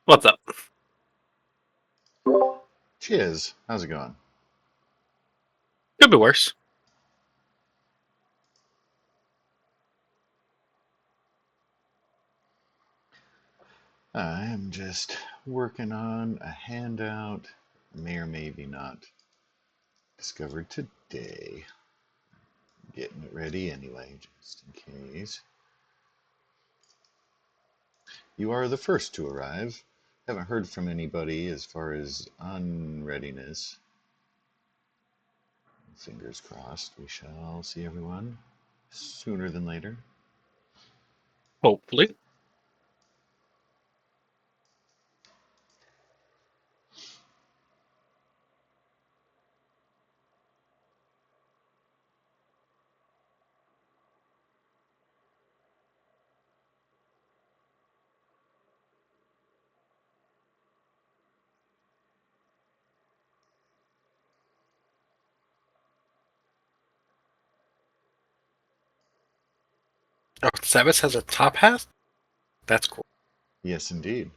What's up? Cheers. How's it going? Could be worse. I am just working on a handout. May or maybe not discovered today. Getting it ready anyway, just in case. You are the first to arrive. Haven't heard from anybody as far as unreadiness. Fingers crossed we shall see everyone sooner than later. Hopefully. Oh, Sebas has a top hat? That's cool. Yes, indeed.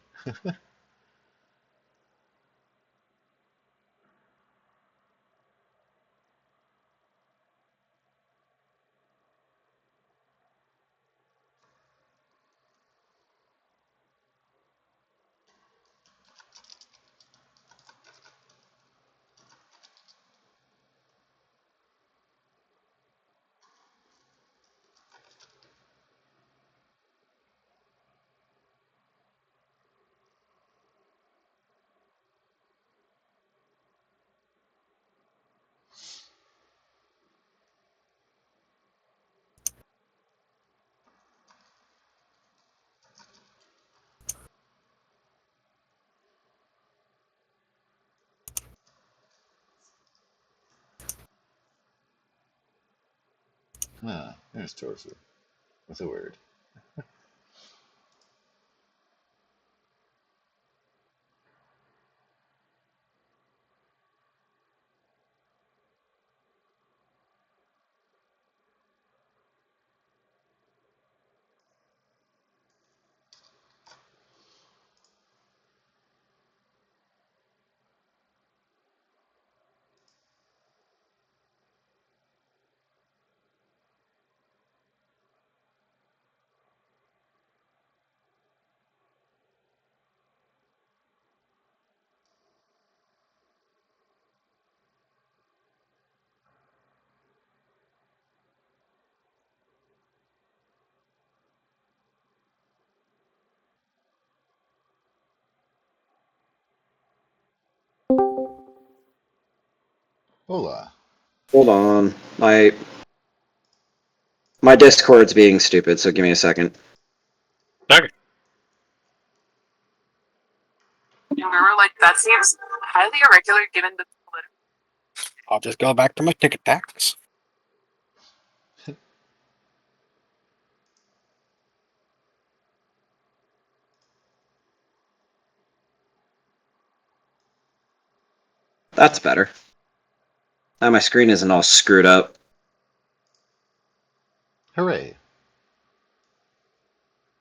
There's Torfer with a word. Hola. Hold on. My Discord's being stupid, so give me a second. Okay. And we were like, that seems highly irregular given the I'll just go back to my ticket tax. That's better. Now my screen isn't all screwed up. Hooray.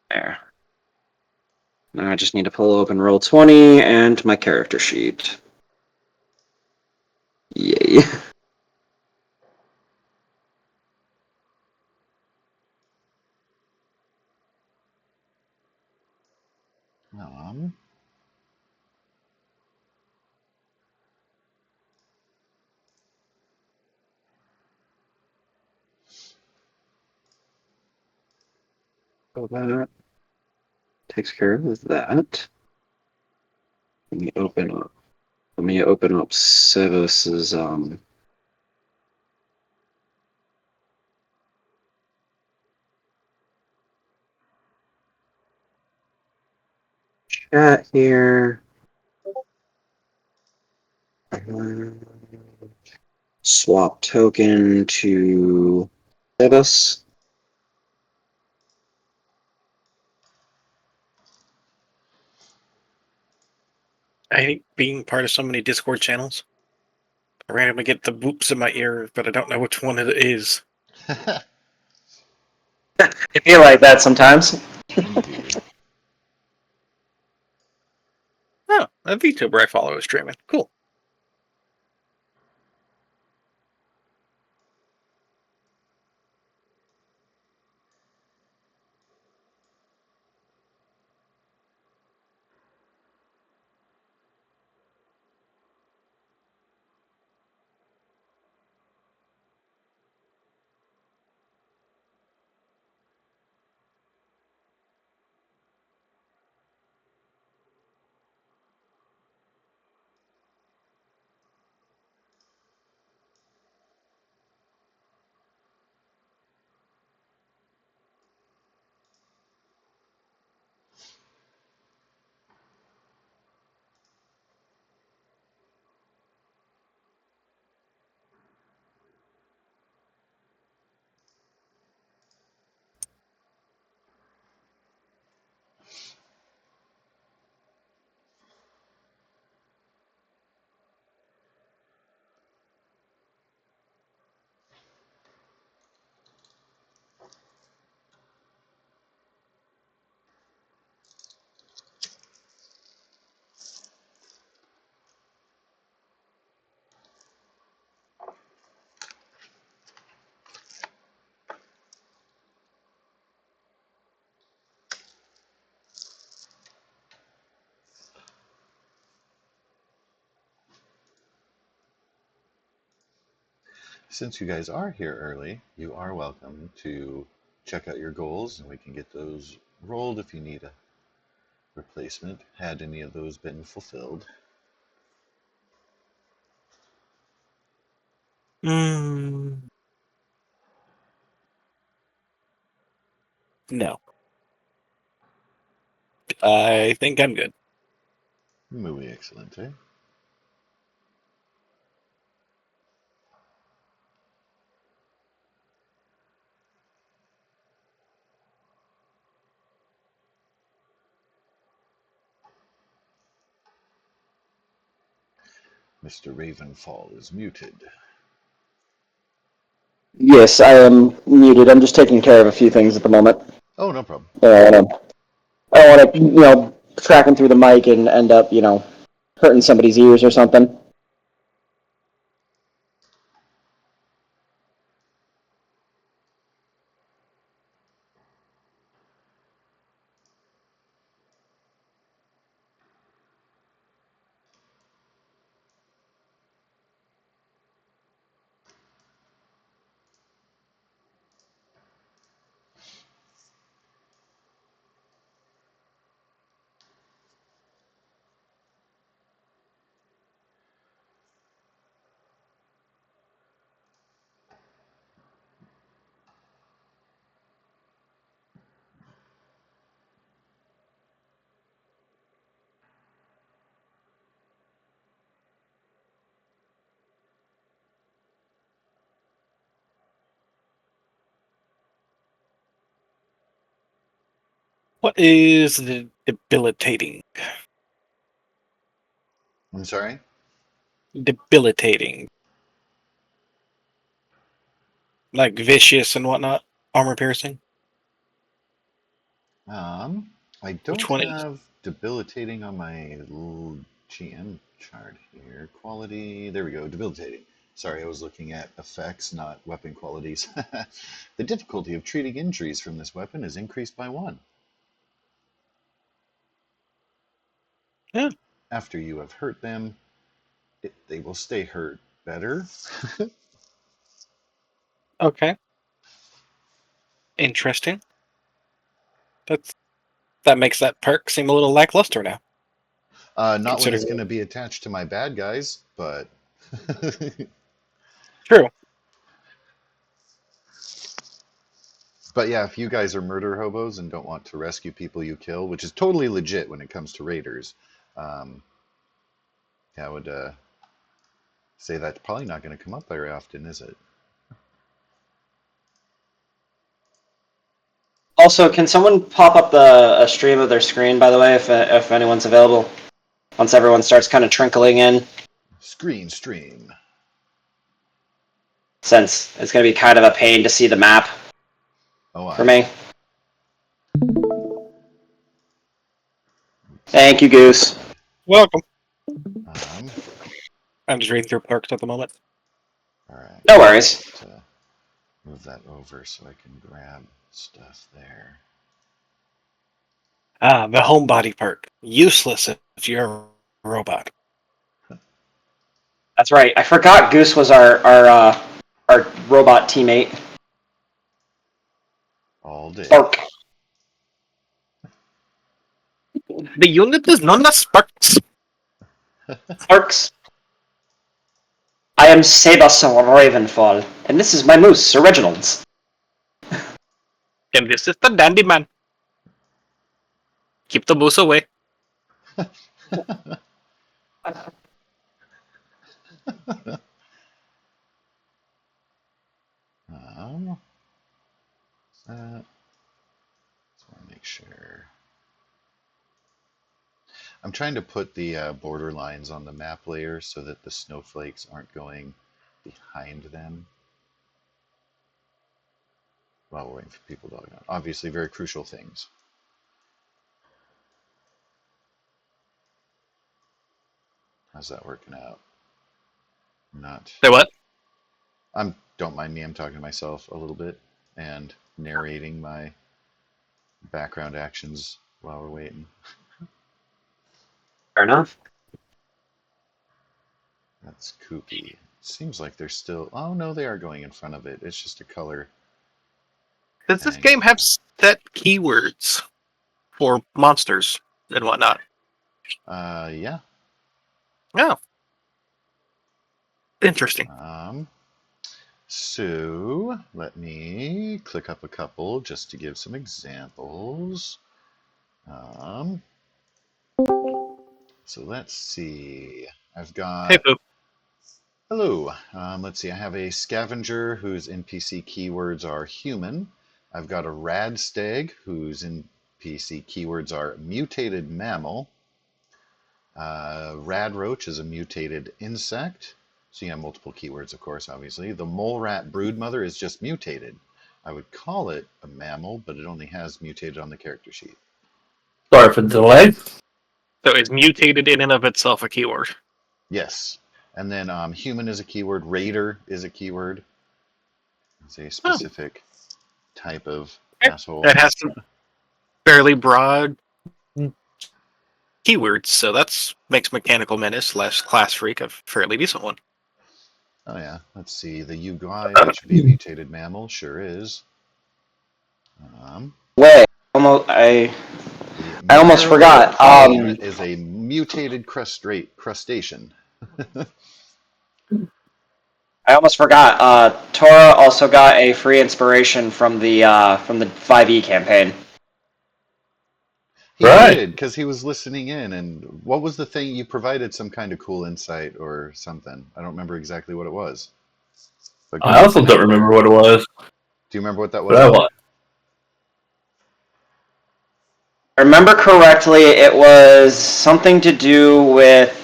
There. Now I just need to pull open Roll20 and my character sheet. Yay. Um, So that takes care of that. Let me open up. Sebas's chat here. Swap token to Sebas. I hate being part of so many Discord channels. I randomly get the boops in my ear, but I don't know which one it is. It feel like that sometimes. Indeed. A VTuber I follow is streaming. Cool. Since you guys are here early, you are welcome to check out your goals, and we can get those rolled if you need a replacement. Had any of those been fulfilled? No. I think I'm good. Muy excelente. Mr. Ravenfall is muted. Yes, I am muted. I'm just taking care of a few things at the moment. Oh, no problem. I don't want to, tracking through the mic and end up, hurting somebody's ears or something. What is the debilitating? I'm sorry? Debilitating. Like vicious and whatnot? Armor piercing? I Which don't one is? have debilitating on my GM chart here. Quality, there we go, debilitating. Sorry, I was looking at effects, not weapon qualities. The difficulty of treating injuries from this weapon is increased by 1. Yeah. After you have hurt them, they will stay hurt better. Okay. Interesting. That makes that perk seem a little lackluster now. Not when it's going Considering to be attached to my bad guys, but true. but yeah, if you guys are murder hobos and don't want to rescue people you kill, which is totally legit when it comes to raiders, yeah, I would say that's probably not going to come up very often, is it? Also, can someone pop up a stream of their screen, by the way, if anyone's available? Once everyone starts kind of trickling in, Screen stream. since it's going to be kind of a pain to see the map Oh, for me. Thank you, Goose. Welcome. I'm just reading through perks at the moment. All right. No worries. To move that over so I can grab stuff there. Ah, the homebody perk. Useless if you're a robot. That's right. I forgot Goose was our robot teammate. All day. Spark. The unit is known as Sparks. Sparks. I am Sabus Ravenfall, and this is my moose, Sir Reginald's. And this is the dandy man. Keep the moose away. Just want to make sure. I'm trying to put the border lines on the map layer so that the snowflakes aren't going behind them while we're waiting for people to log on. Obviously, very crucial things. How's that working out? Not. Say what? Don't mind me. I'm talking to myself a little bit and narrating my background actions while we're waiting. Fair enough. That's Koopy. Seems like they're still. Oh no, they are going in front of it. It's just a color. Does this Hang game have on. set keywords for monsters and whatnot? Yeah. Oh. Interesting. So let me click up a couple just to give some examples. So let's see. I've Hey, got. Poop. Hello. Let's see. I have a scavenger whose NPC keywords are human. I've got a rad stag whose NPC keywords are mutated mammal. Rad roach is a mutated insect. So you have multiple keywords, of course, obviously. The mole rat broodmother is just mutated. I would call it a mammal, but it only has mutated on the character sheet. Sorry for the delay. So is mutated in and of itself a keyword? Yes. And then human is a keyword. Raider is a keyword. It's a Oh. specific type of Okay. asshole. That has some fairly broad keywords, so that's makes Mechanical Menace less class freak a fairly decent one. Oh yeah, let's see. The Ugly, that should be a mutated mammal. Sure is. Wait, I almost forgot. Is a mutated crustacean. I almost forgot. Tora also got a free inspiration from the 5e campaign. He Right. did, because he was listening in. And what was the thing? You provided some kind of cool insight or something. I don't remember exactly what it was. But go I ahead, also finish. don't remember what it was. Do you remember what that But was, I Alex? was. I remember correctly, it was something to do with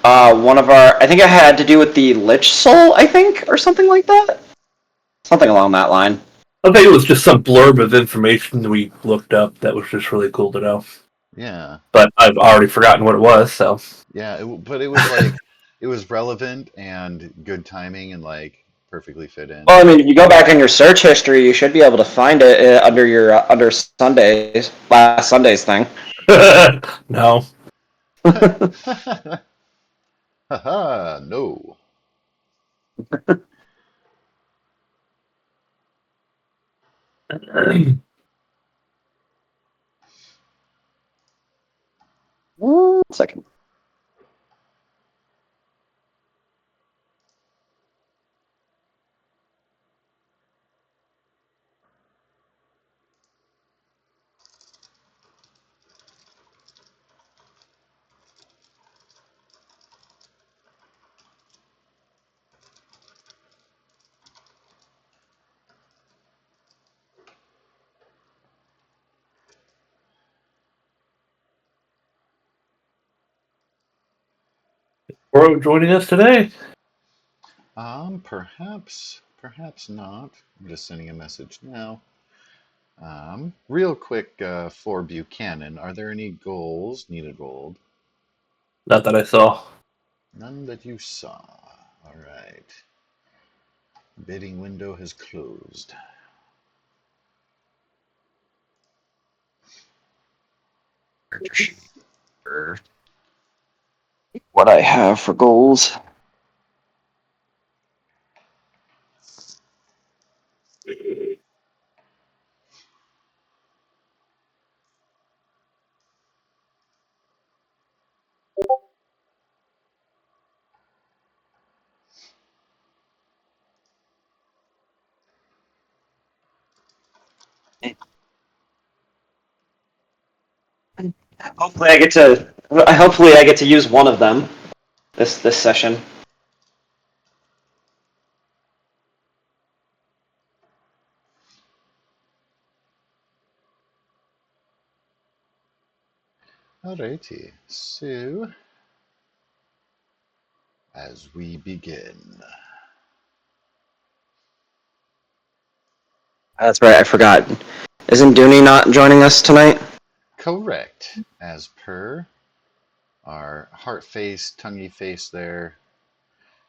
one of our. I think it had to do with the Lich Soul, I think, or something like that. Something along that line. I think it was just some blurb of information we looked up that was just really cool to know. Yeah. But I've already forgotten what it was, so. Yeah, but it was like it was relevant and good timing and like perfectly fit in. Well, I mean, if you go back in your search history, you should be able to find it under your under Sundays, last Sunday's thing. No. Haha, no. One second. For joining us today. Perhaps not. I'm just sending a message now. Real quick for Buchanan, are there any goals needed rolled Not that I saw. None that you saw. All right. Bidding window has closed. Character sheet for what I have for goals. Hopefully I get to use one of them this session. Alrighty. So, as we begin. That's right, I forgot. Isn't Dooney not joining us tonight? Correct. As per our heart face, tonguey face there,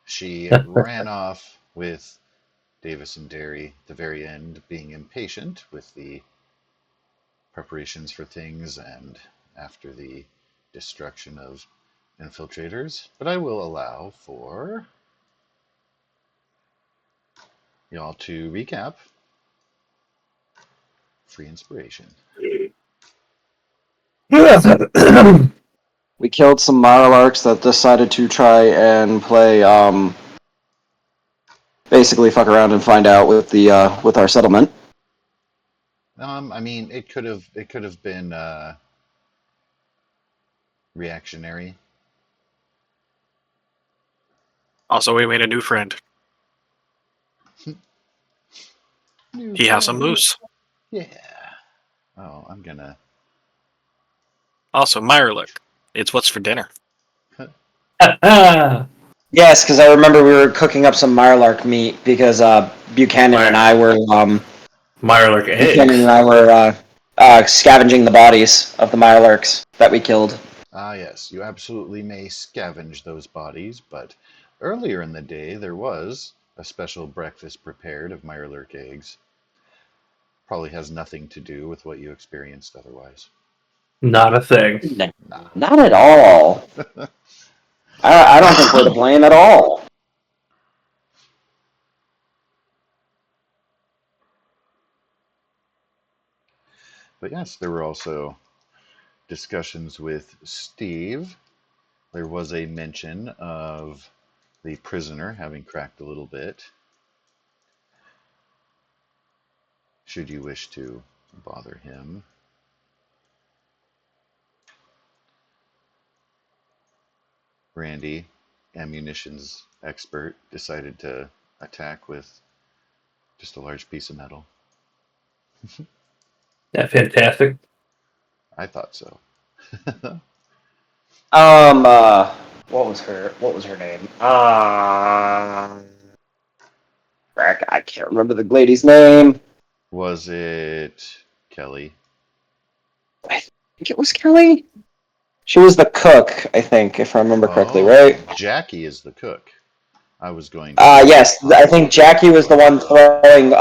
she ran off with Davis and Derry at the very end, being impatient with the preparations for things and after the destruction of infiltrators. But I will allow for y'all to recap. Free inspiration. We killed some Mirlarks that decided to try and play, basically fuck around and find out with the with our settlement. I mean, it could have been reactionary. Also, we made a new friend. New He has some friend. moose. Yeah. Oh, I'm gonna. Also, Meyerlick. It's what's for dinner. Yes, because I remember we were cooking up some Mirlark meat because Buchanan and I were Mirelurk eggs. scavenging the bodies of the Mirlarks that we killed. Ah, yes, you absolutely may scavenge those bodies, but earlier in the day there was a special breakfast prepared of Mirelurk eggs. Probably has nothing to do with what you experienced otherwise. Not a thing. Nah. Not at all. I don't think we're to blame at all. But yes, there were also discussions with Steve. There was a mention of the prisoner having cracked a little bit. Should you wish to bother him. Randy, ammunitions expert, decided to attack with just a large piece of metal. Yeah, fantastic. I thought so. What was her name? I can't remember the lady's name. Was it Kelly? I think it was Kelly. She was the cook, I think, if I remember correctly, Oh, right? Jackie is the cook. I was going to Yes, I think Jackie was the one throwing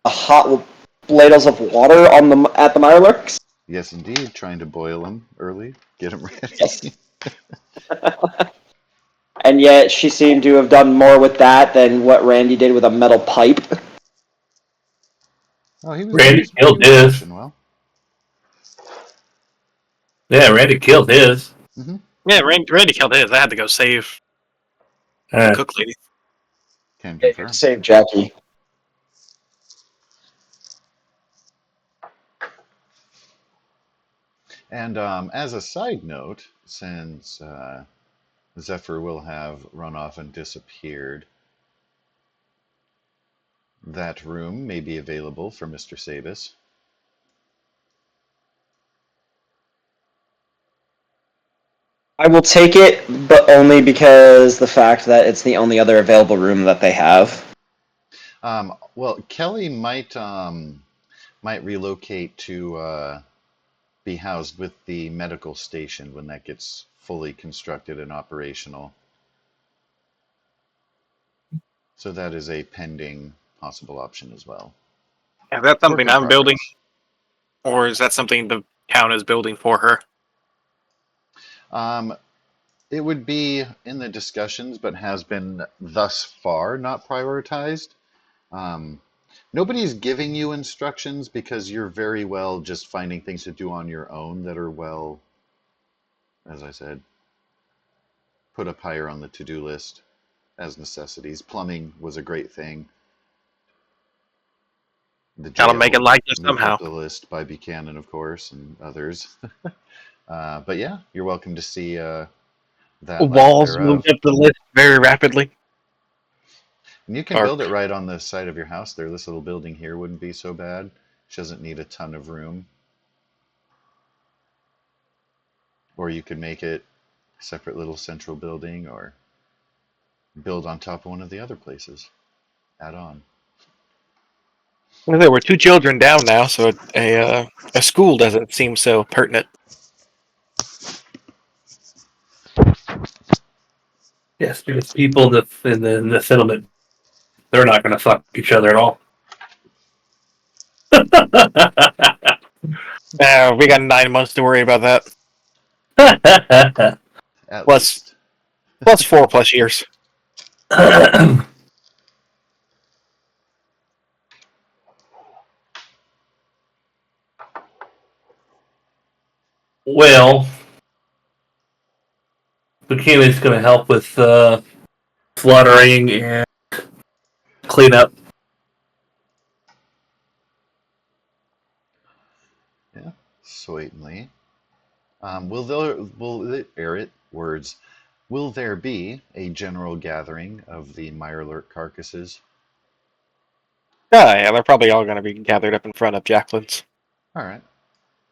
hot ladles of water on the at the Mirelurks. Yes, indeed. Trying to boil them early, get them Yes. ready. And yet she seemed to have done more with that than what Randy did with a metal pipe. Oh, he Randy was killed his. cooking well. Yeah, Randy killed his. Mm-hmm. Yeah, Randy killed his. I had to go save the Uh, cook lady. Can confirm. Save Jackie. And as a side note, since Zephyr will have run off and disappeared, that room may be available for Mr. Sabis. I will take it, but only because the fact that it's the only other available room that they have. Well, Kelly might relocate to be housed with the medical station when that gets fully constructed and operational. So that is a pending possible option as well. Is that Work something in I'm building, progress. or is that something the town is building for her? It would be in the discussions, but has been thus far not prioritized. Nobody's giving you instructions because you're very well just finding things to do on your own that are well, as I said, put up higher on the to-do list as necessities. Plumbing was a great thing. The Gotta make it jail like this moved somehow. up the list by Buchanan, of course, and others. But yeah, you're welcome to see that lack Walls thereof. moved up the list very rapidly. And you can Or build it right on the side of your house there. This little building here wouldn't be so bad. She doesn't need a ton of room. Or you could make it a separate little central building or build on top of one of the other places. Add on. well, there were 2 children down now, so a school doesn't seem so pertinent. Yes, because people in the settlement, they're not going to fuck each other at all. We got 9 months to worry about that. At Plus least. 4+ years. Well, Bikini's going to help with slaughtering and cleanup. Yeah, certainly. Will there be a general gathering of the Mirelurk carcasses? Yeah, they're probably all going to be gathered up in front of Jacqueline's. All right.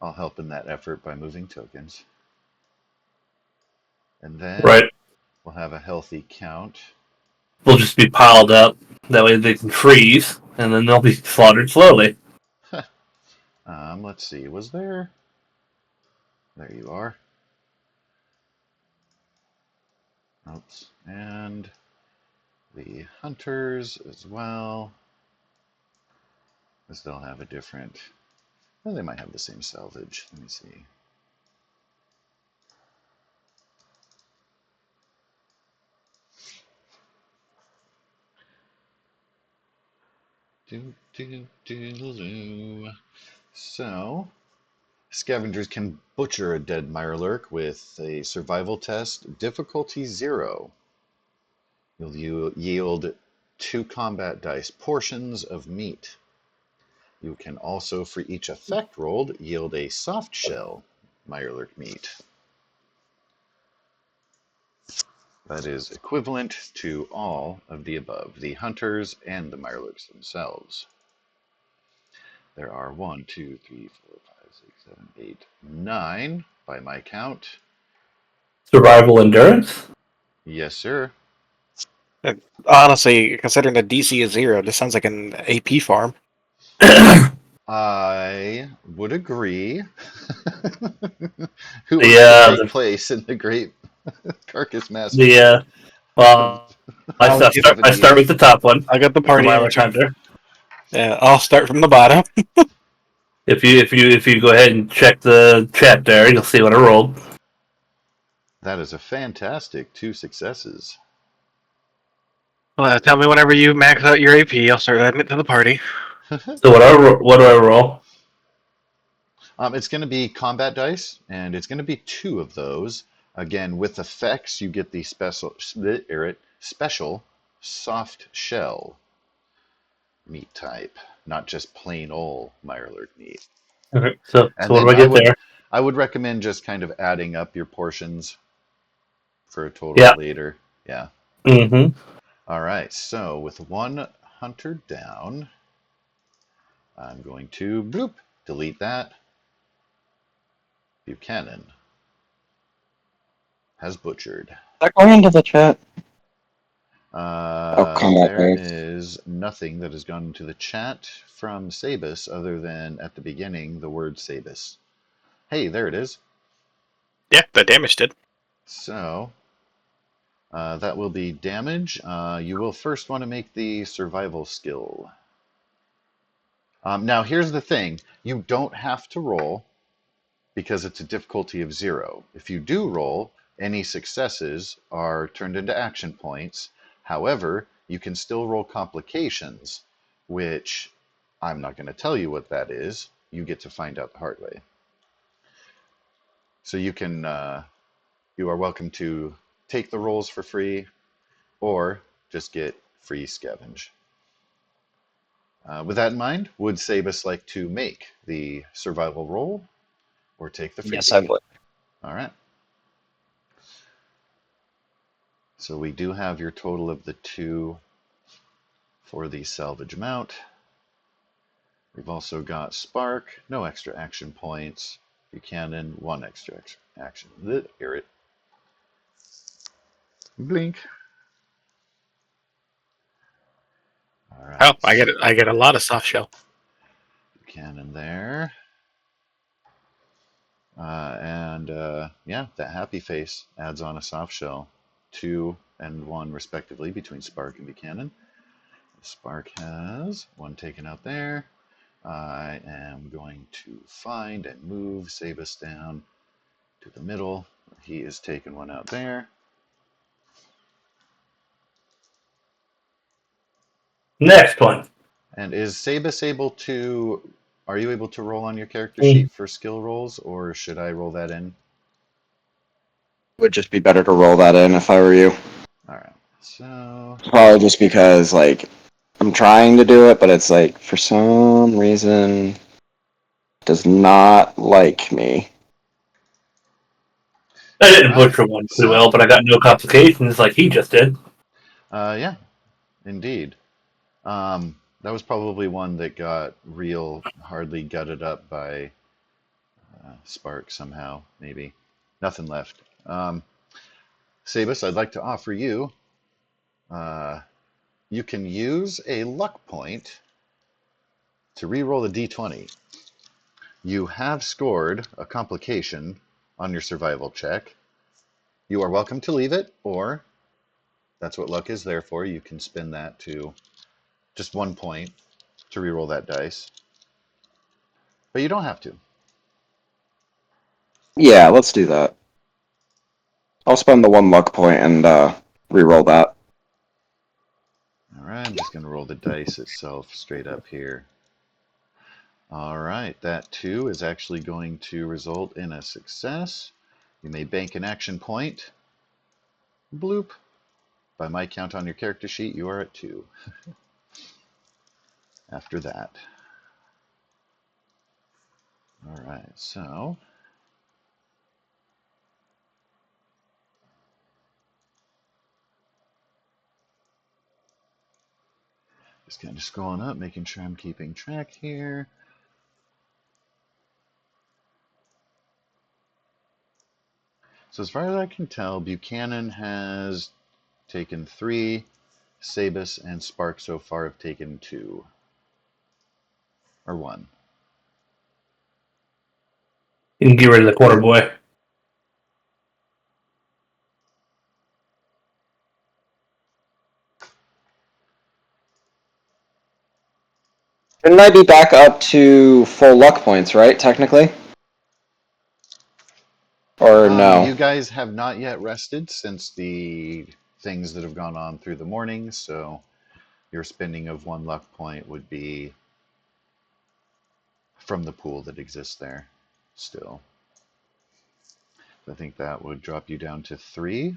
I'll help in that effort by moving tokens. And then Right. we'll have a healthy count. They'll just be piled up. That way they can freeze, and then they'll be slaughtered slowly. Let's see. Was there? There you are. Oops. And the hunters as well. Because they'll have a different. Well, they might have the same salvage. Let me see. So, scavengers can butcher a dead Mirelurk with a survival test, difficulty 0. You'll yield 2 combat dice, portions of meat. You can also, for each effect rolled, yield a soft shell Mirelurk meat. That is equivalent to all of the above, the hunters and the Mirelurks themselves. There are 1, 2, 3, 4, 5, 6, 7, 8, 9 by my count. Survival endurance? Yes, sir. Honestly, considering the DC is 0, this sounds like an AP farm. I would agree. Who wants to take the place in the great carcass massacre? the well, I'll I get- start with the top one. I got the The party in Mirelurk return. Hunter. Yeah, I'll start from the bottom. If you go ahead and check the chat there, you'll see what I rolled. That is a fantastic 2 successes. Well, tell me whenever you max out your AP, I'll start adding it to the party. So what do I roll? It's going to be combat dice, and it's going to be 2 of those. Again, with effects, you get the special soft shell meat type, not just plain old Mirelurk meat. Okay. So And what do then I get there? I would recommend just kind of adding up your portions for a total Yeah. later. Yeah. Mm-hmm. All right. So with 1 hunter down, I'm going to bloop, delete that. Buchanan has butchered. That going into the chat. Combat There dice. is nothing that has gone into the chat from Sabus other than at the beginning the word Sabus. Hey, there it is. Yeah, the damage did. So that will be damage. You will first want to make the survival skill. Now, here's the thing. You don't have to roll because it's a difficulty of 0. If you do roll, any successes are turned into action points. However, you can still roll complications, which I'm not going to tell you what that is. You get to find out the hard way. So you can, you are welcome to take the rolls for free or just get free scavenge. With that in mind, would Sabus like to make the survival roll or take the freebie? Yes, I would. All right. So we do have your total of the 2 for the salvage amount. We've also got Spark, no extra action points. Buchanan, 1 extra action. Hear it. Blink. All right. Oh, I get a lot of soft shell. Buchanan there. Yeah, that happy face adds on a soft shell. 2 and 1 respectively between Spark and Buchanan. Spark has 1 taken out there. I am going to find and move Sabus down to the middle. He is taking 1 out there. Next one. And is Sabus able to... Are you able to roll on your character sheet for skill rolls, or should I roll that in? Would just be better to roll that in if I were you. Alright, so... Probably just because, like, I'm trying to do it, but it's like, for some reason, does not like me. I didn't Alright, butcher one too so... well, but I got no complications like he just did. Yeah, indeed. That was probably one that got real hardly gutted up by Spark somehow, maybe. Nothing left. Sabus, I'd like to offer you, you can use a luck point to re-roll a d20. You have scored a complication on your survival check. You are welcome to leave it, or that's what luck is there for. You can spend that to just 1 point to re-roll that dice. But you don't have to. Yeah, let's do that. I'll spend the 1 luck point and re-roll that. All right, I'm just going to roll the dice itself straight up here. All right, that 2 is actually going to result in a success. You may bank an action point. Bloop. By my count on your character sheet, you are at 2. After that. All right, so... Just kind of scrolling up, making sure I'm keeping track here. So as far as I can tell, Buchanan has taken 3. Sabus and Spark so far have taken 2. Or 1. You can get rid of the corner boy. Shouldn't I be back up to full luck points, right, technically? Or no? You guys have not yet rested since the things that have gone on through the morning, so your spending of 1 luck point would be from the pool that exists there still. I think that would drop you down to 3.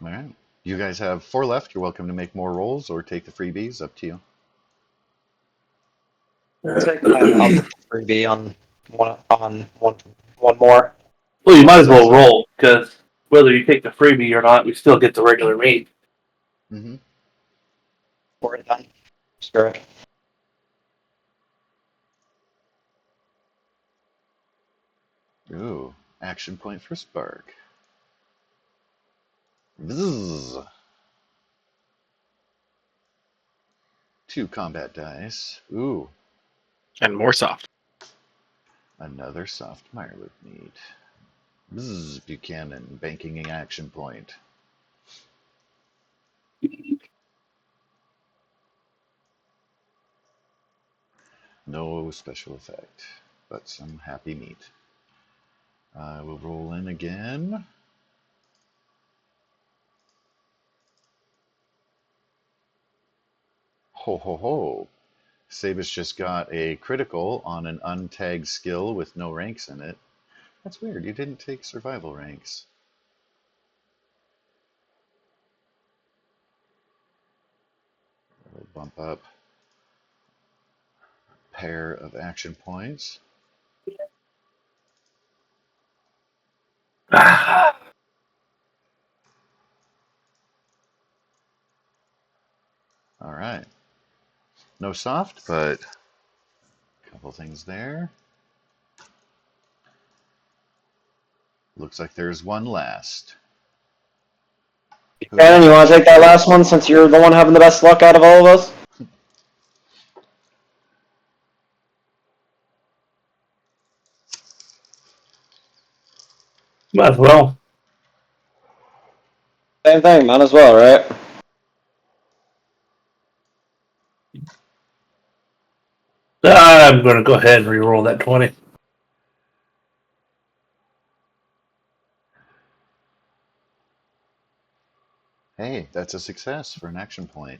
All right. You guys have 4 left. You're welcome to make more rolls or take the freebies. Up to you. I'll take the freebie on one more. Well, you might as well roll, because whether you take the freebie or not, we still get the regular meat. Mm-hmm. For it then. Screw it. Ooh, action point for Spark. Bzzz. 2 combat dice. Ooh, And more soft. another soft Mirelip meat. Bzzz, Buchanan, banking an action point. No special effect, but some happy meat. I will roll in again. Ho ho ho. Sabus just got a critical on an untagged skill with no ranks in it. That's weird, you didn't take survival ranks. We'll bump up a pair of action points. Ah, Alright. No soft, but a couple things there. Looks like there's one last. Shannon, you want to take that last one since you're the one having the best luck out of all of us? might as well. Same thing, might as well, right? I'm going to go ahead and re-roll that 20. Hey, that's a success for an action point.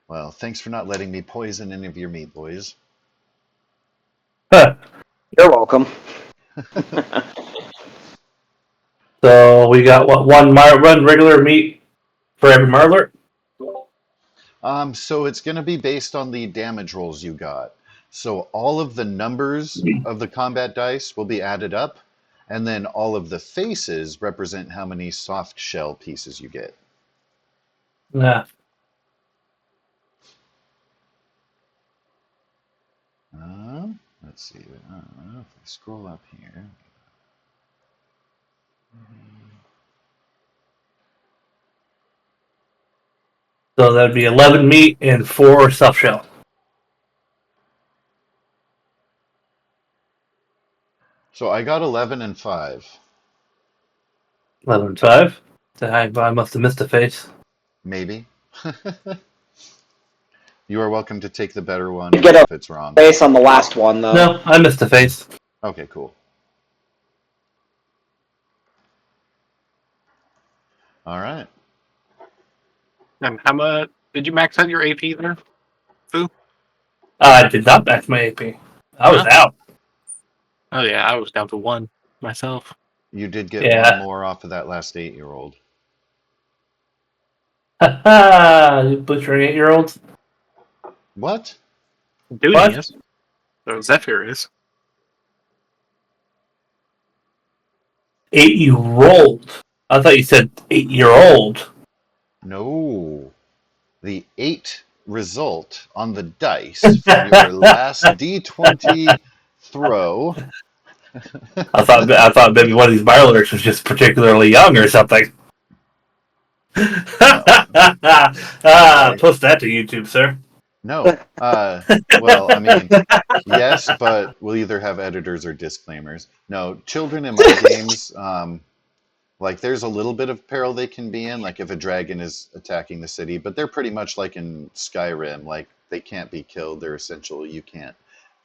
Well, thanks for not letting me poison any of your meat, boys. Huh. You're welcome. So we got what, one regular meat for every Marler? So it's going to be based on the damage rolls you got. So all of the numbers of the combat dice will be added up, and then all of the faces represent how many soft shell pieces you get. Nah. Let's see. If I scroll up here. So that'd be 11 meat and 4 soft shell. So I got 11 and 5. 11 and 5. So I must have missed a face. Maybe. You are welcome to take the better one You get a if it's wrong. face on the last one, though. No, I missed a face. Okay, cool. All right. And how much did you max out your AP there? I did not max my AP. I was Huh? out. Oh yeah, I was down to 1 myself. You did get one Yeah. more off of that last 8-year-old. Ha you butchering 8-year-olds? What? Doing What? yes. So Zephyr is. 8-year-old? I thought you said 8-year-old. No. The 8 result on the dice from your last D20 throw. I thought maybe one of these Mirelurks was just particularly young or something. No. Post that to YouTube, sir. No. Well, I mean, yes, but we'll either have editors or disclaimers. No, children in my games, like there's a little bit of peril they can be in, like if a dragon is attacking the city, but they're pretty much like in Skyrim, like they can't be killed, they're essential, you can't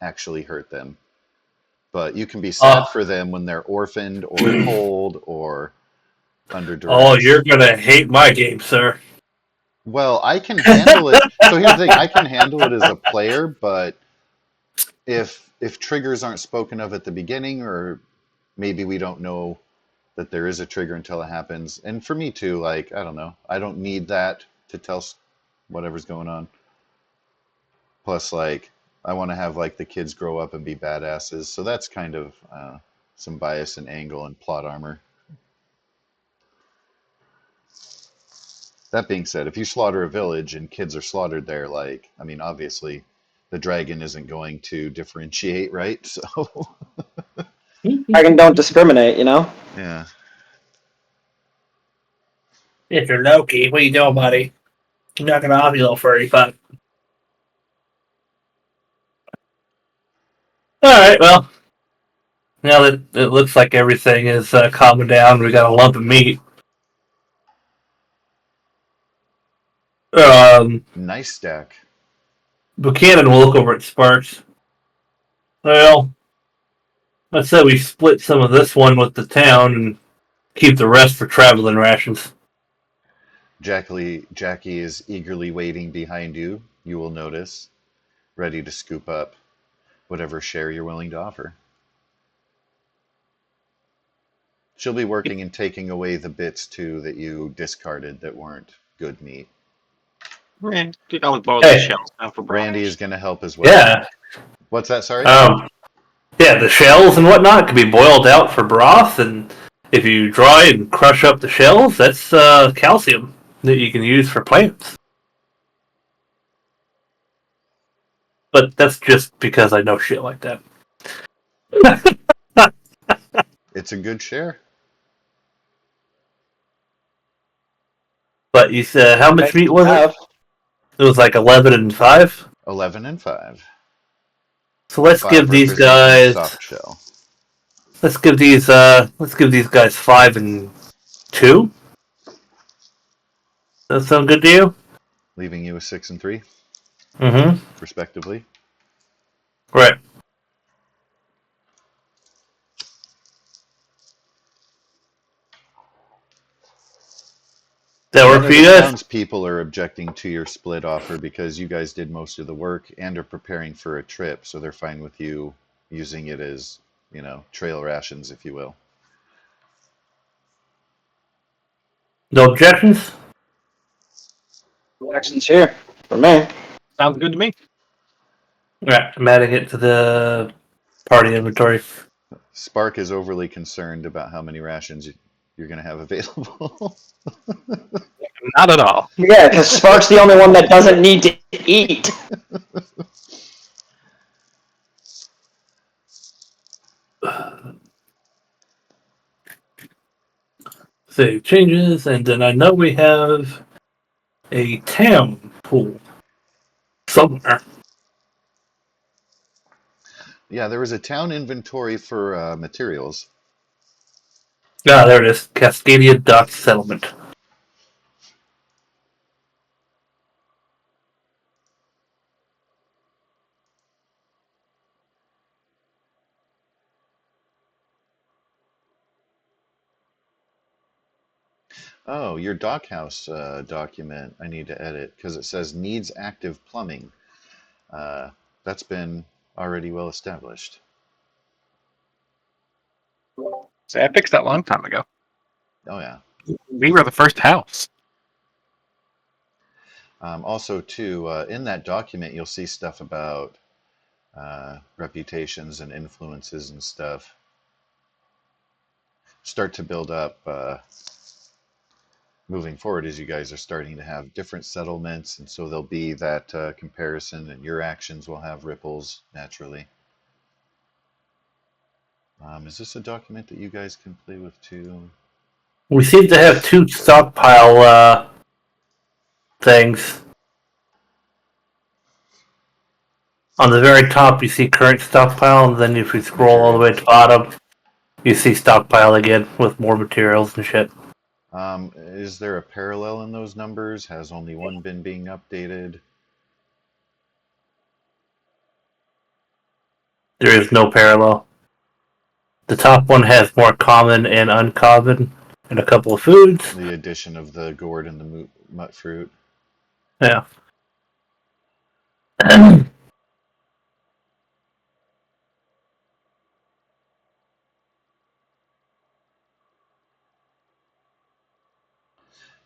actually hurt them. But you can be sad Oh, for them when they're orphaned or cold or under oh, you're duress. gonna hate my game, sir. Well, I can handle it. So here's the thing, I can handle it as a player, but if triggers aren't spoken of at the beginning, or maybe we don't know that there is a trigger until it happens. And for me too, like, I don't know. I don't need that to tell whatever's going on. Plus, like, I want to have, like, the kids grow up and be badasses. So that's kind of some bias and angle and plot armor. That being said, if you slaughter a village and kids are slaughtered there, like, I mean, obviously, the dragon isn't going to differentiate, right? So Dragon don't discriminate, you know? Yeah. If you're Loki, what are you doing, buddy? You're not gonna ovulate furry fuck. Alright, well, now that it looks like everything is calming down, we got a lump of meat. Nice stack. Buchanan will look over at Sparks. Well, let's say we split some of this one with the town and keep the rest for traveling rations. Jackie is eagerly waiting behind you, you will notice, ready to scoop up whatever share you're willing to offer. She'll be working and taking away the bits, too, that you discarded that weren't good meat. You can always borrow Hey. the shells now for broth. Randy is going to help as well. Yeah. What's that, sorry? Yeah, the shells and whatnot can be boiled out for broth, and if you dry and crush up the shells, that's calcium that you can use for plants. But that's just because I know shit like that. It's a good share. But you said, how much meat was it? It was like 11 and 5? 11 and 5. So let's 5 give these representing guys... soft shell. Let's give these guys 5 and 2. Does that sound good to you? Leaving you with 6 and 3, Mm-hmm. respectively. Right. That work for you The guys? townspeople are objecting to your split offer because you guys did most of the work and are preparing for a trip, so they're fine with you using it as, trail rations, if you will. No objections? Actions here for me. Sounds good to me. Right. I'm adding it to the party inventory. Spark is overly concerned about how many rations you're going to have available. Not at all. Yeah, because Spark's the only one that doesn't need to eat. Save changes, and then I know we have a town pool somewhere. Yeah, there was a town inventory for materials. Ah, there it is. Cascadia Dock Settlement. Oh, your dockhouse document I need to edit because it says needs active plumbing. That's been already well established. So I fixed that a long time ago. Oh, yeah. We were the first house. Also, too, in that document, you'll see stuff about reputations and influences and stuff. Start to build up moving forward as you guys are starting to have different settlements, and so there'll be that comparison, and your actions will have ripples naturally. Is this a document that you guys can play with too? We seem to have 2 stockpile things. On the very top, you see current stockpile, and then if you scroll all the way to the bottom, you see stockpile again with more materials and shit. Is there a parallel in those numbers? Has only one been being updated? There is no parallel. The top one has more common and uncommon, and a couple of foods. The addition of the gourd and the mutt fruit. Yeah.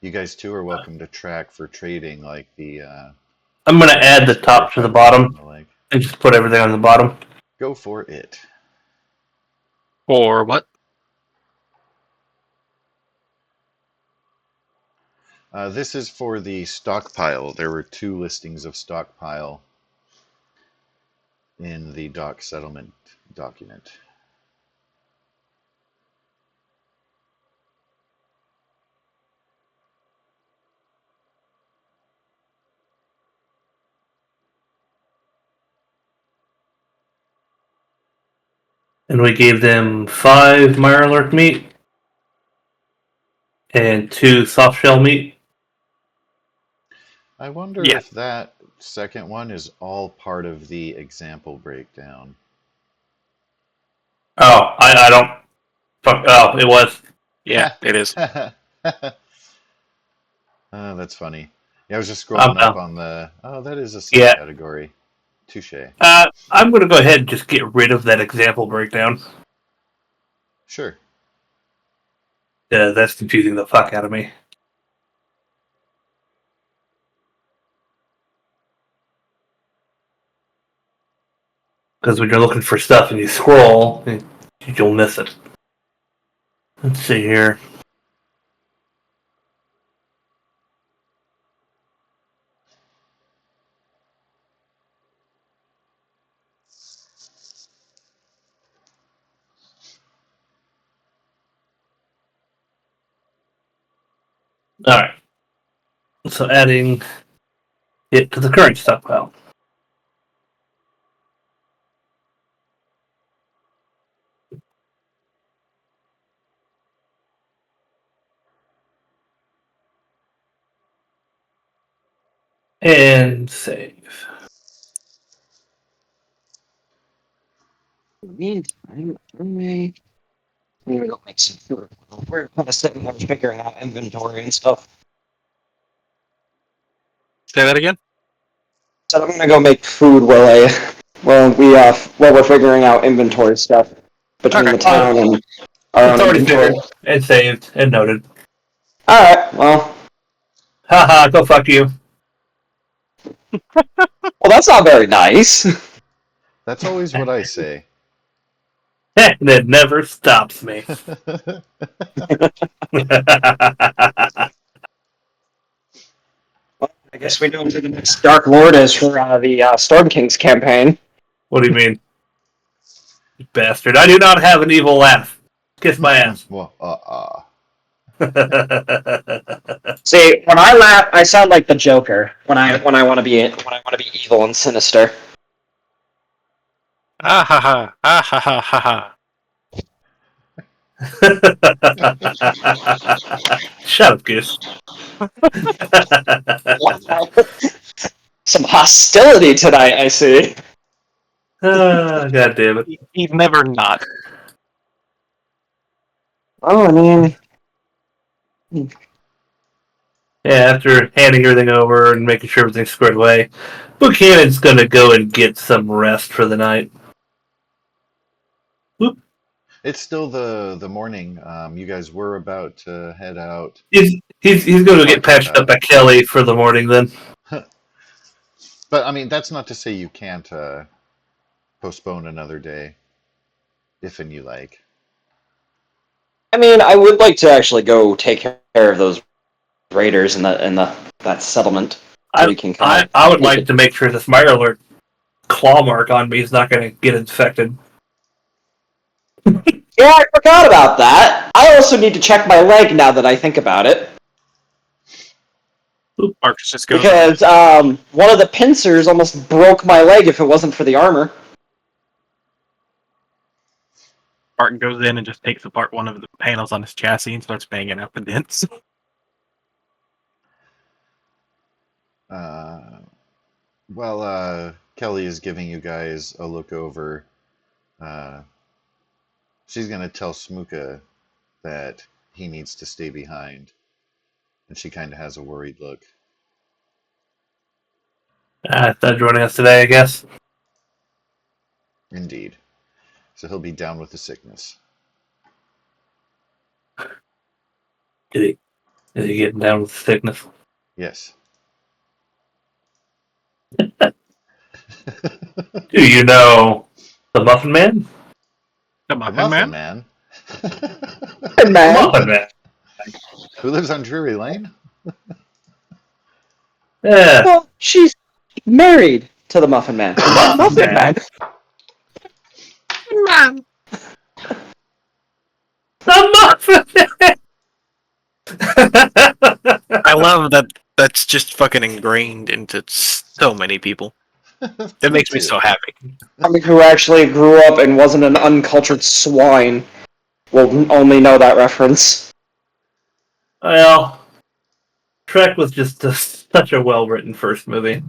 You guys too are welcome to track for trading, like the. I'm gonna add the top to the bottom and just put everything on the bottom. Go for it. Or what? This is for the stockpile. There were 2 listings of stockpile in the dock settlement document. And we gave them 5 Mirelurk meat and 2 soft shell meat. I wonder Yeah. if that second one is all part of the example breakdown. Oh, I don't. Fuck. Oh, it was. Yeah, it is. That's funny. Yeah, I was just I'm scrolling up down. on the. Oh, that is a Yeah. subcategory. Touche. I'm going to go ahead and just get rid of that example breakdown. Sure. That's confusing the fuck out of me. Because when you're looking for stuff and you scroll, you'll miss it. Let's see here. Alright. So adding it to the current stockpile. And save. Meantime, I'm gonna go make some food. We're kind of sitting there figuring out inventory and stuff. Say that again? So I'm gonna go make food while we're figuring out inventory stuff between Okay. the town and our It's own already inventory. figured and saved and noted. Alright, well, Haha, go fuck you. that's not very nice. That's always what I say. And it never stops me. I guess we know who the next Dark Lord is for the Storm Kings campaign. What do you mean? You bastard. I do not have an evil laugh. Kiss my ass. Well, See, when I laugh, I sound like the Joker when I want to be evil and sinister. Ah ha ha. Ah ha ha ha ha. Shut up, Goose. Some hostility tonight, I see. God damn it. He's never not. Oh, I mean, Yeah, after handing everything over and making sure everything's squared away, Buchanan's gonna go and get some rest for the night. Whoop. it's still the morning. You guys were about to head out. He's going to get Talking patched up about by Kelly for the morning then. But I mean, that's not to say you can't postpone another day, if and you like. I mean, I would like to actually go take care of those raiders in that settlement. So we can kind I would keep like it- to make sure this Mirelurk claw mark on me is not going to get infected. Yeah, I forgot about that. I also need to check my leg now that I think about it. Marcus just goes. Because one of the pincers almost broke my leg if it wasn't for the armor. Martin goes in and just takes apart one of the panels on his chassis and starts banging out the dents. While Kelly is giving you guys a look over, she's going to tell Smuka that he needs to stay behind. And she kind of has a worried look. Not joining us today, I guess. Indeed. So he'll be down with the sickness. Is he getting down with sickness? Yes. Do you know the Muffin Man? The The Muffin Muffin Man? Man. Hey, man. Muffin Man. Who lives on Drury Lane? Yeah. Well, she's married to the Muffin Man. Muffin Man. Man. The Muffin Man! I love that. That's just fucking ingrained into so many people. That makes me so happy. Somebody who actually grew up and wasn't an uncultured swine will only know that reference. Well, Trek was just such a well-written first movie.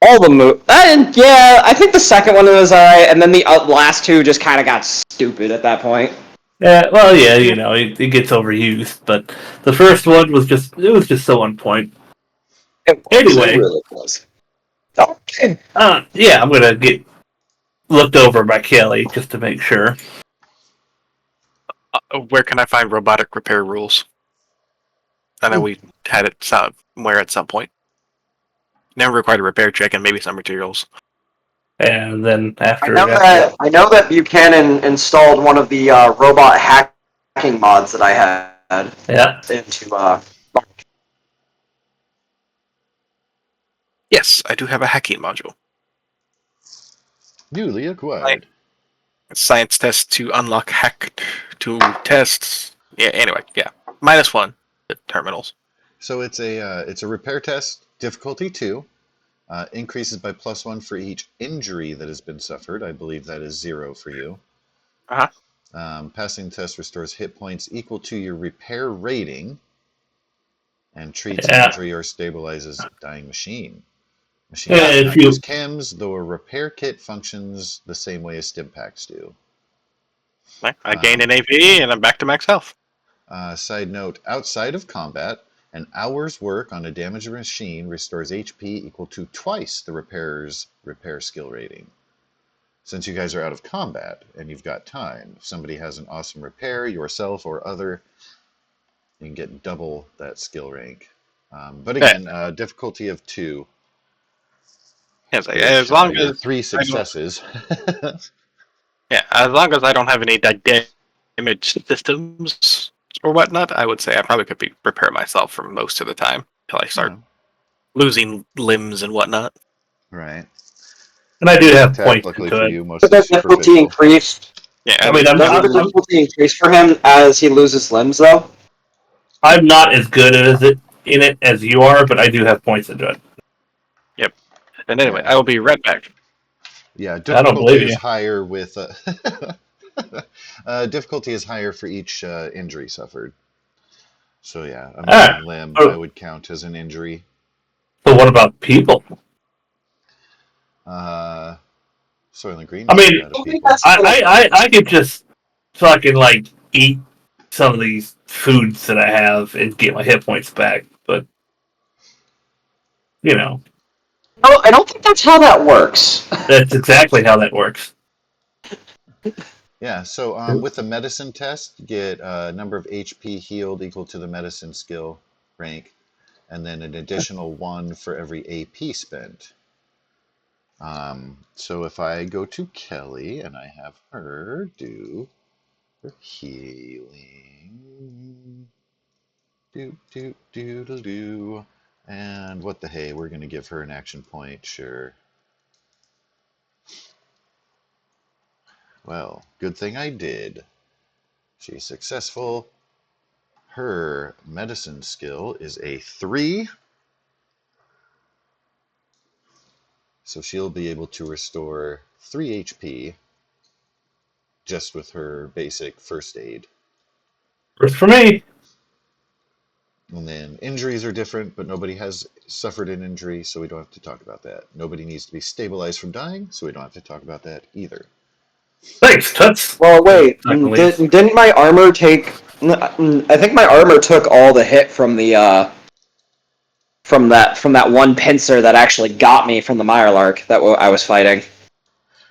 All the yeah, I think the second one was alright, and then the last two just kind of got stupid at that point. Yeah, well, yeah, you know, it gets overused, but the first one was just so on point. Anyway, It really was. Okay. yeah, I'm gonna get looked over by Kelly just to make sure. Where can I find robotic repair rules? I know we had it somewhere at some point. Never required a repair check and maybe some materials. And then I after know that Buchanan installed one of the robot hacking mods that I had yeah, into. Yes, I do have a hacking module. Newly acquired. Science test to unlock hack to tests. Yeah, anyway, yeah. -1 the terminals. So it's a repair test, difficulty 2. Increases by +1 for each injury that has been suffered. I believe that is 0 for you. Passing the test restores hit points equal to your repair rating and treats an injury or stabilizes a dying machine. Machine does not use chems, though a repair kit functions the same way as stim packs do. I gained an AP and I'm back to max health. Side note, outside of combat, an hour's work on a damaged machine restores HP equal to twice the repairer's repair skill rating. Since you guys are out of combat and you've got time, if somebody has an awesome repair, yourself or other, you can get double that skill rank. But again, difficulty of 2. Yes, as long as 3 successes. Yeah, as long as I don't have any damage systems or whatnot, I would say I probably could repair myself for most of the time until I start losing limbs and whatnot. Right. And I do have attack, points luckily into for it. you, most But the difficulty increased. Yeah, I mean, Does the difficulty increase for him as he loses limbs, though? I'm not as good in it as you are, but I do have points into it. Yep. And anyway, I will be right back. Yeah, I don't believe difficulty is you. higher with difficulty is higher for each injury suffered. So yeah, a missing limb I would count as an injury. So what about people? Soylent Green. I mean, Out of people. I could just fucking like eat some of these foods that I have and get my hit points back, but you know, No, I don't think that's how that works. that's exactly how that works. Yeah, so with the medicine test, you get a number of HP healed equal to the medicine skill rank, and then an additional 1 for every AP spent. So if I go to Kelly and I have her do her healing, do, and what the hey, we're going to give her an action point, sure. Well, good thing I did. She's successful. Her medicine skill is a 3. So she'll be able to restore 3 HP just with her basic first aid. Works for me. And then injuries are different, but nobody has suffered an injury, so we don't have to talk about that. Nobody needs to be stabilized from dying, so we don't have to talk about that either. Thanks, Tuts. Well, wait, didn't my armor take... I think my armor took all the hit from the, from that one pincer that actually got me from the Mirelurk that I was fighting.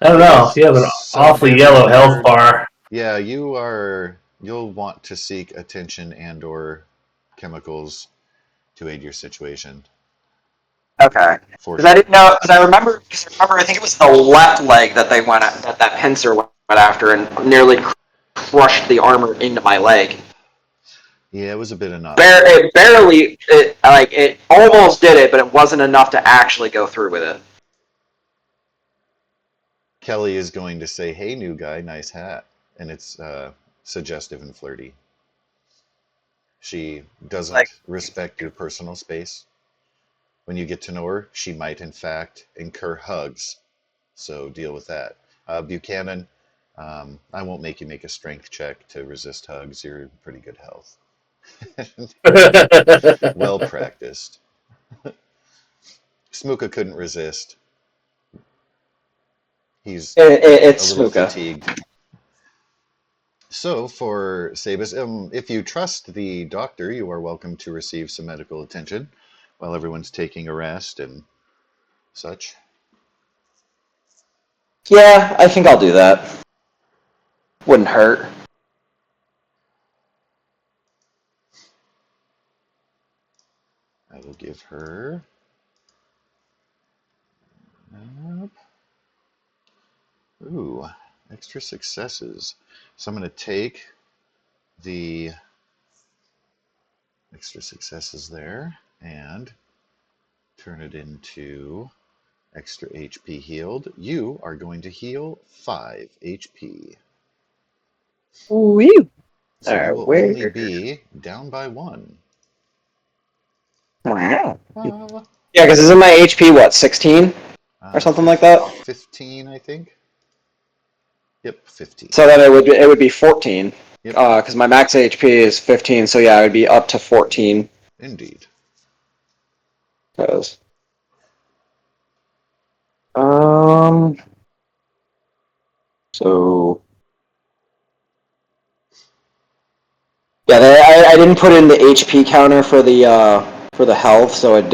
I don't know. You have an awfully yellow health bar. Yeah, you'll want to seek attention and or chemicals to aid your situation. Okay. Because I didn't know, because I remember, I think it was the left leg that they went at, that pincer went after and nearly crushed the armor into my leg. Yeah, it was a bit of not. It almost did it, but it wasn't enough to actually go through with it. Kelly is going to say, "Hey, new guy, nice hat," and it's suggestive and flirty. She doesn't respect your personal space. when you get to know her, she might in fact incur hugs. So deal with that. Buchanan, I won't make you make a strength check to resist hugs. You're in pretty good health. Well practiced. Smuka couldn't resist. He's a It's little Smuka. fatigued. So, for Sabus, if you trust the doctor, you are welcome to receive some medical attention while everyone's taking a rest and such. Yeah, I think I'll do that. Wouldn't hurt. I will give her. Ooh, extra successes. So I'm going to take the extra successes there and turn it into extra HP healed. You are going to heal 5 HP. Woo! So you will Where? only be down by 1. Wow. Well, Yeah, because isn't my HP what 16 or something like that? 15, I think. Yep, 15. So then it would be 14. Yep, Because my max HP is 15, so yeah, it would be up to 14. indeed. 'Cause, um, so yeah, I didn't put in the HP counter for the health, so it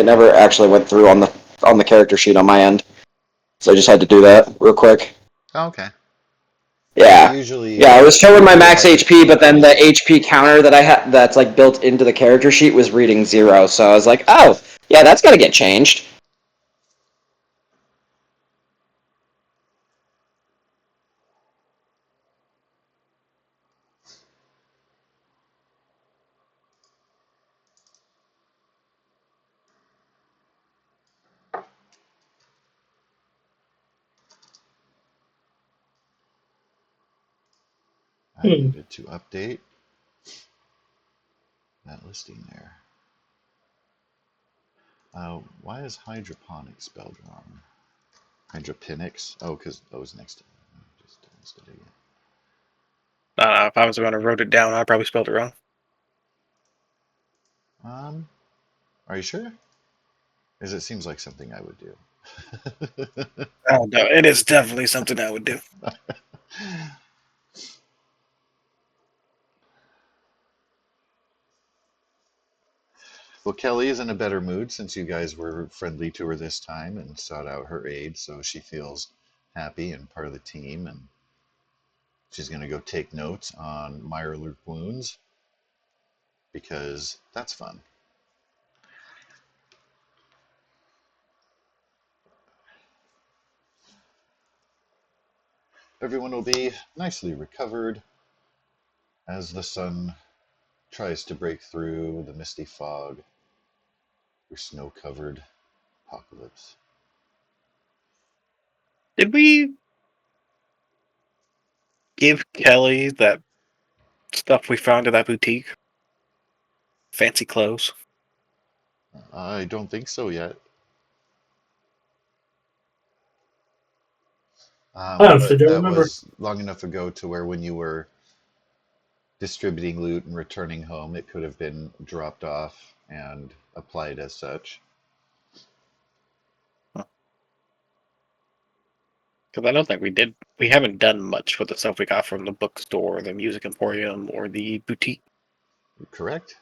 never actually went through on the character sheet on my end. So I just had to do that real quick. Oh, okay. Yeah. Usually Yeah, I was showing my you go max by the HP, but then the characters. HP counter that I had that's like built into the character sheet was reading 0, so I was like, oh, yeah, that's gotta get changed. I needed to update that listing there. Why is hydroponics spelled wrong? Hydroponics? Oh, because O is next to it. Just instead of If I was going to wrote it down, I probably spelled it wrong. Are you sure? Because it seems like something I would do. Oh no, it is definitely something I would do. Well, Kelly is in a better mood since you guys were friendly to her this time and sought out her aid, so she feels happy and part of the team, and she's going to go take notes on Mirelurk wounds because that's fun. Everyone will be nicely recovered as the sun tries to break through the misty fog or snow-covered apocalypse. Did we give Kelly that stuff we found at that boutique? Fancy clothes. I don't think so yet. I honestly don't That remember. was long enough ago to where when you were distributing loot and returning home, it could have been dropped off and applied as such. Because I don't think we did. We haven't done much with the stuff we got from the bookstore, the music emporium, or the boutique. Correct?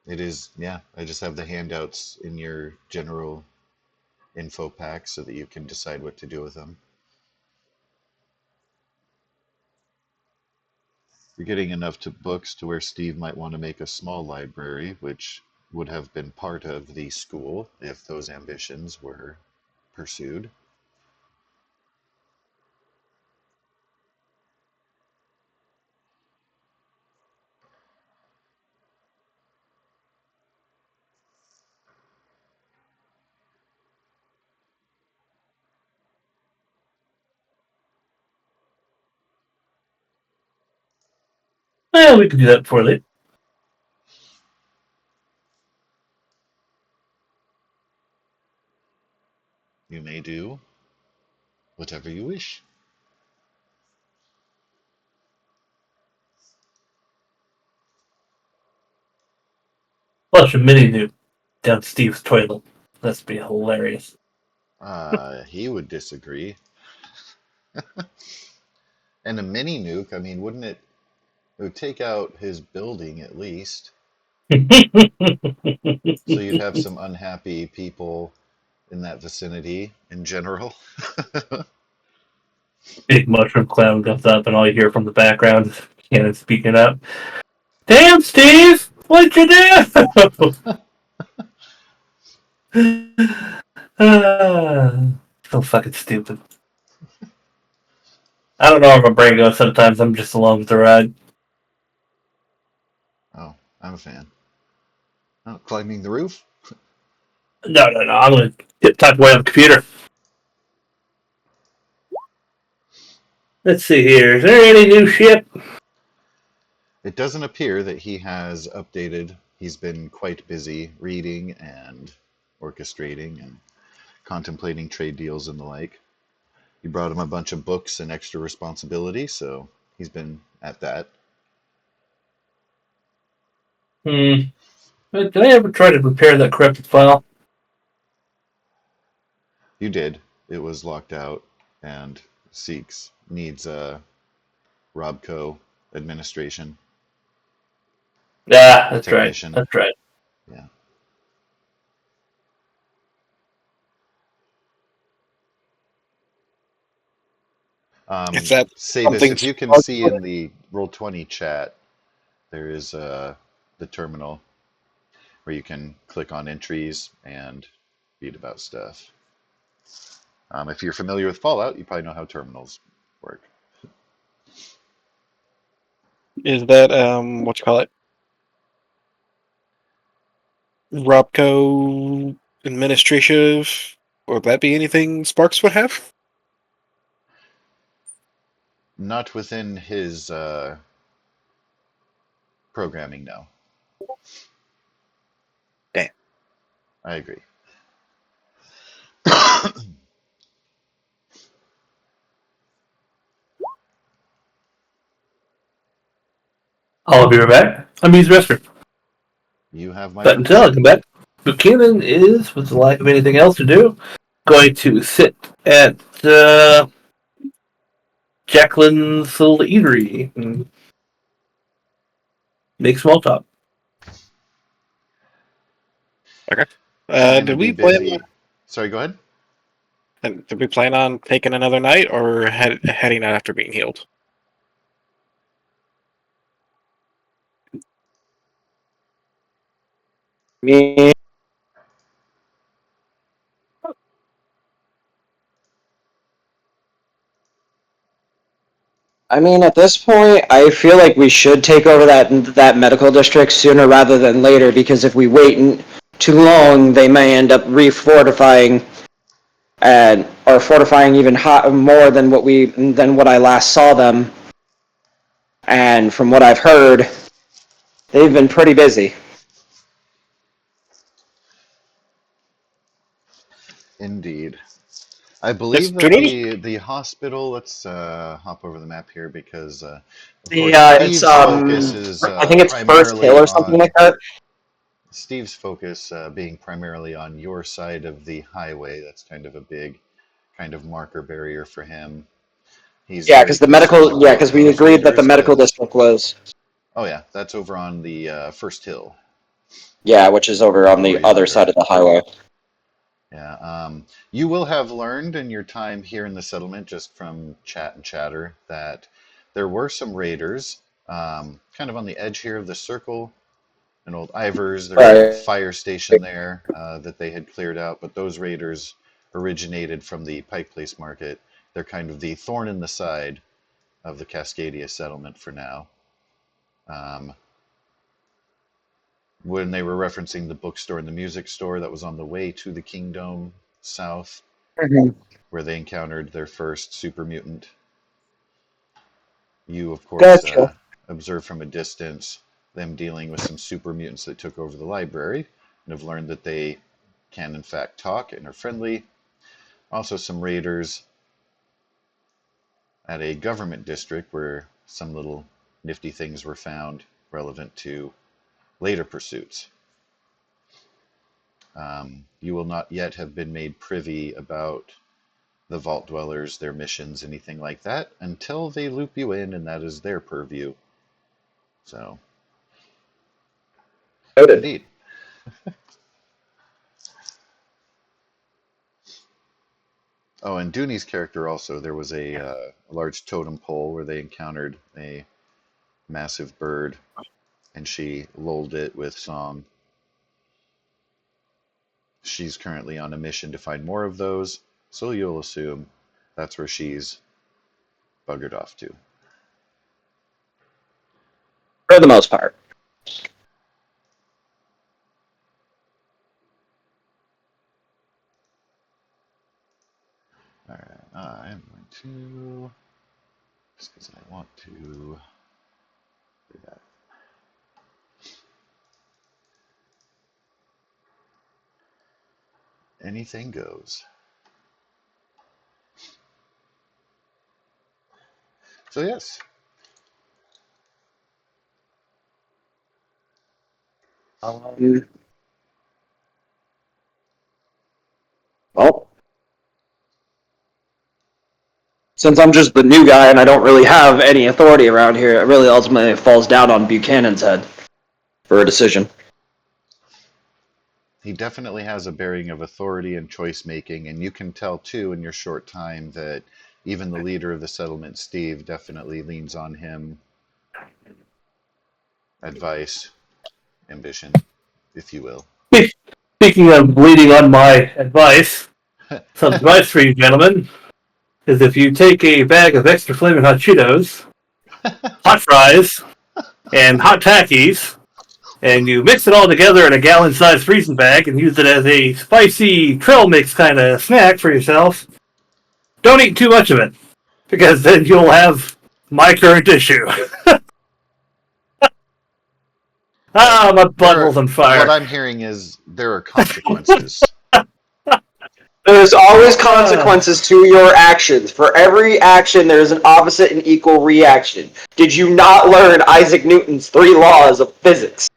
It is, yeah. I just have the handouts in your general info pack so that you can decide what to do with them. You're getting enough to books to where Steve might want to make a small library, which would have been part of the school if those ambitions were pursued. Well, we could do that before late. You may do whatever you wish. Flush a mini nuke down Steve's toilet. That's be hilarious. He would disagree. And a mini nuke, I mean, wouldn't it? It would take out his building at least. So you'd have some unhappy people in that vicinity in general. Big mushroom cloud comes up, and all you hear from the background is Cannon speaking up. Damn, Steve! What'd you do? So fucking stupid. I don't know where my brain goes sometimes. I'm just along with the ride. Oh, I'm a fan. Oh, climbing the roof? No. I'm going to type away on the computer. Let's see here. Is there any new ship? It doesn't appear that he has updated. He's been quite busy reading and orchestrating and contemplating trade deals and the like. You brought him a bunch of books and extra responsibility, so he's been at that. Did I ever try to repair that corrupted file? You did. It was locked out and needs Robco administration. Yeah, A that's right. technician. That's right. Yeah. Is that Sabus, something? if you can see in the Roll20 chat, there is the terminal where you can click on entries and read about stuff. If you're familiar with Fallout, you probably know how terminals work. Is that what you call it? Robco administrative? Would that be anything Sparks would have? Not within his programming, no. Damn. I agree. All of you are back. I'm using the restroom. You have my But until I permission. come back, Buchanan is, with the lack of anything else to do, going to sit at Jacqueline's little eatery and make small talk. Okay. Time to Did be we plan? busy. Sorry, go ahead. Did we plan on taking another night or heading out after being healed? Me. I mean, at this point, I feel like we should take over that medical district sooner rather than later, because if we wait too long, they may end up refortifying and or fortifying even more than what I last saw them. And from what I've heard, they've been pretty busy. Indeed. I Yes, believe do that notice. the hospital. Let's hop over the map here because, of The course, it's Steve's focus is I think it's First Hill primarily or something on like that. Steve's focus being primarily on your side of the highway. That's kind of a big kind of marker barrier for him. He's Yeah, very because the concerned medical. Yeah, about because we those agreed that the raiders medical because, district was. oh yeah, that's over on the First Hill, Yeah, which is over a on little the ways other side over. of the highway. Yeah, you will have learned in your time here in the settlement, just from chat and chatter, that there were some raiders kind of on the edge here of the circle. In Old Ivers, there was a Right. fire station there that they had cleared out, but those raiders originated from the Pike Place Market. They're kind of the thorn in the side of the Cascadia settlement for now. Um, when they were referencing the bookstore and the music store that was on the way to the Kingdom south, Mhm. where they encountered their first super mutant. You, of course, Gotcha. observe from a distance them dealing with some super mutants that took over the library and have learned that they can, in fact, talk and are friendly. Also, some raiders at a government district where some little nifty things were found relevant to later pursuits. You will not yet have been made privy about the Vault Dwellers, their missions, anything like that, until they loop you in, and that is their purview. So, Noted. indeed. Oh, and Dooney's character also, there was a large totem pole where they encountered a massive bird, and she lulled it with song. She's currently on a mission to find more of those, so you'll assume that's where she's buggered off to. For the most part. Alright, I'm going to, just because I want to do that. Anything goes. So yes. Well, since I'm just the new guy and I don't really have any authority around here, it really ultimately falls down on Buchanan's head for a decision. He definitely has a bearing of authority and choice making, and you can tell too in your short time that even the leader of the settlement, Steve, definitely leans on him. Advice, ambition, if you will. Speaking of leading on my advice, some advice for you gentlemen is if you take a bag of extra flaming hot Cheetos, hot fries, and hot Takis, and you mix it all together in a gallon-sized freezing bag and use it as a spicy trail mix kind of snack for yourself, don't eat too much of it, because then you'll have my current issue. My butthole's on fire. What I'm hearing is there are consequences. There's always consequences to your actions. For every action, there's an opposite and equal reaction. Did you not learn Isaac Newton's 3 laws of physics?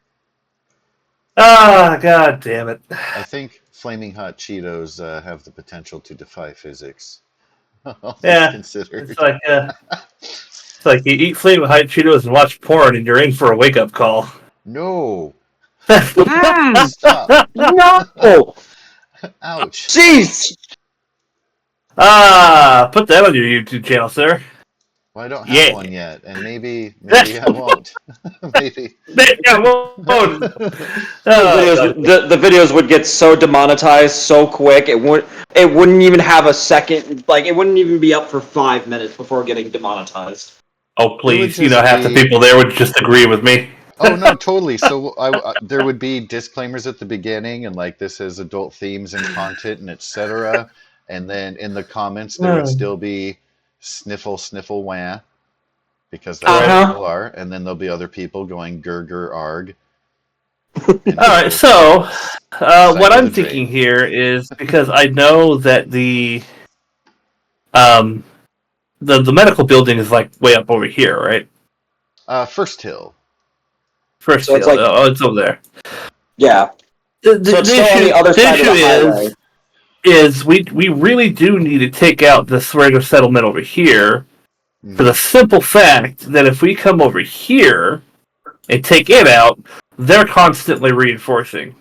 God damn it. I think flaming hot Cheetos have the potential to defy physics. All things considered. It's like you eat flaming hot Cheetos and watch porn and you're in for a wake-up call. No! Stop. No! Ouch. Jeez! Put that on your YouTube channel, sir. Well, I don't have one yet, and maybe I won't. Maybe. I won't. The videos would get so demonetized so quick, it wouldn't even have a second, like, it wouldn't even be up for 5 minutes before getting demonetized. Oh, please. You know, half the people there would just agree with me. Oh, no, totally. So there would be disclaimers at the beginning, and like, this has adult themes and content and etc. And then in the comments, there would still be sniffle, sniffle, wah, because that's what people are. And then there'll be other people going gur, arg. All right, so what I'm thinking here is, because I know that the medical building is like way up over here, right? First Hill. First Hill. Like, it's over there. Yeah. The issue is we really do need to take out this regular settlement over here for the simple fact that if we come over here and take it out, they're constantly reinforcing.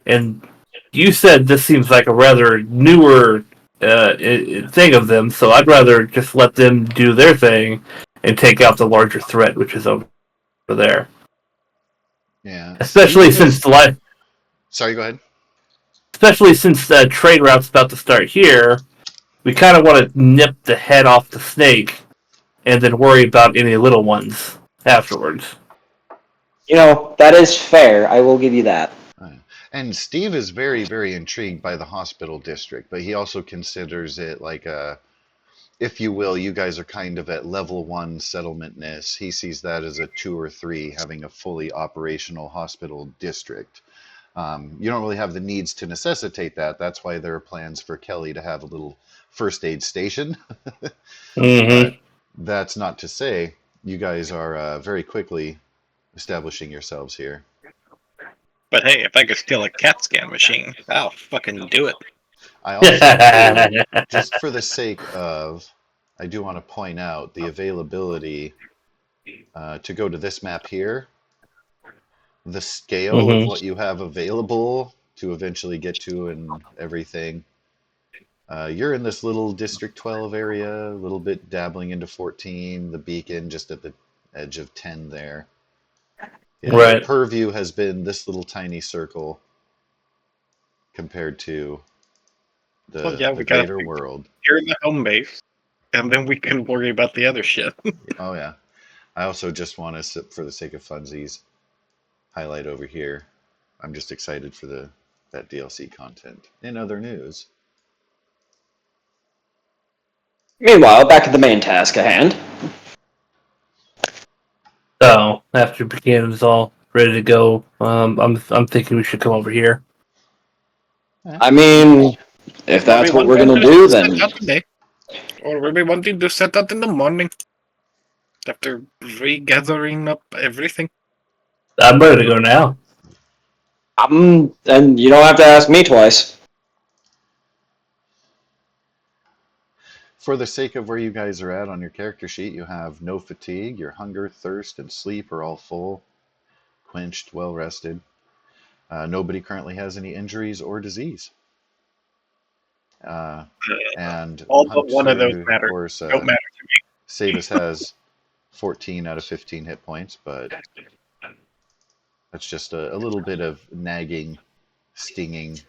And you said this seems like a rather newer thing of them, so I'd rather just let them do their thing and take out the larger threat, which is over there. Yeah. Especially since Sorry, go ahead. Especially since the trade route's about to start here, we kind of want to nip the head off the snake and then worry about any little ones afterwards. You know, that is fair. I will give you that. And Steve is very, very intrigued by the hospital district, but he also considers it like a, if you will, you guys are kind of at level 1 settlementness. He sees that as a 2 or 3, having a fully operational hospital district. You don't really have the needs to necessitate that. That's why there are plans for Kelly to have a little first aid station. Mm-hmm. But that's not to say you guys are very quickly establishing yourselves here. But hey, if I could steal a CAT scan machine, I'll fucking do it. I also do, just for the sake of, I do want to point out the availability to go to this map here. The scale of Mm-hmm. what you have available to eventually get to and everything. You're in this little District 12 area, a little bit dabbling into 14, the beacon just at the edge of 10 there. Yeah, your Right. purview has been this little tiny circle compared to Well, yeah, the we gotta greater world. secure the home base, and then we can worry about the other shit. Oh yeah. I also just want to, for the sake of funsies, highlight over here. I'm just excited for that DLC content. In other news, Meanwhile, back at the main task at hand. So after Pecan is all ready to go, I'm thinking we should come over here. I mean, if Or we that's what want we're gonna to do, set then out today, or we wanting to set out in the morning after regathering up everything. I'm ready to go now. and you don't have to ask me twice. for the sake of where you guys are at on your character sheet, you have no fatigue, your hunger, thirst, and sleep are all full, quenched, well rested. Nobody currently has any injuries or disease. Uh, and All but one of those Hunter, of matter. course, Don't matter Savis has 14 out of 15 hit points, but that's just a little bit of nagging, stinging.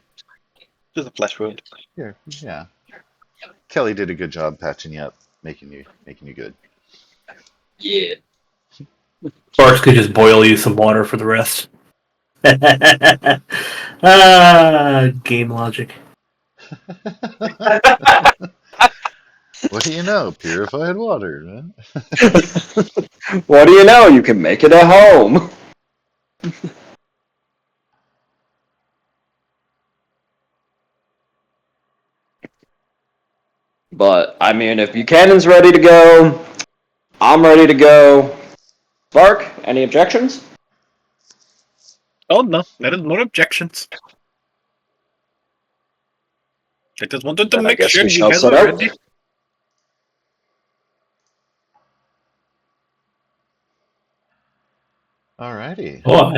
Just a flesh wound. Yeah. Kelly did a good job patching you up, making you good. Yeah. Sparks could just boil you some water for the rest. Game logic. What do you know? Purified water. Huh? What do you know? You can make it at home. But I mean, if Buchanan's ready to go, I'm ready to go. Spark, any objections? Oh no, there is no objections. I just wanted to Then I make guess sure we you shall guys set were out. ready. Alrighty. Oh,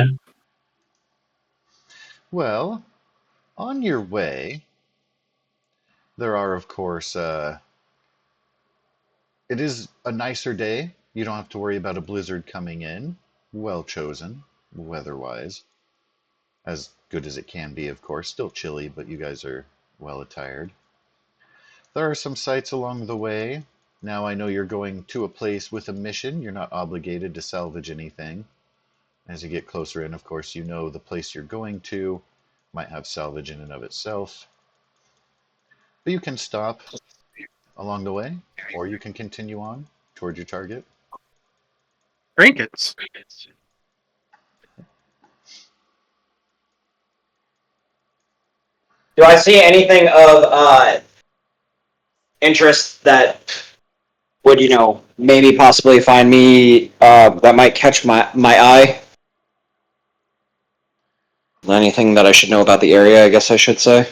Well, on your way, there are, of course, it is a nicer day. You don't have to worry about a blizzard coming in. Well chosen, weather-wise. As good as it can be, of course. Still chilly, but you guys are well attired. There are some sights along the way. Now I know you're going to a place with a mission. You're not obligated to salvage anything. As you get closer in, of course, you know the place you're going to might have salvage in and of itself. But you can stop along the way, or you can continue on toward your target. Trinkets. Do I see anything of interest that would, maybe possibly find me that might catch my eye? Anything that I should know about the area, I guess I should say.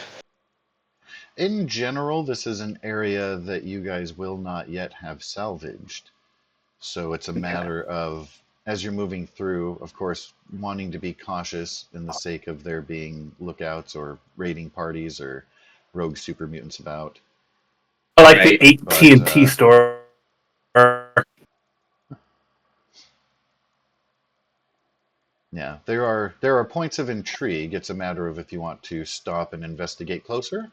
In general, this is an area that you guys will not yet have salvaged. So it's a matter of, as you're moving through, of course, wanting to be cautious in the sake of there being lookouts or raiding parties or rogue super mutants about. I like Right. the But AT&T store. yeah, there are points of intrigue. It's a matter of if you want to stop and investigate closer,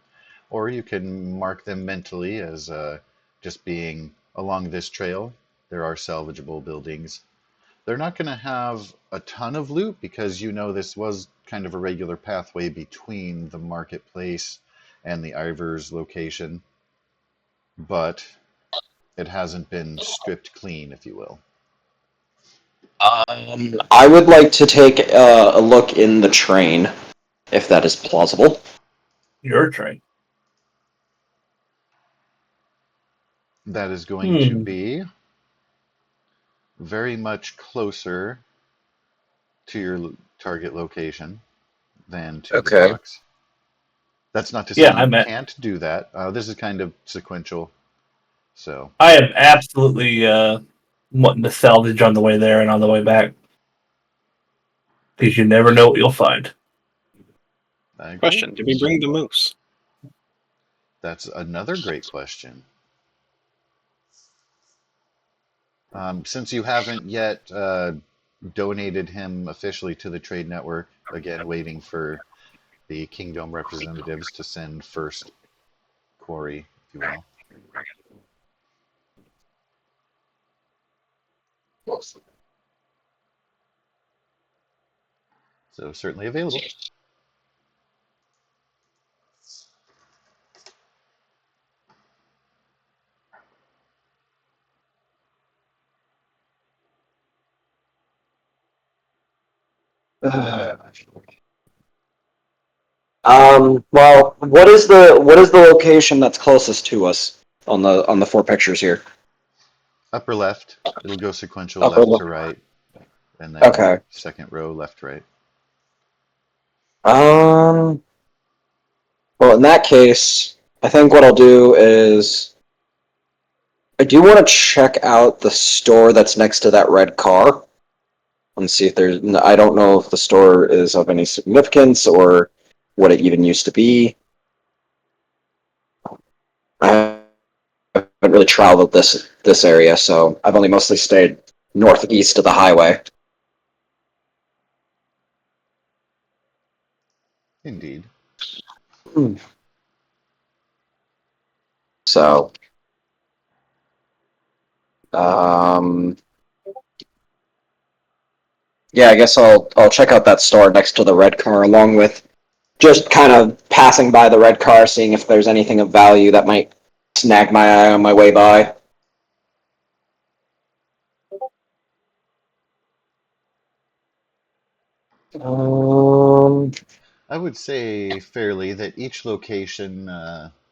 or you can mark them mentally as just being along this trail. There are salvageable buildings. They're not going to have a ton of loot because you know this was kind of a regular pathway between the marketplace and the Ivers location, but it hasn't been stripped clean, if you will. I would like to take a look in the train, if that is plausible. Your train. That is going to be very much closer to your target location than to the Okay. box. That's not to say Yeah, you I'm at. can't do that. This is kind of sequential. So, I am absolutely wanting to salvage on the way there and on the way back because you never know what you'll find. I agree. Question: did we bring the moose? That's another great question. Since you haven't yet donated him officially to the trade network, again, waiting for the Kingdom representatives to send first quarry, if you will. So certainly available. Well, what is the location that's closest to us on the four pictures here? Upper left, it'll go sequential Upper left to left. right, and then Okay. second row left to right. Um. Well, in that case, I think what I'll do is I do want to check out the store that's next to that red car and see if there's. I don't know if the store is of any significance or what it even used to be. I haven't really traveled this area, so I've only mostly stayed northeast of the highway. Indeed. So, um, yeah, I guess I'll check out that store next to the red car, along with just kind of passing by the red car, seeing if there's anything of value that might snag my eye on my way by. Um, I would say fairly that each location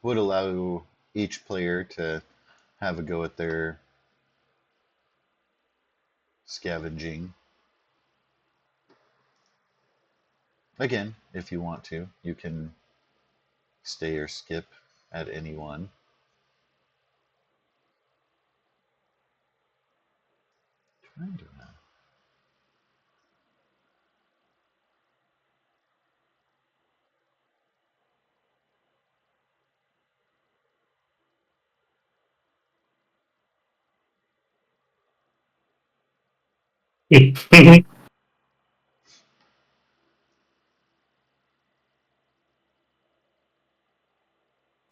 would allow each player to have a go at their scavenging. Again, if you want to, you can stay or skip at any one. Trying to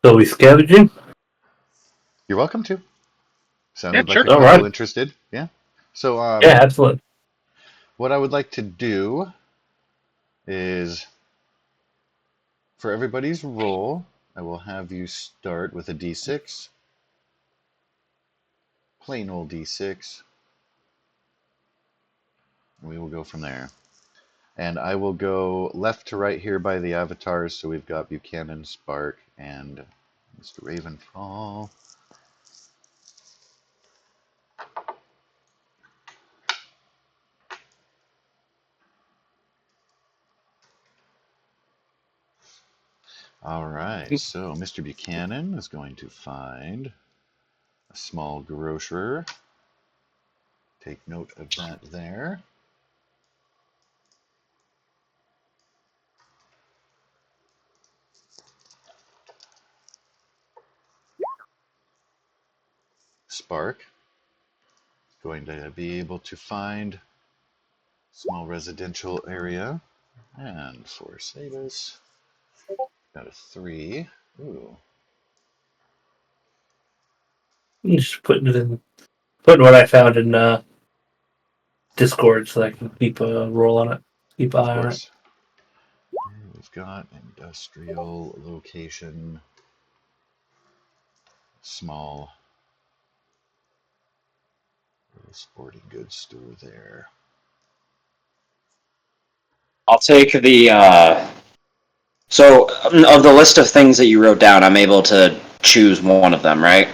So we scavenging? You're welcome to. Yeah, Sounded like sure. a All couple right. interested. Yeah. So, Yeah, absolutely. what I would like to do is for everybody's roll, I will have you start with a d6, plain old d6. We will go from there. And I will go left to right here by the avatars. So we've got Buchanan, Spark, and Mr. Ravenfall. All right, so Mr. Buchanan is going to find a small grocer. Take note of that there. Spark is going to be able to find small residential area. And for Satus, got a 3. Ooh. Just putting what I found in Discord so I can keep a roll on it, keep an Of eye on it. course. And we've got industrial location, small little sporting goods store there. I'll take the. So, of the list of things that you wrote down, I'm able to choose one of them, right?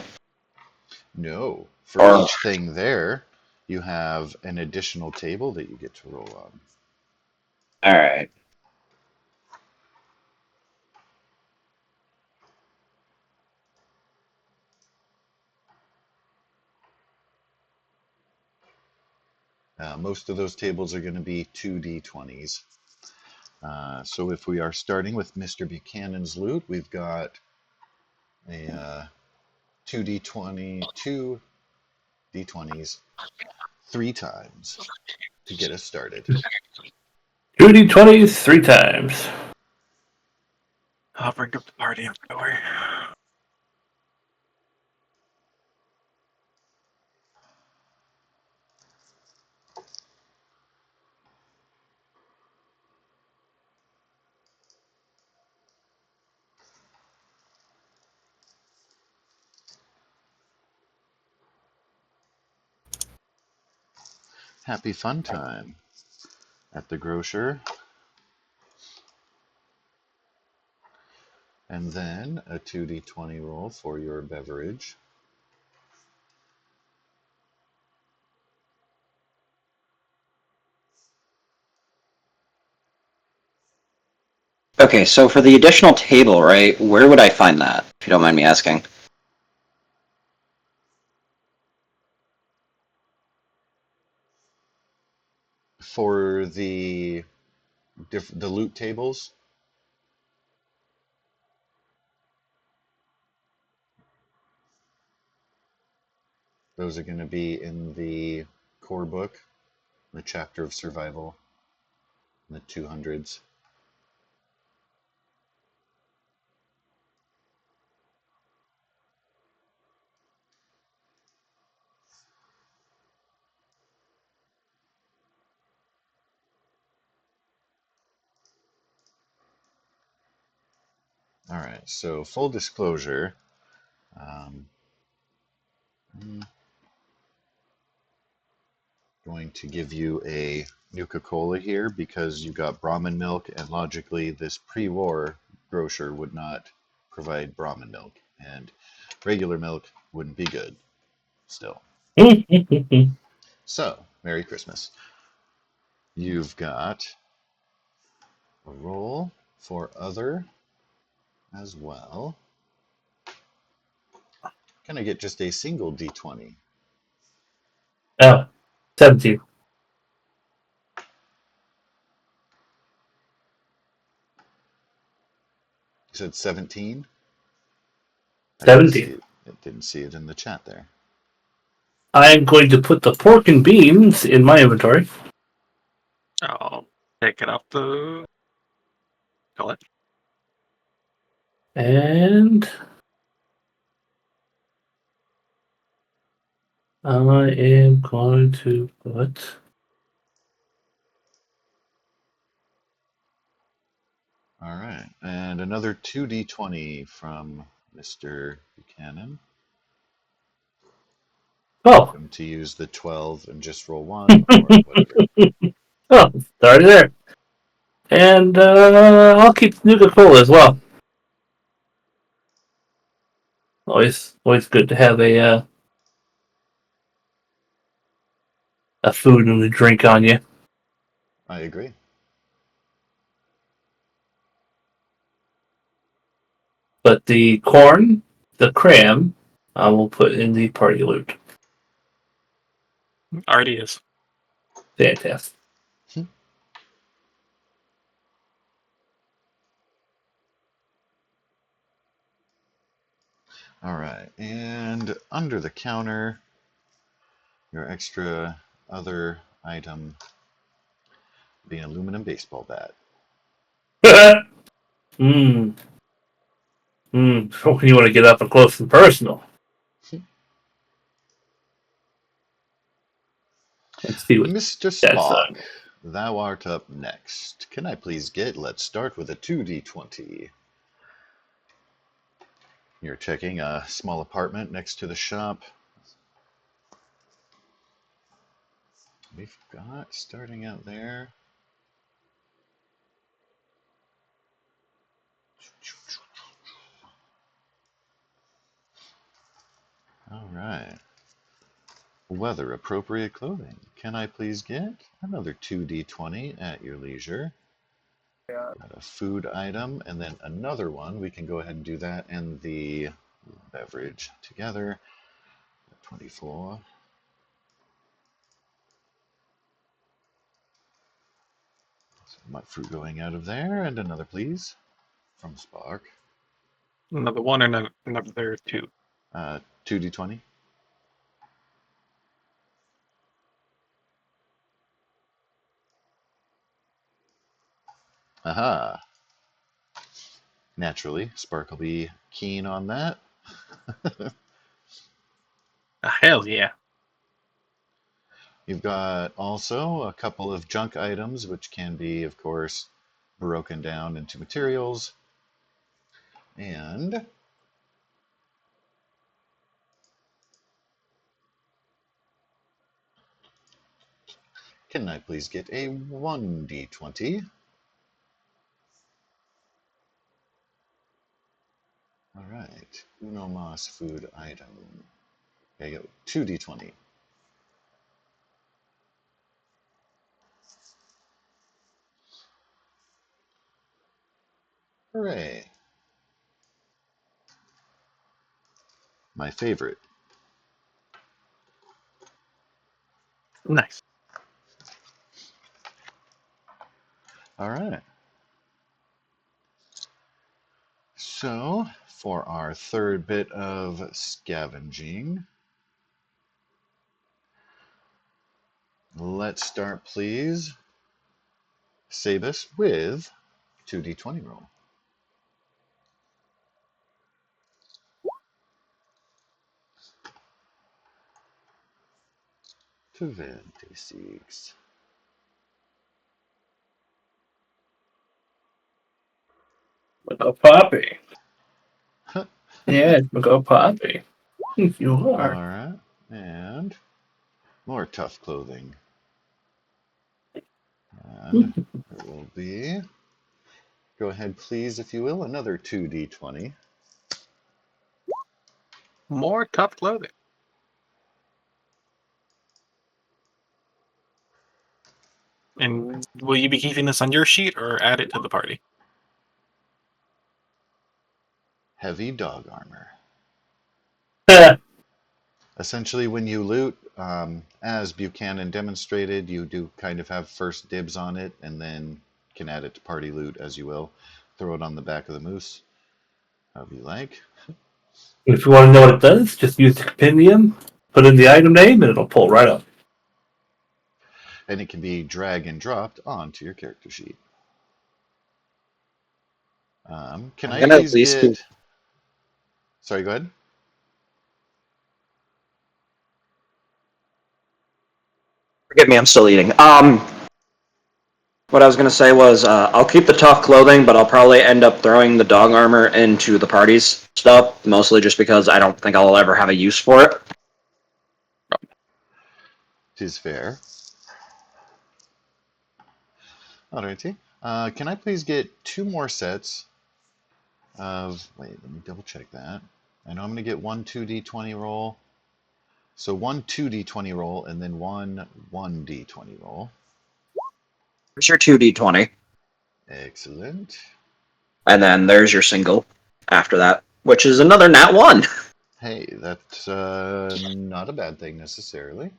No. For Or each thing there, you have an additional table that you get to roll on. all right. Most of those tables are going to be 2d20s. So if we are starting with Mr. Buchanan's loot, we've got a 2d20, 2d20s, 3 times to get us started. 2d20s 3 times. I'll bring up the party info. Happy fun time at the grocer. And then a 2d20 roll for your beverage. Okay, so for the additional table, right? Where would I find that? If you don't mind me asking. For the loot tables, those are going to be in the core book, the chapter of survival, in the 200s. All right, so full disclosure, um, I'm going to give you a Nuka-Cola here because you got Brahmin milk, and logically this pre-war grocer would not provide Brahmin milk, and regular milk wouldn't be good still. So, Merry Christmas. You've got a roll for other as well. Can I get just a single d20? Oh, 17. You said 17? I didn't see 17. it. I didn't see it in the chat there. I'm going to put the pork and beans in my inventory. I'll take it off the. Call it. And I am going to put. All right, and another 2d20 from Mr. Buchanan. Oh, Welcome to use the 12 and just roll 1 or whatever. oh, it's already there. And I'll keep Nuka Cola as well. Always good to have a food and a drink on you. I agree. But the corn, the cram, I will put in the party loot. Already is. Fantastic. All right, and under the counter, your extra other item, the aluminum baseball bat. Mmm. Mmm. So when you want to get up and close and personal. Let's see what Mr. that's Spock, thou art up next. Can I please get, let's start with a 2d20. You're checking a small apartment next to the shop. We've got, starting out there, All right. Weather appropriate clothing. Can I please get another 2d20 at your leisure? Got a food item and then another one. We can go ahead and do that and the beverage together. 24. So mutt fruit going out of there and another please from Spark. Another one and another two. 2d20. Aha. Naturally, Spark will be keen on that. Hell yeah. You've got also a couple of junk items, which can be, of course, broken down into materials. And can I please get a 1d20? All right, Uno Mas food item. There you go, 2d20. Hooray. My favorite. Nice. All right. So, for our third bit of scavenging, let's start, please, Sabus, with 2d20 roll. 26. Go Poppy. Yeah, go Poppy. You All are. right, and more tough clothing. And there will be, go ahead, please, if you will, another 2d20. More tough clothing. And will you be keeping this on your sheet or add it to the party? Heavy dog armor. Essentially, when you loot, as Buchanan demonstrated, you do kind of have first dibs on it and then can add it to party loot as you will. Throw it on the back of the moose, however you like. If you want to know what it does, just use the compendium, put in the item name, and it'll pull right up. And it can be drag and dropped onto your character sheet. Can I'm I gonna at please least get... Sorry, go ahead. forgive me, I'm still eating. What I was gonna say was I'll keep the tough clothing, but I'll probably end up throwing the dog armor into the party's stuff, mostly just because I don't think I'll ever have a use for it. Tis fair. Alrighty. Can I please get 2 more sets of... Wait, let me double check that. I know I'm going to get one 2d20 roll. So one 2d20 roll and then one 1d20 roll. There's your 2d20, Excellent. and then there's your single after that, which is another nat 1. Hey, that's not a bad thing necessarily.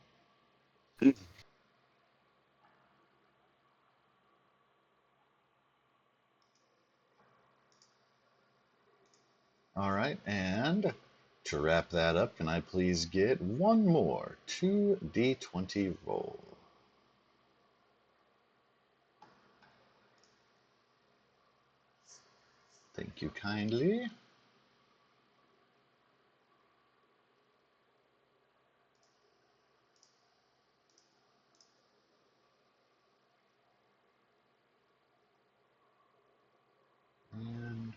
All right, and to wrap that up, can I please get one more 2d20 roll? Thank you kindly. And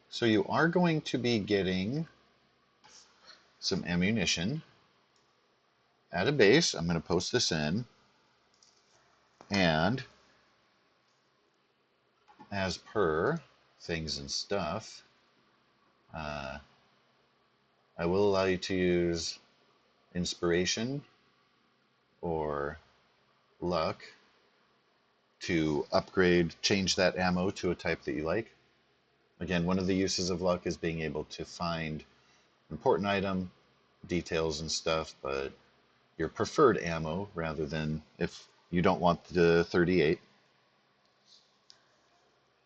so you are going to be getting some ammunition at a base. I'm going to post this in. And as per things and stuff, I will allow you to use inspiration or luck to upgrade, change that ammo to a type that you like. Again, one of the uses of luck is being able to find important item, details and stuff, but your preferred ammo rather than if you don't want the 38.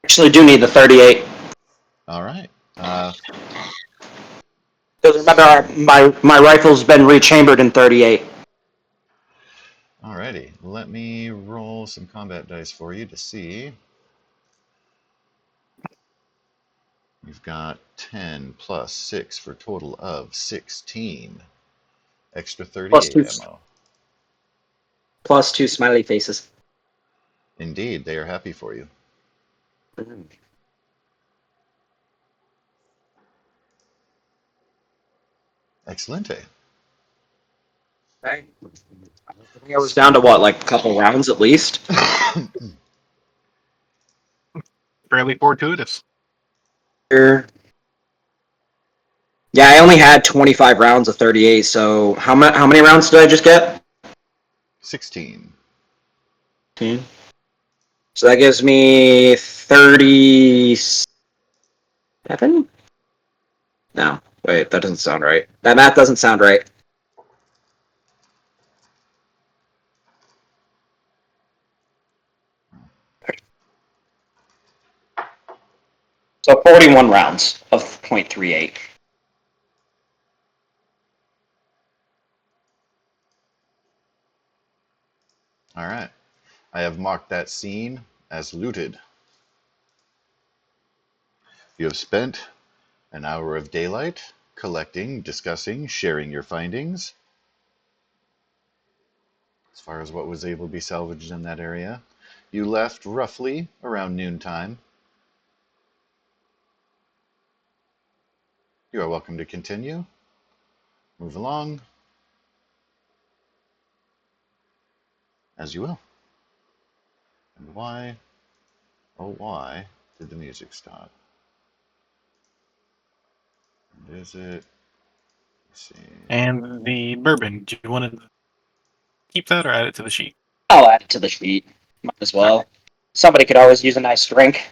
Actually, do need the 38. All right. Because remember, my rifle's been rechambered in 38. Alrighty, let me roll some combat dice for you to see. You've got 10 plus 6 for a total of 16. Extra Plus 2, 38 ammo. plus 2 smiley faces. Indeed, they are happy for you. Excelente. Okay. I think I was down to what, like a couple rounds at least? Fairly fortuitous. Here. Yeah, I only had 25 rounds of 38, so how many rounds did I just get? 16. 15. So that gives me 37? No, wait, that doesn't sound right. That math doesn't sound right. So 41 rounds of .38. Alright. I have marked that scene as looted. You have spent an hour of daylight collecting, discussing, sharing your findings as far as what was able to be salvaged in that area. You left roughly around noontime. You are welcome to continue. Move along as you will. And why, oh why, did the music stop? And is it? Let's see. And the bourbon, do you want to keep that or add it to the sheet? I'll add it to the sheet. Might as All right. well. Somebody could always use a nice drink.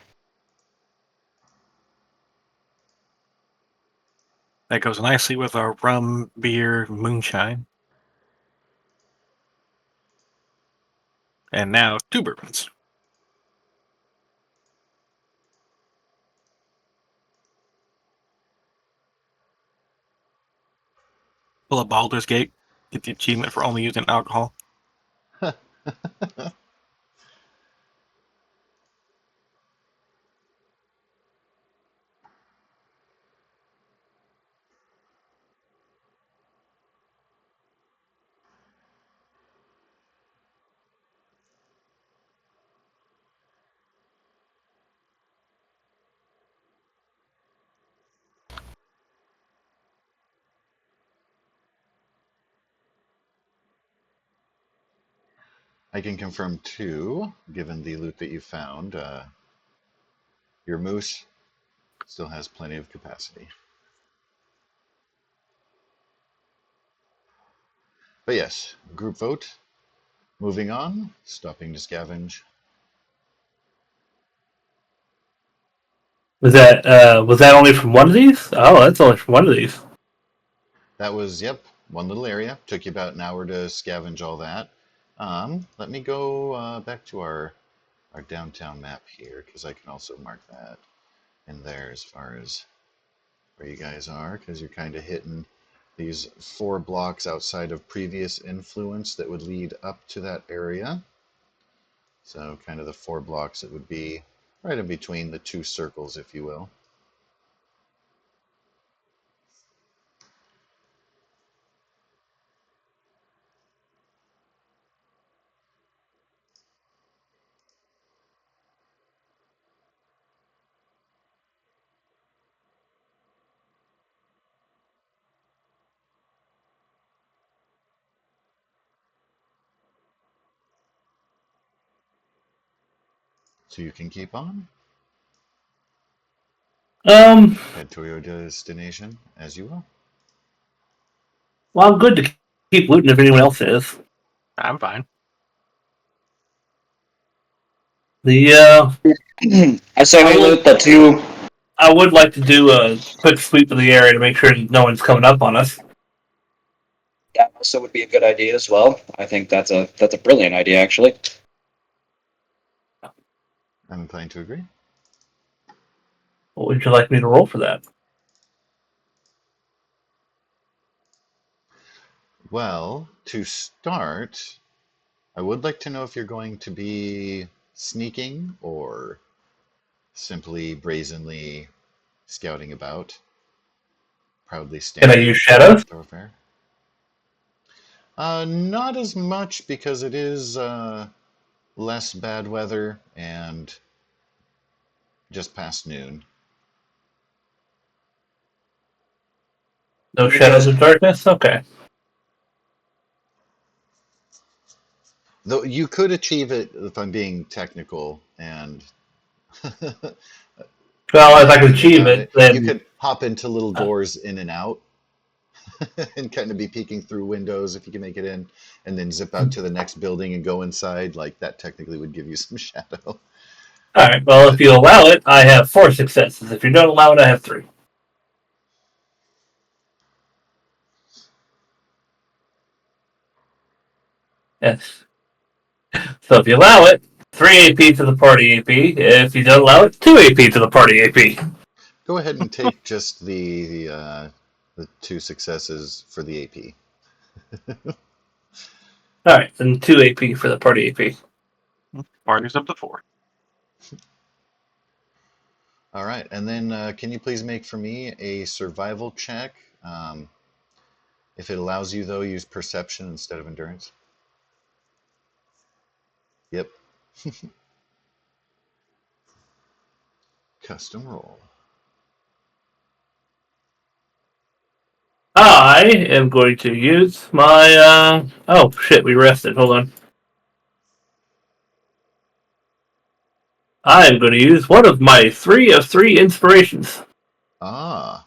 That goes nicely with our rum, beer, moonshine. And now 2 bourbons. Pull up Baldur's Gate. Get the achievement for only using alcohol. I can confirm too, given the loot that you found, your moose still has plenty of capacity. But yes, group vote. Moving on, stopping to scavenge. Was that only from one of these? Oh, that's only from one of these. That was, yep, one little area. Took you about an hour to scavenge all that. Let me go back to our downtown map here, because I can also mark that in there as far as where you guys are, because you're kind of hitting these 4 blocks outside of previous influence that would lead up to that area. So kind of the 4 blocks that would be right in between the 2 circles, if you will. So you can keep on. Um, Head to your destination as you will. well, I'm good to keep looting if anyone else is. I'm fine. The I say we loot the two. I would like to do a quick sweep of the area to make sure no one's coming up on us. That also would be a good idea as well. I think that's a brilliant idea, actually. I'm inclined to agree. What would you like me to roll for that? Well, to start, I would like to know if you're going to be sneaking or simply brazenly scouting about, proudly Can I standing use in front of the shadows? thoroughfare. Not as much because it is less bad weather and just past noon. No Because shadows of darkness? Okay. Though you could achieve it if I'm being technical and Well, if I can naive achieve about it, it. You then could hop into little uh, doors in and out and kind of be peeking through windows if you can make it in, and then zip out to the next building and go inside. Like that technically would give you some shadow. all right. Well, if But you allow it, I have 4 successes. If you don't allow it, I have 3. Yes. So if you allow it, 3 AP to the party AP. If you don't allow it, 2 AP to the party AP. go ahead and take just the 2 successes for the AP. All right, then 2 AP for the party AP. Party's up to 4. All right, and then can you please make for me a survival check? If it allows you, though, use perception instead of endurance. Yep. Custom roll. I am going to use my. Oh shit, we rested. Hold on. I am going to use one of my 3 of 3 inspirations. Ah,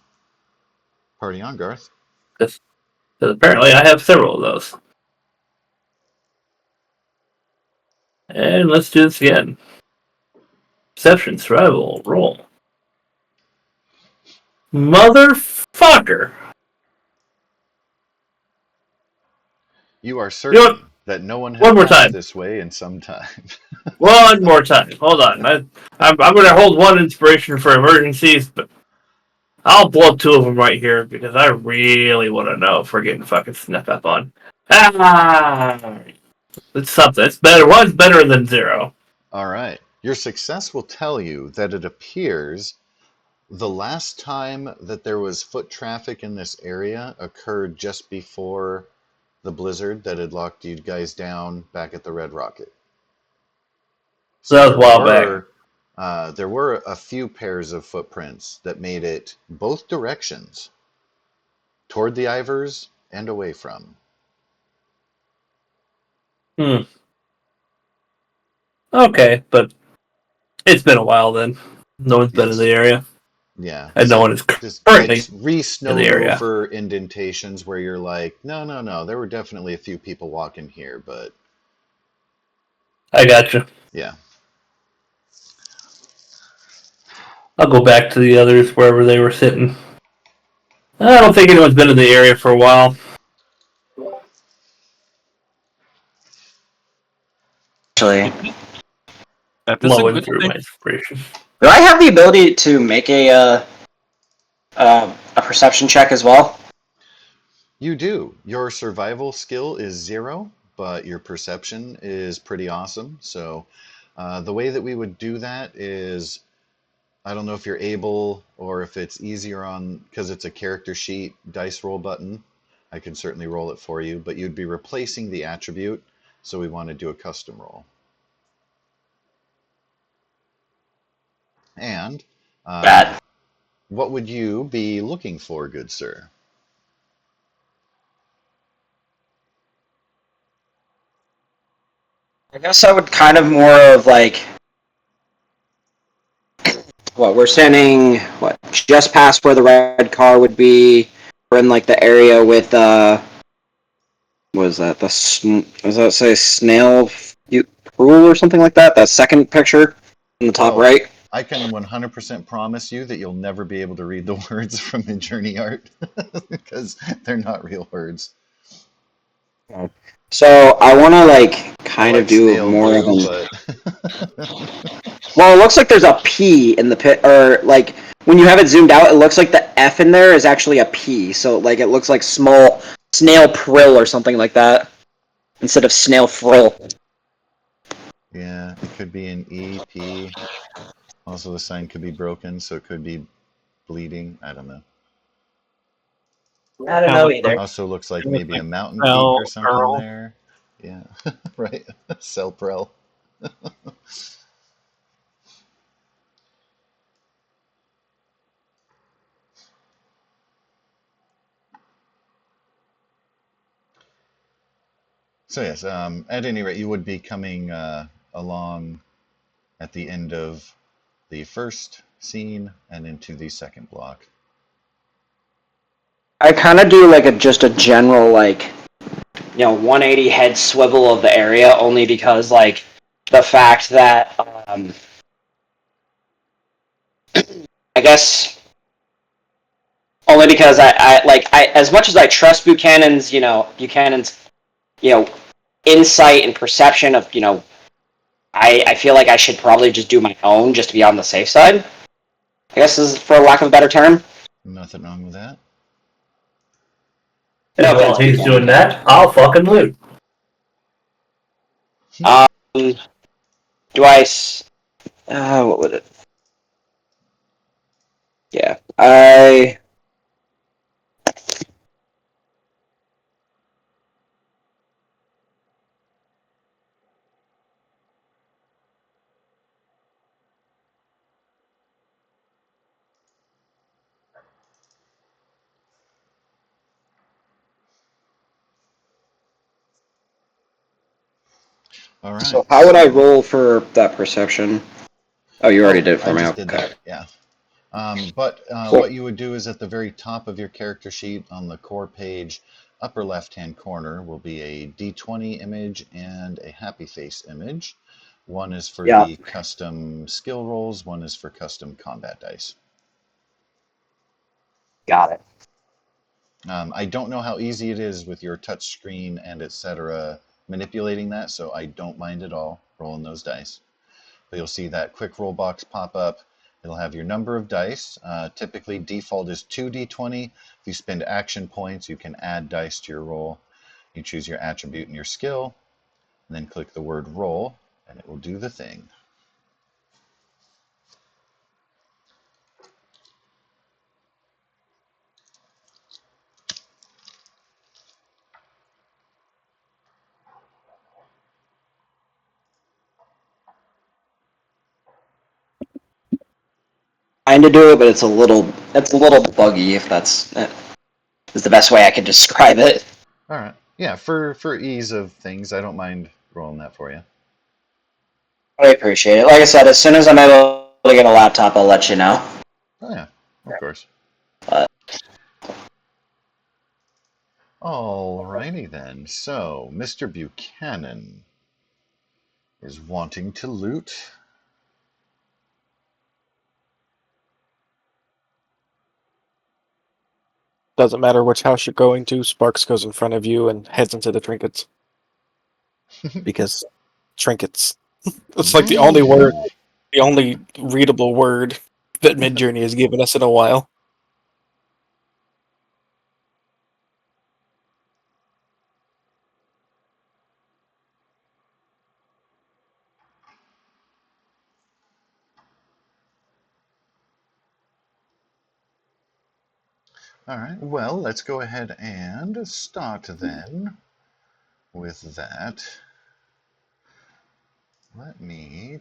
party on, Garth. Because apparently I have several of those. And let's do this again. Perception, survival, roll. Motherfucker! You are You know what? certain that no one has One more passed time. this way in some time. One more time. Hold on. I'm going to hold one inspiration for emergencies, but I'll blow up 2 of them right here because I really want to know if we're getting fucking snuck up on. Ah! It's something. It's better. One's better than 0. All right. Your success will tell you that it appears the last time that there was foot traffic in this area occurred just before the blizzard that had locked you guys down back at the Red Rocket. So So that was a while back. there were a few pairs of footprints that made it both directions, toward the Ivers and away from. Hmm. Okay, but it's been a while then. No one's been in Yes. the area, Yeah. and no So one is just like currently in the re-snowed area. over indentations where you're like, no, no, no, there were definitely a few people walking here, but I gotcha. yeah. I'll go back to the others wherever they were sitting. I don't think anyone's been in the area for a while. Actually, That is a Blowing good through thing. my inspiration. do I have the ability to make a perception check as well? You do. Your survival skill is 0, but your perception is pretty awesome. So the way that we would do that is, I don't know if you're able or if it's easier on, because it's a character sheet dice roll button. I can certainly roll it for you, but you'd be replacing the attribute. So we want to do a custom roll. And Bad. what would you be looking for, good sir? I guess I would kind of more of like we're standing just past where the red car would be. We're in like the area with what is that? Does that say snail pool or something like that? That second picture in the top Oh, right. I can 100% promise you that you'll never be able to read the words from the journey art because they're not real words. So I want to like I kind of like do stale more of blue, an. but Well, it looks like there's a P in the pit, or like when you have it zoomed out, it looks like the F in there is actually a P. So like it looks like small snail prill or something like that instead of snail frill. yeah, it could be an EP. Also, the sign could be broken, so it could be bleeding. I don't know. I don't know either. Also, looks like It looks maybe like a mountain peak or Bell something Earl. there. Yeah, right. Selprel. So yes, at any rate, you would be coming along at the end of the first scene and into the second block. I kind of do like just a general 180 head swivel of the area only because like the fact that I guess only because I as much as I trust Buchanan's you know insight and perception of I feel like I should probably just do my own just to be on the safe side. I guess is for lack of a better term. Nothing wrong with that. And No while offense, he's Buchanan. doing that, I'll fucking loot. Um, do I? What would it? Yeah, I. All right, So how would I so roll for that perception? Oh, you already oh, did it I for me. just did Okay. that. Yeah. But Cool. what you would do is at the very top of your character sheet on the core page, upper left-hand corner, will be a D20 image and a happy face image. One is for Yeah, the custom skill rolls, one is for custom combat dice. got it. I don't know how easy it is with your touch screen and etc. manipulating that, so I don't mind at all rolling those dice. But you'll see that quick roll box pop up. It'll have your number of dice. Typically, default is 2d20. If you spend action points, you can add dice to your roll. You choose your attribute and your skill, and then click the word roll, and it will do the thing. Trying to do it, but it's a little buggy. If that's is the best way I could describe it. All right. Yeah, for ease of things, I don't mind rolling that for you. I appreciate it. Like I said, as soon as I'm able to get a laptop, I'll let you know. Oh yeah, of course. But Alrighty then. So, Mr. Buchanan is wanting to loot. Doesn't matter which house you're going to, Sparks goes in front of you and heads into the trinkets. Because trinkets. It's like the only word, Ooh. the only readable word that Midjourney has given us in a while. All right, well, let's go ahead and start then with that. Let me.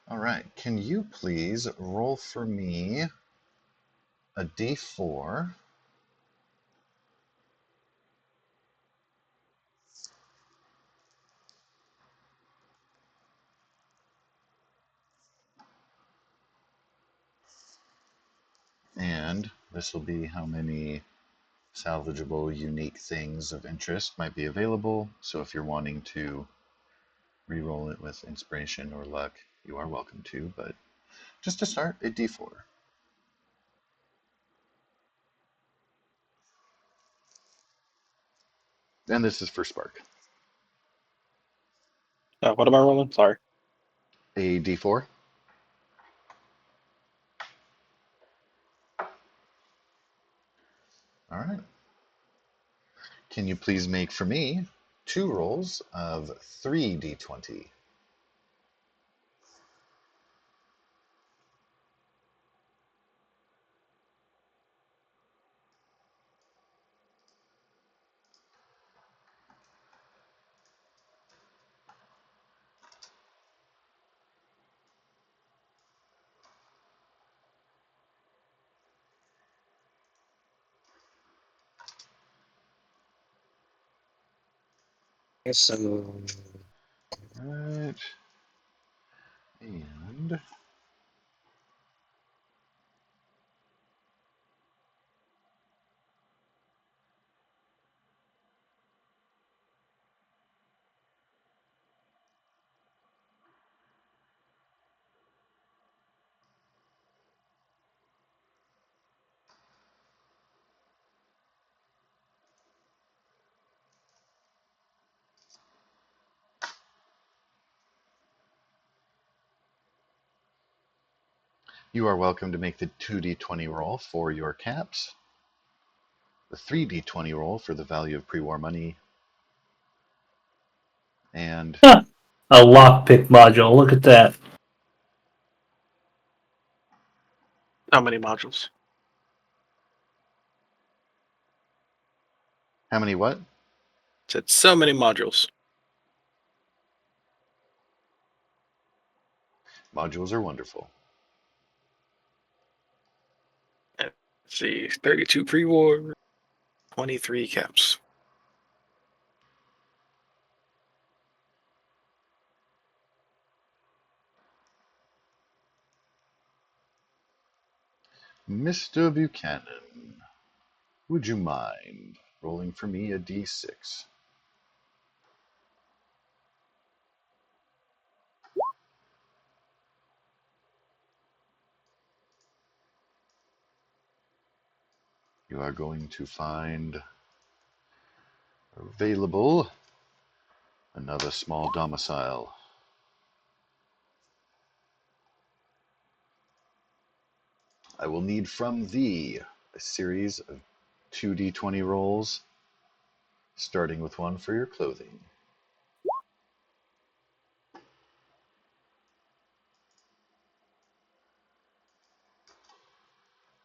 All right, can you please roll for me a d4 This will be how many salvageable, unique things of interest might be available. So if you're wanting to re-roll it with inspiration or luck, you are welcome to. But just to start, a d4. And this is for Spark. What am I rolling? Sorry. A d4. All right. Can you please make for me 2 rolls of 3d20? So All right. And you are welcome to make the 2d20 roll for your caps, the 3d20 roll for the value of pre-war money, and A lockpick module. Look at that. How many modules? how many what? Said so many modules. Modules are wonderful. Let's see, 32 pre-war, 23 caps. Mr. Buchanan, would you mind rolling for me a d6? You are going to find available another small domicile. I will need from thee a series of 2d20 rolls, starting with one for your clothing.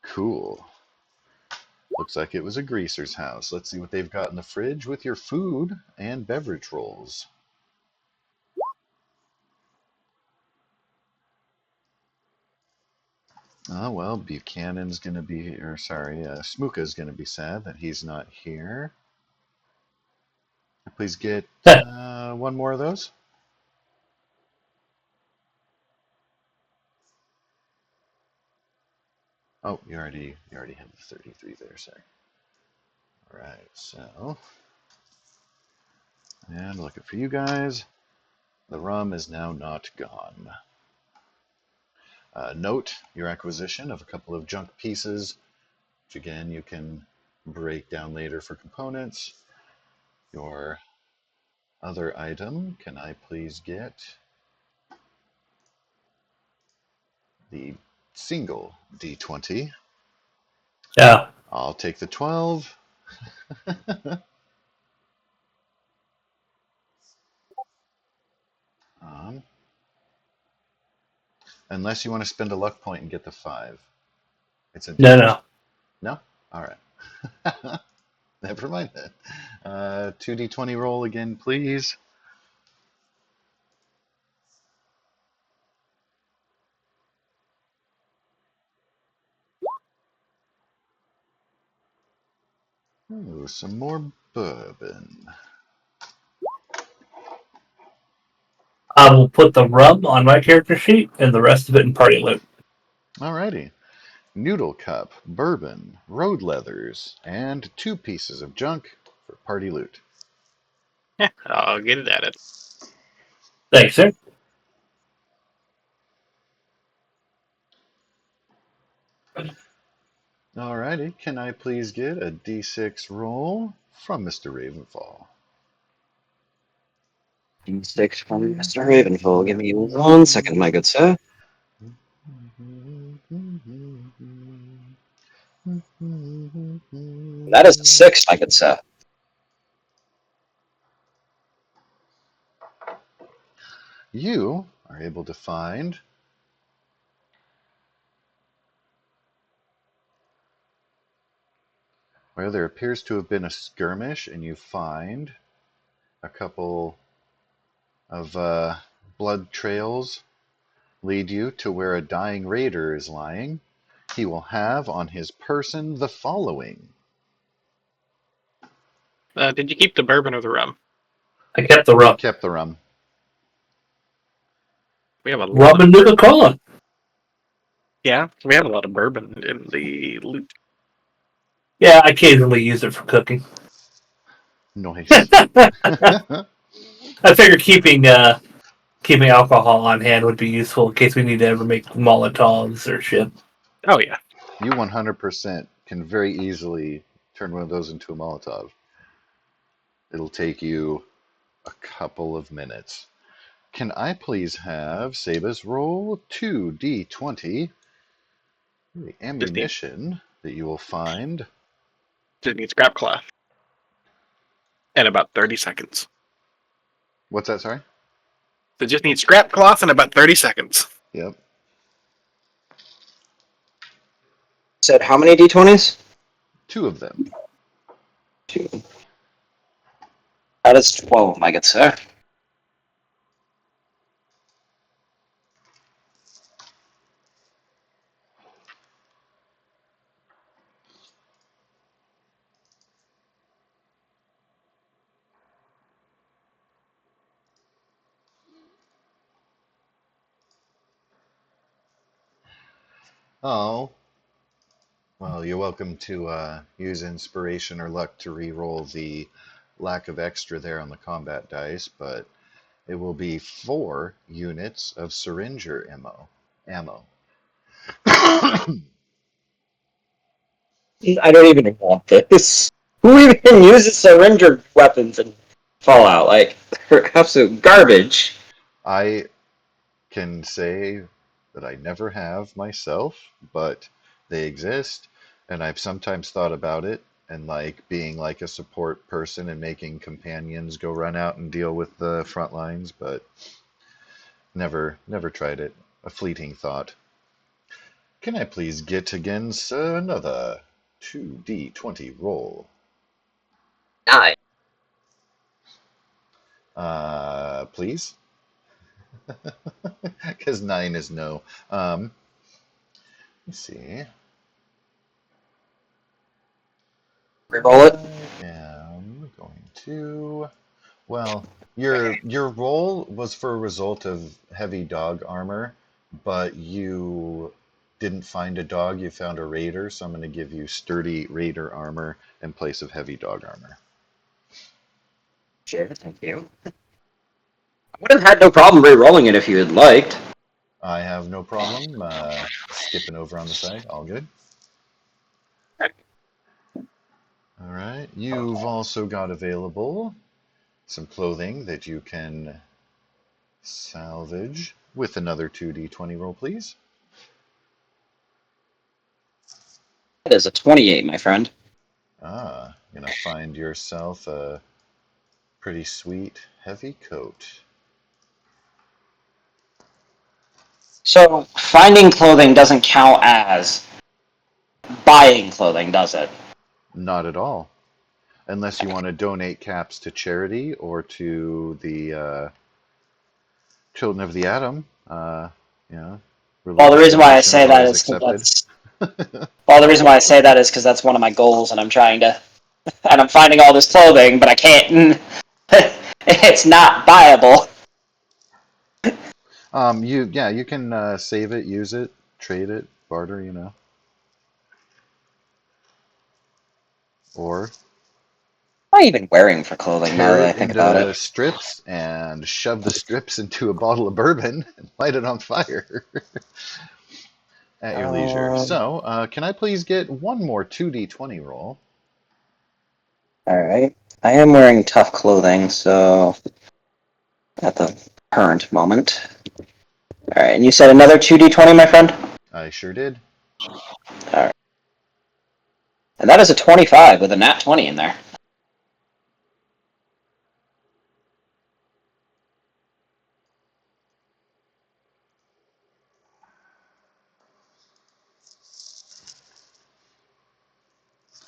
Cool. Looks like it was a greaser's house. Let's see what they've got in the fridge with your food and beverage rolls. Oh, well, Buchanan's going to be, or sorry, Smooka's going to be sad that he's not here. Please get one more of those. Oh, you already had the 33 there, sorry. All right, so, and looking for you guys. The rum is now not gone. Note your acquisition of a couple of junk pieces, which again you can break down later for components. Your other item, can I please get the single d20? Yeah. I'll take the 12. um, unless you want to spend a luck point and get the 5. It's a No. No? All right. Never mind that. 2d20 roll again, please. Ooh, some more bourbon. I will put the rum on my character sheet and the rest of it in party loot. Alrighty. noodle cup, bourbon, road leathers, and 2 pieces of junk for party loot. Yeah, I'll get it added. Thanks, sir. Alrighty, can I please get a d6 roll from Mr. Ravenfall? D6 from Mr. Ravenfall. Give me 1 second, my good sir. That is a 6, my good sir. You are able to find where there appears to have been a skirmish, and you find a couple of blood trails lead you to where a dying raider is lying. He will have on his person the following. Did you keep the bourbon or the rum? I kept the He rum. kept the rum. We have a lot Rum of and bourbon. Nuka-Cola. Yeah, we have a lot of bourbon in the loot. Yeah, I occasionally use it for cooking. Nice. I figure keeping alcohol on hand would be useful in case we need to ever make Molotovs or shit. Oh yeah. You 100% can very easily turn one of those into a Molotov. It'll take you a couple of minutes. Can I please have Sabas roll 2d20 the ammunition that you will find? Just need scrap cloth. In about 30 seconds. What's that, sorry? So just need scrap cloth in about 30 seconds. Yep. Said how many D20s? 2 of them. 2. That is 12, my good sir. Oh. Well, you're welcome to use inspiration or luck to re-roll the lack of extra there on the combat dice, but it will be 4 units of syringer ammo. I don't even want this. Who even uses surrender weapons in Fallout? Like, they're absolute garbage. I can say that I never have myself, but they exist, and I've sometimes thought about it and like being like a support person and making companions go run out and deal with the front lines, but never tried it. A fleeting thought. Can I please get again, sir, another 2d20 roll? 9. Please? Because 9 is no. Let's see. Reroll it. I am going to. Well, your roll was for a result of heavy dog armor, but you didn't find a dog. You found a raider, so I'm going to give you sturdy raider armor in place of heavy dog armor. Sure, thank you. I would have had no problem re-rolling it if you had liked. I have no problem skipping over on the side. All good. All right. You've also got available some clothing that you can salvage with another 2d20 roll, please. That is a 28, my friend. Gonna find yourself a pretty sweet heavy coat. So, finding clothing doesn't count as buying clothing, does it? Not at all. Unless you want to donate caps to charity or to the Children of the Atom. You know, Well, the religious reason why I donation is say that always is because accepted. the reason why I say that is because that's one of my goals, and I'm trying to, and I'm finding all this clothing, but I can't. It's not buyable. You can save it, use it, trade it, barter. You know. Or What am I even wearing for clothing now tear that I it think about into it? strips and shove the strips into a bottle of bourbon and light it on fire at your leisure. Um, So, can I please get one more 2d20 roll? Alright. I am wearing tough clothing, so at the current moment. Alright, and you said another 2d20, my friend? I sure did. Alright. And that is a 25 with a nat 20 in there.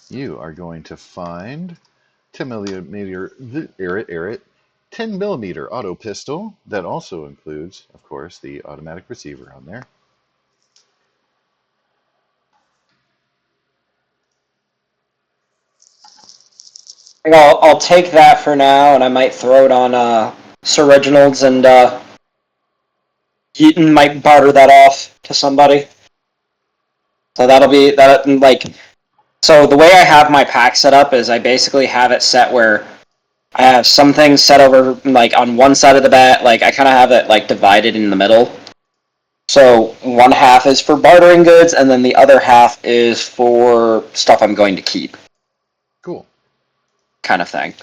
You are going to find 10 millimeter, 10 millimeter auto pistol that also includes, of course, the automatic receiver on there. I'll take that for now, and I might throw it on Sir Reginald's, and Eaton might barter that off to somebody. So that'll be that. Like, so the way I have my pack set up is I basically have it set where I have some things set over like on one side of the bat. Like I kind of have it like divided in the middle. So one half is for bartering goods, and then the other half is for stuff I'm going to keep, Cool. kind of thing.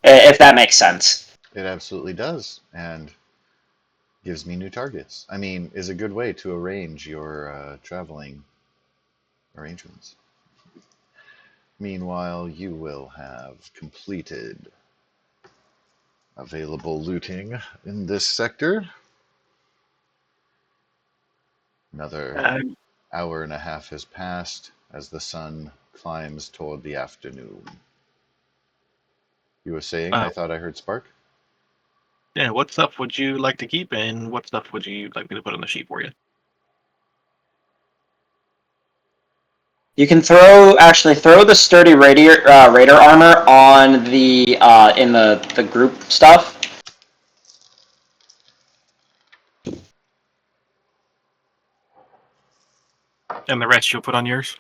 If that makes sense. It absolutely does, and gives me new targets. I mean, is a good way to arrange your traveling arrangements. Meanwhile, you will have completed available looting in this sector. Another Uh, hour and a half has passed as the sun climbs toward the afternoon. You were saying, I uh, thought I heard Spark? yeah, what stuff would you like to keep, and what stuff would you like me to put on the sheet for you? You can actually throw the sturdy raider armor on the in the group stuff. And the rest you'll put on yours?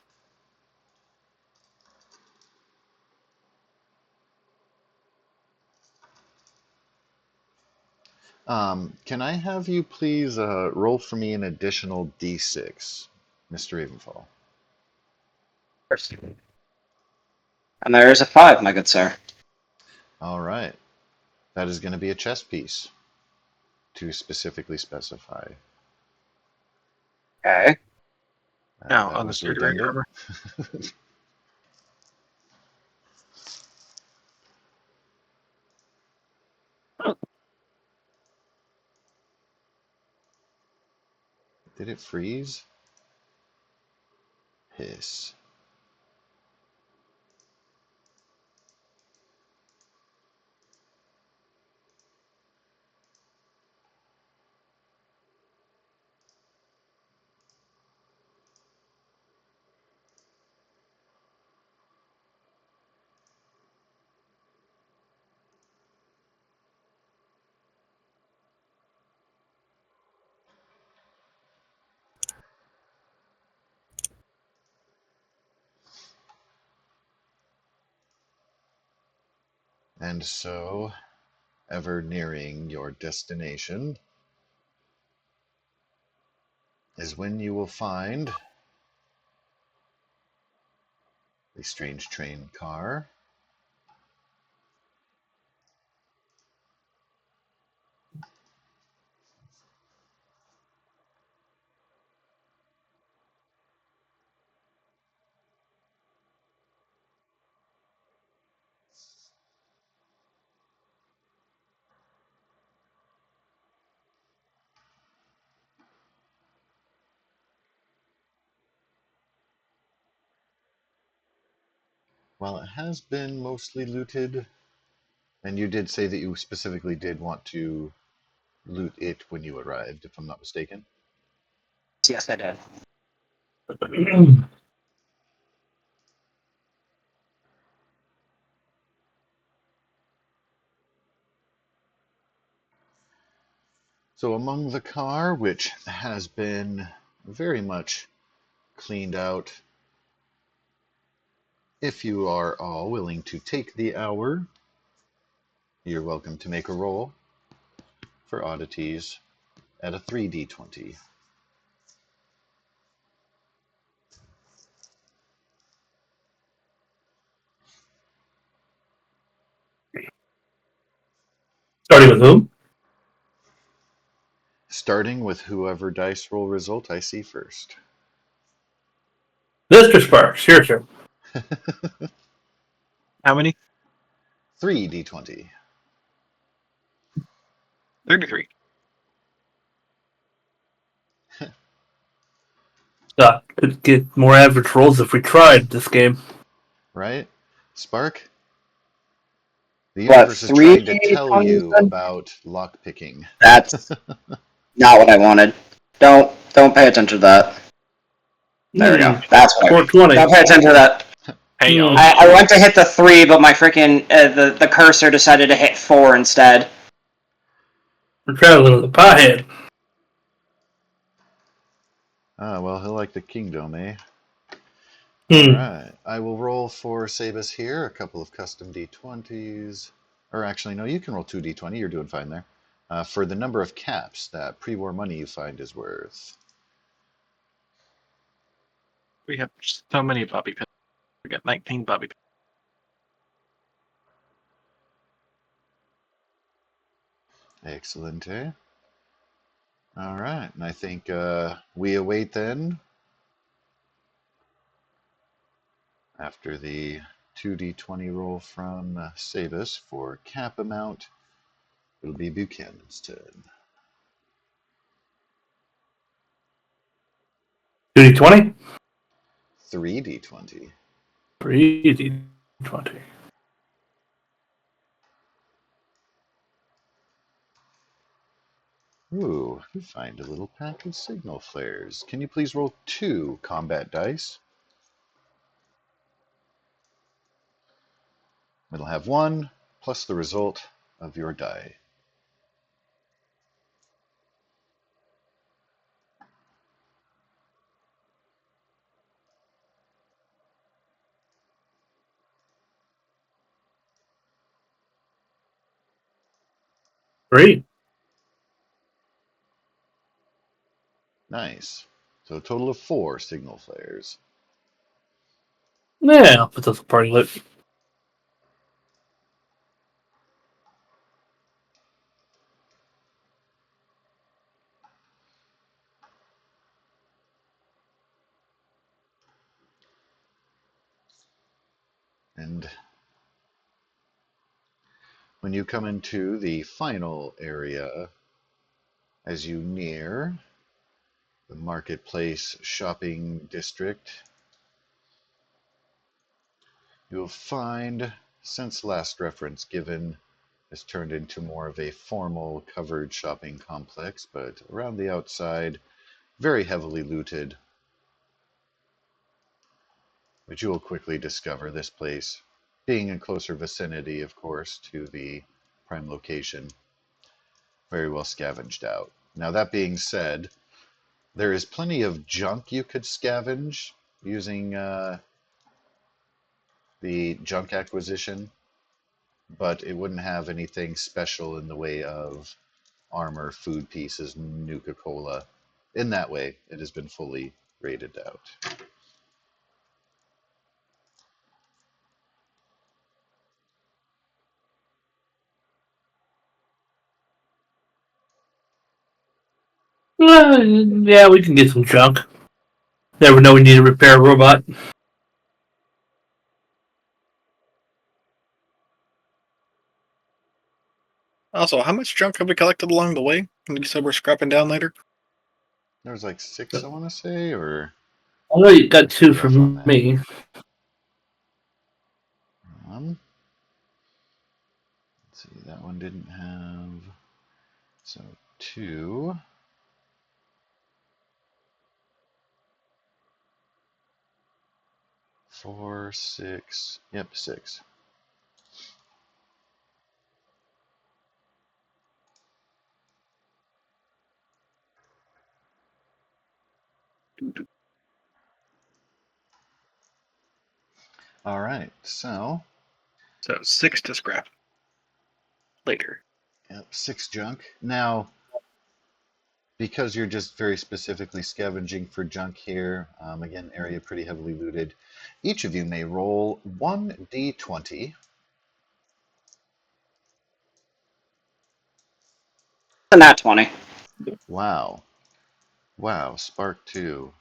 Can I have you please roll for me an additional d6, Mr. Ravenfall? And there is a 5, my good sir. All right. That is going to be a chess piece to specifically specify. Okay. Now, That on the was sturdy raider redundant. armor. Oh, Did it freeze? Hiss. And so, ever nearing your destination, is when you will find a strange train car. While it has been mostly looted, and you did say that you specifically did want to loot it when you arrived, if I'm not mistaken. Yes, I did. So among the car, which has been very much cleaned out If you are all willing to take the hour, you're welcome to make a roll for oddities at a 3d20. Starting with whom? Starting with whoever dice roll result I see first. Mr. Sparks, your turn. How many? 3d20. 33. Could get more average rolls if we tried this game. Right? Spark? The What, universe is three trying to tell 20 you said? about lockpicking. That's not what I wanted. Don't pay attention to that. There we go. That's what I. 420. Don't pay attention to that. Hang Hmm. on. I went to hit the 3, but my freaking the cursor decided to hit 4 instead. We're traveling with a pothead. Ah, well, he'll like the kingdom, eh? All Hmm. right. I will roll for Sabus here, a couple of custom d20s. Or actually, no, you can roll 2d20. You're doing fine there. For the number of caps that pre-war money you find is worth. We have so many bobby pins. We got 19 bobby pins. Excellent, eh? All right. And I think we await then, after the 2d20 roll from Sabus for cap amount, it'll be Buchanan's turn. 2d20? 3d20. 3d20. Ooh, you find a little pack of signal flares. Can you please roll 2 combat dice? It'll have 1 plus the result of your die. Three. Nice. So a total of 4 signal flares. Yeah, I'll put those in party lit. And when you come into the final area, as you near the marketplace shopping district, you'll find, since last reference given, has turned into more of a formal covered shopping complex, but around the outside, very heavily looted. But you will quickly discover this place, being in closer vicinity, of course, to the prime location, very well scavenged out. Now, that being said, there is plenty of junk you could scavenge using the junk acquisition, but it wouldn't have anything special in the way of armor, food pieces, Nuka-Cola. In that way, it has been fully rated out. Yeah, we can get some junk. Never know we need to repair a robot. Also, how much junk have we collected along the way? You said we're scrapping down later? There was like 6, I want to say, or I know you got I could 2 be off on from that. me. Let's see, that one didn't have. So 2. 4, 6. Yep, 6. All right, so So 6 to scrap later. yep, 6 junk. Now, because you're just very specifically scavenging for junk here, again, area pretty heavily looted, each of you may roll 1d20. Nat 20. Wow. Wow, Spark 2.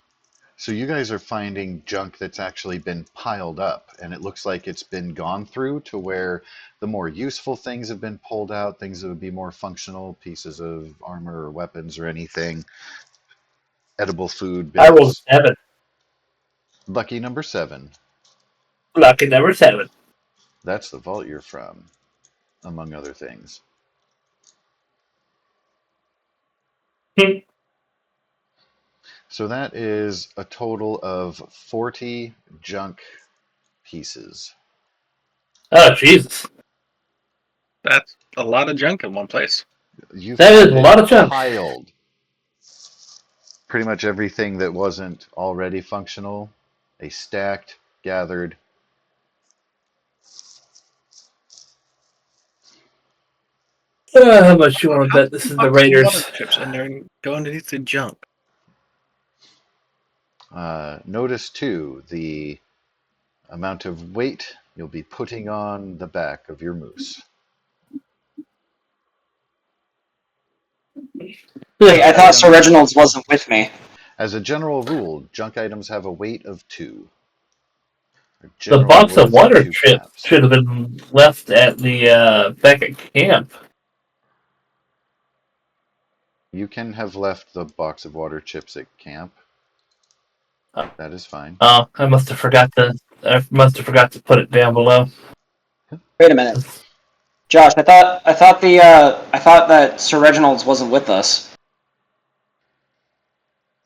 So you guys are finding junk that's actually been piled up, and it looks like it's been gone through to where the more useful things have been pulled out, things that would be more functional, pieces of armor or weapons or anything, edible food I rolled bits. 7. Lucky number 7. Lucky number 7. That's the vault you're from, among other things. So that is a total of 40 junk pieces. Oh, Jesus. That's a lot of junk in one place. You That is found a it lot of junk. piled. Pretty much everything that wasn't already functional, they stacked, gathered. How much you want to How bet come this is the box of water Raiders? chips and they're going underneath the junk? Notice too the amount of weight you'll be putting on the back of your moose. Wait, I thought Sir Items, Reginald's wasn't with me. as a general rule, junk items have a weight of 2. They're The generally box of worth water 2 chips caps. should have been left at the back at camp. You can have left the box of water chips at camp. Uh, That is fine. Oh, I must have forgot to. I must have forgot to put it down below. Wait a minute, Josh. I thought that Sir Reginald's wasn't with us.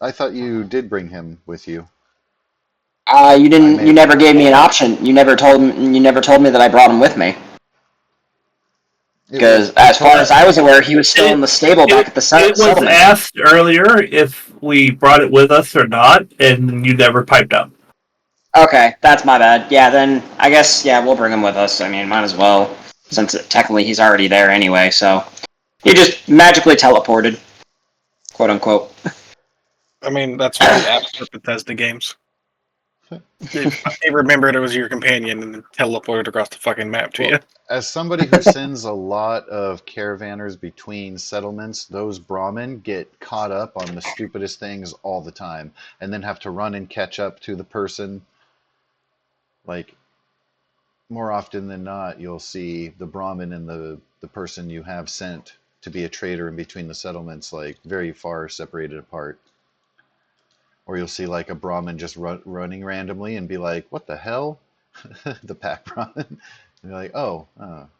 I thought you did bring him with you. You I didn't. may You have. never gave me an option. You never told me. You never told me that I brought him with me. It was. Because You as far told. as I was aware, he was still in the stable back at the It was settlement. asked earlier if we brought it with us or not, and you never piped up. Okay, that's my bad. Yeah, then I guess we'll bring him with us. I mean, might as well, since technically he's already there anyway. So he just magically teleported, quote unquote. I mean, that's what the apps for Bethesda games. They remembered it was your companion and then teleported across the fucking map to you. Well, as somebody who sends a lot of caravanners between settlements, those Brahmin get caught up on the stupidest things all the time, and then have to run and catch up to the person. Like, more often than not, you'll see the Brahmin and the person you have sent to be a trader in between the settlements, like very far separated apart. Or you'll see like a Brahmin just running randomly and be like, "What the hell?" The pack Brahmin. And you're like, "Oh,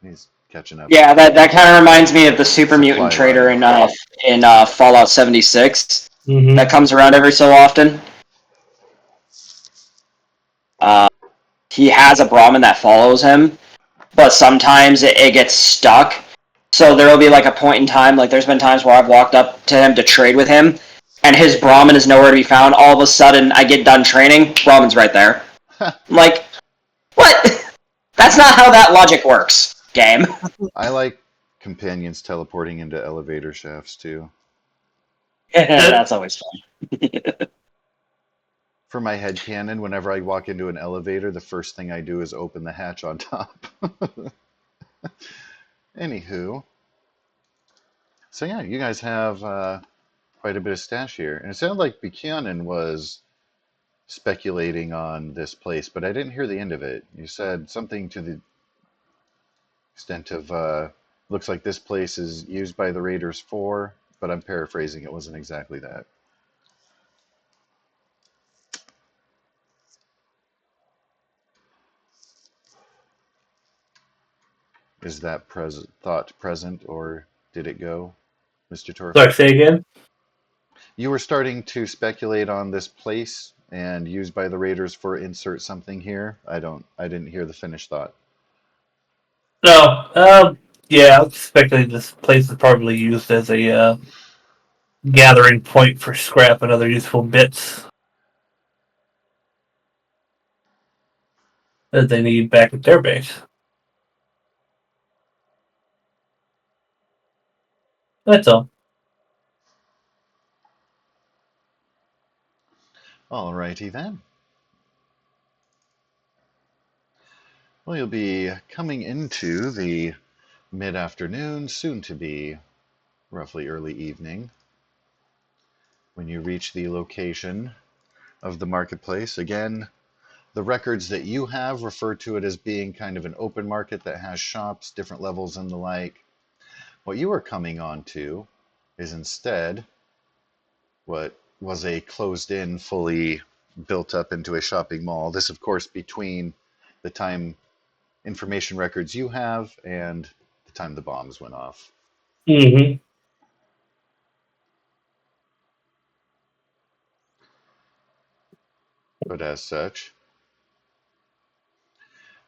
he's catching up." Yeah, that kind of reminds me of the super mutant Supply trader line. in Fallout 76 Mm-hmm. that comes around every so often. He has a Brahmin that follows him, but sometimes it gets stuck. So there will be like a point in time, like there's been times where I've walked up to him to trade with him, and his Brahmin is nowhere to be found. All of a sudden, I get done training, Brahmin's right there. I'm like, what? That's not how that logic works, game. I like companions teleporting into elevator shafts too. That's always fun. For my headcanon, whenever I walk into an elevator, the first thing I do is open the hatch on top. Anywho, so yeah, you guys have quite a bit of stash here. And it sounded like Buchanan was speculating on this place, but I didn't hear the end of it. You said something to the extent of, looks like this place is used by the Raiders for, but I'm paraphrasing, it wasn't exactly that. Is that thought present, or did it go, Mr. Sorry, Torfin? say again. You were starting to speculate on this place and used by the Raiders for insert something here. I didn't hear the finished thought. No. Yeah, I'm speculating this place is probably used as a gathering point for scrap and other useful bits. that they need back at their base. That's all. Alrighty then. Well, you'll be coming into the mid-afternoon, soon to be roughly early evening, when you reach the location of the marketplace. Again, the records that you have refer to it as being kind of an open market that has shops, different levels, and the like. What you are coming onto is instead what was a closed-in, fully built up into a shopping mall. This, of course, between the time information records you have and the time the bombs went off. Mm-hmm. But as such,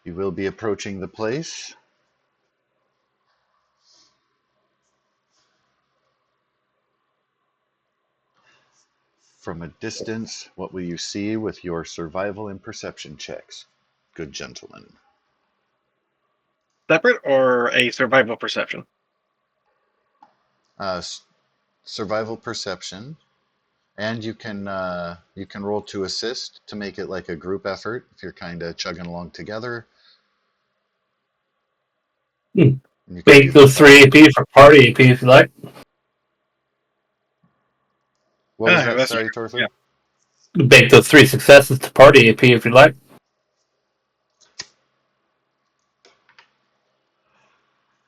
you will be approaching the place. From a distance, what will you see with your survival and perception checks, good gentlemen? Separate or a survival perception? Survival perception, and you can roll to assist to make it like a group effort if you're kind of chugging along together. Hmm. You can do Make those that 3 AP for party AP if you like. What was that? That's Sorry, right. Torthur? Yeah. Make those 3 successes to party AP if you like.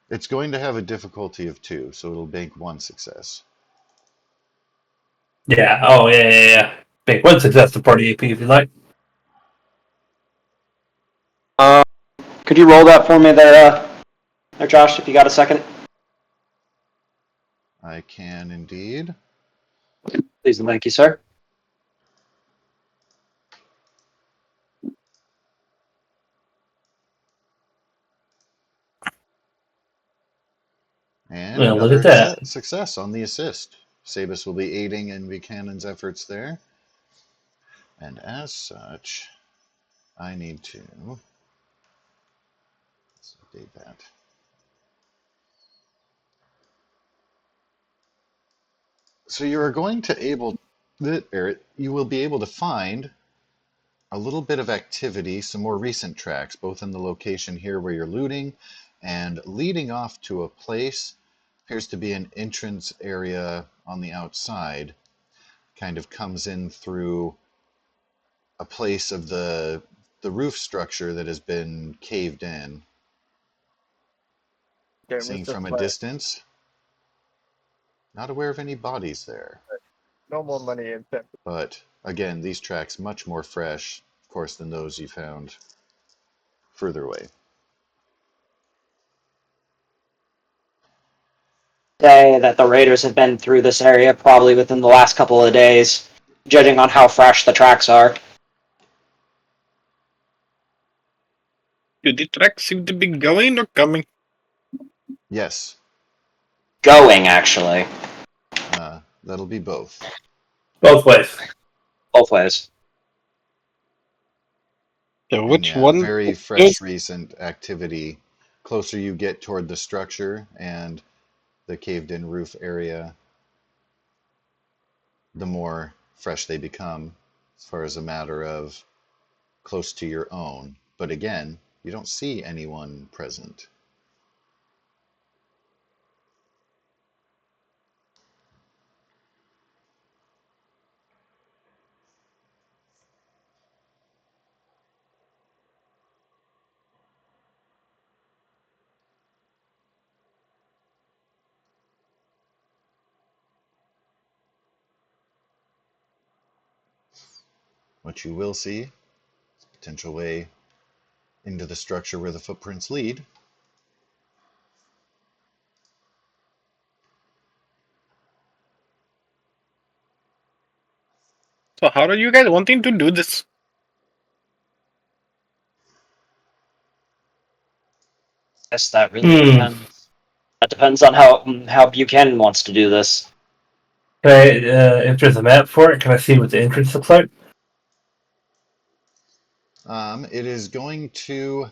It's going to have a difficulty of 2, so it'll bank 1 success. Yeah. Oh, yeah. Make 1 success to party AP if you like. Could you roll that for me there, Josh, if you got a second? I can indeed. Please and thank you, sir. And Well, look another at that. success on the assist. Sabus will be aiding in Buchanan's efforts there. And as such, I need to let's update that. So you are going to you will be able to find a little bit of activity, some more recent tracks, both in the location here where you're looting and leading off to a place. Appears to be an entrance area on the outside. Kind of comes in through a place of the roof structure that has been caved in. Seeing from a distance, not aware of any bodies there. No more money in Pep. But again, these tracks much more fresh, of course, than those you found further away. Say that the Raiders have been through this area probably within the last couple of days, judging on how fresh the tracks are. Do the tracks seem to be going or coming? Yes, Going, actually. that'll be both. Both ways. Both ways. So And which yeah, one? very fresh, recent activity. Closer you get toward the structure and the caved-in roof area, the more fresh they become, as far as a matter of close to your own. But again, you don't see anyone present. What you will see is a potential way into the structure where the footprints lead. So how are you guys wanting to do this? Guess that really depends. That depends on how Buchanan wants to do this. Can I, if there's a map for it, can I see what the entrance looks like? It is going to.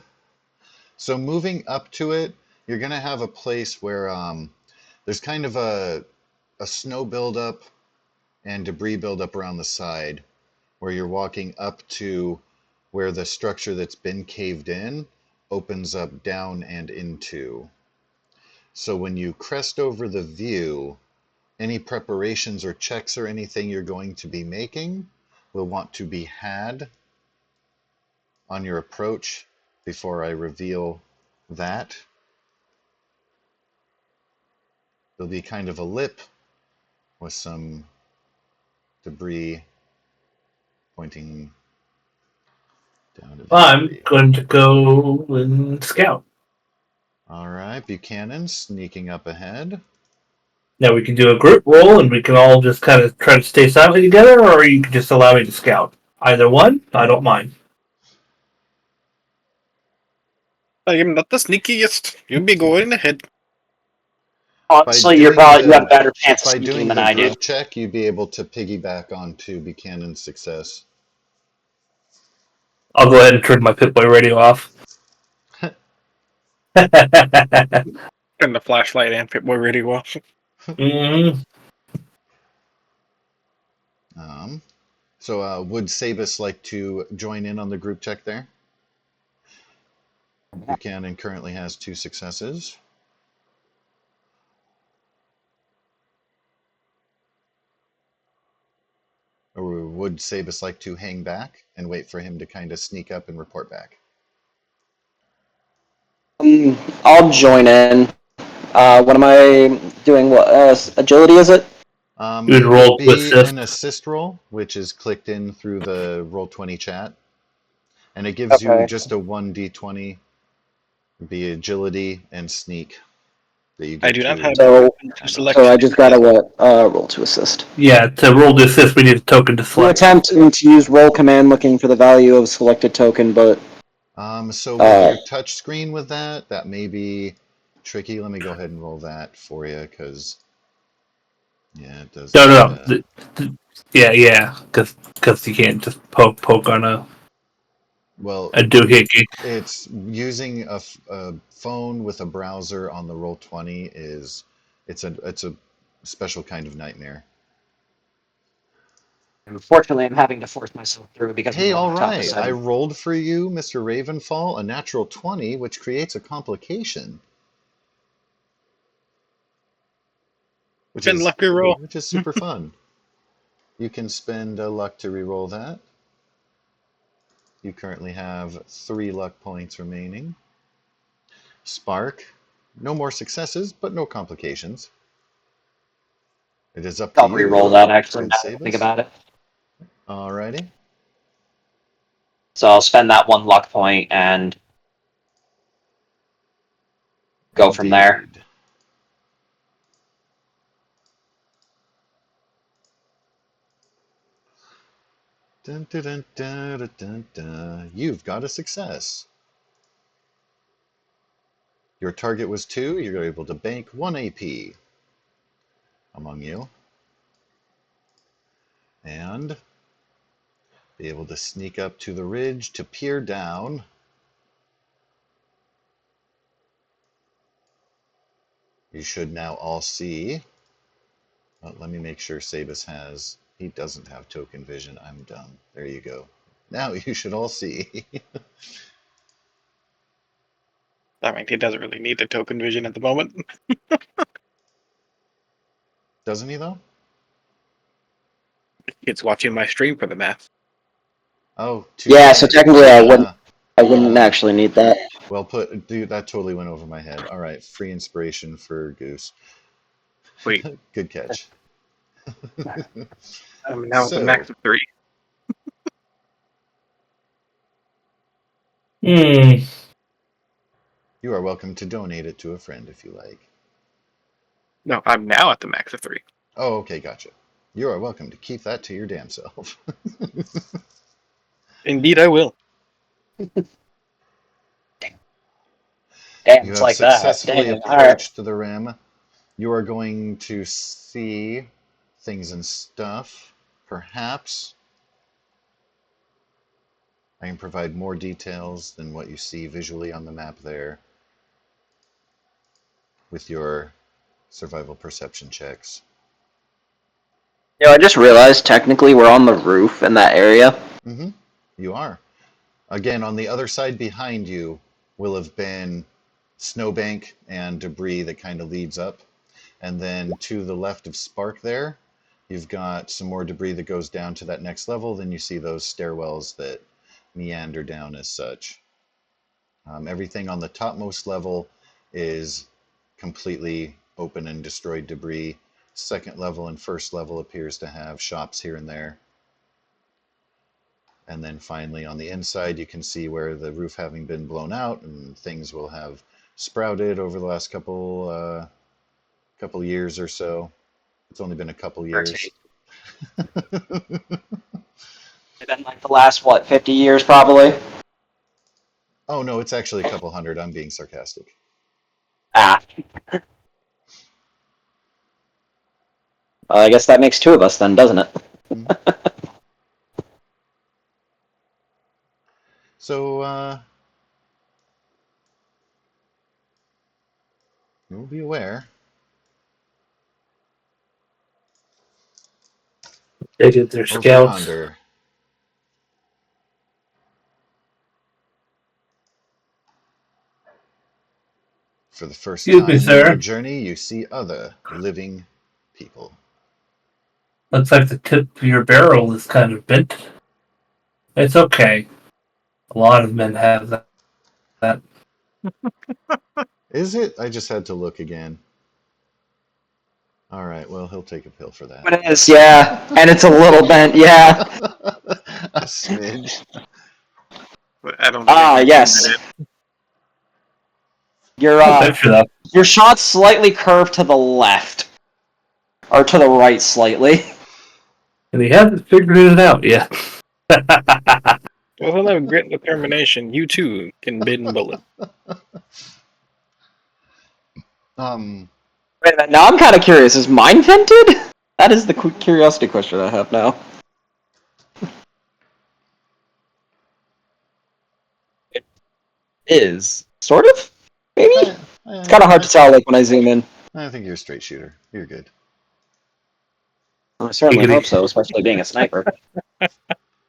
So moving up to it, you're going to have a place where there's kind of a snow buildup and debris buildup around the side, where you're walking up to where the structure that's been caved in opens up down and into. So when you crest over the view, any preparations or checks or anything you're going to be making will want to be had on your approach before I reveal that. There'll be kind of a lip with some debris pointing down I'm eventually. going to go and scout. All right, Buchanan sneaking up ahead. Now we can do a group roll, and we can all just kind of try to stay silently together, or you can just allow me to scout. Either one, I don't mind. I am not the sneakiest. You be going ahead. By Honestly, you doing have a the better chance of by sneaking doing than the I do. group check, you'd be able to piggyback onto Buchanan's success. I'll go ahead and turn my Pip-Boy radio off. Turn the flashlight and Pip Boy radio off. Mm-hmm. So would Sabus like to join in on the group check there? Buchanan currently has 2 successes. Or would Sabus like to hang back and wait for him to kind of sneak up and report back? I'll join in. What am I doing? What agility is it? You would It would roll to be an assist. assist roll, which is clicked in through the Roll20 chat. And it gives you Okay. just a 1d20, be agility and sneak that you I get do not have to that So, open to add on. so I selection. just gotta what? Roll to assist. Yeah, to roll to assist, we need a token to You select. attempt to use roll command looking for the value of selected token, but So with your touch screen with that, that may be tricky. Let me go ahead and roll that for you because, yeah, it does No, look, no, no. Yeah, because you can't just poke on well, a doohickey. it's using a phone with a browser on the Roll20 is, it's a special kind of nightmare. unfortunately, I'm having to force myself through because my Hey, all laptop right. I decided. rolled for you, Mr. Ravenfall, a natural 20, which creates a complication, which Spin is lucky roll. which is super fun. You can spend a luck to reroll that. You currently have 3 luck points remaining. Spark. No more successes, but no complications. It is up to I'll you, re-roll that actually. good Now that I think Sabus. about it. Alrighty. So I'll spend that 1 luck point and go from there. Indeed. Dun, dun, dun, dun, dun, dun, dun. You've got a success. Your target was 2. You're able to bank 1 AP among you. And be able to sneak up to the ridge to peer down. You should now all see. Let me make sure Sabus has. He doesn't have token vision. I'm dumb. There you go. Now you should all see. I mean, he doesn't really need the token vision at the moment. Doesn't he, though? It's watching my stream for the math. Oh, touche. Yeah, so technically I wouldn't Ah, actually need that. well put. Dude, that totally went over my head. All right, free inspiration for Goose. Wait, Good catch. I'm now at the So, max of 3. Hmm. you are welcome to donate it to a friend if you like. No, I'm now at the max of 3. Oh, okay, gotcha. You are welcome to keep that to your damn self. Indeed, I will. Damn, You it's have like that. successfully Damn. All right. approached the rim. You are going to see things and stuff, perhaps. I can provide more details than what you see visually on the map there with your survival perception checks. I just realized technically we're on the roof in that area. Mm-hmm. You are. Again, on the other side behind you will have been snowbank and debris that kind of leads up. And then to the left of Spark there, you've got some more debris that goes down to that next level. Then you see those stairwells that meander down as such. Everything on the topmost level is completely open and destroyed debris. Second level and first level appears to have shops here and there. And then finally on the inside, you can see where the roof having been blown out and things will have sprouted over the last couple years or so. It's only been a couple years. It's been like the last, 50 years probably? Oh no, it's actually a couple hundred. I'm being sarcastic. Ah. I guess that makes two of us then, doesn't it? So, you'll be aware. They get their Over scouts. yonder, for the first Excuse me, time in your sir. journey, you see other living people. Looks like the tip of your barrel is kind of bent. It's okay. A lot of men have that. Is it? I just had to look again. All right, well, he'll take a pill for that. It is, yeah. And it's a little bent, yeah. A smidge. I don't think I can Yes. admit Your shot's slightly curved to the left. Or to the right slightly. And he hasn't figured it out yet. it. With a little grit and determination, you too can bend bullet. Wait a minute, now I'm kind of curious. Is mine vented? That is the curiosity question I have now. It is. Sort of? Maybe? It's kind of hard to tell like when I zoom in. I think you're a straight shooter. You're good. I certainly hope so, especially being a sniper.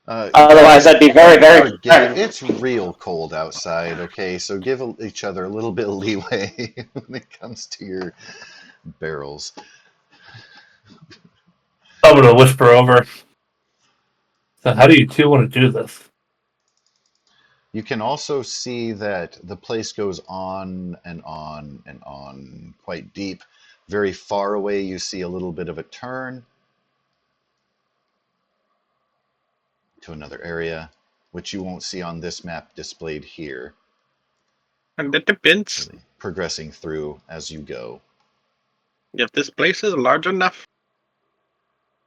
Otherwise, I'd be very, very... It's real cold outside, okay? So give each other a little bit of leeway when it comes to your barrels. I'm going to whisper over. So how do you two want to do this? You can also see that the place goes on and on and on quite deep. Very far away, you see a little bit of a turn to another area, which you won't see on this map displayed here. And it depends. Really progressing through as you go. If this place is large enough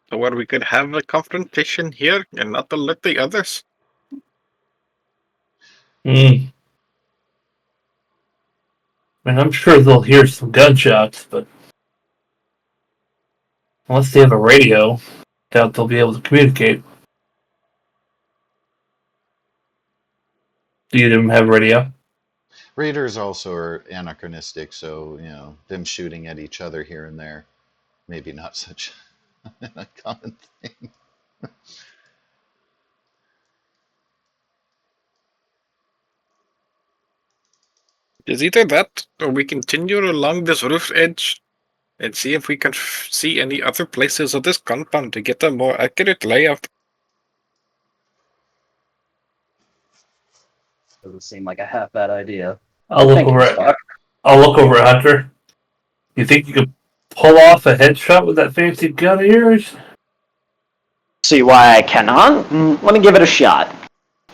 to where we could have a confrontation here and not alert the others. I mean, I'm sure they'll hear some gunshots, but unless they have a radio, doubt they'll be able to communicate. Do either of them have a radio? Raiders also are anachronistic, so, them shooting at each other here and there, maybe not such a common thing. Is either that, or we continue along this roof edge and see if we can see any other places of this compound to get a more accurate layout. Doesn't seem like a half bad idea. I'll look over at Hunter. You think you could pull off a headshot with that fancy gun of yours? See why I cannot? Let me give it a shot.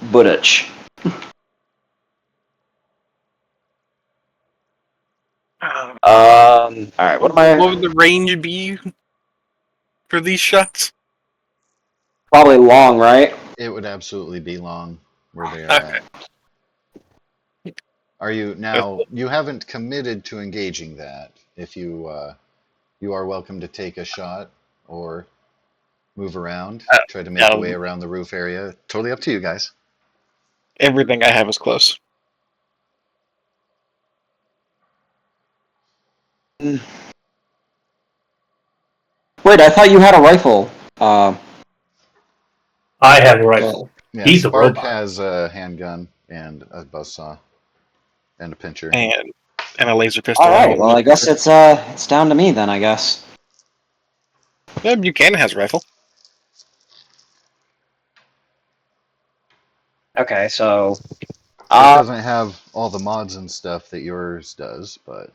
Budich. Alright, what would the range be for these shots? Probably long, right? It would absolutely be long where they are at. Are you now? You haven't committed to engaging that. If you are welcome to take a shot or move around, try to make your way around the roof area. Totally up to you guys. Everything I have is close. Wait, I thought you had a rifle. I have a rifle. Yeah, He's a Spark robot. has a handgun and a buzzsaw and a pincher. And a laser pistol. All And right. one Well, I guess it's down to me then. I guess. Yeah, Buchanan has a rifle. Okay, so. It doesn't have all the mods and stuff that yours does, but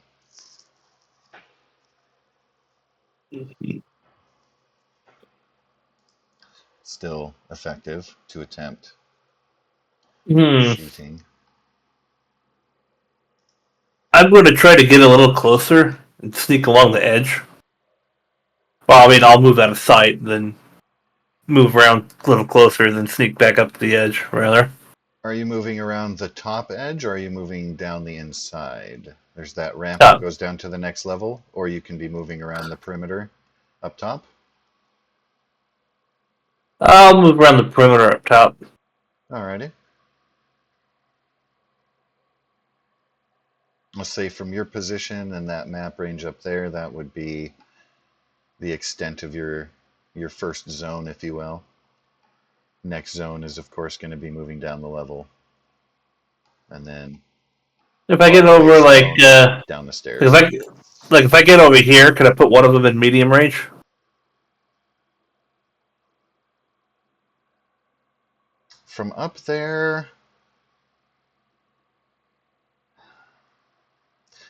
still effective to attempt Hmm. shooting. I'm going to try to get a little closer and sneak along the edge. Well, I mean, I'll move out of sight, then move around a little closer, then sneak back up to the edge, rather. Are you moving around the top edge, or are you moving down the inside? There's that ramp that Top. goes down to the next level, or you can be moving around the perimeter up top. I'll move around the perimeter up top. Alrighty. Let's say from your position and that map range up there, that would be the extent of your first zone, if you will. Next zone is, of course, going to be moving down the level, and then If I get farthest over, zone down the stairs. if I get over here, can I put one of them in medium range? From up there,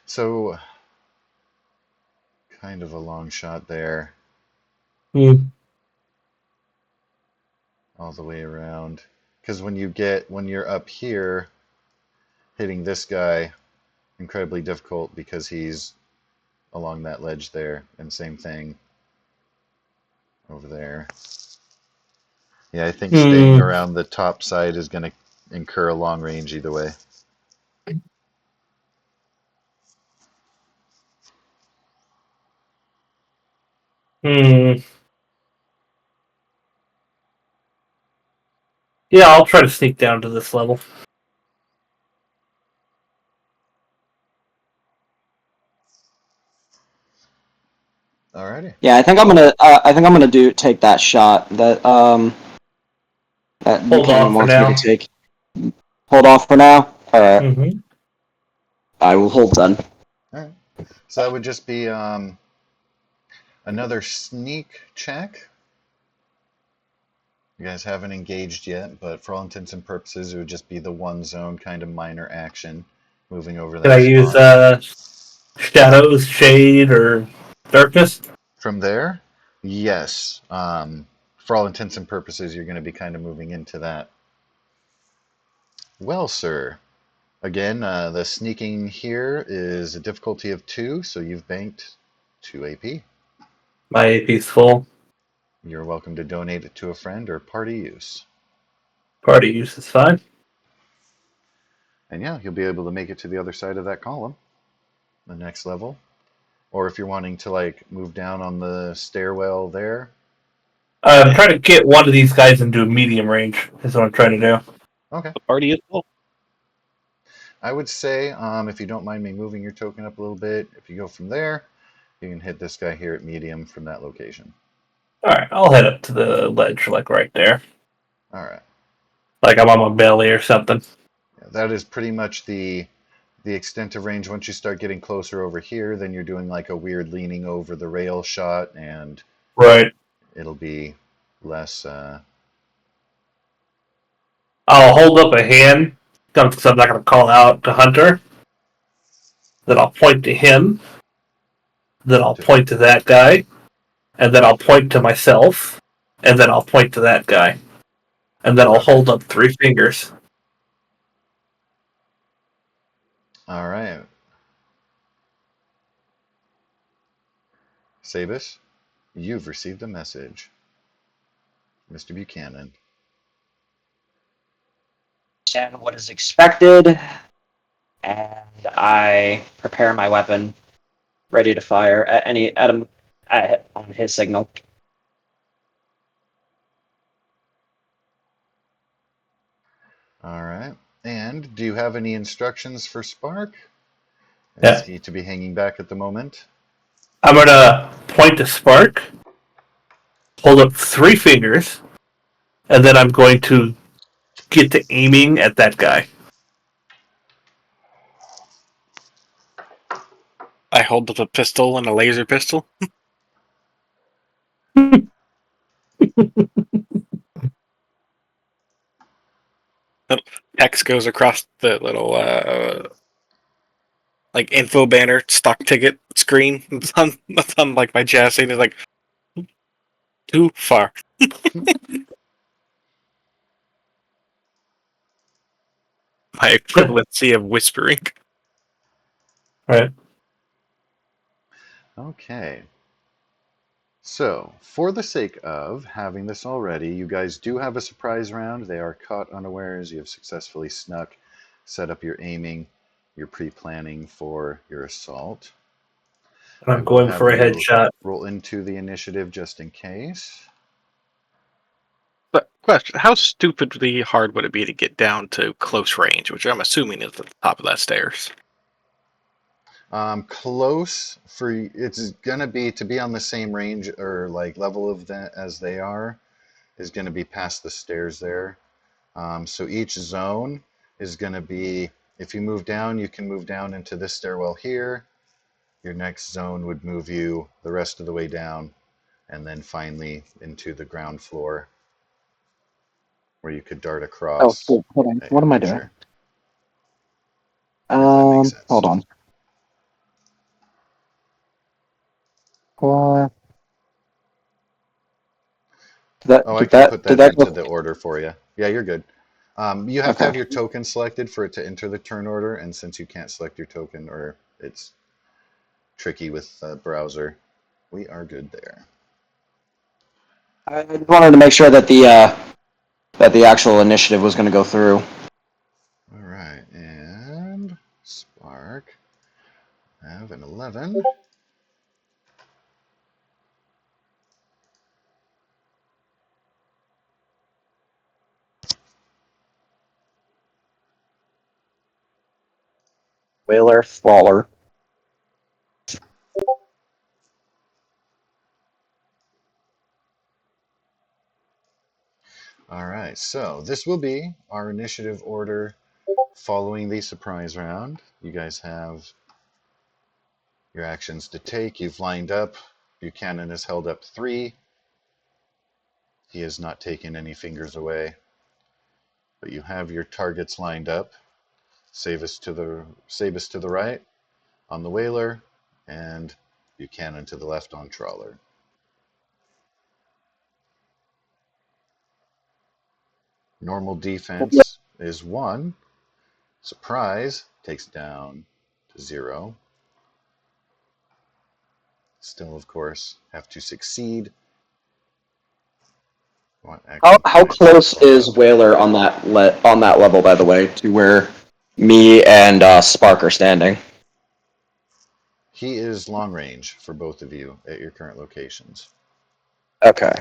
so kind of a long shot there, Hmm. all the way around. Because when you're up here, hitting this guy, incredibly difficult because he's along that ledge there, and same thing over there. Yeah, I think staying Hmm. around the top side is going to incur a long range either way. Hmm. Yeah, I'll try to sneak down to this level. Alrighty. Yeah, I think I'm gonna take that shot that Hold Buchanan off for wants me to now. take. Hold off for now. All right, Mm-hmm. I will hold then. Alright. So that would just be another sneak check. You guys haven't engaged yet, but for all intents and purposes, it would just be the one zone kind of minor action, moving over Can I that use spot. shadows, shade, or darkness? From there, yes, for all intents and purposes, you're going to be kind of moving into that. Well, sir, again, the sneaking here is a difficulty of 2, so you've banked 2 AP. My AP's full. You're welcome to donate it to a friend or party use. Party use is fine. And yeah, you'll be able to make it to the other side of that column, the next level. Or if you're wanting to like move down on the stairwell there. I'm trying to get one of these guys into a medium range. Is what I'm trying to do. Okay. The party is full. I would say, if you don't mind me moving your token up a little bit, if you go from there, you can hit this guy here at medium from that location. All right, I'll head up to the ledge, like right there, All right. like I'm on my belly or something. Yeah, that is pretty much the extent of range. Once you start getting closer over here, then you're doing like a weird leaning over the rail shot, and Right. it'll be less. I'll hold up a hand because I'm not going to call out to Hunter. Then I'll point to him. Then I'll point to that guy. And then I'll point to myself. And then I'll point to that guy. And then I'll Okay. hold up 3 fingers. All right. Sabus, you've received a message. Mr. Buchanan. Understand what is expected, and I prepare my weapon, ready to fire on his signal. All right. And do you have any instructions for Spark? Is Yeah. he to be hanging back at the moment? I'm gonna point to Spark, hold up 3 fingers, and then I'm going to get to aiming at that guy. I hold up a pistol and a laser pistol. X goes across the little like info banner stock ticket screen. It's on like my chassis. And it's like too far. My equivalency of whispering. Right. Okay. So, for the sake of having this already, you guys do have a surprise round. They are caught unawares. You have successfully snuck, set up your aiming, your pre-planning for your assault. I I'm will going have for a you headshot. roll into the initiative just in case. But question: how stupidly hard would it be to get down to close range, which I'm assuming is at the top of that stairs? Close for it's gonna be to be on the same range or like level of that as they are is gonna be past the stairs there. So each zone is gonna be if you move down, you can move down into this stairwell here. Your next zone would move you the rest of the way down, and then finally into the ground floor where you could dart Oh, across cool. Hold on. at What your am I doing? leisure, if that makes sense. Hold on. What? Did Oh, that? I Did can that? put Did that that into go? the order for you. Yeah, you're good. You have to Okay. have your token selected for it to enter the turn order, and since you can't select your token or it's tricky with the browser, we are good there. I just wanted to make sure that the actual initiative was going to go through. All right, and Spark, I have an 11. Whaler, Faller. All right, so this will be our initiative order following the surprise round. You guys have your actions to take. You've lined up. Buchanan has held up 3. He has not taken any fingers away. But you have your targets lined up. Sabus to the right on the whaler, and Buchanan to the left on trawler. Normal defense is 1. Surprise takes down to 0. Still, of course, have to succeed. What action How points to close follow? is Whaler on that on that level, by the way, to where me and Spark are standing? He is long range for both of you at your current locations. Okay.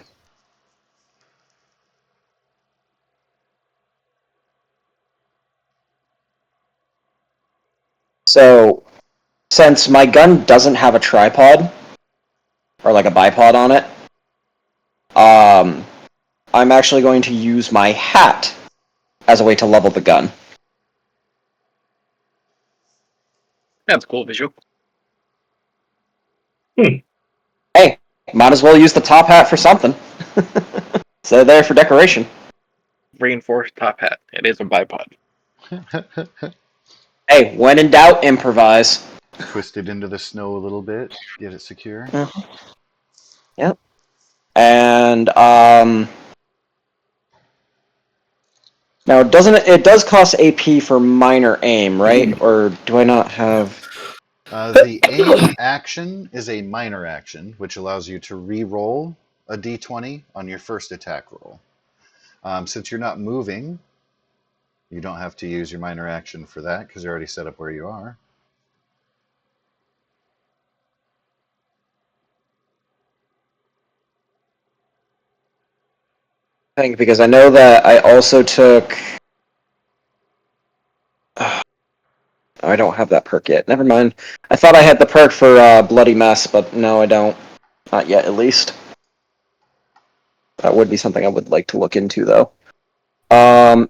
So, since my gun doesn't have a tripod or like a bipod on it, um, I'm actually going to use my hat as a way to level the gun. That's a cool visual. Hey, might as well use the top hat for something. So there for decoration. Reinforced top hat. It is a bipod. Hey, when in doubt, improvise. Twist it into the snow a little bit, get it secure. Yep. And now doesn't it does cost AP for minor aim, right? Or do I not have? The aim action is a minor action, which allows you to re-roll a d20 on your first attack roll. Since you're not moving, you don't have to use your minor action for that because you're already set up where you are. Thing because I know that I also took Oh, I don't have that perk yet. Never mind. I thought I had the perk for Bloody Mess, but no, I don't. Not yet, at least. That would be something I would like to look into, though.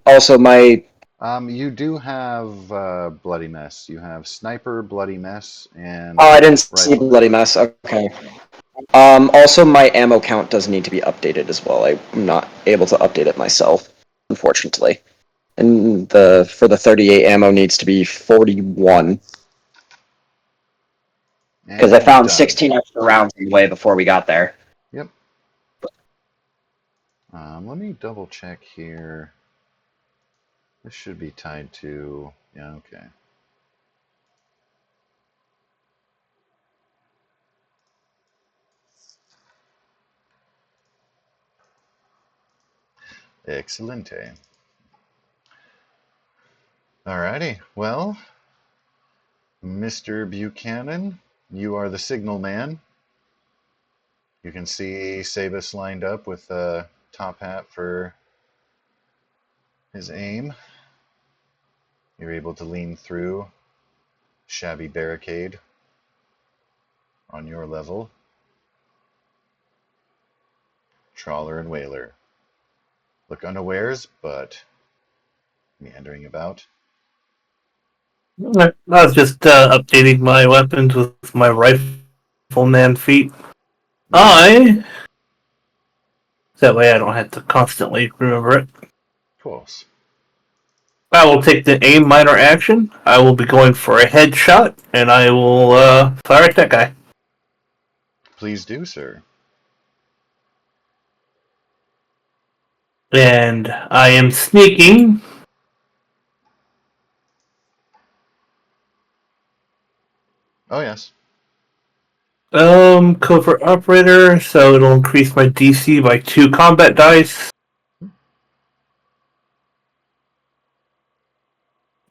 Also, my... You do have Bloody Mess. You have Sniper, Bloody Mess, and Oh, I didn't see Rifle Bloody Grip. Mess. Okay. Also, my ammo count does need to be updated as well. I'm not able to update it myself, unfortunately. And for the 38 ammo needs to be 41. Because I And found done. 16 extra rounds in the way before we got there. Yep. Let me double check here. This should be tied to... Yeah, okay. Excelente. Alrighty, well, Mr. Buchanan, you are the signal man. You can see Sabus lined up with a top hat for his aim. You're able to lean through shabby barricade on your level. Trawler and whaler look unawares, but meandering about. I was just updating my weapons with my rifleman feat. Of That way I don't have to constantly remember it. course. I will take the aim minor action. I will be going for a headshot, and I will fire at that guy. Please do, sir. And I am sneaking. Oh, yes. Covert operator, so it'll increase my DC by 2 combat dice.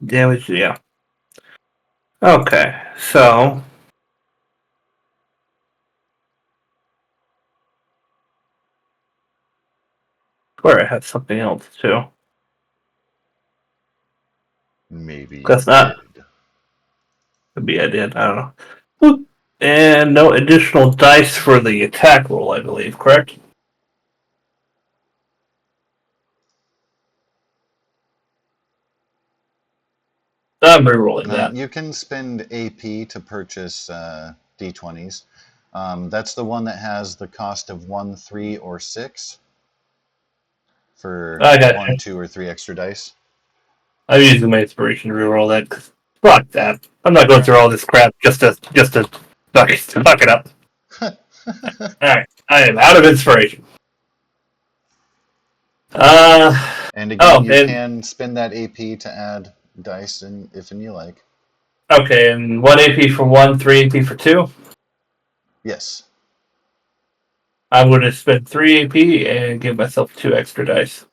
Damage, yeah. Okay, so where I had something else too. Maybe you That's not. did. Maybe I did. I don't know. Whoop. And no additional dice for the attack roll, I believe. Correct? I'm rerolling that. You can spend AP to purchase D20s. That's the one that has the cost of 1, 3, or 6 for I got 1, you. 2, or 3 extra dice. I'm using my inspiration to reroll that. Cause fuck that. I'm not going through all this crap just to fuck it up. Alright, I am out of inspiration. And again, Oh, you and can spend that AP to add dice if and you like. okay, and 1 AP for 1, 3 AP for 2. Yes. I'm going to spend 3 AP and give myself 2 extra dice.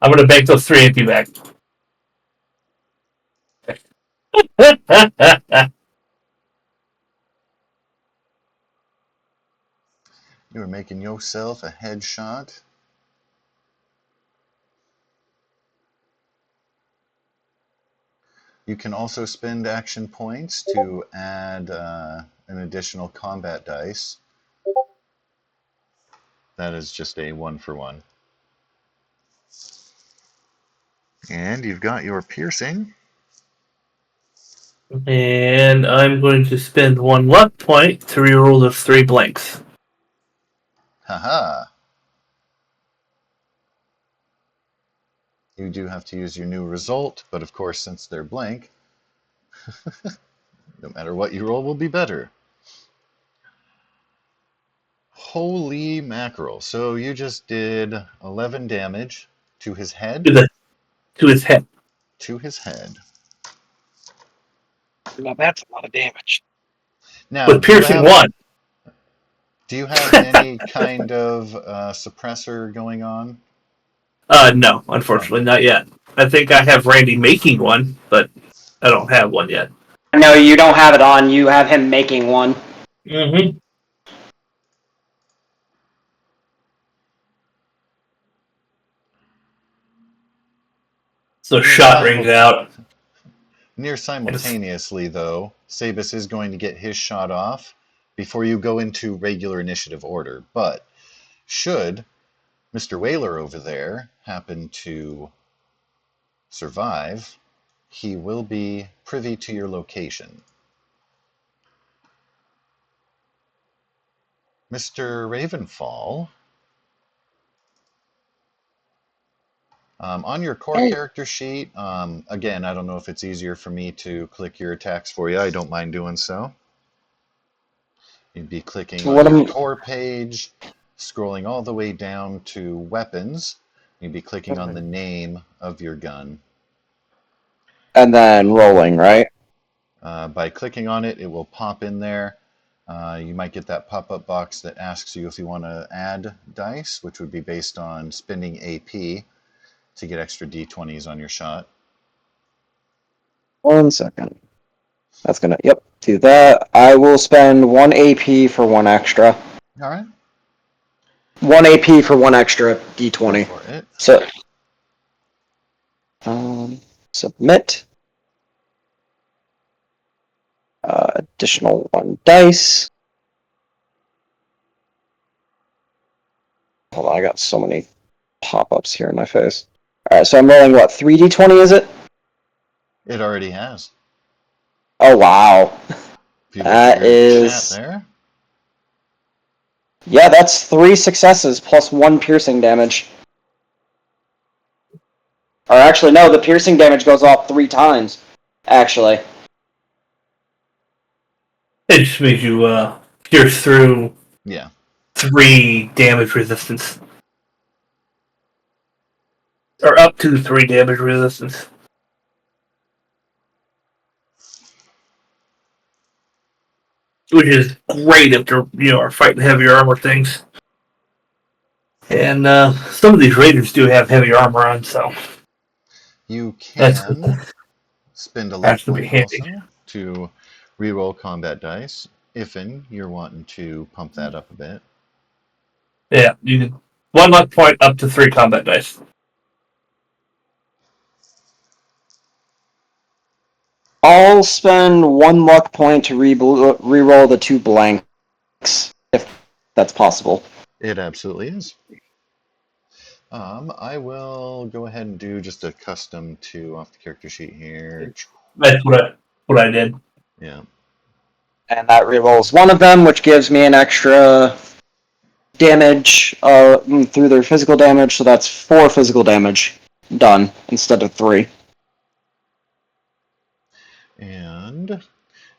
I'm going to bank those 3 AP back. You are making yourself a headshot. You can also spend action points to add an additional combat dice. That is just a 1-for-1. And you've got your piercing. And I'm going to spend 1 luck point to reroll those 3 blanks. Haha. You do have to use your new result, but of course, since they're blank, no matter what you roll will be better. Holy mackerel. So you just did 11 damage to his head? To his head. To his head. Now that's a lot of damage. Now, With piercing 1. do you have any kind of suppressor going on? No, unfortunately, Okay. not yet. I think I have Randy making one, but I don't have one yet. No, you don't have it on. You have him making one. Mm-hmm. So shot rings out. Near simultaneously, though, Sabus is going to get his shot off before you go into regular initiative order. But should Mr. Whaler over there happen to survive, he will be privy to your location. Mr. Ravenfall, on your core character sheet, again, I don't know if it's easier for me to click your attacks for you. I don't mind doing so. You'd be clicking on your core page, scrolling all the way down to weapons. You'd be clicking on the name of your gun. And then rolling, right? By clicking on it, it will pop in there. You might get that pop-up box that asks you if you want to add dice, which would be based on spending AP to get extra d20s on your shot. 1 second. That's gonna, yep, do that. I will spend 1 AP for 1 extra. All right. 1 AP for 1 extra d20. Go for it. So, submit. Additional 1 dice. Hold on, I got so many pop-ups here in my face. Alright, so I'm rolling what, 3d20 is it? It already has. Oh, wow. If you look at That your is... chat there. Yeah, that's 3 successes plus 1 piercing damage. Or actually, no, the piercing damage goes off 3 times, actually. It just makes you pierce through 3 damage resistance. Or up to 3 damage resistance. Which is great if they're are fighting heavier armor things. And some of these raiders do have heavy armor on, so you can spend a luck to be point handy. also to reroll combat dice, if you're wanting to pump that up a bit. Yeah, you can 1 luck point up to 3 combat dice. I'll spend 1 luck point to re-roll the 2 blanks, if that's possible. It absolutely is. I will go ahead and do just a custom 2 off the character sheet here. That's what I did. Yeah. And that re-rolls 1 of them, which gives me an extra damage through their physical damage, so that's 4 physical damage done instead of 3. And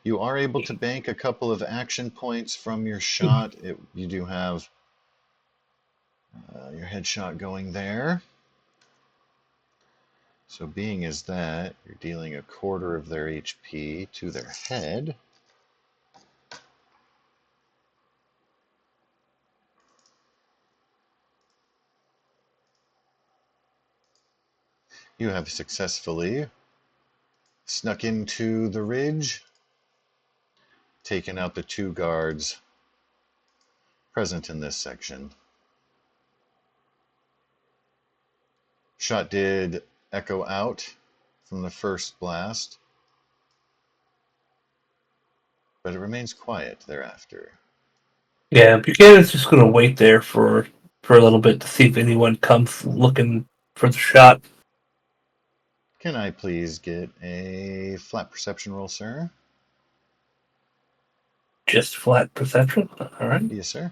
you are able to bank a couple of action points from your shot. You do have your headshot going there. So being as that, you're dealing a quarter of their HP to their head. You have successfully snuck into the ridge, taken out the 2 guards present in this section. Shot did echo out from the first blast, but it remains quiet thereafter. Yeah, Buchanan's just going to wait there for a little bit to see if anyone comes looking for the shot. Can I please get a flat perception roll, sir? Just flat perception? All right. Yes, sir.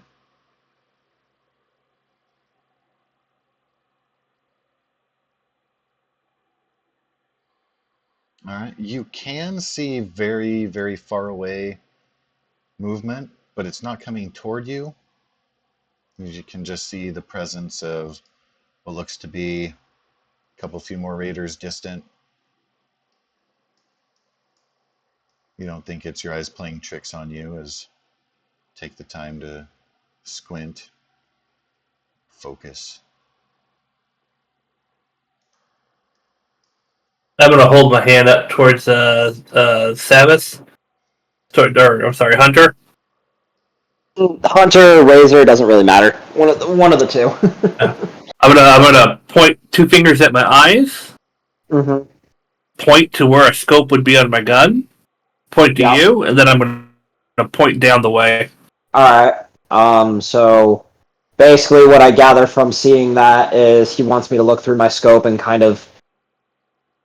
All right. You can see very, very far away movement, but it's not coming toward you. You can just see the presence of what looks to be a few more raiders distant. You don't think it's your eyes playing tricks on you, as take the time to squint, focus. I'm going to hold my hand up towards Samus. Hunter. Hunter, Razor, doesn't really matter. One of the 2. I'm gonna point 2 fingers at my eyes Mm-hmm. point to where a scope would be on my gun, point to Yeah. you, and then I'm going to point down the way. Alright. So basically what I gather from seeing that is he wants me to look through my scope and kind of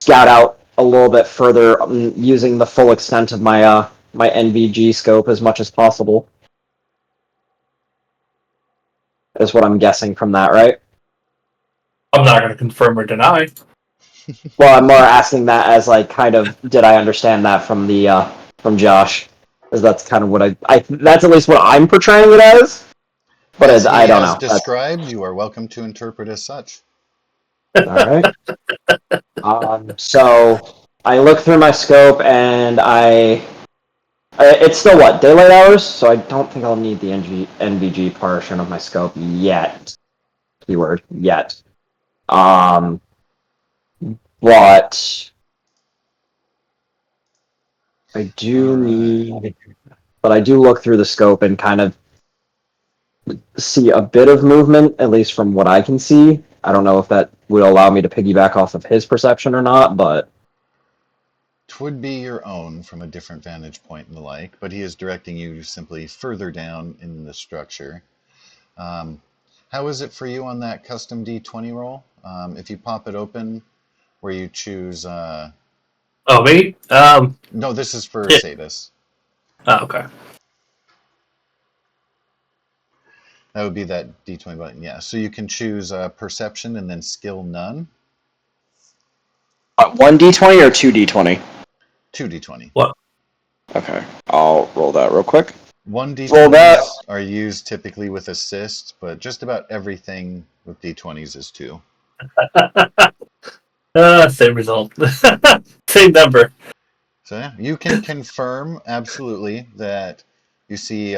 scout out a little bit further, using the full extent of my my NVG scope as much as possible. Is what I'm guessing from that, right? I'm not going to confirm or deny. Well, I'm more asking that as like kind of did I understand that from the from Josh? Because that's kind of what I that's at least what I'm portraying it as. But As I he don't has know. That's described, you are welcome to interpret as such. all right. So I look through my scope and it's still what daylight hours, so I don't think I'll need the NVG portion of my scope yet. Keyword yet. Um, but I do Alright. need. But I do look through the scope and kind of see a bit of movement, at least from what I can see. I don't know if that would allow me to piggyback off of his perception or not, but 'Twould be your own from a different vantage point and the like, but he is directing you simply further down in the structure. Um, how is it for you on that custom D20 roll? If you pop it open, where you choose. Oh, me? No, this is for Yeah. Sadis. Oh, okay. That would be that D20 button. Yeah. So you can choose perception and then skill none. one d20 or 2d20? 2D20. What? Okay, I'll roll that real quick. One Roll that. D20s are used typically with assist, but just about everything with D20s is 2. Same result. Same number. So yeah, you can confirm absolutely that you see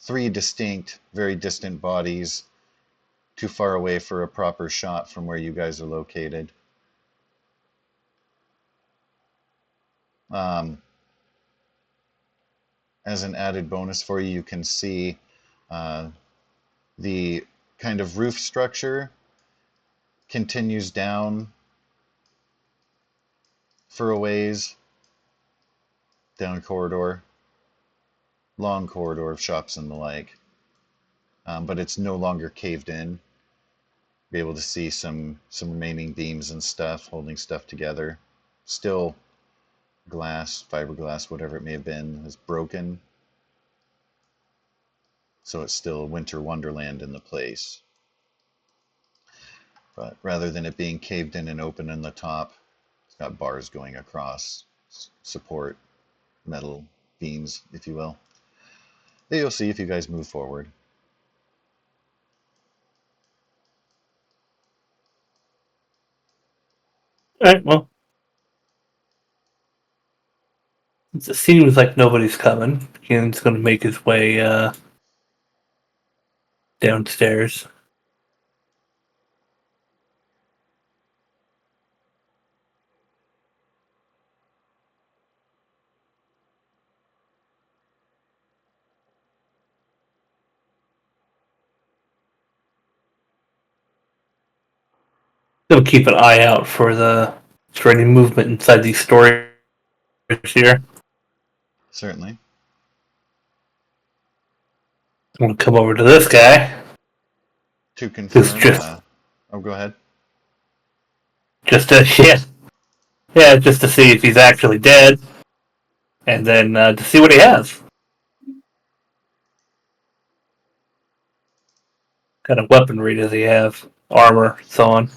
3 distinct, very distant bodies too far away for a proper shot from where you guys are located. Um, as an added bonus for you, you can see uh, the kind of roof structure continues down for a ways, down corridor, long corridor of shops and the like. But it's no longer caved in. Be able to see some remaining beams and stuff holding stuff together. Still glass, fiberglass, whatever it may have been, is broken. So it's still a winter wonderland in the place. But rather than it being caved in and open in the top, it's got bars going across, support metal beams, if you will. That you'll see if you guys move forward. Alright, well. It seems like nobody's coming. Keenan's going to make his way downstairs. Gonna keep an eye out for any movement inside these stories here. Certainly. I'm gonna come over to this guy To who's confirm, just oh, go ahead. just to just to see if he's actually dead, and then to see what he has. What kind of weaponry does he have? Armor, so on.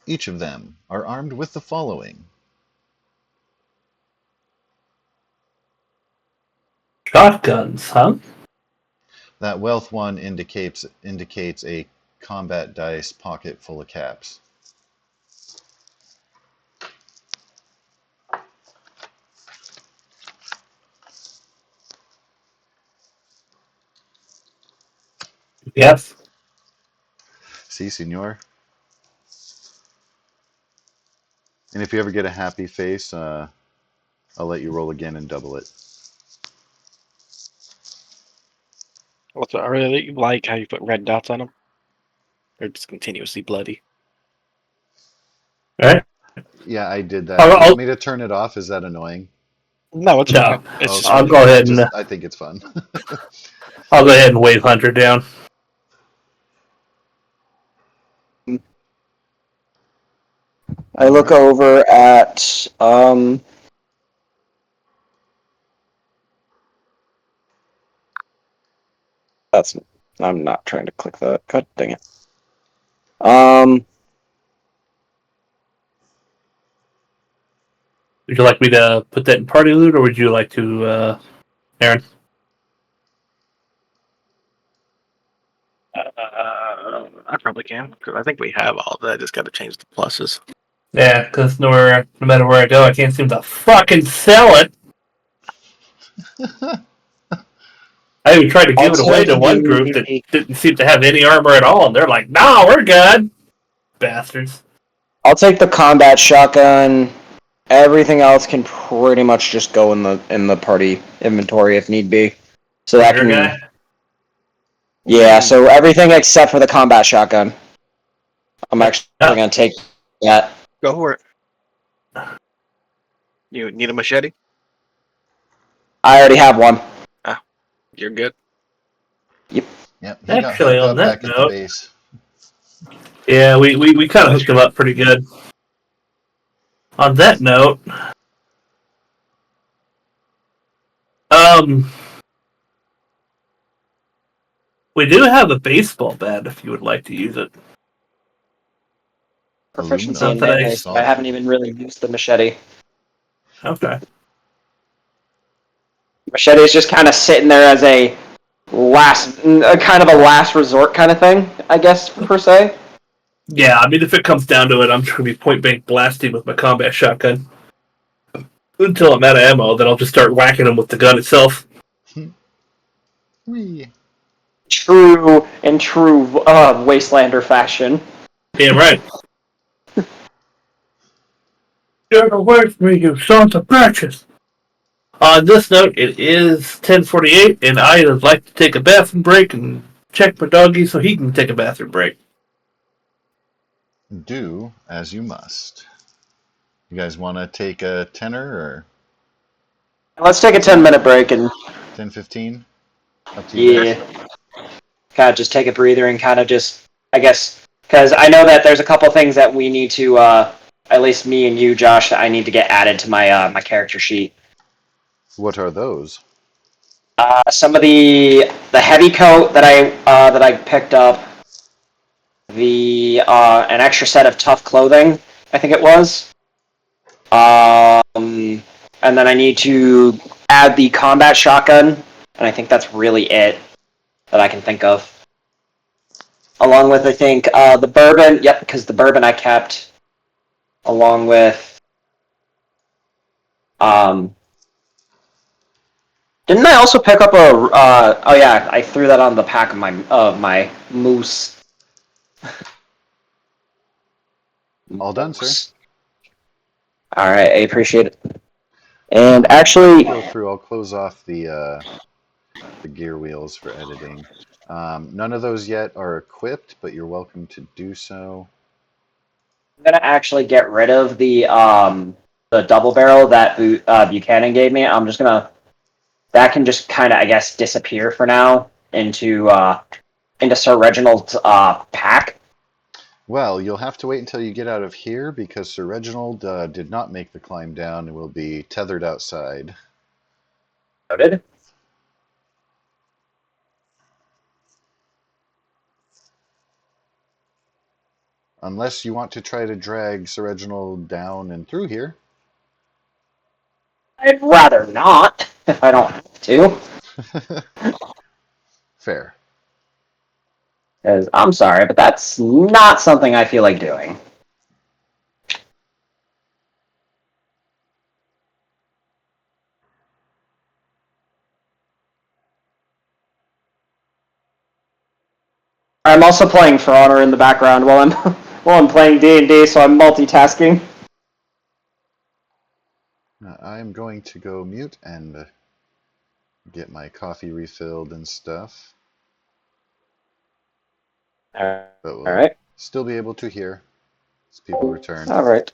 Each of them are armed with the following: Shotguns, huh? that wealth one indicates a combat dice pocket full of caps. Yes. Si, senor. And if you ever get a happy face, I'll let you roll again and double it. Also, I really like how you put red dots on them. They're just continuously bloody. All right. Yeah, I did that. I'll, Do you I'll, want me to turn it off? Is that annoying? No, it's no, fine. It's just I'll Okay. really go ahead and I think it's fun. I'll go ahead and wave Hunter down. I look over at that's I'm not trying to click that. God dang it. Would you like me to put that in party loot, or would you like to, Aaron? I probably can because I think we have all of that. I just got to change the pluses. Yeah, because no matter where I go, I can't seem to fucking sell it. I even tried to give I'll it away take to one group that the didn't seem to have any armor at all, and they're like, "No, we're good, bastards." I'll take the combat shotgun. Everything else can pretty much just go in the party inventory if need be. So For that your can guy. yeah. So everything except for the combat shotgun. I'm actually Yeah. gonna take that. Go for it. You need a machete? I already have one. You're good. Yep, he got Actually, hooked on up that back at the note, base. yeah, we kind of hooked him up pretty good. On that note, um, we do have a baseball bat if you would like to use it. Proficiency Aluminum. in Not that melee, That's so I all. haven't even really used the machete. Okay. Machete is just kind of sitting there as a kind of a last resort kind of thing, I guess per se. Yeah, I mean, if it comes down to it, I'm just gonna be point blank blasting with my combat shotgun until I'm out of ammo. Then I'll just start whacking them with the gun itself. Whee. True Wastelander fashion. Damn right. Get away from me, you sons of bitches! On this note, it is 10:48, and I would like to take a bathroom break and check my doggy so he can take a bathroom break. Do as you must. You guys want to take a tenner or Let's take a 10-minute break and 10-15? Up to you guys. yeah, kind of just take a breather and kind of just, I guess, because I know that there's a couple things that we need to, at least me and you, Josh, that I need to get added to my character sheet. What are those? Some of the heavy coat that I picked up, the an extra set of tough clothing, I think it was. And then I need to add the combat shotgun, and I think that's really it that I can think of. Along with, I think, the bourbon. Yep, because the bourbon I kept, along with. Um, didn't I also pick up a? Oh yeah, I threw that on the pack of my moose. All done, sir. All right, I appreciate it. Let And me actually, go through. I'll close off the gear wheels for editing. None of those yet are equipped, but you're welcome to do so. I'm gonna actually get rid of the double barrel that Buchanan gave me. I'm just gonna that can just kind of, I guess, disappear for now into Sir Reginald's pack. Well, you'll have to wait until you get out of here because Sir Reginald did not make the climb down and will be tethered outside. Noted. Unless you want to try to drag Sir Reginald down and through here. I'd rather not if I don't have to. Fair. Because I'm sorry, but that's not something I feel like doing. I'm also playing For Honor in the background while I'm while I'm playing D&D, so I'm multitasking. I'm going to go mute and get my coffee refilled and stuff. All but we'll right. still be able to hear as people return. All right.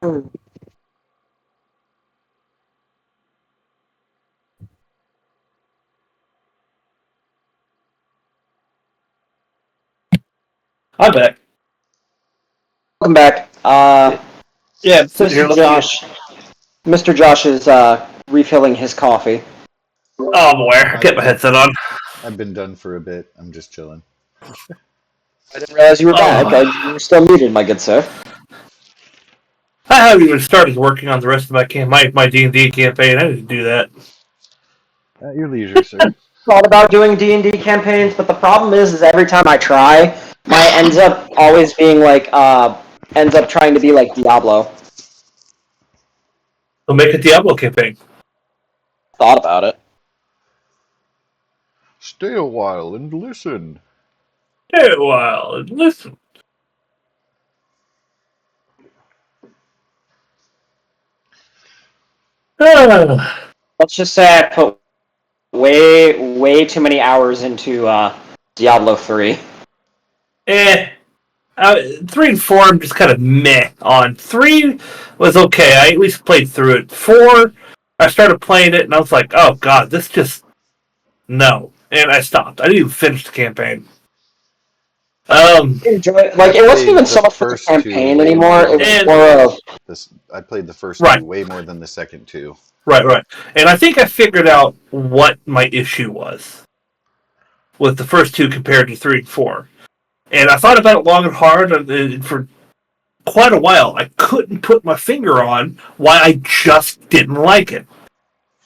I'm back. Welcome back. Yeah, I'm sitting here Mr. looking at... Josh. Mr. Josh is refilling his coffee. Oh, I'm aware. Get my headset on. I've been done for a bit. I'm just chilling. I didn't realize you were back. Oh. You were still muted, my good sir. I haven't even started working on the rest of my D&D campaign. I didn't do that. At your leisure, sir. Thought about doing D&D campaigns, but the problem is every time I try, mine ends up always being like ends up trying to be like Diablo. We'll make a Diablo campaign. Thought about it. Stay a while and listen. Hey, well, listen. Let's just say I put way too many hours into Diablo 3. 3 and 4, I'm just kind of meh on. 3 was okay. I at least played through it. 4, I started playing it, and I was like, oh, God, this just... No. And I stopped. I didn't even finish the campaign. Enjoy it. Like, it wasn't even so much for the campaign anymore. It was more of... I played the first Right. two way more than the second two. Right. And I think I figured out what my issue was with the first two compared to 3 and 4. And I thought about it long and hard, and for quite a while, I couldn't put my finger on why I just didn't like it.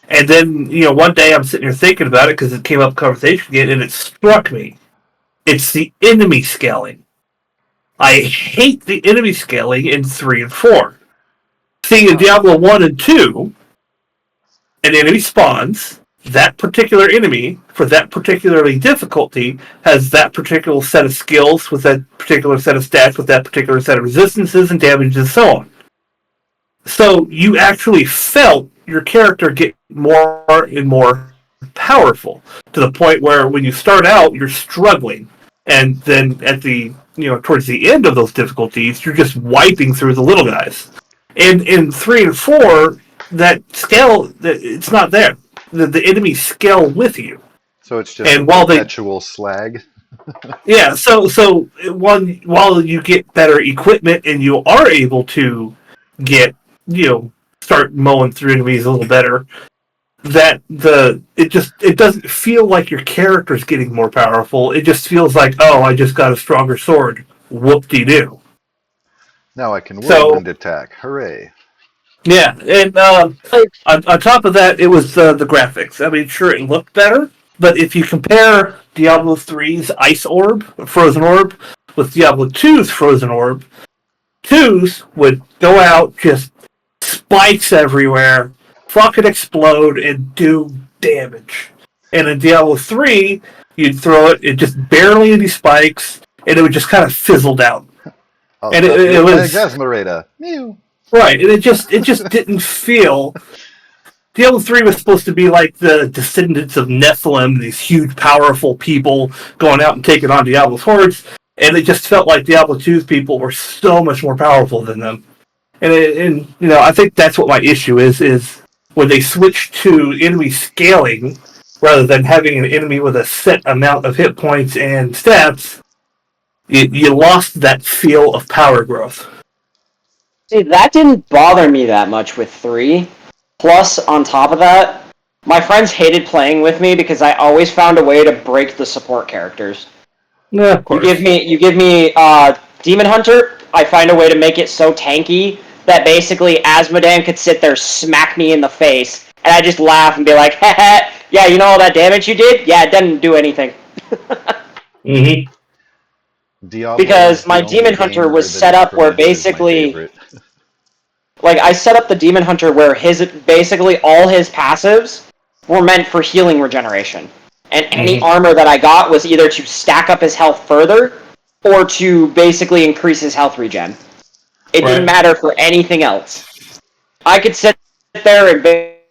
And then, one day I'm sitting here thinking about it because it came up in conversation again, and it struck me. It's the enemy scaling. I hate the enemy scaling in 3 and 4. Seeing in Diablo 1 and 2, an enemy spawns, that particular enemy, for that particularly difficulty, has that particular set of skills with that particular set of stats, with that particular set of resistances and damages and so on. So you actually felt your character get more and more powerful, to the point where when you start out, you're struggling. And then at the, towards the end of those difficulties, you're just wiping through the little guys. And in 3 and 4, that scale, it's not there. The enemies scale with you. So it's just And a perpetual slag. Yeah, so while you get better equipment and you are able to get, start mowing through enemies a little better, it doesn't feel like your character's getting more powerful. It just feels like, oh, I just got a stronger sword. Whoop-de-doo. Now I can whirlwind attack. Hooray. Yeah, and on top of that, it was the graphics. I mean, sure, it looked better, but if you compare Diablo 3's Ice Orb, Frozen Orb, with Diablo 2's Frozen Orb, 2's would go out, just spikes everywhere, fucking explode, and do damage. And in Diablo 3, you'd throw it just barely any spikes, and it would just kind of fizzled out. And it was Gasmarita. Mew. Right, and it just didn't feel. Diablo 3 was supposed to be like the descendants of Nephilim, these huge, powerful people going out and taking on Diablo's hordes, and it just felt like Diablo 2's people were so much more powerful than them. And I think that's what my issue is when they switch to enemy scaling rather than having an enemy with a set amount of hit points and stats. You lost that feel of power growth. See, that didn't bother me that much with 3. Plus, on top of that, my friends hated playing with me because I always found a way to break the support characters. Yeah, of course. You give me Demon Hunter, I find a way to make it so tanky that basically Asmodan could sit there, smack me in the face, and I just laugh and be like, haha, yeah, you know all that damage you did? Yeah, it didn't do anything. Mm-hmm. Because my Demon Hunter was set up where basically... Like, I set up the Demon Hunter where basically all his passives were meant for healing regeneration. And any armor that I got was either to stack up his health further, or to basically increase his health regen. It didn't matter for anything else. I could sit there and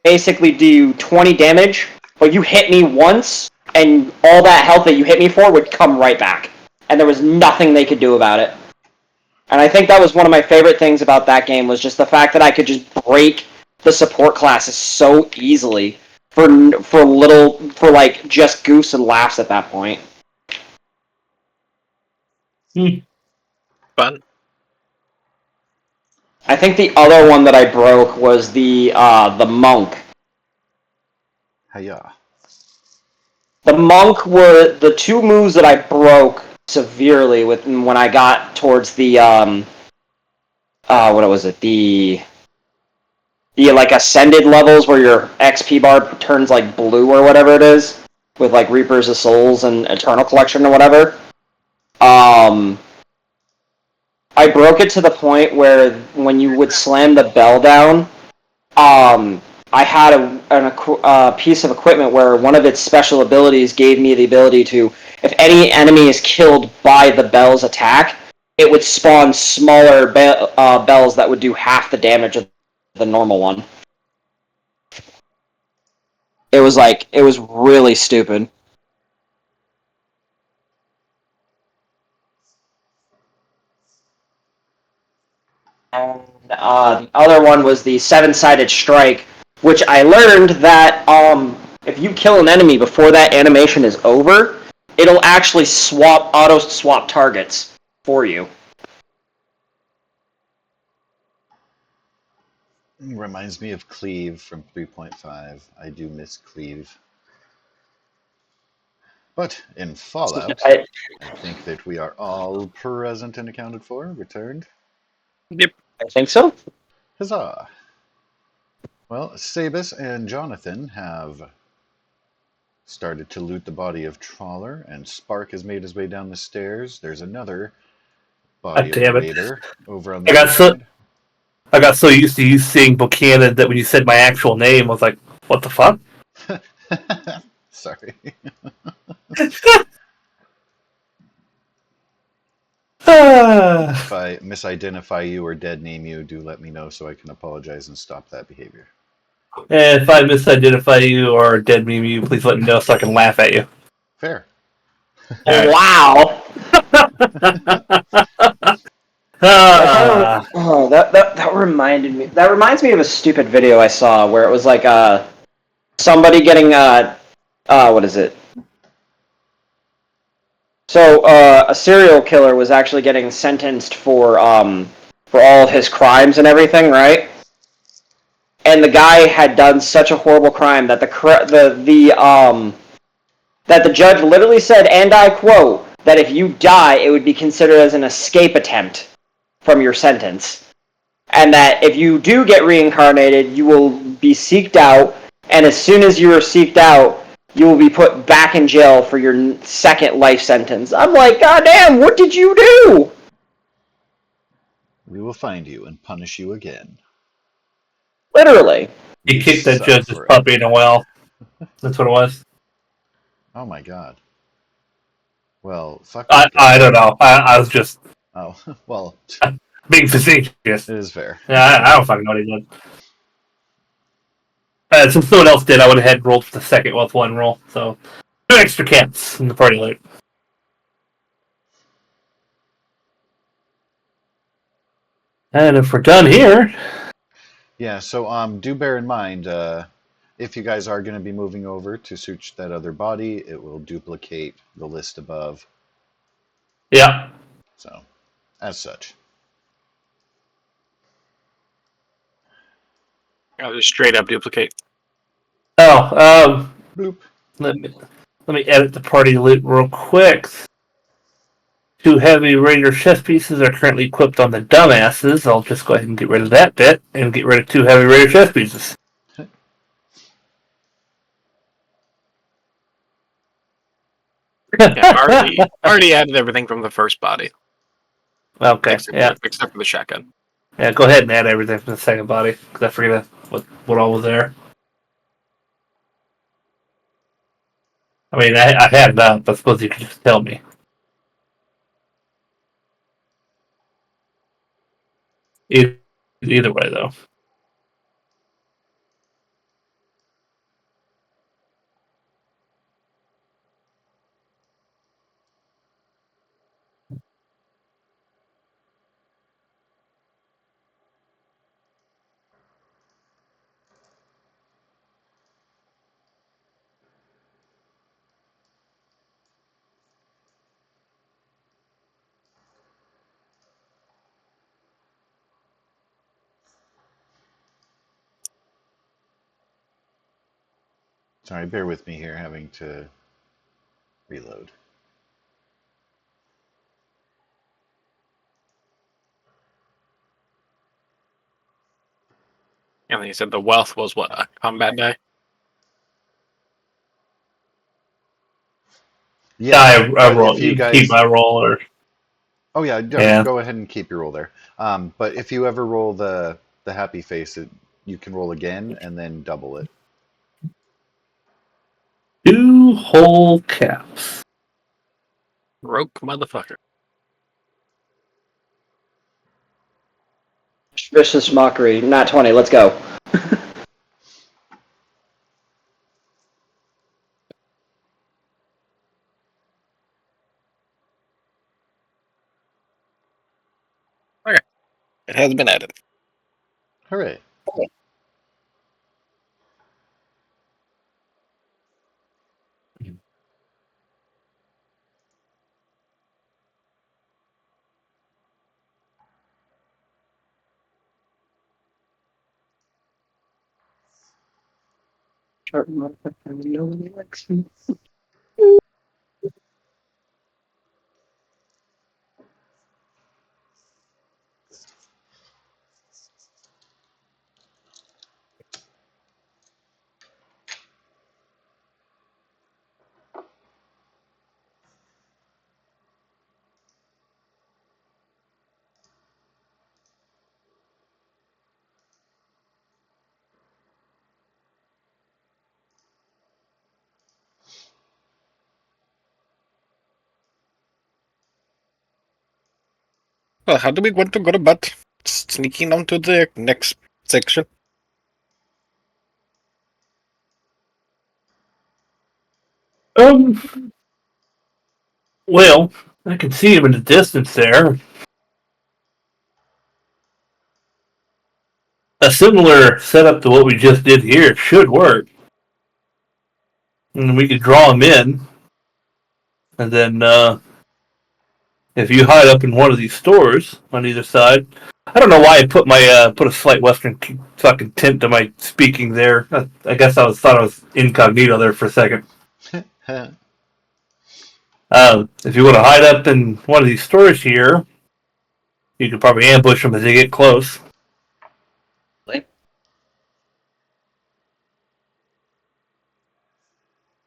basically do 20 damage, but you hit me once, and all that health that you hit me for would come right back. And there was nothing they could do about it. And I think that was one of my favorite things about that game was just the fact that I could just break the support classes so easily for like just goose and laughs at that point. Fun. I think the other one that I broke was the monk. Hiya. The monk were the two moves that I broke severely with when I got towards the what was it, the like ascended levels where your XP bar turns like blue or whatever it is with like Reapers of Souls and Eternal Collection or whatever. I broke it to the point where when you would slam the bell down, I had a piece of equipment where one of its special abilities gave me the ability to, if any enemy is killed by the bell's attack, it would spawn smaller bells that would do half the damage of the normal one. It was really stupid. And the other one was the seven-sided strike, which I learned that if you kill an enemy before that animation is over, it'll actually auto swap targets for you. Reminds me of Cleave from 3.5. I do miss Cleave. But in Fallout, I think that we are all present and accounted for, returned. Yep. think so. Huzzah! Well, Sabus and Jonathan have started to loot the body of Trawler, and Spark has made his way down the stairs. There's another body God of a damn it. raider over on I the other side. I got so used to you seeing Buchanan that when you said my actual name, I was like, what the fuck? Sorry. If I misidentify you or dead name you, do let me know so I can apologize and stop that behavior. And if I misidentify you or dead meme you, please let me know so I can laugh at you. Fair. All right. Wow. That reminded me. That reminds me of a stupid video I saw where it was like somebody getting what is it? So a serial killer was actually getting sentenced for all of his crimes and everything, right? And the guy had done such a horrible crime that that the judge literally said, and I quote, that if you die, it would be considered as an escape attempt from your sentence. And that if you do get reincarnated, you will be seeked out, and as soon as you are seeked out, you will be put back in jail for your second life sentence. I'm like, God damn, what did you do? We will find you and punish you again. Literally. He You kicked that suck judge's forever. puppy in a well. That's what it was. Oh my god. Well, fuck that I guy. don't know. I was just Oh, well, being facetious. it is fair. Yeah, I don't fucking know what he did. Since no one else did, I went ahead and rolled the second with one roll. So, 2 extra cats in the party loot. And if we're done here, Yeah, so do bear in mind, if you guys are going to be moving over to search that other body, it will duplicate the list above. yeah. So, as such. I'll just straight up duplicate. Oh, Bloop. let me edit the party loot real quick. 2 heavy raider chest pieces are currently equipped on the dumbasses. I'll just go ahead and get rid of that bit and get rid of 2 heavy raider chest pieces. Yeah, already added everything from the first body, Okay, yeah. except for the shotgun. Yeah, go ahead and add everything from the second body, because I forget what all was there. I mean, I had it up, but I suppose you could just tell me. E- Either way, though. Sorry, bear with me here, having to reload. And then you said the wealth was what, a combat die? Yes, I but roll. if you You can keep guys, my roll, or oh yeah, no, yeah. go ahead and keep your roll there. But if you ever roll the happy face, you can roll again and then double it. 2 whole caps. Broke motherfucker. Vicious mockery. Not 20. Let's go. Okay. It has been added. Hooray! Well, how do we want to go about sneaking onto the next section? Well, I can see him in the distance there. A similar setup to what we just did here should work. And we could draw him in, and then if you hide up in one of these stores on either side. I don't know why I put my put a slight western fucking tint to my speaking there. I guess thought I was incognito there for a second. If you want to hide up in one of these stores here, you could probably ambush them as they get close.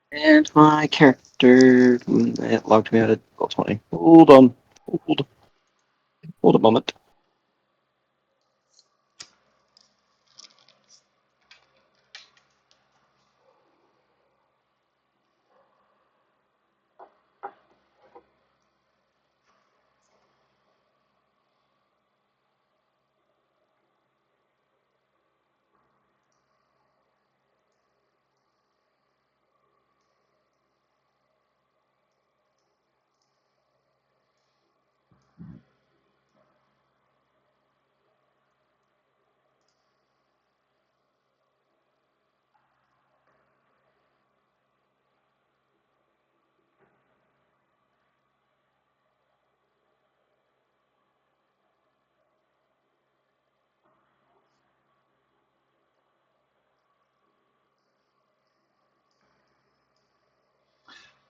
And my character, it logged me out at Roll20. Hold on. Hold a moment.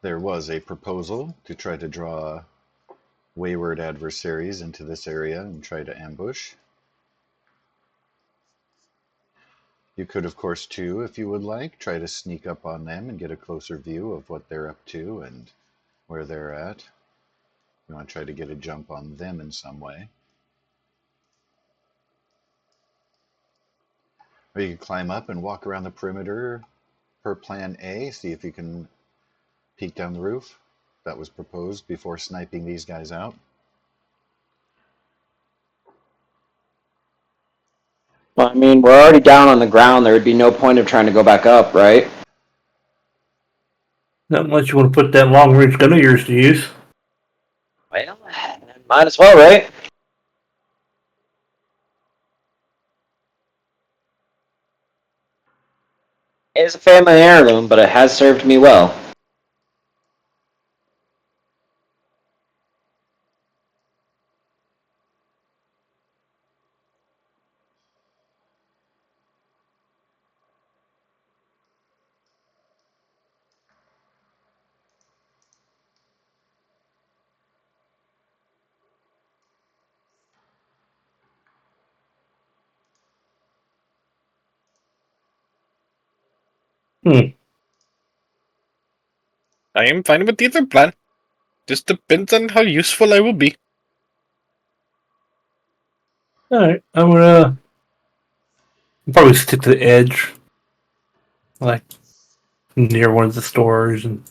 There was a proposal to try to draw wayward adversaries into this area and try to ambush. You could, of course, too, if you would like, try to sneak up on them and get a closer view of what they're up to and where they're at. You want to try to get a jump on them in some way. Or you could climb up and walk around the perimeter per plan A, see if you can peek down the roof. That was proposed before sniping these guys out. Well, I mean, we're already down on the ground. There would be no point of trying to go back up, right? Not unless you want to put that long range gun of yours to use. Well, might as well, right? It is a family heirloom, but it has served me well. Hmm. I am fine with either plan. Just depends on how useful I will be. Alright, I'm gonna probably stick to the edge. Like, near one of the stores. And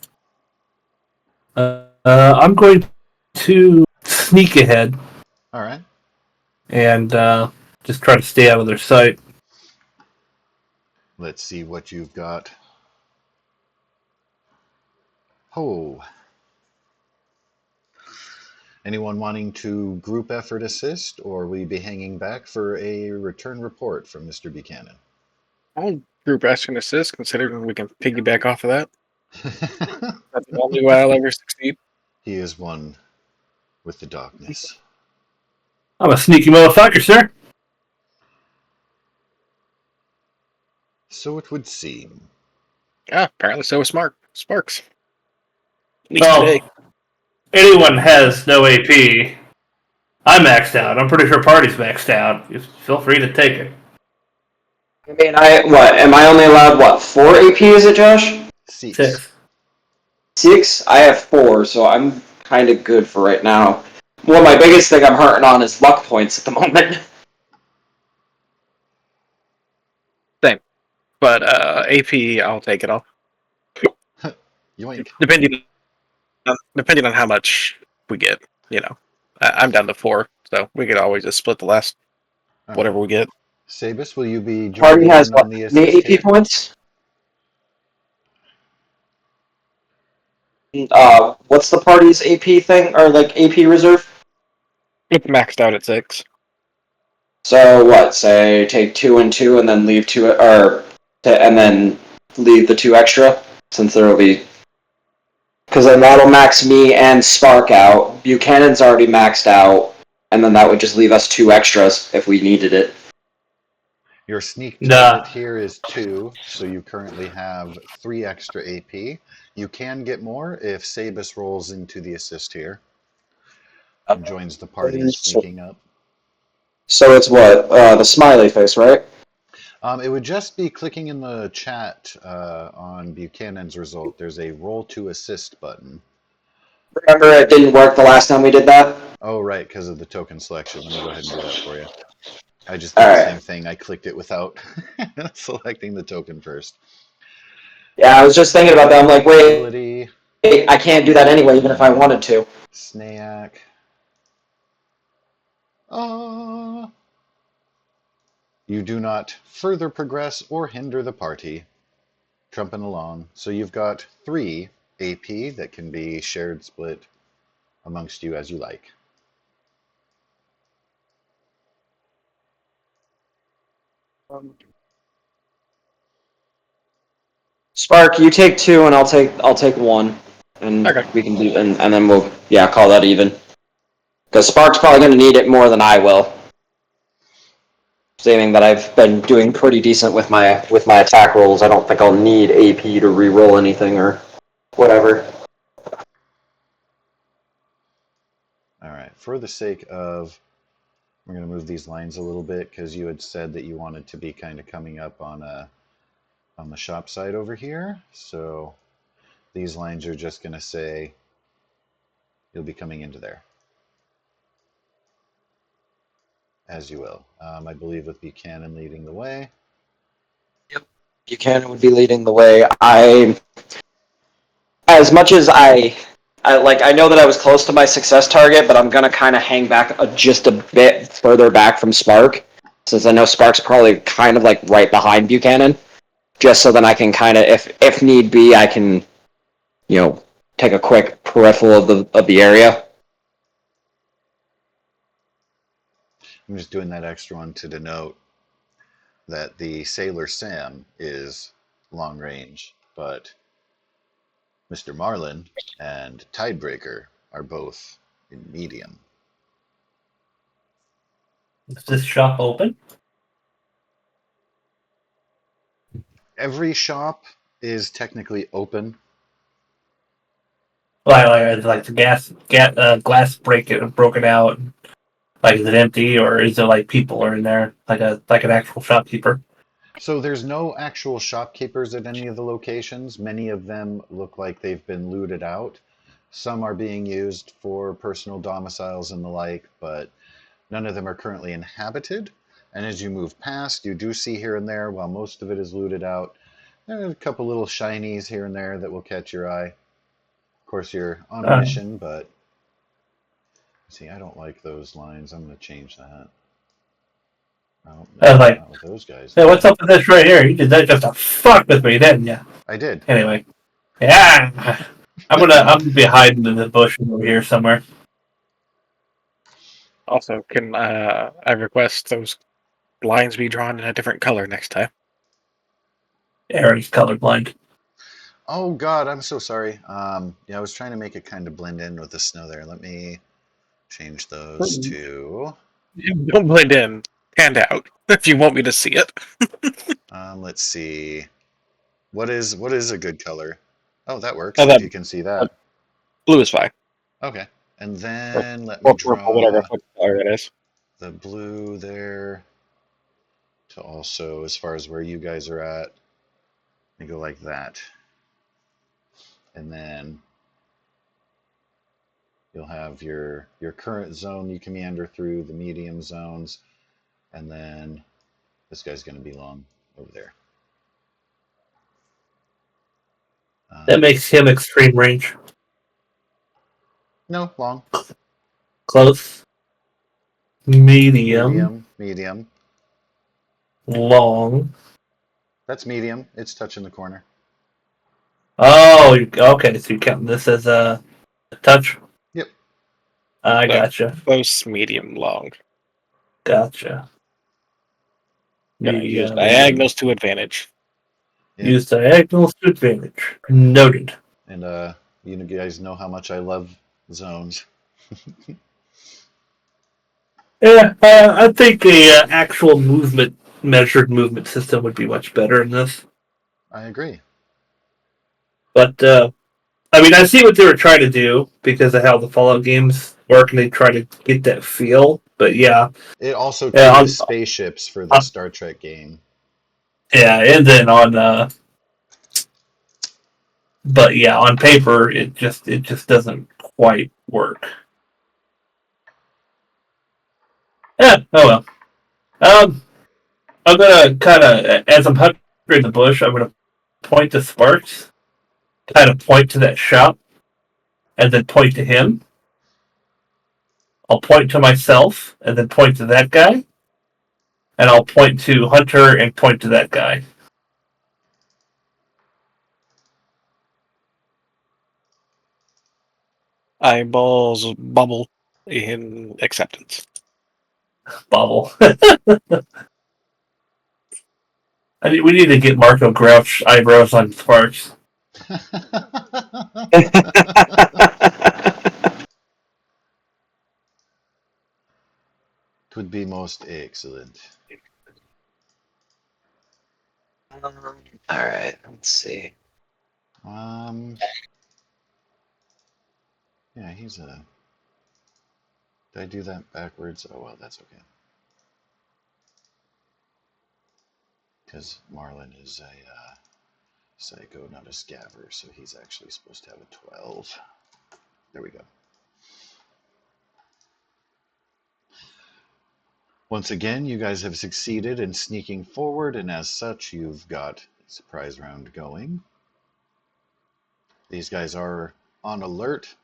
I'm going to sneak ahead All right. and just try to stay out of their sight. Let's see what you've got. Oh. Anyone wanting to group effort assist, or will you be hanging back for a return report from Mr. Buchanan? I'll group action assist, considering we can piggyback off of that. That's the only way I'll ever succeed. He is one with the darkness. I'm a sneaky motherfucker, sir. So it would seem. Ah, apparently so is Sparks. At least Well, today. anyone has no AP. I'm maxed out. I'm pretty sure Party's maxed out. Just feel free to take it. I mean, am I only allowed, 4 AP, is it, Josh? 6. 6. 6? I have 4, so I'm kind of good for right now. Well, my biggest thing I'm hurting on is luck points at the moment. Same. But AP, I'll take it all. Yoink. Depending on how much we get, I'm down to 4, so we could always just split the last All whatever right. we get. Sabus, will you be Party joining has, in on the how many assist AP here? points? What's the party's AP thing, or, AP reserve? It's maxed out at 6. So, say, take 2 and 2, and then leave 2, and then leave the 2 extra, since there will be... Because then that'll max me and Spark out. Buchanan's already maxed out, and then that would just leave us 2 extras if we needed it. Your sneak Nah. target here is 2, so you currently have 3 extra AP. You can get more if Sabus rolls into the assist here and joins the party sneaking up. So it's what? The smiley face, right? It would just be clicking in the chat on Buchanan's result. There's a roll to assist button. Remember it didn't work the last time we did that? Oh, right, because of the token selection. Let me go ahead and do that for you. I just did the same thing. I clicked it without selecting the token first. Yeah, I was just thinking about that. I'm like, wait, Ability, I can't do that anyway, even if I wanted to. Snayak. You do not further progress or hinder the party. Trumping along. So you've got 3 AP that can be shared, split amongst you as you like. Spark, you take 2, and I'll take 1, and Okay. we can do, and then we'll call that even. Because Spark's probably going to need it more than I will. Saving that I've been doing pretty decent with my attack rolls, I don't think I'll need AP to re-roll anything or whatever. All right. For the sake of, we're going to move these lines a little bit because you had said that you wanted to be kind of coming up on the shop side over here. So these lines are just going to say you'll be coming into there. As you will. I believe with Buchanan leading the way. Yep. Buchanan would be leading the way. As much as I know that I was close to my success target, but I'm gonna kind of hang back just a bit further back from Spark, since I know Spark's probably kind of like right behind Buchanan, just so then I can kind of, if need be, I can, take a quick peripheral of the area. I'm just doing that extra one to denote that the Sailor Sam is long range, but Mr. Marlin and Tidebreaker are both in medium. Is this shop open? Every shop is technically open. Like the glass broken out. Like, is it empty, or is there like people are in there, like an actual shopkeeper? So there's no actual shopkeepers at any of the locations. Many of them look like they've been looted out. Some are being used for personal domiciles and the like, but none of them are currently inhabited. And as you move past, you do see here and there, while most of it is looted out, there are a couple little shinies here and there that will catch your eye. Of course, you're on a mission, but see, I don't like those lines. I'm going to change that. Oh, I was no, like, not with those guys. hey, what's up with this right here? You did that just to fuck with me, didn't you? I did. Anyway, yeah, I'm gonna be hiding in the bush over here somewhere. Also, can I request those lines be drawn in a different color next time? Aaron's colorblind. Oh God, I'm so sorry. Yeah, I was trying to make it kind of blend in with the snow there. Let me change those to. Don't blend in. Hand out if you want me to see it. Let's see. What is a good color? Oh, that works. Oh, If that you can see that. blue is fine. Okay. And Or, then let me or purple, whatever draw color it is. the blue there to also, as far as where you guys are at, you go like that. And then you'll have your current zone you can meander through, the medium zones, and then this guy's going to belong over there. That makes him extreme range. No, long. Close. Medium. Medium. Long. That's medium. It's touching the corner. Oh, okay. So you're counting this as a touch? Yep. I No, gotcha. close, medium, long. Gotcha. Gonna use Medium. diagonals to advantage. Yep. Use diagonals to advantage. Noted. And you guys know how much I love zones. Yeah, I think a actual measured movement system would be much better in this. I agree. But I mean, I see what they were trying to do because of how the Fallout games work, and they try to get that feel. But yeah, It also yeah, created spaceships for the Star Trek game. yeah, and then on, but yeah, on paper, it just doesn't quite work. Yeah, oh well. I'm gonna kind of, as I'm hovering in the bush, I'm gonna point to Sparks, kind of point to that shop, and then point to him. I'll point to myself, and then point to that guy. And I'll point to Hunter and point to that guy. Eyeballs bubble in acceptance. Bobble. We need to get Marco Grouch eyebrows on Sparks. Could be most excellent. Alright, let's see. Yeah, he's a. Did I do that backwards? Oh well, that's okay. Because Marlin is a psycho, not a scaver, so he's actually supposed to have a 12. There we go. Once again, you guys have succeeded in sneaking forward, and as such, you've got a surprise round going. These guys are on alert,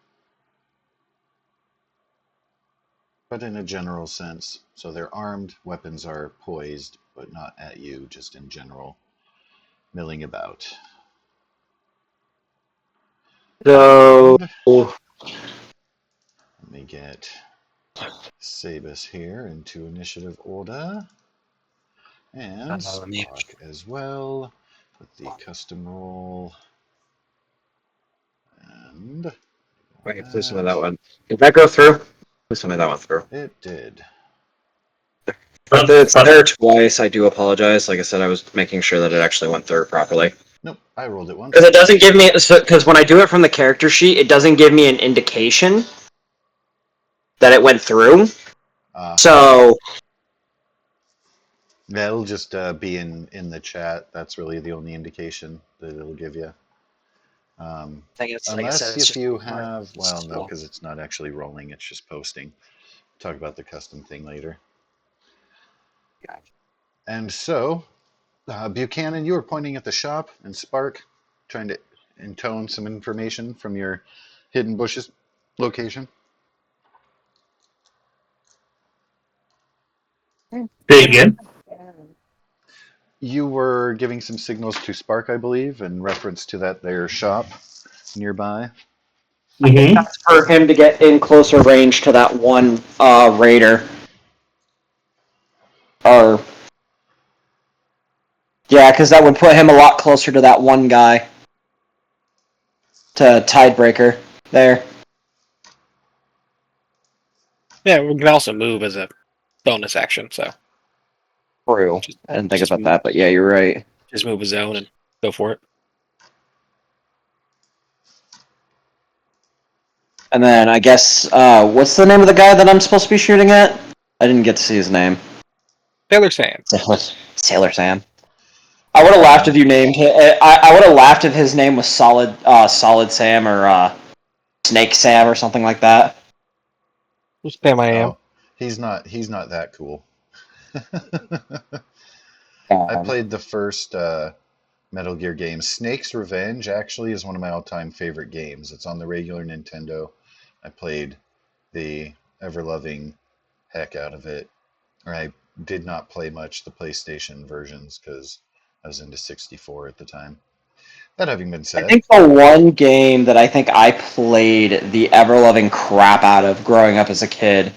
but in a general sense. So they're armed, weapons are poised, but not at you, just in general, milling about. So, And let me get Sabus here into initiative order. And Spock as well, with the custom roll. And wait, please tell me that one. Did that go through? Please tell me that went through. it did. If it's there twice, I do apologize. Like I said, I was making sure that it actually went through properly. Nope, I rolled it once. Because it doesn't give me, because when I do it from the character sheet, it doesn't give me an indication that it went through. So That'll just be in the chat. That's really the only indication that it'll give you. I think it's like I said, Unless it's if just you have, well, no, slow. because it's not actually rolling, it's just posting. Talk about the custom thing later. And so, Buchanan, you were pointing at the shop, and Spark trying to intone some information from your hidden bushes location. Say again. You were giving some signals to Spark, I believe, in reference to that their shop nearby. Mm-hmm. That's for him to get in closer range to that one raider. Or yeah, because that would put him a lot closer to that one guy. To Tidebreaker there. Yeah, we can also move as a bonus action, so True. just, I didn't think just about that, but yeah, you're right. just move a zone and go for it. And then I guess what's the name of the guy that I'm supposed to be shooting at? I didn't get to see his name. Taylor Sand. Sailor Sam. I would have laughed if you named him. I would have laughed if his name was Solid Sam or Snake Sam or something like that. Just Pam I am. Oh, he's not that cool. I Um, played the first Metal Gear game. Snake's Revenge actually is one of my all-time favorite games. It's on the regular Nintendo. I played the ever-loving heck out of it. Or I did not play much the PlayStation versions because I was into 64 at the time. That having been I said, think the one game that I think I played the ever-loving crap out of growing up as a kid.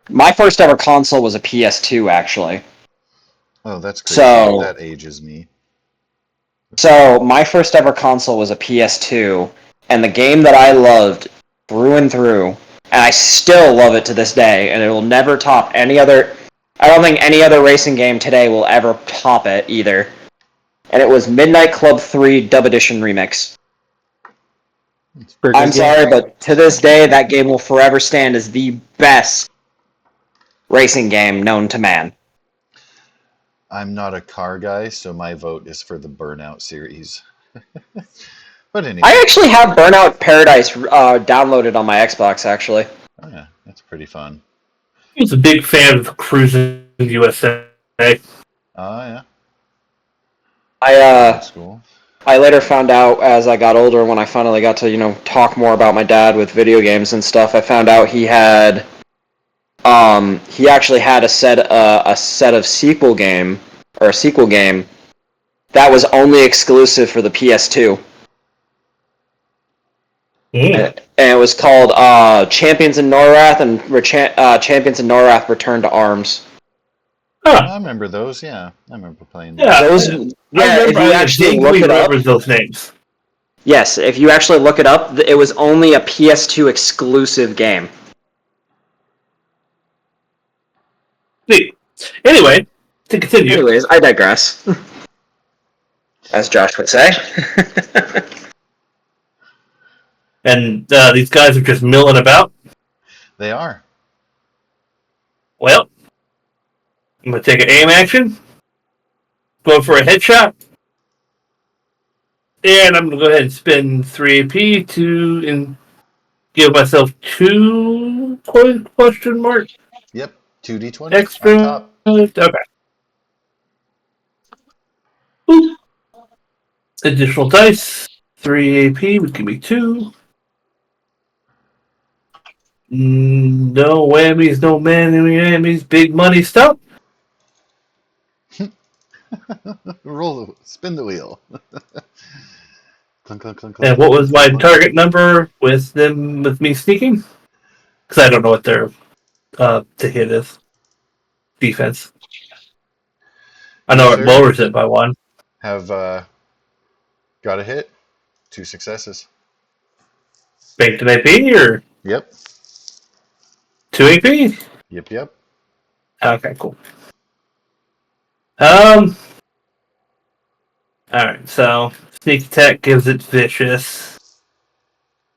My first ever console was a PS2, actually. oh, that's crazy. So That ages me. So my first ever console was a PS2, and the game that I loved through and through, and I still love it to this day, and it will never top any other. I don't think any other racing game today will ever top it either. And it was Midnight Club 3 Dub Edition Remix. Pretty I'm good game. sorry, but to this day, that game will forever stand as the best racing game known to man. I'm not a car guy, so my vote is for the Burnout series. But anyway, I actually have Burnout Paradise downloaded on my Xbox, actually. oh yeah, that's pretty fun. He was a big fan of Cruising USA. Oh yeah, I old school. I later found out as I got older, when I finally got to, talk more about my dad with video games and stuff, I found out he actually had a set of a sequel game that was only exclusive for the PS2. Mm. And it was called Champions in Norrath and Champions in Norrath Return to Arms. Huh. I remember those. Yeah, I remember playing Yeah, those. Those, I yeah, if remember. you I actually look vaguely it up, remember those names. yes, if you actually look it up, it was only a PS2 exclusive game. Neat. Anyway, to continue. Anyways, I digress. As Josh would say. And these guys are just milling about. They are. Well, I'm going to take an aim action. Go for a headshot. And I'm going to go ahead and spend 3 AP to give myself 2 question mark Yep, 2d20 on extra. top. Okay. Boop. Additional dice. 3 AP would give me 2. No whammies, no whammies, big money stuff. Spin the wheel. Clunk, clunk, clunk, And clunk. what was my Money. target number with me sneaking? Because I don't know what their to hit is. Defense. I You, know it sir, lowers it by 1. have got a hit. 2 successes. Baked an AP or Yep. 2 AP? Yep, yep. Okay, cool. Alright, so sneak attack gives it vicious.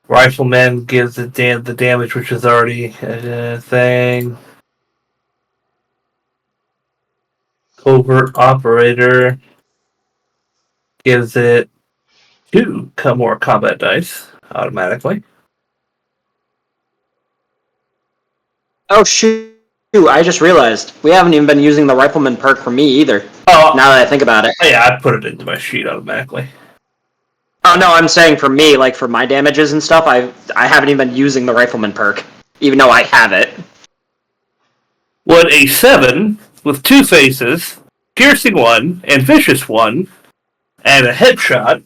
Rifleman gives it the damage, which is already a thing. covert operator gives it 2 more combat dice automatically. Oh shoot! I just realized we haven't even been using the rifleman perk for me either. Oh, Now that I think about it. yeah, I put it into my sheet automatically. Oh no, I'm saying for me, like for my damages and stuff, I haven't even been using the rifleman perk, even though I have it. Would a 7 with 2 faces, piercing 1 and vicious 1, and a headshot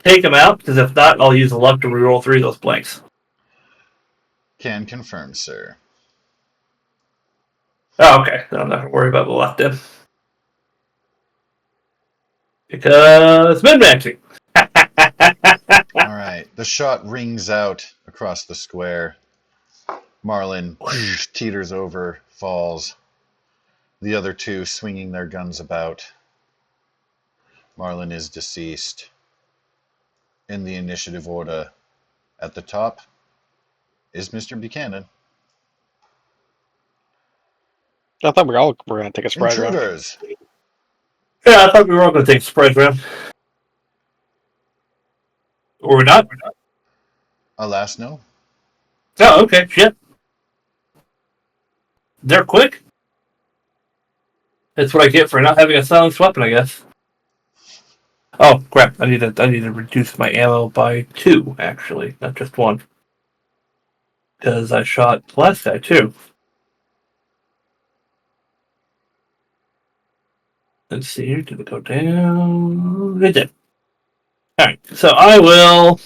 take him out? Because if not, I'll use the luck to reroll 3 of those blanks. Can confirm, sir. Oh, okay. Then I'm not going to worry about the luck then. Because min-maxing. All right. The shot rings out across the square. Marlin teeters over, falls. The other 2 swinging their guns about. Marlin is deceased. In the initiative order, at the top is Mr. Buchanan. I thought we were going to take a surprise round. Intruders. Yeah, I thought we were all going to take a surprise round. Or we're not? Alas, no. Oh, okay. Shit. They're quick. That's what I get for not having a silenced weapon, I guess. Oh crap! I need to reduce my ammo by 2, actually, not just 1, because I shot the last guy too. Let's see here. Did it go down? It did. All right. So I will.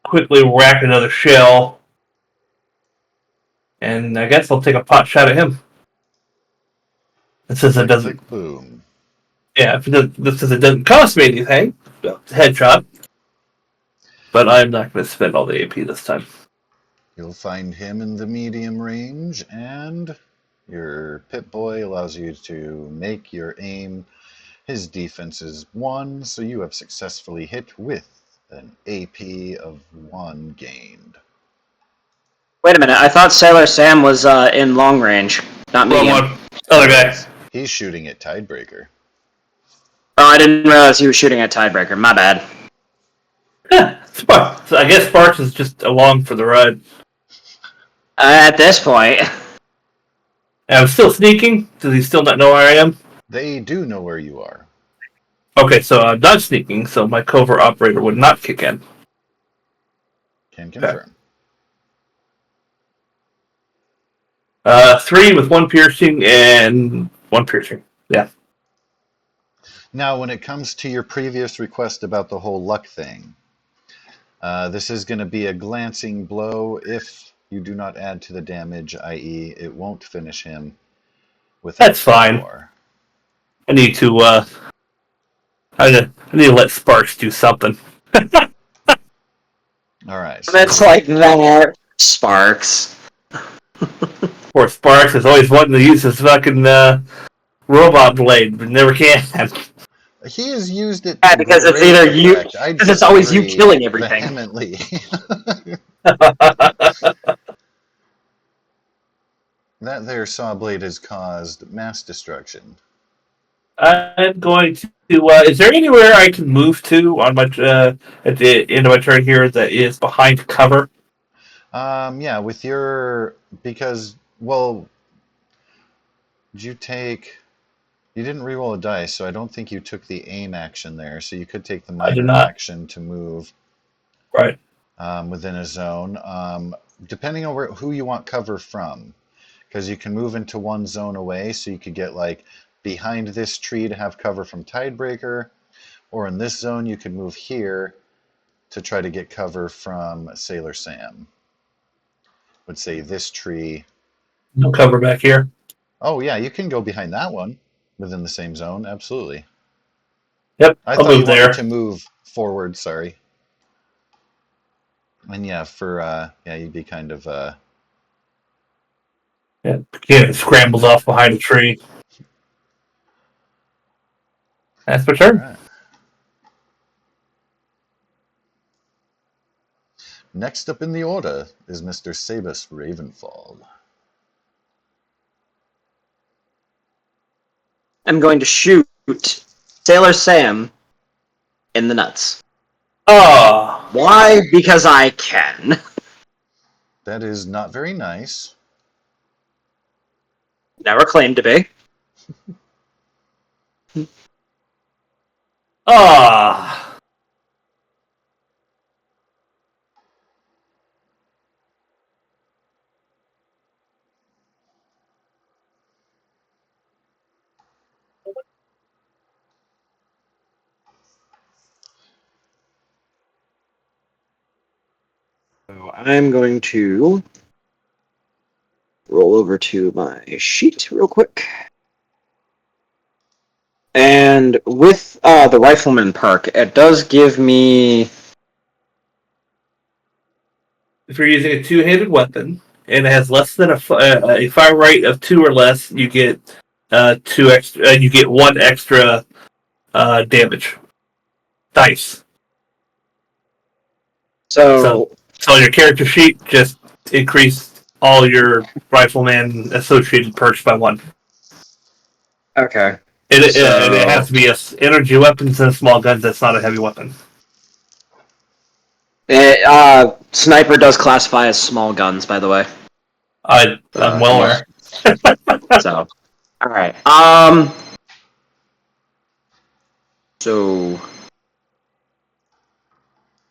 Quickly whack another shell, and I guess I'll take a pot shot at him. It says it doesn't. Click, boom. Yeah, if it doesn't, this says it doesn't cost me anything. So it's a headshot, but I'm not going to spend all the AP this time. You'll find him in the medium range, and your Pip-Boy allows you to make your aim. His defense is 1, so you have successfully hit with an AP of 1 gained. Wait a minute, I thought Sailor Sam was in long range, not Wrong medium. one. Other guy. He's shooting at Tidebreaker. Oh, I didn't realize he was shooting at Tidebreaker. My bad. Sparks. So I guess Sparks is just along for the ride. At this point, And I'm still sneaking. Does he still not know where I am? They do know where you are. Okay, so I'm not sneaking, so my covert operator would not kick in. Can confirm. 3 with 1 piercing and 1 piercing. Yeah. Now, when it comes to your previous request about the whole luck thing, this is going to be a glancing blow if you do not add to the damage, i.e., it won't finish him without That's fine. War. I need to let Sparks do something. All right. that's like that. Sparks. Poor Sparks is always wanting to use his fucking robot blade, but never can. He has used it. Yeah, because it's either you, because it's always you killing everything. Vehemently. That there saw blade has caused mass destruction. I'm going to. Is there anywhere I can move to on my at the end of my turn here that is behind cover? Yeah, with your because did you take? You didn't reroll a dice, so I don't think you took the aim action there. So you could take the I did minor not. action to move Right. within a zone, depending on who you want cover from, because you can move into one zone away. So you could get like behind this tree to have cover from Tidebreaker, or in this zone you could move here to try to get cover from Sailor Sam. Would say this tree. No cover back here. Oh yeah, you can go behind that one within the same zone. Absolutely. Yep. I I'll thought you move wanted there. to move forward. Sorry. And yeah, for you'd be kind of Yeah. It scrambles off behind a tree. That's my all turn. right. Next up in the order is Mr. Sabus Ravenfall. I'm going to shoot Sailor Sam in the nuts. Ah, Why? Because I can. That is not very nice. Never claimed to be. ah. So I'm going to roll over to my sheet real quick. And with the Rifleman perk, it does give me... If you're using a two-handed weapon and it has less than a fire rate of 2 or less, you get two extra. You get 1 extra damage dice. So, So, on your character sheet, just increase all your Rifleman associated perks by 1. okay. It has to be energy weapons and small guns. That's not a heavy weapon. Sniper does classify as small guns, by the way. I'm well aware. So, alright. So,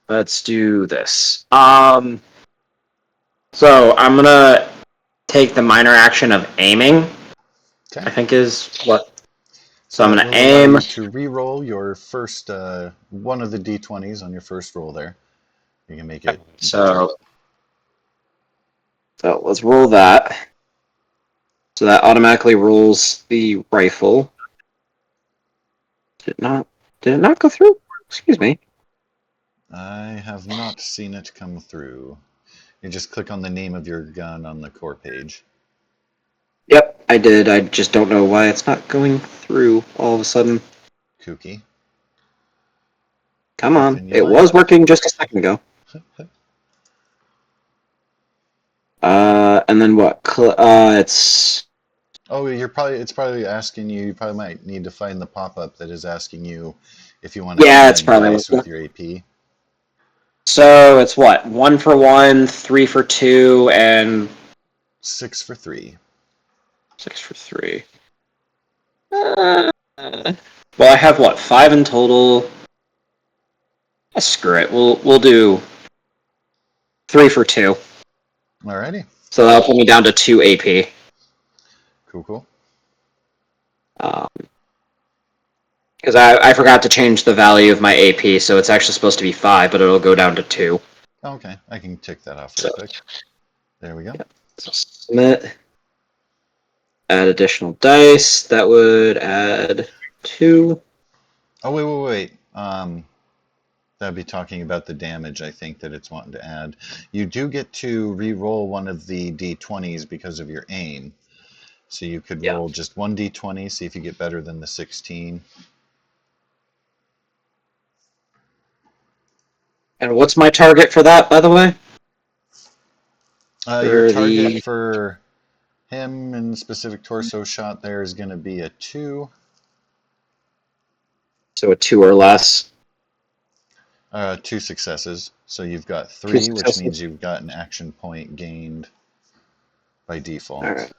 let's do this. So I'm gonna take the minor action of aiming, Okay. I think is what. So I'm that gonna will allow aim. you to re-roll your first one of the d20s on your first roll there. You can make it better. So let's roll that. So that automatically rolls the rifle. Did it not go through? Excuse me. I have not seen it come through. You just click on the name of your gun on the core page. Yep, I did. I just don't know why it's not going through all of a sudden. Kooky. Come If on. and you It like. was working just a second ago. And then what? It's... Oh, it's probably asking you. You probably might need to find the pop-up that is asking you if you want to Yeah, it's add probably... dice with your AP. So it's what? 1 for 1, 3 for 2, and 6 for 3. 6 for 3. Well, I have what? 5 in total. Screw it. We'll do 3 for 2. Alrighty. So that'll put me down to 2 AP. Cool. Because I forgot to change the value of my AP, so it's actually supposed to be 5, but it'll go down to 2. Okay, I can tick that off real quick. There we go. So submit. Add additional dice. That would add 2. Oh, wait. That'd be talking about the damage, I think, that it's wanting to add. You do get to re-roll one of the d20s because of your aim. So you could roll just one d20, see if you get better than the 16. And what's my target for that, by the way? Your target for him in specific torso shot there is going to be a 2. So a 2 or less. 2 successes. So you've got 2 3, which successes. means you've got an action point gained by default. All right.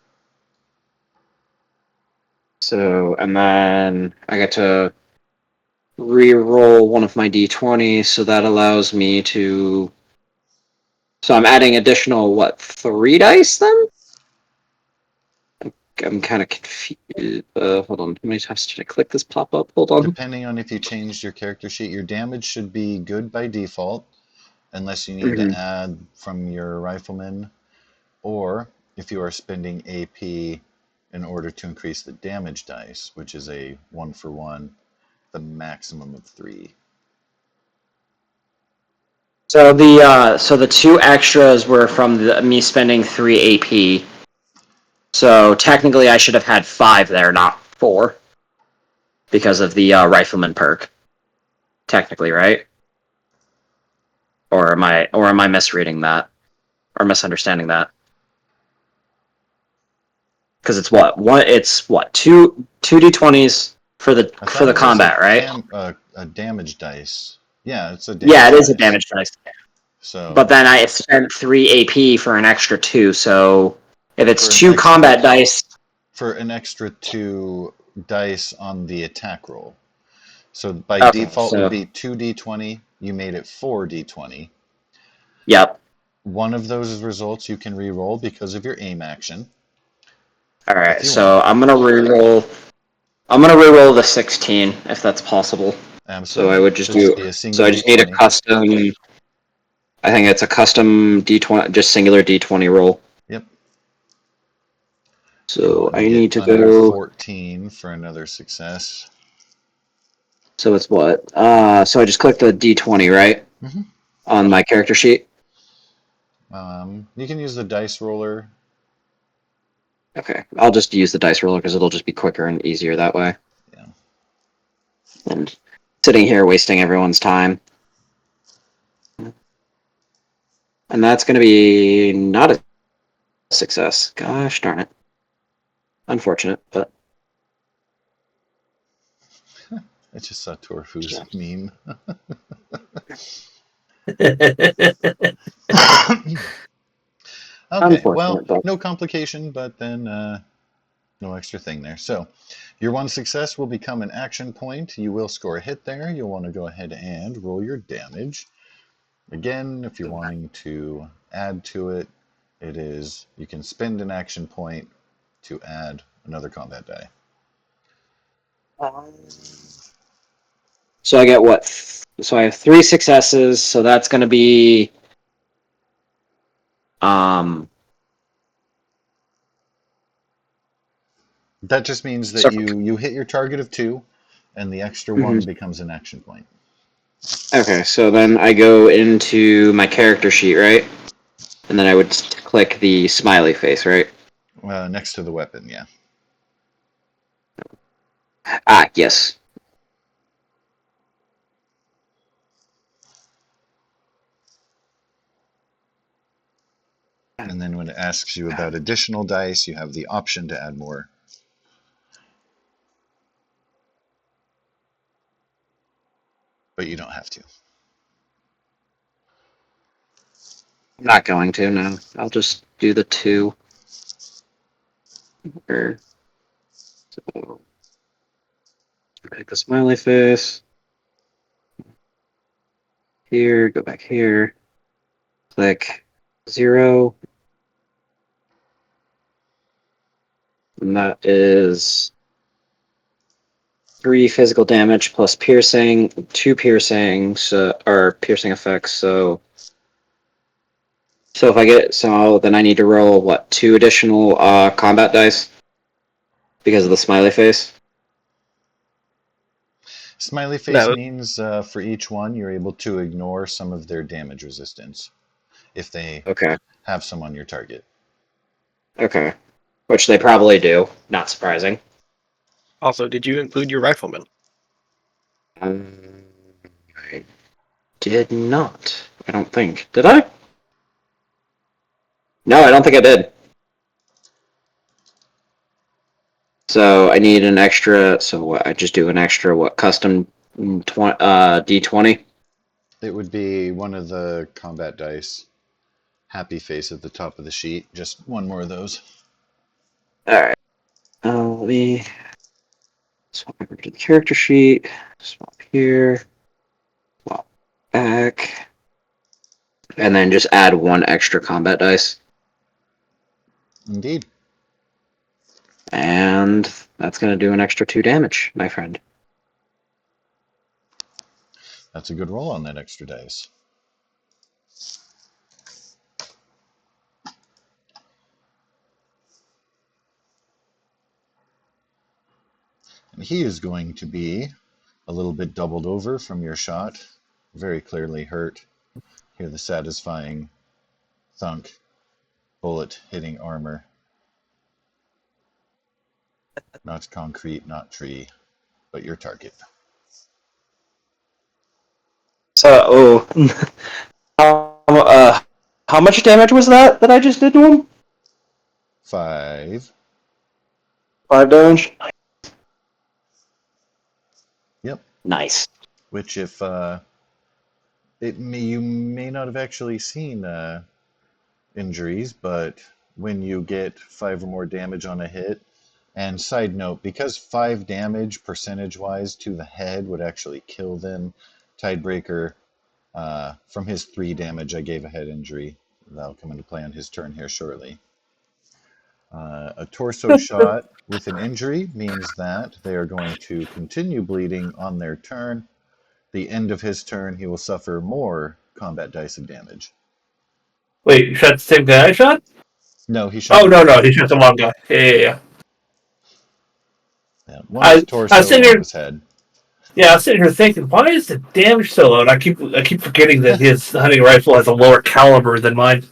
So, and then I get to re-roll one of my d20s, so that allows me to... So I'm adding additional, 3 dice then? I'm kind of confused. Hold on, how many times did I click this pop-up? Hold on. Depending on if you changed your character sheet, your damage should be good by default, unless you need to add from your rifleman, or if you are spending AP in order to increase the damage dice, which is a 1 for 1, the maximum of 3. So the 2 extras were from me spending 3 AP. So technically I should have had 5 there, not 4. Because of the rifleman perk. Technically, right? or am I misreading that or misunderstanding that? Because it's two d20s for the I thought it was combat, right? a damage dice. Yeah, it's a Yeah, it damage is a dice. damage dice. But So then I spent 3 AP for an extra 2, so if it's for an 2 extra combat dice, for an extra 2 dice on the attack roll. So by okay, default would so be 2d20. You made it 4d20. yep. One of those results you can re-roll because of your aim action, All if right, you want. so I'm gonna reroll. I'm gonna reroll the 16 if that's possible. So I Absolutely. would just Should just do. be a So single I just need a d20. custom. I think it's a custom D20, just singular D20 roll. Yep. Go So and I get need to under go. 14 for another success. So it's what? So I just click the D20, right, Mm-hmm. on my character sheet. You can use the dice roller. Okay, I'll just use the dice roller because it'll just be quicker and easier that way. Yeah. And sitting here wasting everyone's time. And that's going to be not a success. Gosh darn it. Unfortunate, but I just saw Torfu's meme. Okay, well, unfortunate, but no complication, but then no extra thing there. So your one success will become an action point. You will score a hit there. You'll want to go ahead and roll your damage. Again, if you're wanting to add to it, it is you can spend an action point to add another combat die. so I get what? So I have 3 successes, so that's going to be um That just means that so you hit your target of 2, and the extra mhm. 1 becomes an action point. Okay, so then I go into my character sheet, right? And then I would click the smiley face, right? Next to the weapon, yeah. Ah, yes. And then when it asks you about additional dice, you have the option to add more. But you don't have to. I'm not going to, no. I'll just do the 2. Or, so, pick the smiley face. Here, go back here. Click 0. And that is 3 physical damage plus piercing, 2 piercings, or piercing effects. So if I get then I need to roll what 2 additional combat dice because of the smiley face. Smiley face No, means for each one, you're able to ignore some of their damage resistance if they Okay. have some on your target. Okay. Which they probably do. Not surprising. also, did you include your rifleman? Um, I did not. I don't think. Did I? No, I don't think I did. So I need an extra. So what? I just do an extra what? Custom D20. It would be one of the combat dice. Happy face at the top of the sheet. Just one more of those. All right. Let me swap over to the character sheet. Swap here. Swap back. And then just add 1 extra combat dice. Indeed. And that's going to do an extra 2 damage, my friend. That's a good roll on that extra dice. And he is going to be a little bit doubled over from your shot. Very clearly hurt. Hear the satisfying thunk. Bullet hitting armor. Not concrete, not tree, but your target. So, How much damage was that I just did to him? 5. 5 damage. Yep. Nice. Which, if you may not have actually seen injuries, but when you get 5 or more damage on a hit, and side note, because 5 damage percentage-wise to the head would actually kill them, Tidebreaker, from his 3 damage, I gave a head injury. That'll come into play on his turn here shortly. A torso shot with an injury means that they are going to continue bleeding on their turn. The end of his turn, he will suffer more combat dice of damage. Wait, you shot the same guy I shot? No, he shot. Oh, no, he shot the wrong guy. Yeah. Yeah, one is I torso, sitting one here, is head. yeah, I was sitting here thinking, why is the damage so low? And I keep forgetting that his hunting rifle has a lower caliber than mine.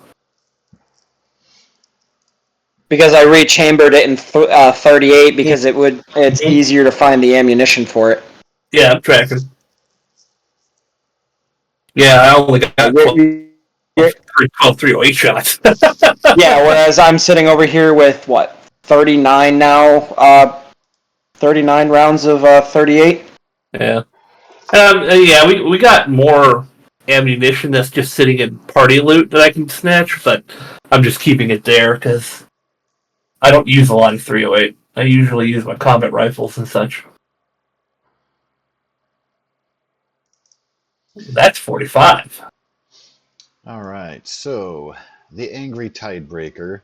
Because I rechambered it in 38 because it's easier to find the ammunition for it. Yeah, I'm tracking. Yeah, I only got 12 308 shots. Yeah, whereas I'm sitting over here with, 39 now? 39 rounds of 38? Yeah. Yeah, we got more ammunition that's just sitting in party loot that I can snatch, but I'm just keeping it there because I don't use a lot of 308. I usually use my combat rifles and such. That's 45. All right, so the angry Tidebreaker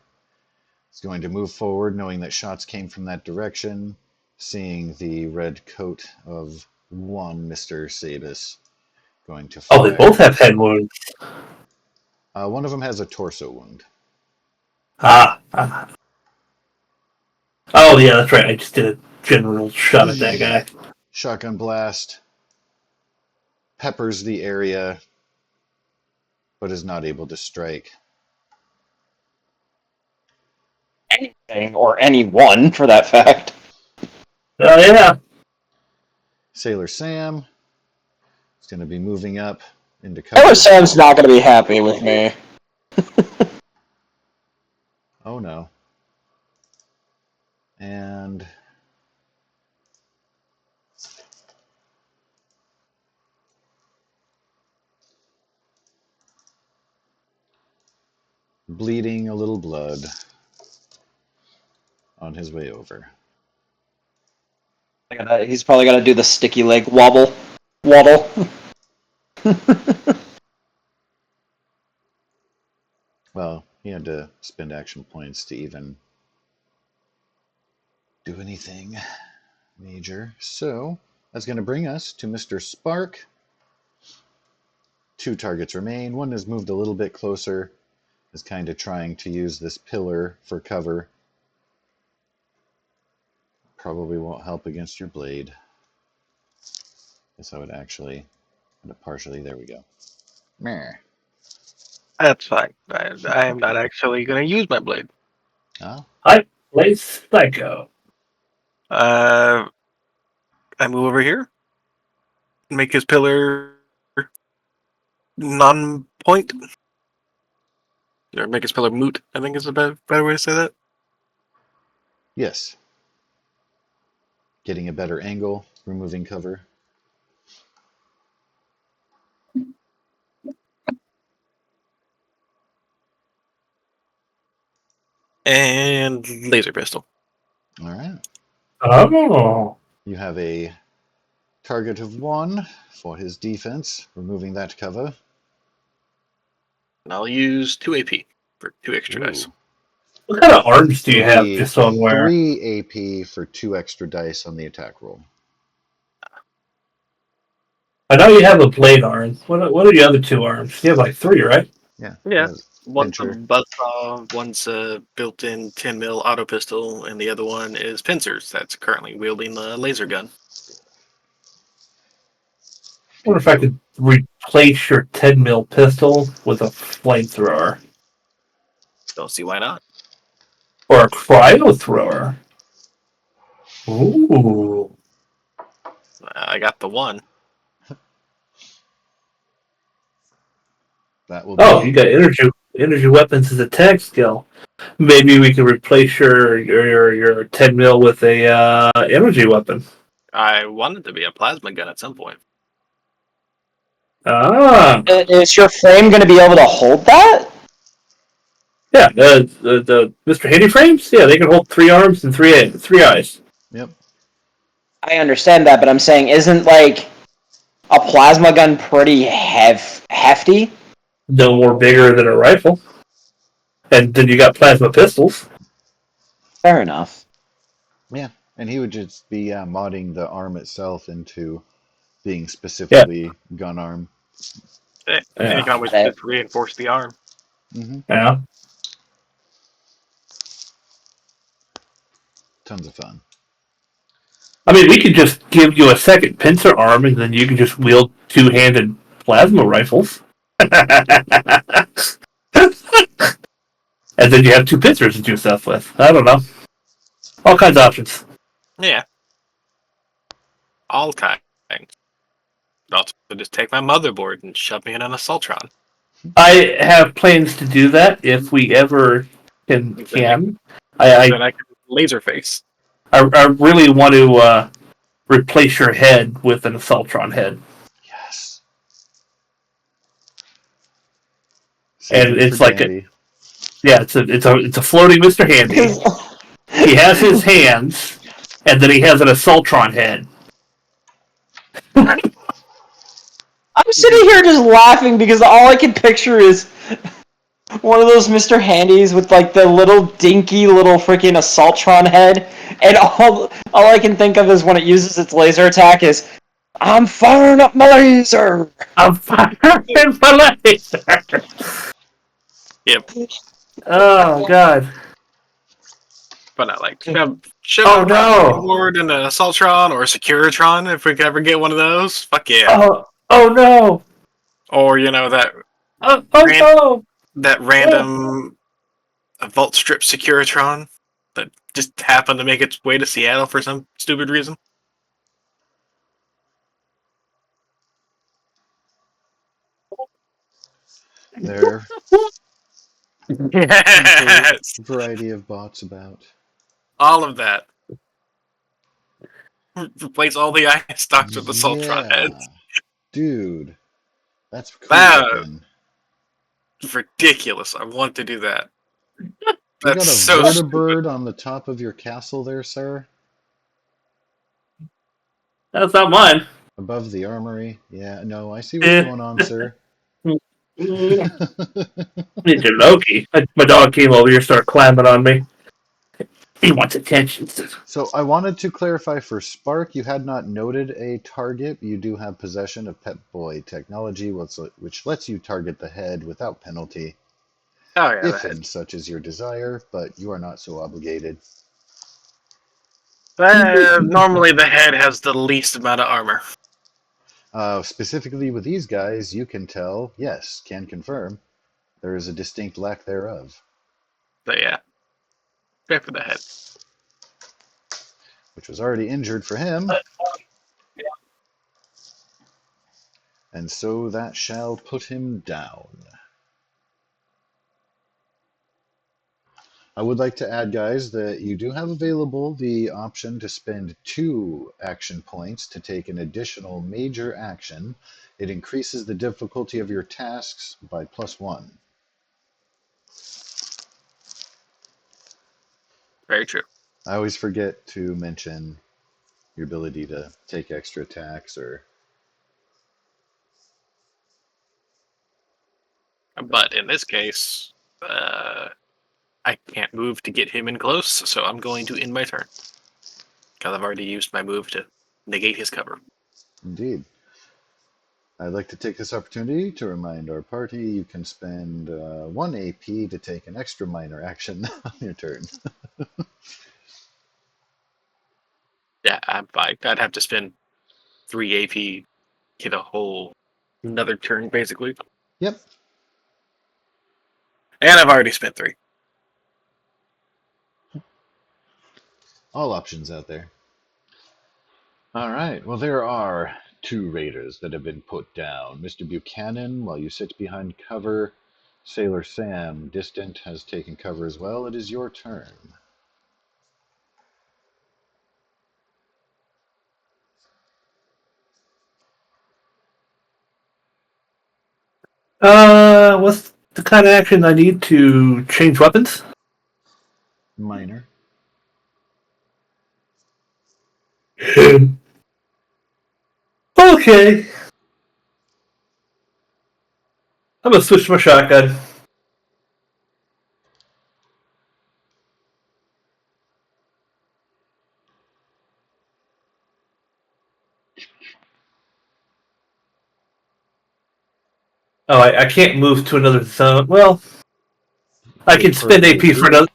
is going to move forward, knowing that shots came from that direction, seeing the red coat of one Mr. Sabis going to fire. Oh, they both have head wounds. One of them has a torso wound. Ah. Oh, yeah, that's right. I just did a general shot at that guy. Shotgun blast peppers the area, but is not able to strike. Anything, or anyone, for that fact. Oh, yeah. Sailor Sam is going to be moving up into cover. Sailor Sam's not going to be happy with me. Oh no. And bleeding a little blood on his way over. He's probably got to do the sticky leg waddle. Well, he had to spend action points to even do anything major. So that's going to bring us to Mr. Spark. 2 targets remain. One has moved a little bit closer, is kind of trying to use this pillar for cover. Probably won't help against your blade. Guess I would actually, partially, there we go. Meh. That's fine. I am not actually going to use my blade. Oh, I play Psycho. I move over here. Make his pillar non-point. Or make his pillar moot, I think is a better way to say that. yes. Getting a better angle, removing cover. And laser pistol. All right. Oh. You have a target of 1 for his defense, removing that cover. And I'll use 2 AP for 2 extra dice. Ooh. What kind of arms do you It'll have, be just so I'm aware? 3 AP for 2 extra dice on the attack roll. I know you have a blade arm. What are the other 2 arms? You have like 3, right? Yeah. Yeah. One's a Pincher. buzzsaw, one's a built-in 10 mil auto pistol, and the other one is pincers that's currently wielding the laser gun. I wonder if I could replace your 10 mil pistol with a flamethrower. Don't see why not. Or a cryo thrower. Ooh. I got the one. That will Oh, be you got energy weapons is a tag skill. Maybe we can replace your 10 mil with a energy weapon. I wanted to be a plasma gun at some point. Ah, Is your frame going to be able to hold that? yeah. The Mr. Handy frames, yeah, they can hold 3 arms and three eyes. Yep. I understand that, but I'm saying, isn't like a plasma gun pretty hefty? No more bigger than a rifle. And then you got plasma pistols. Fair enough. Yeah. And he would just be modding the arm itself into being Yeah, specifically gun arm. And you yeah, can always That- just reinforce the arm. Mm-hmm. yeah. Tons of fun. I mean, we could just give you a second pincer arm, and then you can just wield 2-handed plasma rifles. And then you have 2 pincers to do stuff with. I don't know. All kinds of options. Yeah. All kinds. Also, just take my motherboard and shove me in an Assaultron. I have plans to do that if we ever can. I Then I can laser face. really want to replace your head with an Assaultron head. Yes. And Save it it's for like Dandy. it's a floating Mr. Handy. He has his hands, and then he has an Assaultron head. I'm sitting here just laughing because all I can picture is one of those Mr. Handies with like the little dinky little freaking Assaultron head, and all I can think of is when it uses its laser attack is, I'm firing up my laser! I'm firing my laser. Yep. Oh God! But I like Oh shove a no! board in an Assaultron or a Securitron if we could ever get one of those. Fuck yeah. Oh no! Or that Oh ran- no! that random Vault Strip Securitron that just happened to make its way to Seattle for some stupid reason. There Yes, variety of bots about. all of that. Replace all the ice stocks with Assaultron Yeah. heads. Dude. That's cool That looking. is ridiculous. I want to do that. You That's got a so stupid. vertibird on the top of your castle there, sir? That's not mine. Above the armory? Yeah, no, I see what's Eh. going on, sir. Need to Loki. My dog came over here, started climbing on me. He wants attention. So I wanted to clarify for Spark, you had not noted a target. You do have possession of Pet Boy technology, which lets you target the head without penalty, Oh yeah, the if head. and such is your desire, but you are not so obligated. Normally, the head has the least amount of armor. Specifically with these guys, you can tell, yes, can confirm, there is a distinct lack thereof, So yeah, go for the head. which was already injured for him, and so that shall put him down. I would like to add, guys, that you do have available the option to spend 2 action points to take an additional major action. It increases the difficulty of your tasks by +1. Very true. I always forget to mention your ability to take extra attacks or... But in this case, I can't move to get him in close, so I'm going to end my turn. Because I've already used my move to negate his cover. Indeed. I'd like to take this opportunity to remind our party you can spend 1 AP to take an extra minor action on your turn. Yeah, I'm fine. I'd have to spend 3 AP, get a whole another turn, basically. Yep. And I've already spent 3. All options out there. All right. Well, there are 2 raiders that have been put down. Mr. Buchanan, while you sit behind cover, Sailor Sam, distant, has taken cover as well. It is your turn. What's the kind of action I need to change weapons? Minor. Okay. I'm gonna switch to my shotgun. Oh, I can't move to another zone. Well, I Wait can for spend it to AP for appear. another.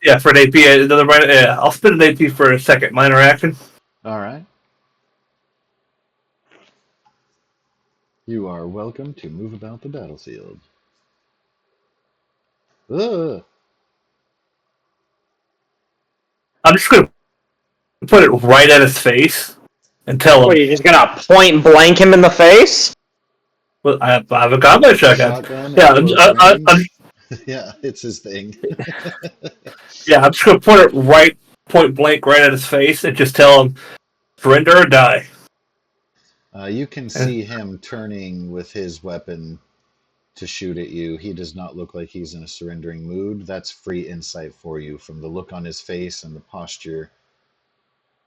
Yeah, for an AP, another minor. Yeah, I'll spend an AP for a second minor action. All right. You are welcome to move about the battlefield. Ugh. I'm just gonna put it right at his face and tell What, him. you're just gonna point blank him in the face? Well, I have a combat shotgun. Shotgun Yeah, at close range. Yeah, it's his thing. yeah. I'm just gonna put it right, point blank, right at his face, and just tell him, surrender or die. You can And see him turning with his weapon to shoot at you. He does not look like he's in a surrendering mood. That's free insight for you from the look on his face and the posture.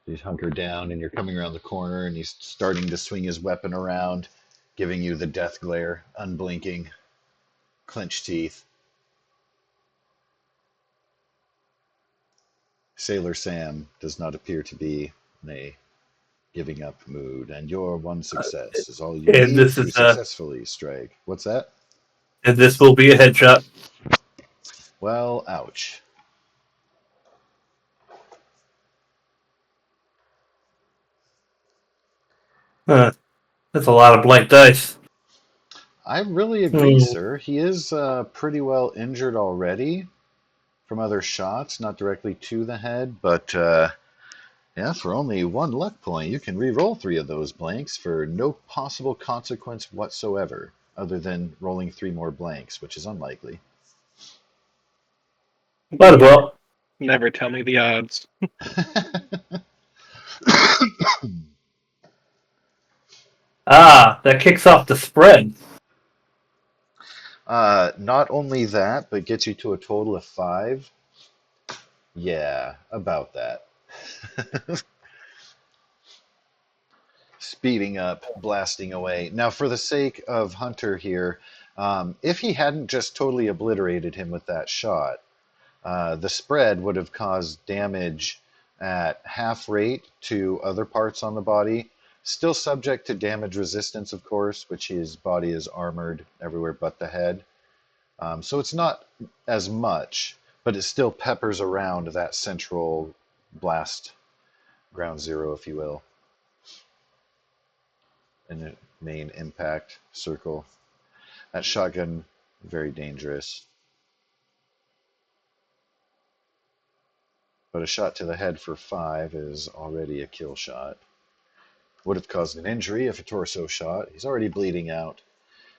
He's hunkered down, and you're coming around the corner, and he's starting to swing his weapon around, giving you the death glare, unblinking, clenched teeth. Sailor Sam does not appear to be in a giving up mood, and your one success is all you and need this to is successfully strike. What's that? and this will be a headshot. Well, ouch. Huh, that's a lot of blank dice. I really agree, Hmm. sir. He is pretty well injured already from other shots, not directly to the head, but yeah, for only one luck point, you can re-roll 3 of those blanks for no possible consequence whatsoever, other than rolling 3 more blanks, which is unlikely. Might as well. Never tell me the odds. Ah, that kicks off the spread. Not only that, but gets you to a total of 5. Yeah, about that. Speeding up, blasting away. Now, for the sake of Hunter here, if he hadn't just totally obliterated him with that shot, the spread would have caused damage at half rate to other parts on the body. Still subject to damage resistance, of course, which his body is armored everywhere but the head. So it's not as much, but it still peppers around that central blast, ground zero, if you will, in the main impact circle. That shotgun, very dangerous. But a shot to the head for 5 is already a kill shot. Would have caused an injury if a torso shot. He's already bleeding out.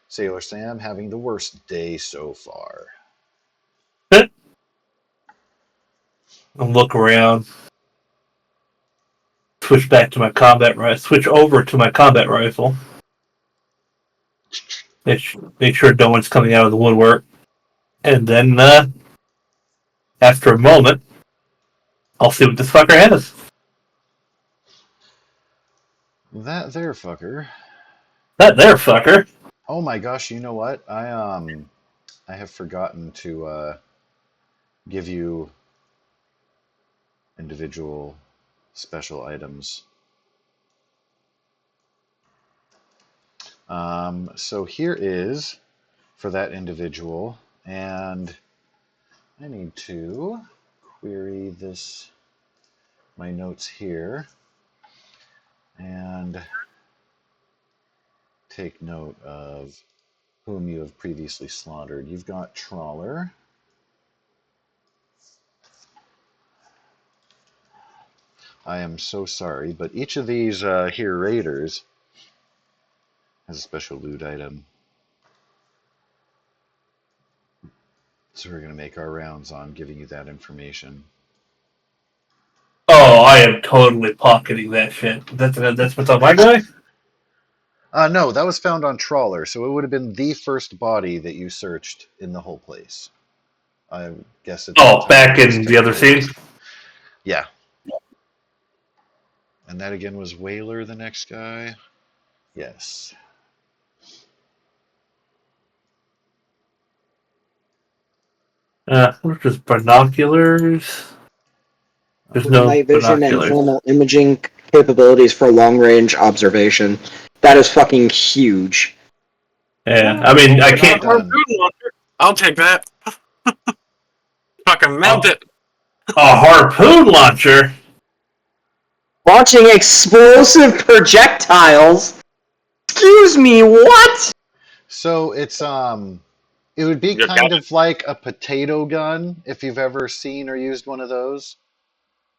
Sailor Sam having the worst day so far. I'll look around. Switch back to my combat rifle. Switch over to my combat rifle. Make sure no one's coming out of the woodwork. And then, after a moment, I'll see what this fucker has. That there fucker. That there fucker. Oh my gosh, you know what? I have forgotten to give you individual special items. So here is for that individual, and I need to query this, my notes here, and take note of whom you have previously slaughtered. You've got Trawler. I am so sorry, but each of these here raiders has a special loot item. So we're going to make our rounds on giving you that information. Oh, I am totally pocketing that shit. That's what's on my guy? No, that was found on Trawler, so it would have been the first body that you searched in the whole place. I guess at that Oh, time back it was in the other technically scene? just... Yeah. And that again was Whaler, the next guy? Yes. What is binoculars? There's no Night vision and binoculars. thermal imaging capabilities for long-range observation. That is fucking huge. Yeah, I Oh, mean, I what have I can't. done? I'll take that. Fucking mount A it. harpoon launcher? Launching explosive projectiles? Excuse me, what? So it's it would be You kind got it. of like a potato gun if you've ever seen or used one of those.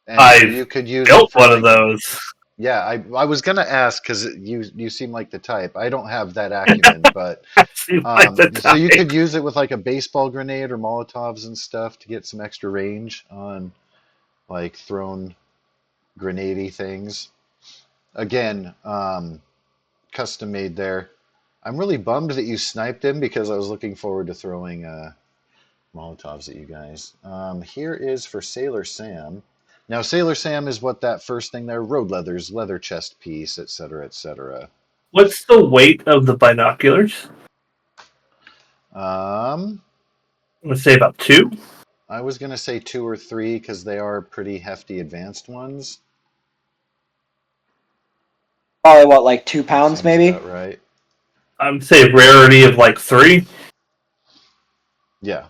And so I've you could use it built for one of like those. yeah, I was gonna ask because you seem like the type. I don't have that acumen, but Seems like the so you could type. use it with like a baseball grenade or Molotovs and stuff to get some extra range on like thrown grenadey things. Again, custom made there. I'm really bummed that you sniped him because I was looking forward to throwing Molotovs at you guys. Here is for Sailor Sam. Now, Sailor Sam is what that first thing there, road leathers, leather chest piece, etc., etc. What's the weight of the binoculars? Um, Let's say about 2. I was going to say 2 or 3 because they are pretty hefty advanced ones. Probably what, like 2 That pounds, seems maybe? about right. I would say rarity of like 3. Yeah.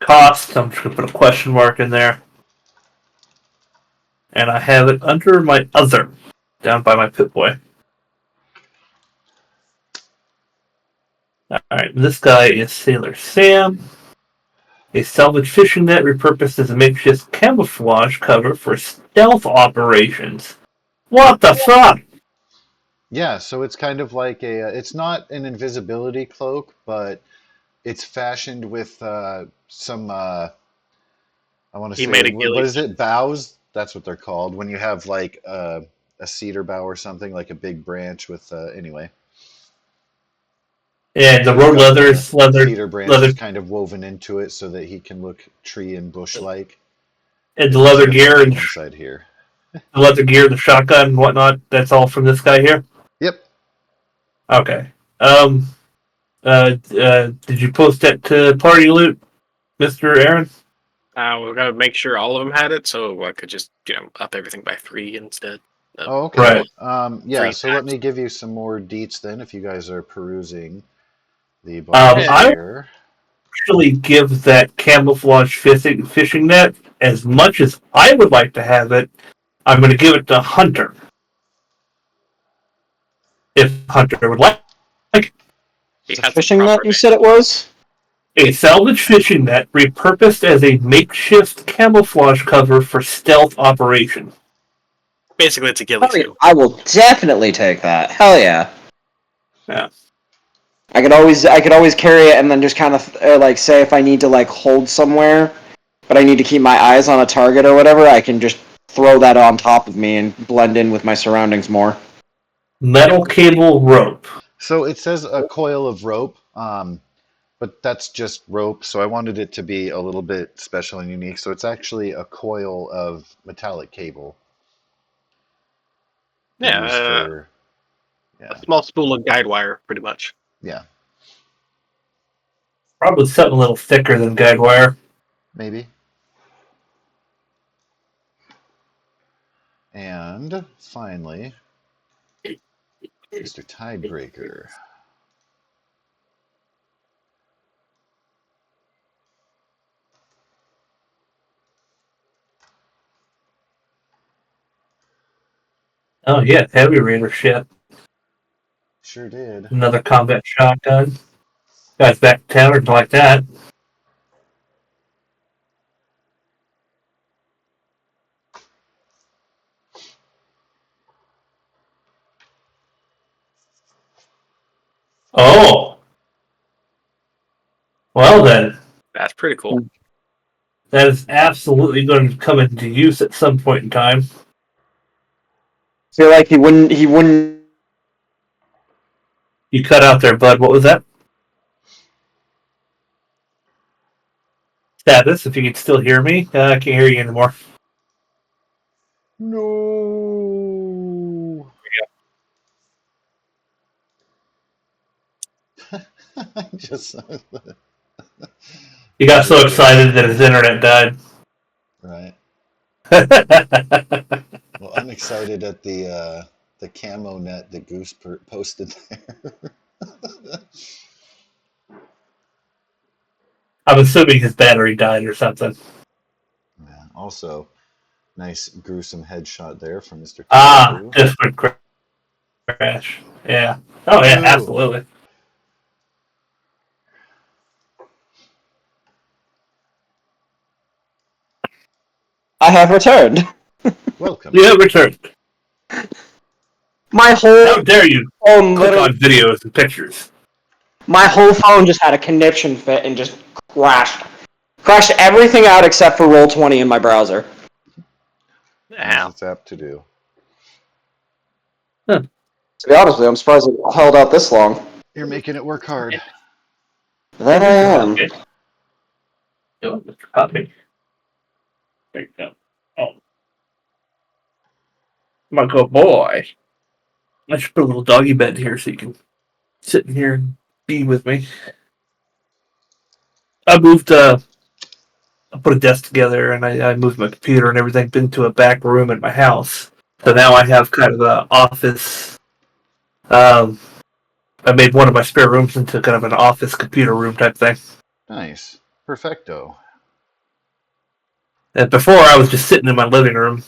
Cost, I'm just going to put a question mark in there. And I have it under my other, down by my Pip-Boy. Alright, this guy is Sailor Sam. A salvage fishing net repurposed as a makeshift camouflage cover for stealth operations. What the fuck? Yeah, so it's kind of like a, it's not an invisibility cloak, but it's fashioned with some, I want to He say, made a what ghillie is suit. it? Bows? That's what they're called. When you have like a cedar bough or something, like a big branch with, anyway. And the So he's road got the leathers, leather, cedar leather, branches kind of woven into it so that he can look tree and bush like. and the And leather same thing gear on and the inside here. the leather gear, the shotgun, and whatnot. That's all from this guy here. Yep. Okay. Um. Did you post that to Party Loot, Mister Aaron? We gotta make sure all of them had it, so I could just up everything by 3 instead of Oh, okay. Right. Yeah, 3 so let me times. give you some more deets then if you guys are perusing the bodies I Yeah. here. actually give that camouflage fishing net as much as I would like to have it. I'm going to give it to Hunter if Hunter would like. He The had some fishing net, proper you name. said it was? A salvage fishing net repurposed as a makeshift camouflage cover for stealth operation. Basically, it's a ghillie Oh, yeah, suit. I will definitely take that. Hell yeah. Yeah. I could always carry it and then just kind of like say if I need to like hold somewhere, but I need to keep my eyes on a target or whatever, I can just throw that on top of me and blend in with my surroundings more. Metal cable rope. So it says a coil of rope, but that's just rope. So I wanted it to be a little bit special and unique. So it's actually a coil of metallic cable Yeah, used for, a yeah, small spool of guide wire, pretty much. yeah, Probably something a little thicker than guide wire. maybe. And finally, Mr. Tidebreaker. Oh yeah, heavy raider shit. Sure did. Another combat shotgun. Guys back to town or something like that. Oh. Well then, That's pretty cool. that is absolutely going to come into use at some point in time. I feel like he wouldn't. You cut out there, bud. What was that? Status, if you can still hear me. I can't hear you anymore. No. Just He got so excited that his internet died. right. Well, I'm excited at the camo net that Goose posted there. I'm assuming his battery died or something. Yeah, also, nice gruesome headshot there from Mr. Ah, Caribou. disparate crash. Yeah. Oh, yeah, No. absolutely. I have returned. Welcome. You have returned. My whole How dare you phone, click literally, on videos and pictures? my whole phone just had a conniption fit and just crashed. Crashed everything out except for Roll20 in my browser. As Yeah. it's apt to do. To be honest with you, I'm surprised it held out this long. You're making it work hard. That I am. Oh, Mr. Puppy. There you go. Oh. My good boy. I should put a little doggy bed here so you can sit in here and be with me. I put a desk together and I moved my computer and everything into a back room in my house. So now I have kind of an office. I made one of my spare rooms into kind of an office computer room type thing. Nice. Perfecto. And before I was just sitting in my living room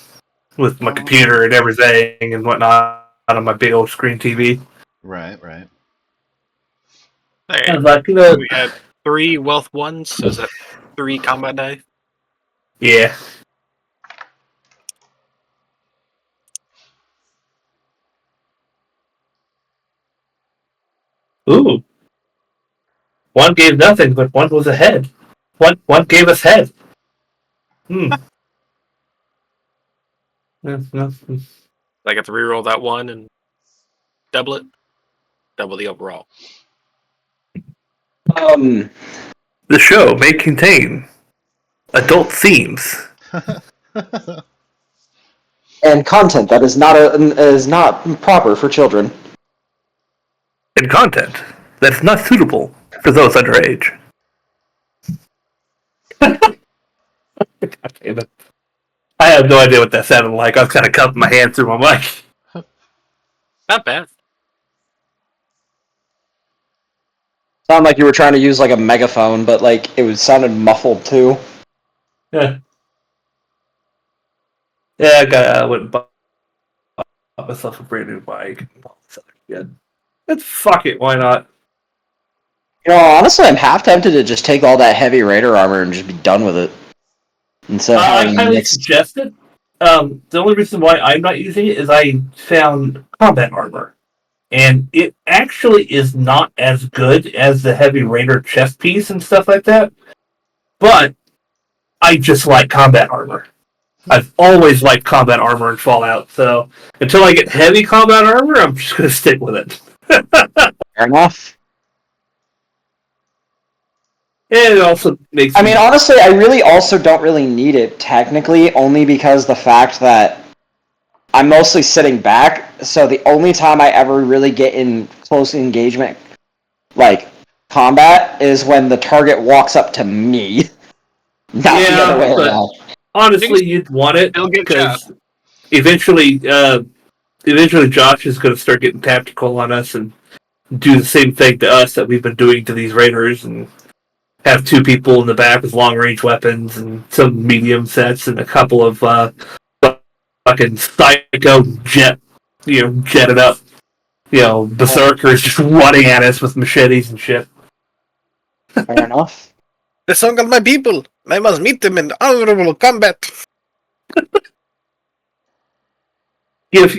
with my computer and everything and whatnot on my big old screen TV. Right, right. Hey, I was like, we had 3 wealth ones, so is that 3 combat die? yeah. Ooh. One gave nothing, but one was ahead. One gave us head. I I get to reroll that one and double it. Double the overall. Um, The show may contain adult themes and content that is not proper for children. and content that is not suitable for those underage. God damn it. I have no idea what that sounded like. I was kind of cupping my hand through my mic. Not bad. Sounded like you were trying to use like a megaphone, but like it sounded muffled too. Yeah. Yeah, I went and bought myself a brand new mic and all this other shit. But fuck it, why not? You know, honestly, I'm half tempted to just take all that heavy raider armor and just be done with it. Instead of I having highly mixed. suggest it. The only reason why I'm not using it is I found combat armor. And it actually is not as good as the heavy raider chest piece and stuff like that. But I just like combat armor. I've always liked combat armor in Fallout, so until I get heavy combat armor, I'm just going to stick with it. Fair enough. And it also makes I mean, honestly, I really also don't really need it technically, only because the fact that I'm mostly sitting back, so the only time I ever really get in close engagement, like combat, is when the target walks up to me. Not the other way but around. honestly, you'd want it Still get because eventually Josh is going to start getting tactical on us and do the same thing to us that we've been doing to these raiders and have 2 people in the back with long range weapons and some medium sets and a couple of fucking psycho jetted up, berserkers just running at us with machetes and shit. Fair enough. The song of my people. I must meet them in honorable combat. Give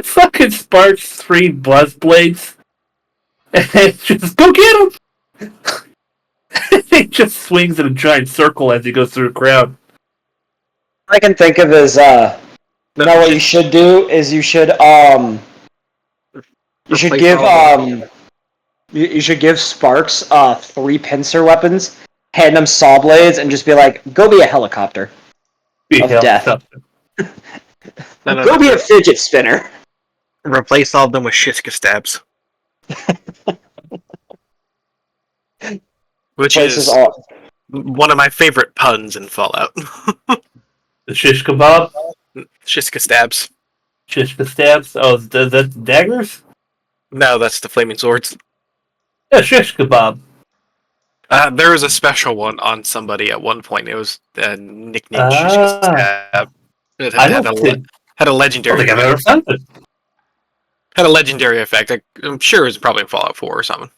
fucking Sparks 3 buzz blades And just go get him! He just swings in a giant circle as he goes through the crowd. All I can think of is No, what you just should do is you should replace give all you should give Sparks 3 pincer weapons, hand him saw blades, and just be like, go be a helicopter Be of hell, death. something. Go be a fidget spinner. replace all of them with Shiska stabs. Which Places is all. one of my favorite puns in Fallout. The shish kebab, Shiska stabs. shishka stabs. Oh, that's daggers? No, that's the flaming swords. Yeah, shish kebab. There was a special one on somebody at one point. It was nicknamed Shiska Ah, stab. It I had don't think. had a I don't legendary think I've ever found it. had a legendary effect. I'm sure it was probably in Fallout 4 or something.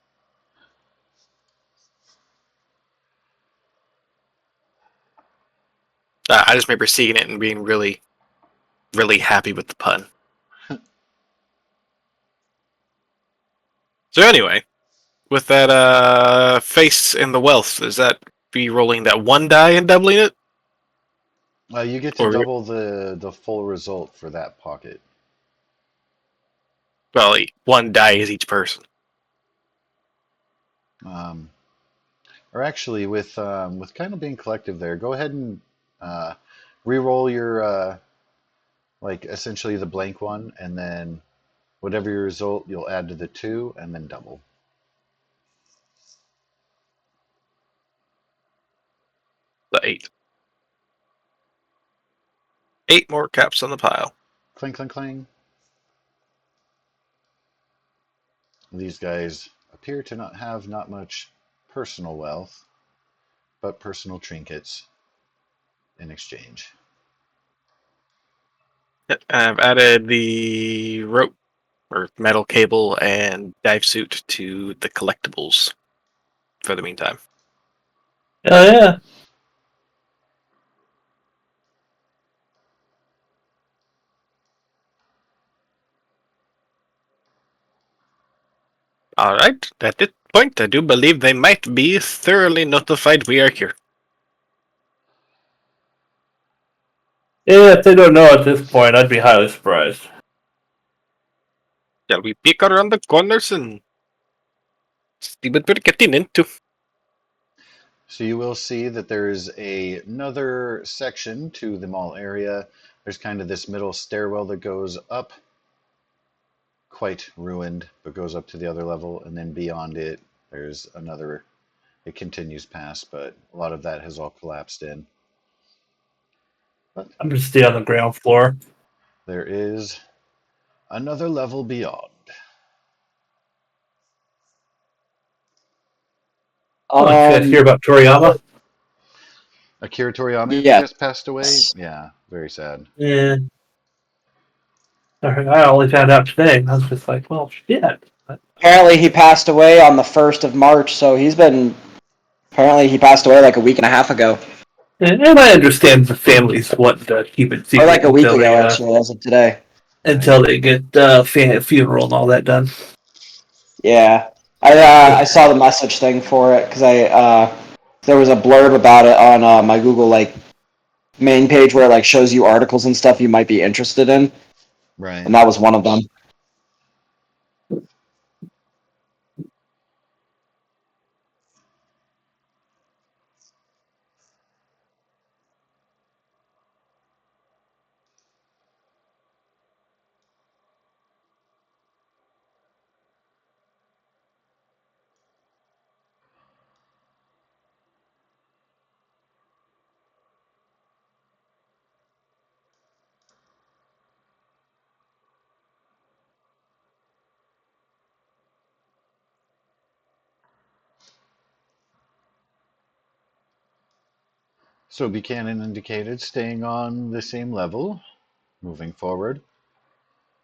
I just remember seeing it and being really, really happy with the pun. So anyway, with that face in the wealth, is that be rolling that one die and doubling it? You get to Or double the full result for that pocket. well, one die is each person. Or actually, with kind of being collective there, go ahead and re-roll your like essentially the blank one, and then whatever your result, you'll add to the 2, and then double. The 8. 8 more caps on the pile. Cling, cling, cling. These guys appear to not have not much personal wealth, but personal trinkets in exchange. I've added the rope or metal cable and dive suit to the collectibles for the meantime. Oh yeah. Alright, at this point, I do believe they might be thoroughly notified we are here. Yeah, if they don't know at this point, I'd be highly surprised. Shall we peek around the corners and see what we're getting into? So you will see that there's another section to the mall area. There's kind of this middle stairwell that goes up, quite ruined, but goes up to the other level, and then beyond it, there's another. It continues past, but a lot of that has all collapsed in. But I'm gonna stay on the ground floor. there is another level beyond. Oh, did you guys hear about Toriyama? Akira Toriyama Yes. just passed away. Yeah, very sad. Yeah. I only found out today. I was just like, well, shit. Apparently, he passed away on the 1st of March, so apparently, he passed away like a week and a half ago. And I understand the families want to keep it secret Or like a week until ago, they, actually, as of today. until they get funeral and all that done. Yeah. I saw the message thing for it, because there was a blurb about it on my Google, main page where it, shows you articles and stuff you might be interested in, Right. and that was one of them. So Buchanan indicated staying on the same level, moving forward.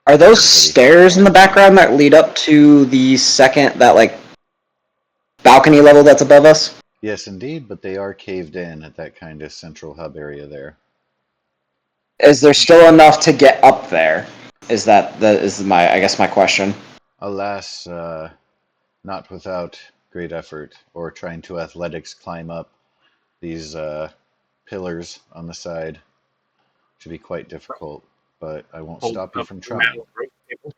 Are those Everybody- stairs in the background that lead up to the second, balcony level that's above us? Yes, indeed, but they are caved in at that kind of central hub area there. Is there still enough to get up there? Is my question. Alas, not without great effort, or trying to athletics climb up these pillars on the side. To be quite difficult, but I won't Hold stop you up from the trying. table.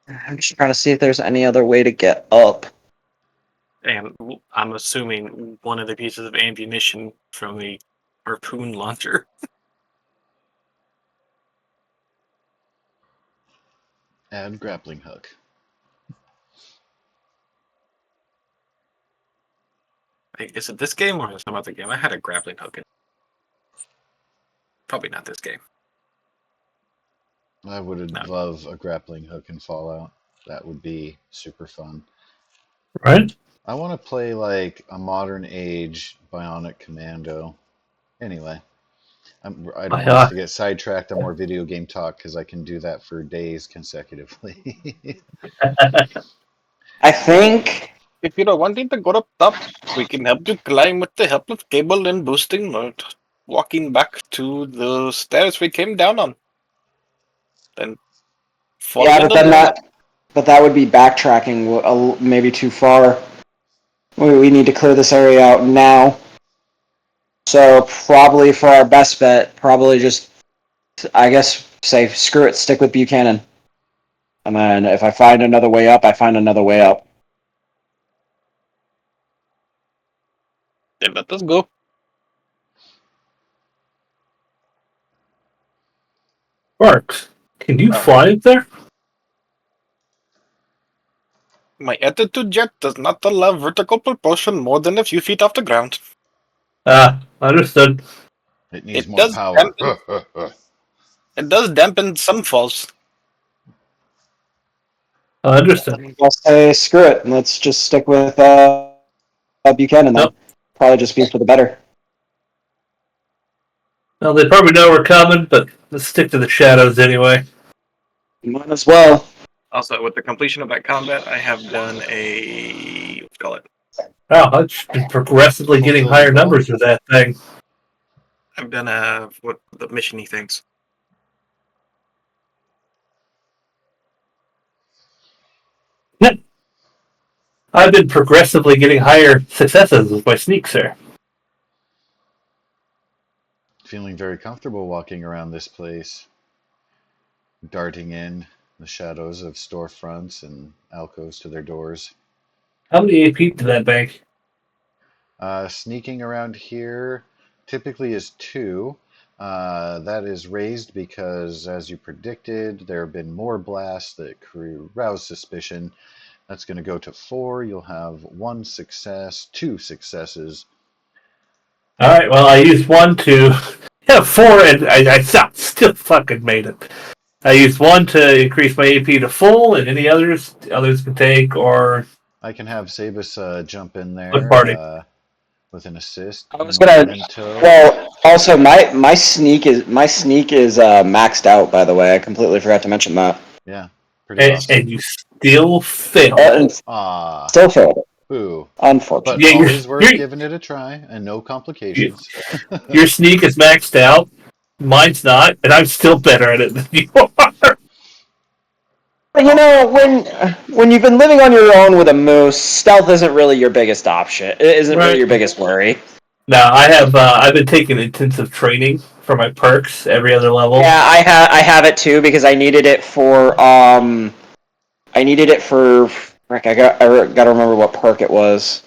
I'm just trying to see if there's any other way to get up. And I'm assuming one of the pieces of ammunition from the harpoon launcher. Add grappling hook. Is it this game or some other game? I had a grappling hook in. Probably not this game. I would No. love a grappling hook in Fallout. That would be super fun. Right? I want to play like a modern age Bionic Commando. Anyway, I don't want us to get sidetracked on more video game talk because I can do that for days consecutively. I think. If you're wanting to go up top, we can help you climb with the help of cable and boosting or walking back to the stairs we came down on. Then follow Yeah, in but the then door. that would be backtracking maybe too far. We need to clear this area out now. So probably for our best bet, probably just, I guess, say screw it, stick with Buchanan. And then if I find another way up, I find another way up. Then let us go. Sparks, can you fly up there? My attitude jet does not allow vertical propulsion more than a few feet off the ground. Understood. It needs It more does power. dampen, it does dampen some falls. Understood. I'll say screw it, and let's just stick with Buchanan then. Nope. Probably just be for the better. Well, they probably know we're coming, but let's stick to the shadows anyway. Might as well. Also, with the completion of that combat, I have done a let's call it. Wow, I've been progressively getting Fulfilled higher goal? numbers with that thing. I've done a what the missiony things. I've been progressively getting higher successes with my sneak, sir. Feeling very comfortable walking around this place, darting in the shadows of storefronts and alcoves to their doors. How many AP did that bank? Sneaking around here typically is 2. That is raised because, as you predicted, there have been more blasts that rouse suspicion. That's going to go to 4. You'll have 1 success, 2 successes. All right, well, I used 1 to... Yeah, 4, and I still fucking made it. I used 1 to increase my AP to full, and any others can take, or... I can have Sabus jump in Good there party. with an assist. I was gonna. Well, also my sneak is maxed out. By the way, I completely forgot to mention that. Yeah, pretty awesome. And you still failed. Ah, Still failed it. boo. Unfortunately. But Yeah, always worth giving it a try, and no complications. Your sneak is maxed out. Mine's not, and I'm still better at it than you are. You know, when you've been living on your own with a moose, stealth isn't really your biggest option. It isn't really your biggest worry. No, I've been taking intensive training for my perks every other level. Yeah, I have it too because I needed it for Frick, I gotta remember what perk it was.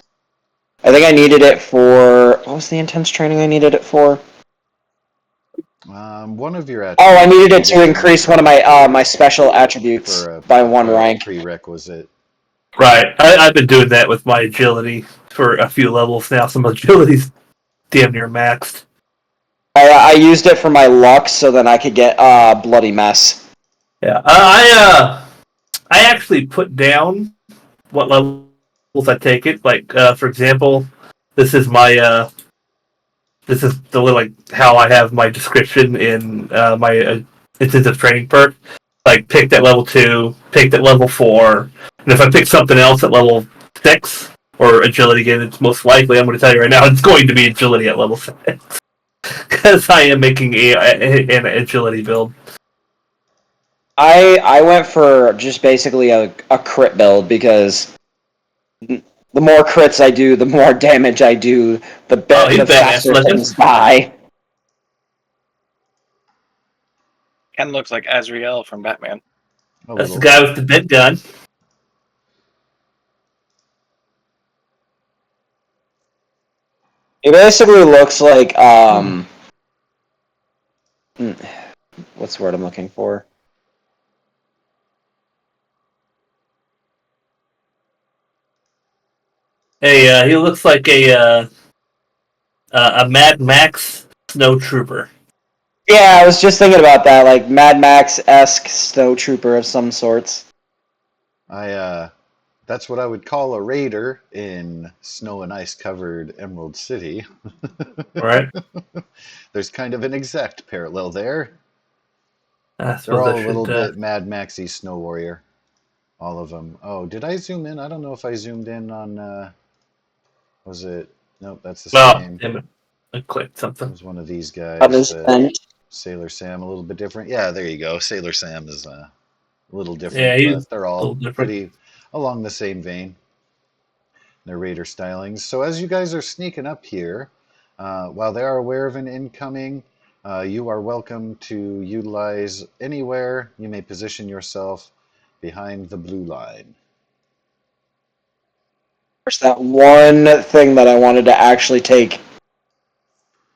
I think I needed it for what was the intense training I needed it for? One of your Oh, I needed it to needed increase one of my my special attributes by 1 rank. Prerequisite. Right, I've been doing that with my agility for a few levels now. Some agility's damn near maxed. I used it for my luck so then I could get bloody mess. Yeah, I actually put down what levels I take it. Like for example, this is my this is the little like how I have my description in my intensive training perk. Like picked at level 2, picked at level 4, and if I pick something else at level 6 or agility again, it's most likely I'm going to tell you right now it's going to be agility at level 6 because I am making an agility build. I went for just basically a crit build because the more crits I do, the more damage I do, Oh, he's the Batman faster looking. things die. Ken looks like Azrael from Batman. A That's the little. guy with the big gun. It basically looks like what's the word I'm looking for? Hey, he looks like a Mad Max snow trooper. Yeah, I was just thinking about that, like Mad Max-esque snow trooper of some sorts. That's what I would call a raider in snow and ice covered Emerald City. Right? There's kind of an exact parallel there. I They're suppose I all a should. little bit Mad Maxy Snow Warrior. All of them. Oh, did I zoom in? I don't know if I zoomed in on. Was it? Nope, that's the Oh, same. damn it. I clicked It something. was one of these guys, but Understand? Sailor Sam a little bit different. Yeah, there you go. Sailor Sam is a little Yeah, different, he's but they're a all little different. pretty along the same vein. Their raider stylings. So as you guys are sneaking up here, while they are aware of an incoming, you are welcome to utilize anywhere. You may position yourself behind the blue line. There's that one thing that I wanted to actually take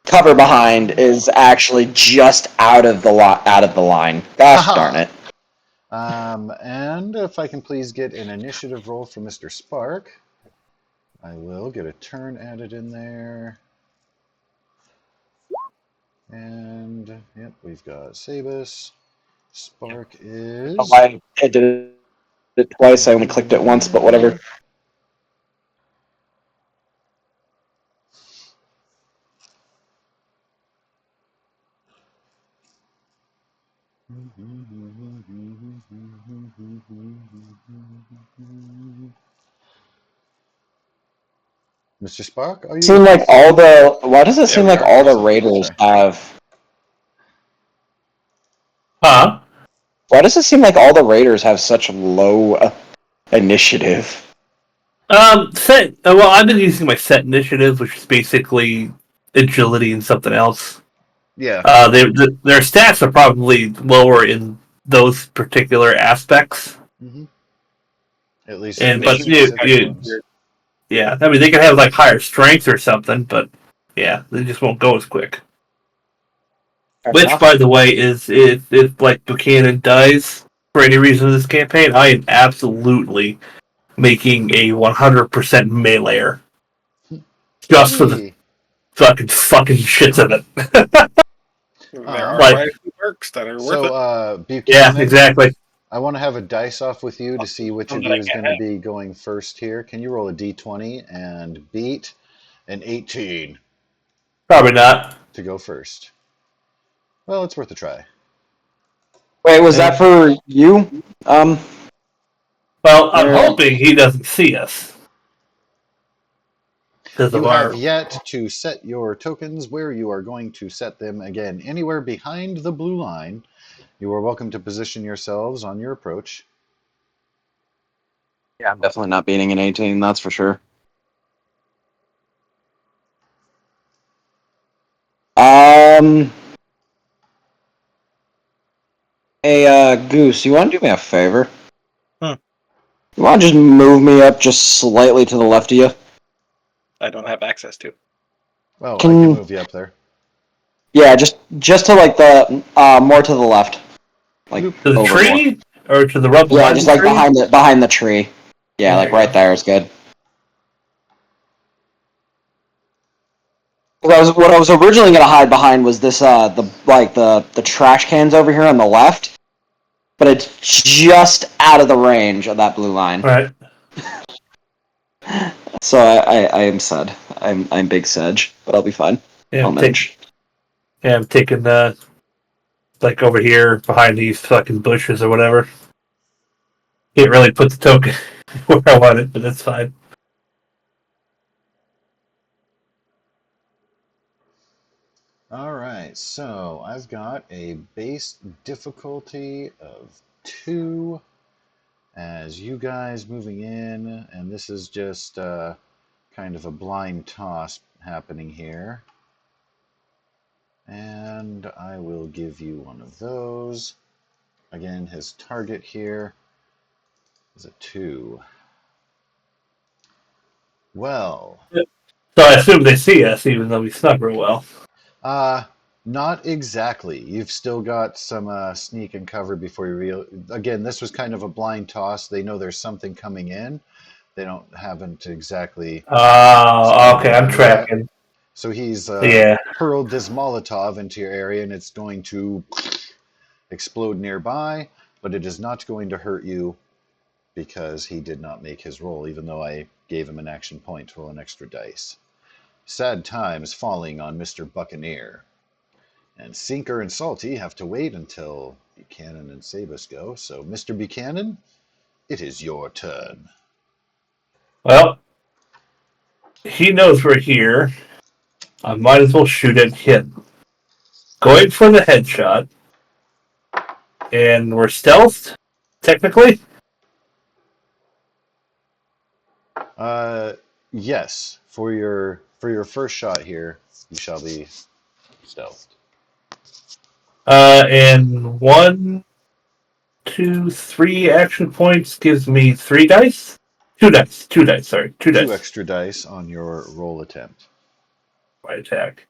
cover behind is actually just out of the line. Gosh darn Haha! it. And if I can please get an initiative roll for Mr. Spark, I will get a turn added in there. And yep, we've got Sabus. Spark Oh, is. I did it twice. I only clicked it once, but whatever. Mr. Spark, are you Seem with like us? all the. Why does it Yeah, seem we like are. all the Awesome. raiders Sorry. have? Huh? Why does it seem like all the raiders have such low initiative? Well, I've been using my set initiative, which is basically agility and something else. Yeah. Their stats are probably lower in those particular aspects, hmm At least and the but Maybe specific ones. yeah, I mean they can have like higher strength or something, but yeah, they just won't go as quick. Fair Which, enough. by the way, is if like Buchanan dies for any reason in this campaign, I am absolutely making a 100% meleeer just for the Wee. fucking shits of it. There are Um, Like, quite a few perks that are worth so, it. yeah, Buchanan, exactly. I want to have a dice off with you to see which Some of that you I is can't going to have. be going first here. Can you roll a d20 and beat an 18 Probably not. to go first? Well, it's worth a try. Wait, was Yeah. that for you? Well, I'm Or hoping he doesn't see us because of You have our. yet to set your tokens where you are going to set them again. Anywhere behind the blue line, you are welcome to position yourselves on your approach. yeah, I'm definitely not beating an 18. That's for sure. Um. Hey, Goose, you want to do me a favor? Hmm. You want to just move me up just slightly to the left of you? I don't have access to. Oh, I can Can move you up there. yeah, just to like the more to the left, like Bloop. To the over more. tree or to the rub Yeah, behind just the like tree? behind the tree. Yeah, There like you right go. there is good. What I was originally gonna hide behind was this the trash cans over here on the left, but it's just out of the range of that blue line. All right. So I am Sed. I'm big Sedge, but I'll be fine. Yeah, I'll manage. I'm taking like over here behind these fucking bushes or whatever. Can't really put the token where I want it, but that's fine. All right, so I've got a base difficulty of 2 as you guys moving in, and this is just kind of a blind toss happening here. And I will give you one of those. Again, his target here is a 2. Well, So I assume they see us, even though we snuck real well. not exactly. You've still got some sneak and cover before you Again, this was kind of a blind toss. They know there's something coming in. They haven't exactly Oh, spotted okay, it I'm yet. tracking. So he's Yeah. hurled this Molotov into your area, and it's going to explode nearby, but it is not going to hurt you because he did not make his roll, even though I gave him an action point to roll an extra dice. Sad times falling on Mr. Buccaneer. And Sinker and Salty have to wait until Buchanan and Sabus go. So, Mr. Buchanan, it is your turn. Well, he knows we're here. I might as well shoot at him. Going for the headshot. And we're stealthed, technically. Yes, for your first shot here, you shall be stealthed. And 1, 2, 3 action points gives me 3 dice. 2 dice. 2 dice. Sorry, 2 2 dice. extra dice on your roll attempt. My attack.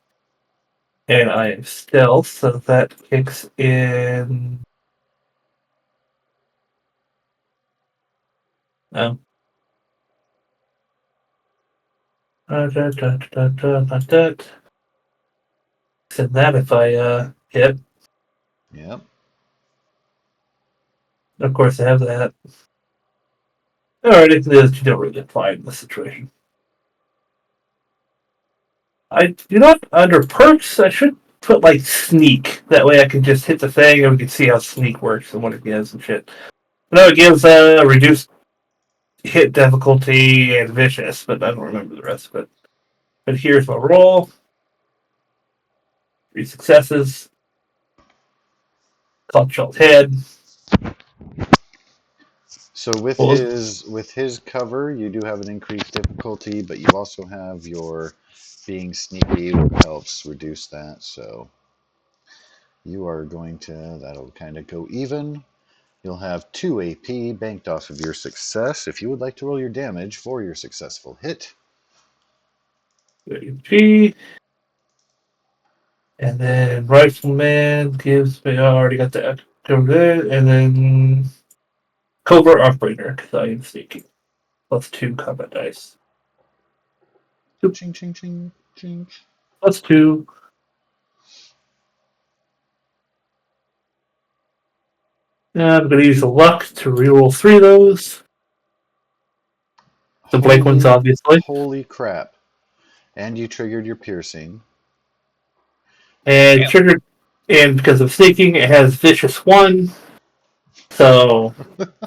And I am stealth, so that kicks in. Oh. Not that. Said that if I hit. Yep. Of course, I have that. Alright, you don't really apply in this situation. I do not under perks. I should put like sneak. That way, I can just hit the thing, and we can see how sneak works and what it gives and shit. But no, it gives reduced hit difficulty and vicious, but I don't remember the rest of it. But here's my roll: 3 successes. Club shot head. So with Well, his cover, you do have an increased difficulty, but you also have your being sneaky, which helps reduce that. So you are going to that'll kind of go even. You'll have 2 AP banked off of your success. If you would like to roll your damage for your successful hit, G. And then Rifleman gives me. I already got that covered there. And then Covert Operator, because I am sneaking. +2 combat dice. ching ching ching ching. +2. Yeah, I'm going to use the luck to reroll 3 of those. The blank ones, obviously. Holy crap! And you triggered your piercing. And Yeah. triggered. And because of sneaking, it has Vicious 1. So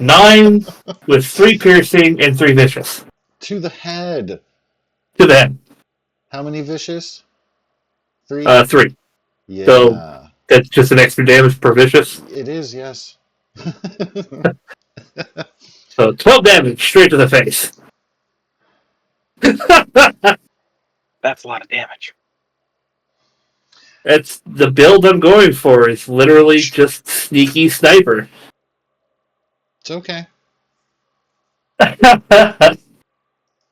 9 with 3 piercing and 3 vicious. To the head. To the head. How many vicious? 3? 3. So Yeah. that's just an extra damage per vicious. It is, yes. So 12 damage straight to the face. That's a lot of damage. That's the build I'm going for. Is literally just sneaky sniper. It's okay.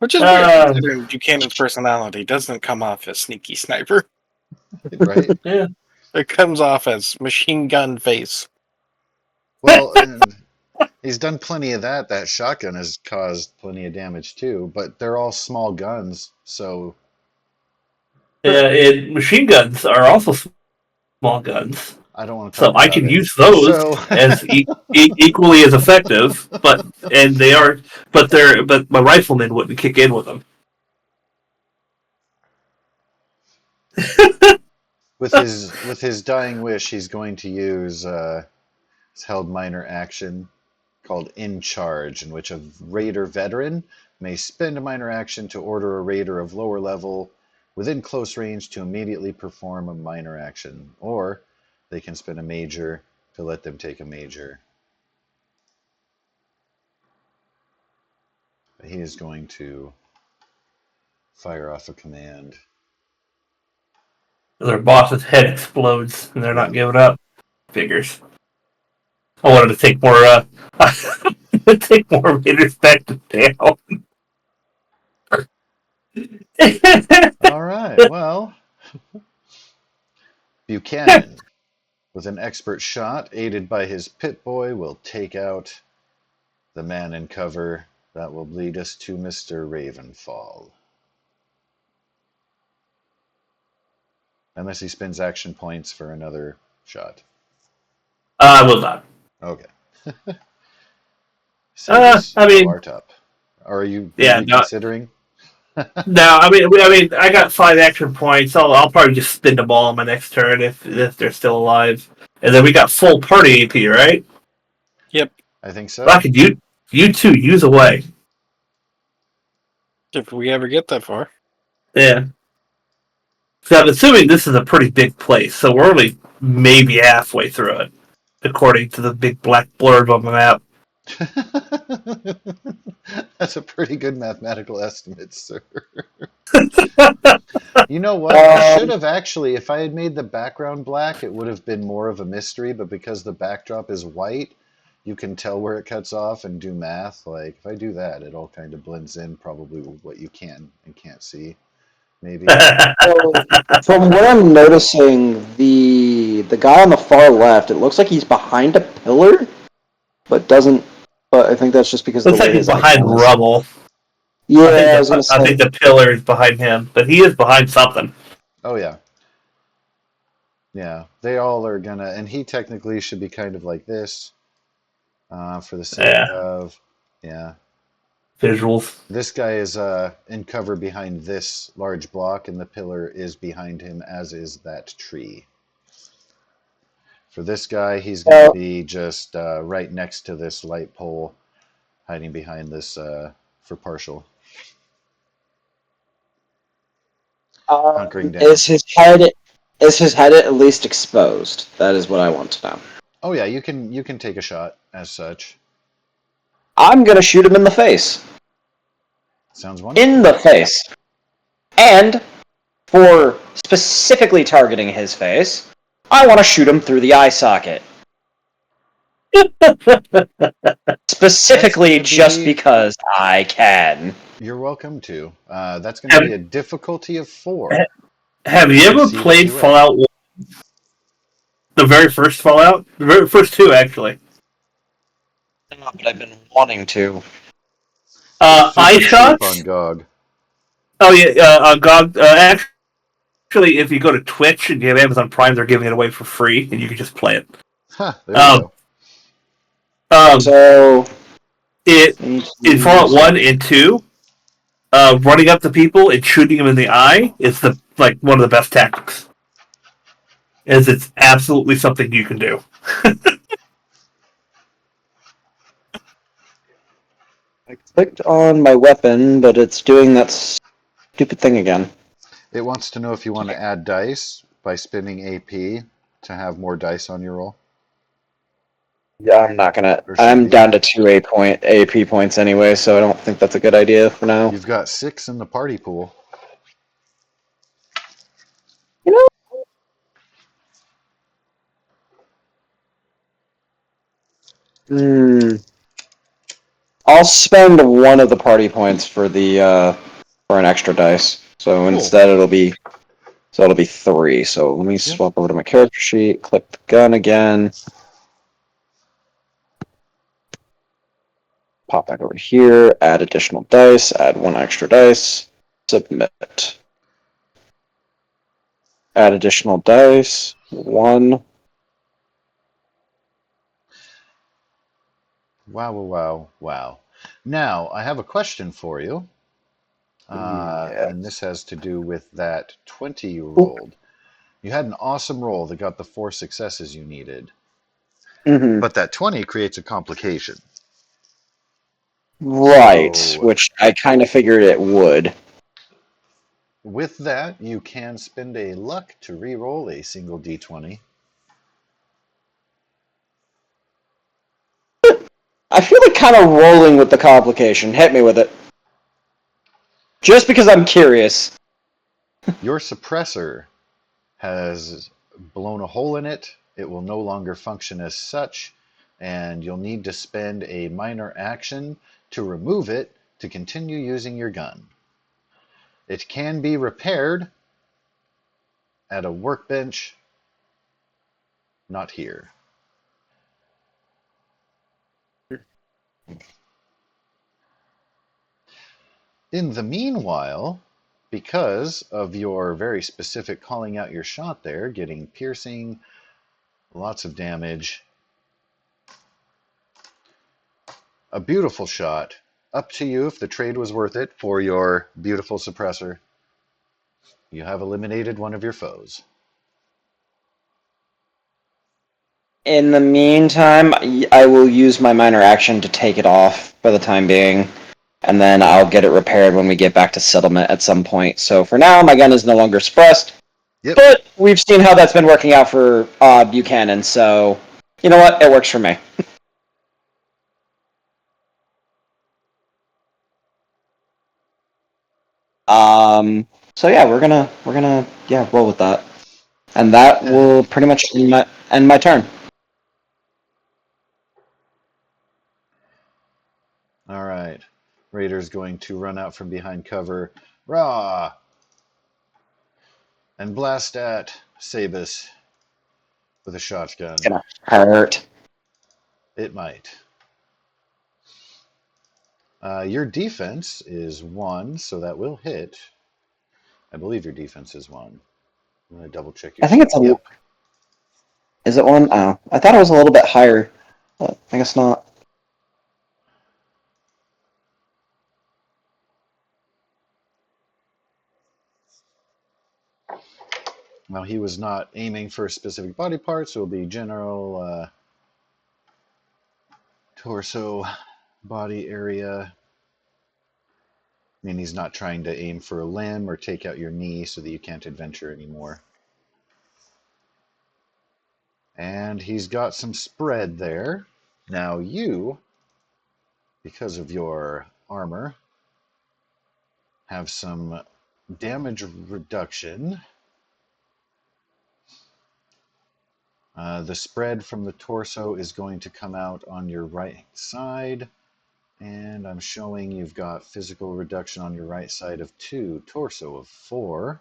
Which is weird, considering Buchanan's personality doesn't come off as sneaky sniper. Right? Yeah. It comes off as machine gun face. Well, and he's done plenty of that. That shotgun has caused plenty of damage too, but they're all small guns, so And machine guns are also small guns, I don't want to so talk I about can it. use those So as equally as effective. But my rifleman wouldn't kick in with them. with his dying wish, he's going to use his held minor action called In Charge, in which a raider veteran may spend a minor action to order a raider of lower level within close range to immediately perform a minor action, or they can spend a major to let them take a major. He is going to fire off a command. Their boss's head explodes, and they're Yeah. not giving up. Figures. I wanted to take more. Take more Raiders back to down. All right. Well, Buchanan, with an expert shot, aided by his pit boy, will take out the man in cover. That will lead us to Mr. Ravenfall. Unless he spends action points for another shot. I will not. Okay. Sagus, I you mean, are top. Or are you yeah, no, reconsidering? no. I got 5 action points. I'll probably just spin them all on my next turn if they're still alive. And then we got full party AP, right? Yep. I think so. Rocket, you two use away. If we ever get that far. Yeah. So I'm assuming this is a pretty big place, so we're only maybe halfway through it, according to the big black blurb on the map. That's a pretty good mathematical estimate, sir. You know what? I should have actually, if I had made the background black, it would have been more of a mystery, but because the backdrop is white, you can tell where it cuts off and do math. Like, if I do that, it all kind of blends in probably with what you can and can't see, maybe. So, from what I'm noticing, the guy on the far left, it looks like he's behind a pillar, but doesn't. But I think that's just because of Looks the like way he's his behind icon is. rubble. Yeah, I was gonna I say. think the pillar is behind him, but he is behind something. Oh, yeah. Yeah, they all are gonna, and he technically should be kind of like this, for the sake Yeah, of, yeah. visuals. This guy is in cover behind this large block, and the pillar is behind him, as is that tree. For this guy, he's going to be just right next to this light pole, hiding behind this for partial. Hunkering down. Is his head at least exposed? That is what I want to know. Oh yeah, you can take a shot as such. I'm gonna shoot him in the face. Sounds wonderful. In the face. And for specifically targeting his face, I want to shoot him through the eye socket. Specifically just because I can. You're welcome to. That's going to be a difficulty of 4. Have you ever Succeed played if you will. Fallout 1? The very first Fallout? The very first 2, actually. No, but I've been wanting to. Eye Super cheap shots? on GOG. Oh, yeah, on GOG. Actually, if you go to Twitch and you have Amazon Prime, they're giving it away for free, and you can just play it. Huh, there you go. So In Fallout 1 and 2, running up to people and shooting them in the eye is one of the best tactics. As it's absolutely something you can do. I clicked on my weapon, but it's doing that stupid thing again. It wants to know if you want to add dice by spending AP to have more dice on your roll. Yeah, I'm not gonna. Or should I'm you? down to 2 AP points anyway, so I don't think that's a good idea for now. You've got 6 in the party pool. You know. I'll spend 1 of the party points for the for an extra dice. So Cool. instead it'll be 3. So let me swap over to my character sheet, click the gun again. Pop back over here, add additional dice, add 1 extra dice, submit. Add additional dice, 1. Wow. Now, I have a question for you. Yes. And this has to do with that 20 you rolled. You had an awesome roll that got the 4 successes you needed. Mm-hmm. But that 20 creates a complication. Right, So, which I kind of figured it would. with that, you can spend a luck to re-roll a single d20. I feel like kind of rolling with the complication. Hit me with it. Just because I'm curious. Your suppressor has blown a hole in it. It will no longer function as such, and you'll need to spend a minor action to remove it to continue using your gun. It can be repaired at a workbench, not here. In the meanwhile, because of your very specific calling out your shot there, getting piercing, lots of damage, a beautiful shot. Up to you if the trade was worth it for your beautiful suppressor. You have eliminated one of your foes. In the meantime, I will use my minor action to take it off for the time being, and then I'll get it repaired when we get back to settlement at some point. So for now, my gun is no longer suppressed, Yep. but we've seen how that's been working out for Buchanan, so you know what? It works for me. So yeah, we're gonna roll with that, and that will pretty much end my turn. All right. Raider's going to run out from behind cover. Rah! And blast at Sabus with a shotgun. It's gonna hurt. It might. Your defense is 1, so that will hit. I believe your defense is 1. I'm going to double check your I think sheet. it's a. Yep. Is it one? Oh, I thought it was a little bit higher, but I guess not. Well, he was not aiming for a specific body part, so it'll be general torso, body area. I mean, he's not trying to aim for a limb or take out your knee so that you can't adventure anymore. And he's got some spread there. Now you, because of your armor, have some damage reduction. The spread from the torso is going to come out on your right side. And I'm showing you've got physical reduction on your right side of 2, torso of 4.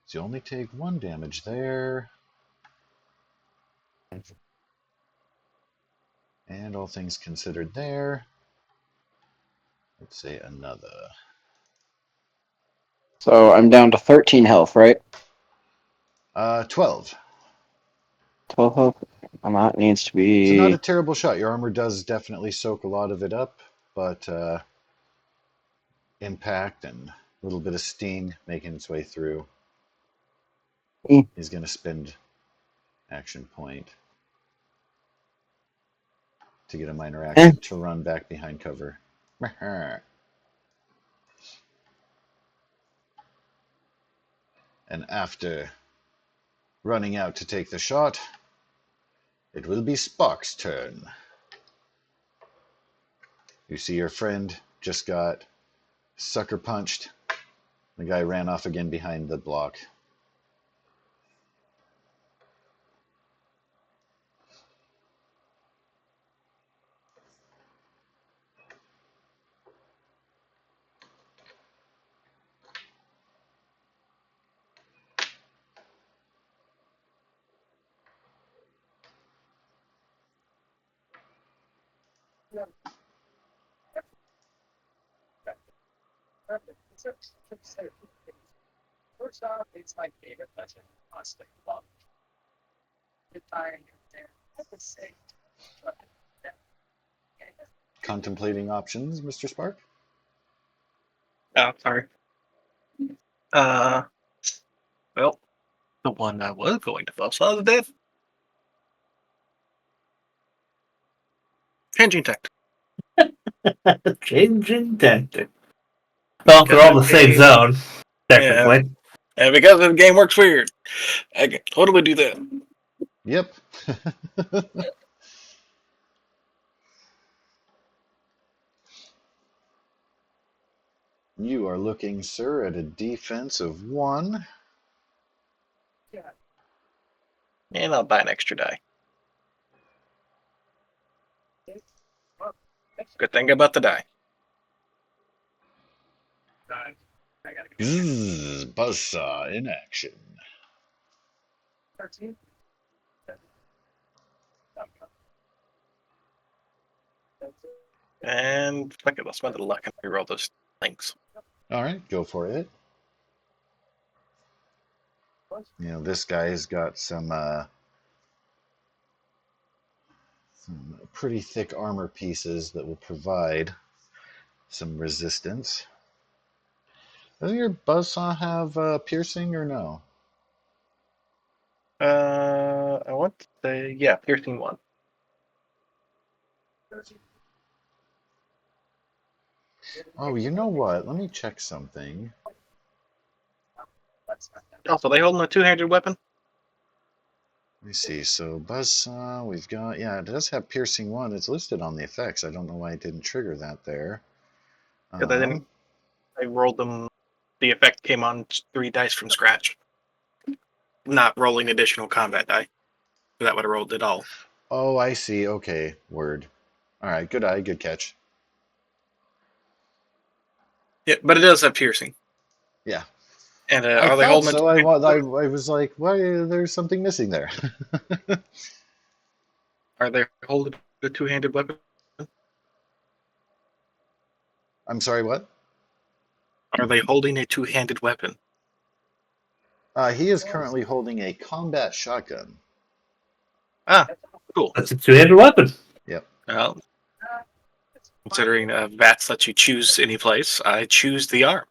So you only take 1 damage there. And all things considered there, let's say another. So I'm down to 13 health, right? 12. 12 health. And that needs to So not be. a terrible shot. Your armor does definitely soak a lot of it up, but impact and a little bit of sting making its way through. He's going to spend action point to get a minor action to run back behind cover. And after running out to take the shot, it will be Spock's turn. You see your friend just got sucker punched. The guy ran off again behind the block. First off, it's my favorite legend, honestly. Love it. Retiring there. I would say. Contemplating options, Mr. Spark? Oh, sorry. Well, the one I was going to fuss on to death. Changing tactic. Changing tactic. Well, they're all the same zone, technically. And because the game works weird, I can totally do that. Yep. You are looking, sir, at a defense of 1. And I'll buy an extra die. Good thing about the die. I gotta go. Bzzz, buzzsaw in action. 13. And fuck it, let's spend the luck and reroll those links. All right, go for it. This guy's got some pretty thick armor pieces that will provide some resistance. Doesn't your buzzsaw have piercing or no? I want to say, yeah, piercing 1. Oh, you know what? Let me check something. Also, they holding a two-handed weapon? Let me see. So buzzsaw, we've got, yeah, it does have piercing 1. It's listed on the effects. I don't know why it didn't trigger that there. Because I didn't. I rolled them. The effect came on 3 dice from scratch. Not rolling additional combat die. That would have rolled it all. Oh, I see. Okay, word. All right, good eye, good catch. Yeah, but it does have piercing. Yeah. And I are they thought holding so. a I was like, why? There's something missing there. Are they holding a two-handed weapon? I'm sorry, what? Are they holding a two-handed weapon? He is currently holding a combat shotgun. Ah, cool. That's a two-handed weapon. Yep. Well, considering VATS that you choose any place, I choose the arm.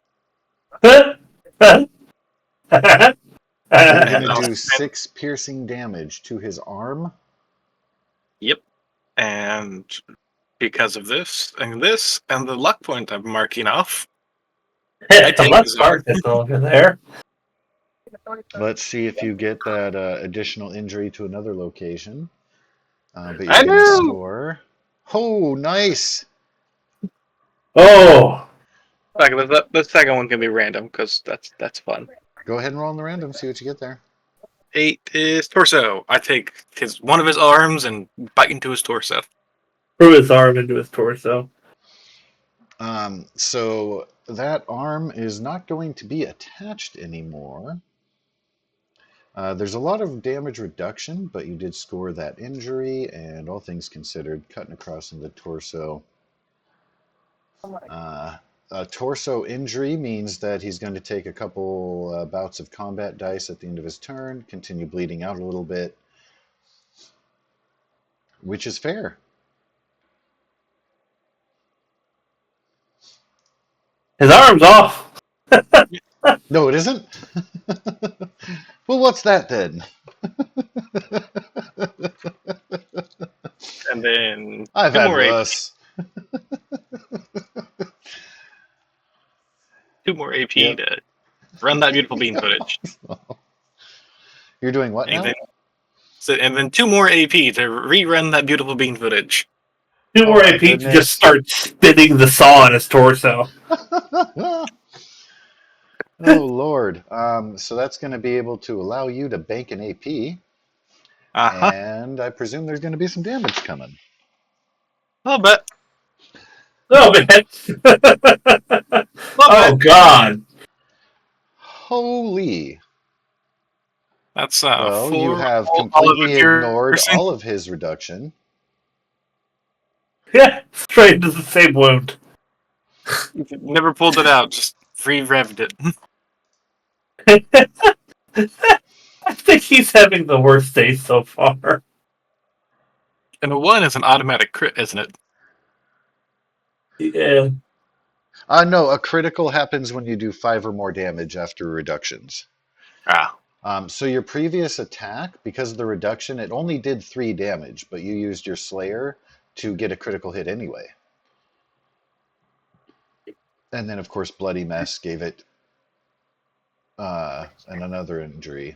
You're going And to I'll do spend- 6 piercing damage to his arm. Yep. And because of this, and the luck point I'm marking off, I take Let's his start arm. this over there. Let's see if you get that additional injury to another location. But I you're going to do! score. Oh, nice! Oh, Like, the second one can be random, because that's fun. Go ahead and roll on the random, see what you get there. 8 is torso. I take one of his arms and bite into his torso. threw his arm into his torso. So that arm is not going to be attached anymore. There's a lot of damage reduction, but you did score that injury, and all things considered, cutting across in the torso. A torso injury means that he's going to take a couple bouts of combat dice at the end of his turn, continue bleeding out a little bit, which is fair. His arm's off. No, it isn't. Well, what's that then? And then I've 2 had more AP. worse. 2 more AP Yep. to run that beautiful bean footage. You're doing what now? And then 2 more AP to rerun that beautiful bean footage. 2 more my AP to goodness. just start spinning the saw in his torso. Oh Lord. So that's going to be able to allow you to bank an AP, Uh-huh. and I presume there's going to be some damage coming. I'll bet. Oh, man. Oh, God. Holy. That's Well, you 4 have all of completely it ignored piercing. all of his reduction. Yeah, straight into the same wound. Never pulled it out, just re-revved it. I think he's having the worst day so far. And a 1 is an automatic crit, isn't it? Yeah. No, a critical happens when you do 5 or more damage after reductions. Ah. So your previous attack, because of the reduction, it only did 3 damage, but you used your Slayer to get a critical hit anyway. And then, of course, Bloody Mess gave it and another injury.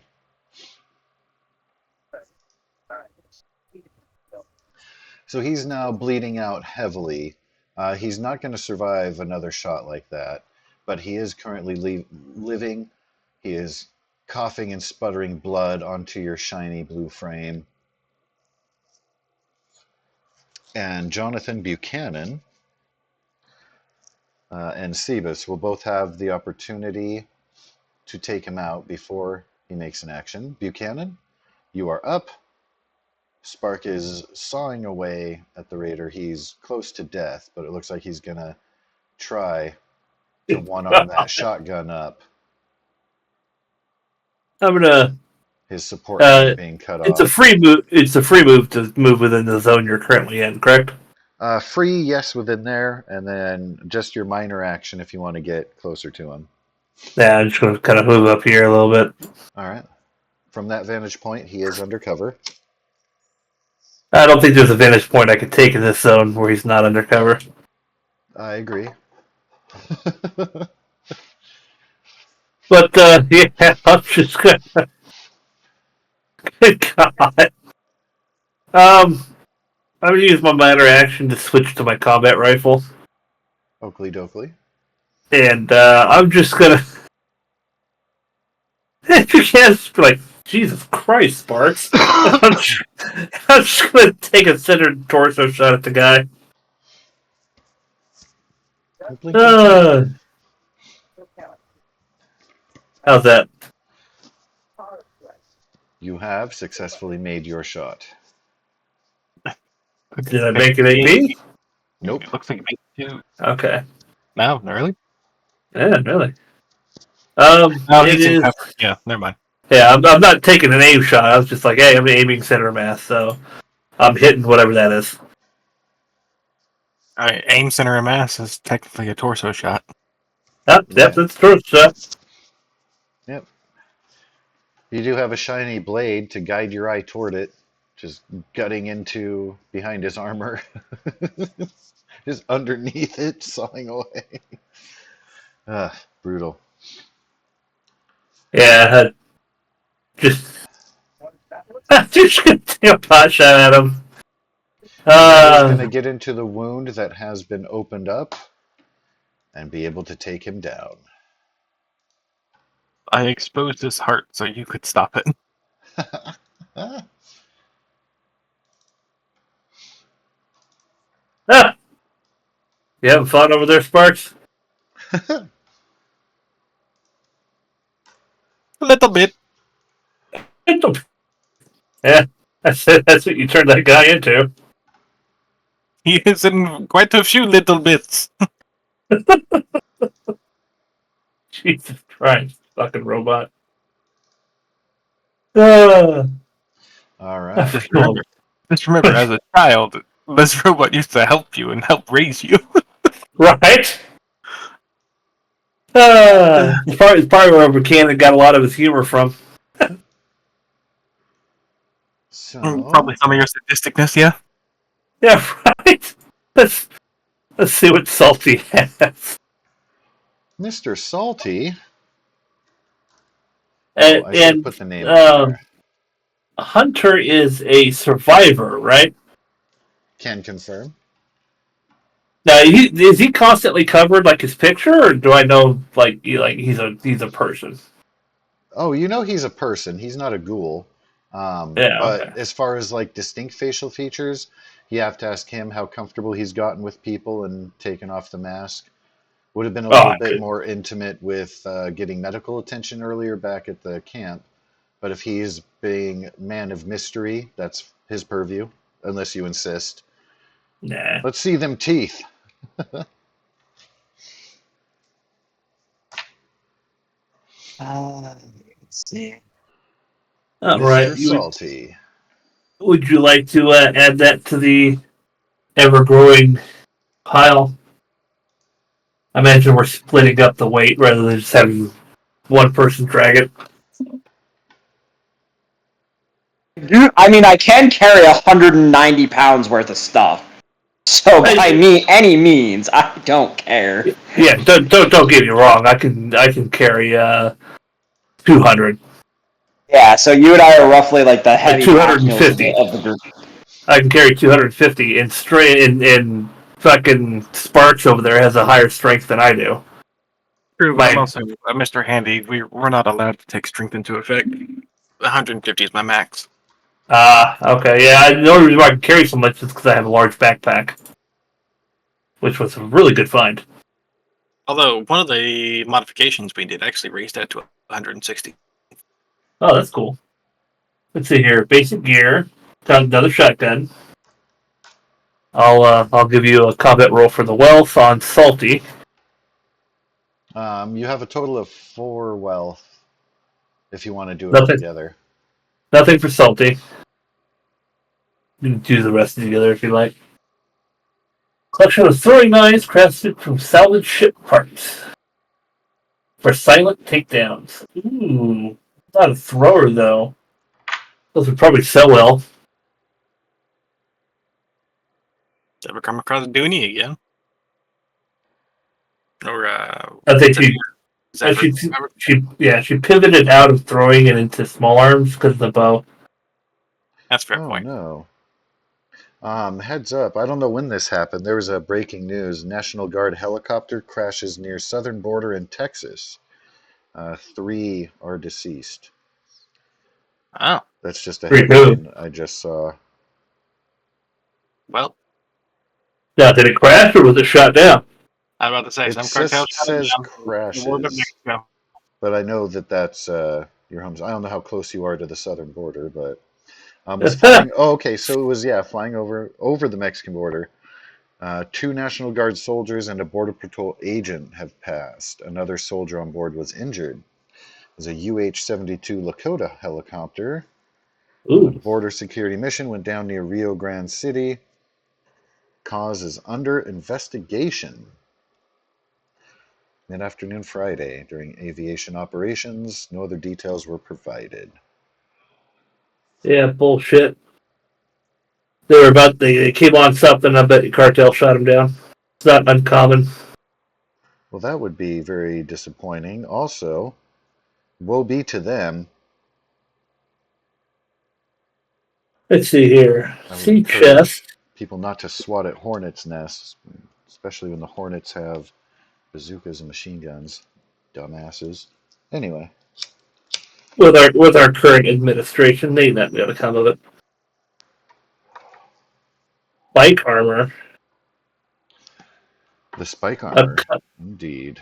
So he's now bleeding out heavily. He's not going to survive another shot like that. but he is currently living. He is coughing and sputtering blood onto your shiny blue frame. And Jonathan Buchanan and Sebus will both have the opportunity to take him out before he makes an action. Buchanan, you are up. Spark is sawing away at the raider. He's close to death, but it looks like he's going to try to one-arm that shotgun up. I'm gonna. His support hand being cut It's off. a free move. It's a free move to move within the zone you're currently in. Correct? Free, yes, within there, and then just your minor action if you want to get closer to him. Yeah, I'm just gonna kind of move up here a little bit. All right. From that vantage point, he is undercover. I don't think there's a vantage point I could take in this zone where he's not undercover. I agree. But yeah, I'm just gonna. God. I'm gonna use my minor action to switch to my combat rifle, Oakley dokley. and I'm just gonna. If you can't just be like, Jesus Christ, Sparks. I'm just gonna take a centered torso shot at the guy. How's that? You have successfully made your shot. Did I make an AP? Nope. It looks like me too. Okay. No, not really. Yeah, really. Oh, It he's in is. cover. Yeah, never mind. Yeah, I'm not taking an aim shot. I was just like, hey, I'm aiming center mass, so I'm hitting whatever that is. All right, aim center of mass is technically a torso shot. Yep, that's true. Shot. Yep. You do have a shiny blade to guide your eye toward it, just gutting into behind his armor. Just underneath it, sawing away. Brutal. Yeah, just gonna take a pot shot at him. He's going to get into the wound that has been opened up and be able to take him down. I exposed his heart so you could stop it. You having fun over there, Sparks? A little bit. Yeah, that's what you turned that guy into. He is in quite a few little bits. Jesus Christ, fucking robot. Uh, All right. Just remember, as a child, this robot used to help you and help raise you. right? It's probably where Buchanan got a lot of his humor from. So, Probably some of your sadisticness, yeah? Yeah, right? Let's see what Salty has. Mr. Salty. And, I should put the name in there. Hunter is a survivor, right? Can confirm. Now, is he constantly covered like his picture, or do I know like he's a person? Oh, you know he's a person. He's not a ghoul. But okay. as far as like distinct facial features, you have to ask him how comfortable he's gotten with people and taken off the mask. Would have been a little bit more intimate with getting medical attention earlier back at the camp. But if he's being man of mystery, that's his purview, unless you insist. Nah. Let's see them teeth. Let's see. All Mr. right. Salty. Would you like to add that to the ever-growing pile? I imagine we're splitting up the weight rather than just having one person drag it. I mean, I can carry 190 pounds worth of stuff. So by any means, I don't care. Yeah, don't get me wrong. I can carry 200. Yeah, so you and I are roughly like the heavy 250 of the group. I can carry 250, and fucking Sparks over there has a higher strength than I do. True, but I'm My also Mr. Handy. We're not allowed to take strength into effect. 150 is my max. okay, yeah. The only reason why I can carry so much is because I have a large backpack, which was a really good find. Although one of the modifications we did actually raised that to 160. Oh, that's cool. Let's see here. Basic gear. Got another shotgun. I'll give you a combat roll for the wealth on salty. You have a total of 4 wealth if you want to do it all Nothing. together. Nothing for salty. You can do the rest together if you like. Collection of throwing knives crafted from salvaged ship parts for silent takedowns. Ooh, not a thrower though. Those would probably sell well. Ever come across Dooney again? Or I think Zephyr? she pivoted out of throwing it into small arms because of the bow. That's a fair Oh point. no. Heads up, I don't know when this happened. There was a breaking news. National Guard helicopter crashes near southern border in Texas. 3 are deceased. Oh, That's just a Pretty cool. headline I just saw. well, Now, did it crash or was it shot down? I was about to say It some cartels shot it says down. The war of crashes, Mexico. but I know that that's your home. I don't know how close you are to the southern border, but was flying. Oh, okay, so it was flying over the Mexican border. 2 National Guard soldiers and a Border Patrol agent have passed. Another soldier on board was injured. It was a UH-72 Lakota helicopter. A Ooh, border security mission went down near Rio Grande City. Cause is under investigation. Mid-afternoon Friday, during aviation operations, no other details were provided. yeah, bullshit. They came on something. I bet the cartel shot him down. It's not uncommon. Well, that would be very disappointing. Also, woe be to them. Let's see here. I would Sea encourage chest. people not to swat at hornets' nests, especially when the hornets have bazookas and machine guns. Dumbasses. Anyway, With our current administration, they not going to come of it. Bike armor. the spike A armor. Indeed.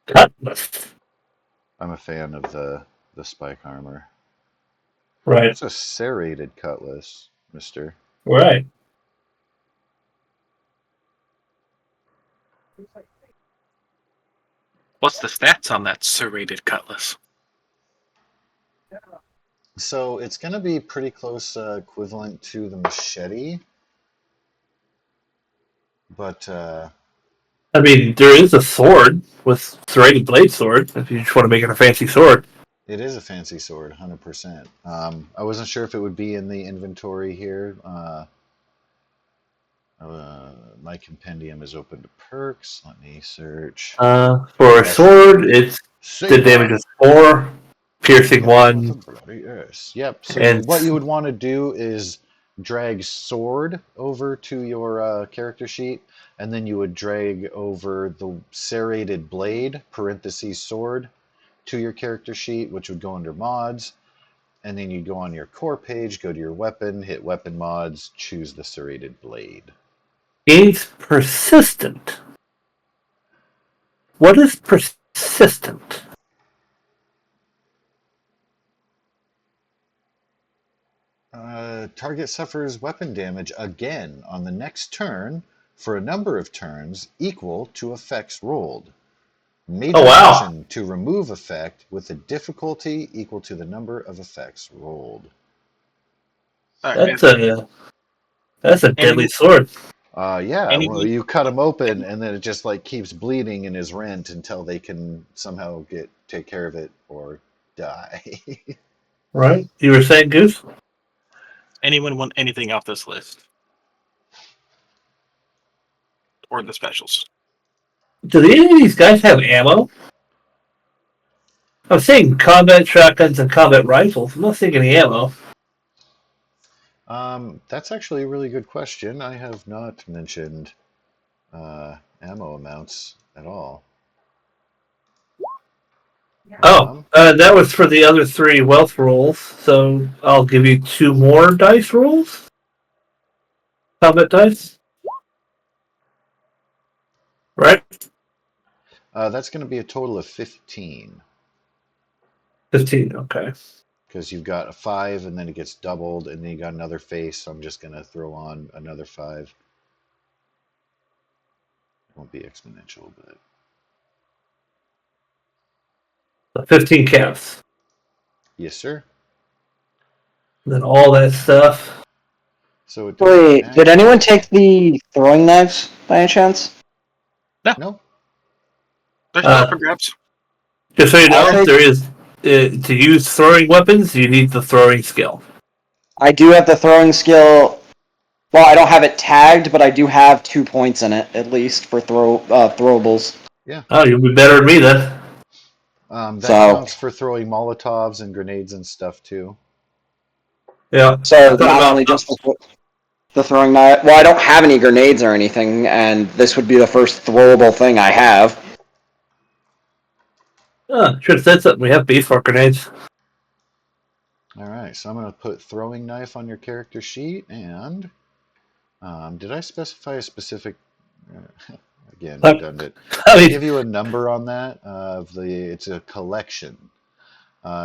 cutlass. I'm a fan of the spike armor. Right. It's a serrated cutlass, mister. Right. What's the stats on that serrated cutlass? So it's going to be pretty close equivalent to the machete, but I mean, there is a sword with serrated blade sword. If you just want to make it a fancy sword. it is a fancy sword, 100%. I wasn't sure if it would be in the inventory here. My compendium is open to perks. Let me search. For a Yes. sword, it's the damage Saber. is 4, piercing Piercing with a 1, bloody ass. Yep. So and what you would want to do is drag sword over to your character sheet, and then you would drag over the serrated blade (parentheses sword) to your character sheet, which would go under mods. And then you'd go on your core page, go to your weapon, hit weapon mods, choose the serrated blade. gains persistent. What is persistent? Target suffers weapon damage again on the next turn for a number of turns equal to effects rolled. Oh Major wow, action to remove effect with a difficulty equal to the number of effects rolled. Alright, that's a deadly any sword. Yeah, well, anyone you cut him open and then it just like keeps bleeding and is rent until they can somehow take care of it or die. Right? You were saying, Goose? anyone want anything off this list or the specials? Do any of these guys have ammo? I'm seeing combat shotguns and combat rifles. I'm not seeing any ammo. That's actually a really good question. I have not mentioned ammo amounts at all. Oh, that was for the other 3 wealth rolls, so I'll give you 2 more dice rolls. Combat dice. Right? That's going to be a total of 15. 15, okay. Because you've got a 5 and then it gets doubled, and then you got another face, so I'm just going to throw on another 5. It won't be exponential, but. So 15 counts. Yes, sir. And then all that stuff. So it doesn't Wait, did anyone take the throwing knives by any chance? No. They're still up for grabs. Just so you I'll know, take- there is to use throwing weapons, you need the throwing skill. I do have the throwing skill. Well, I don't have it tagged, but I do have 2 points in it, at least, for throwables. Oh, you'll be better than me then. That So- counts for throwing Molotovs and grenades and stuff, too. Yeah. So not only just the throwing knife. Well, I don't have any grenades or anything, and this would be the first throwable thing I have. Should have said something. We have beef for grenades. All right, so I'm going to put throwing knife on your character sheet, and did I specify a specific? Again, redundant. I I'll mean, give you a number on that. It's a collection,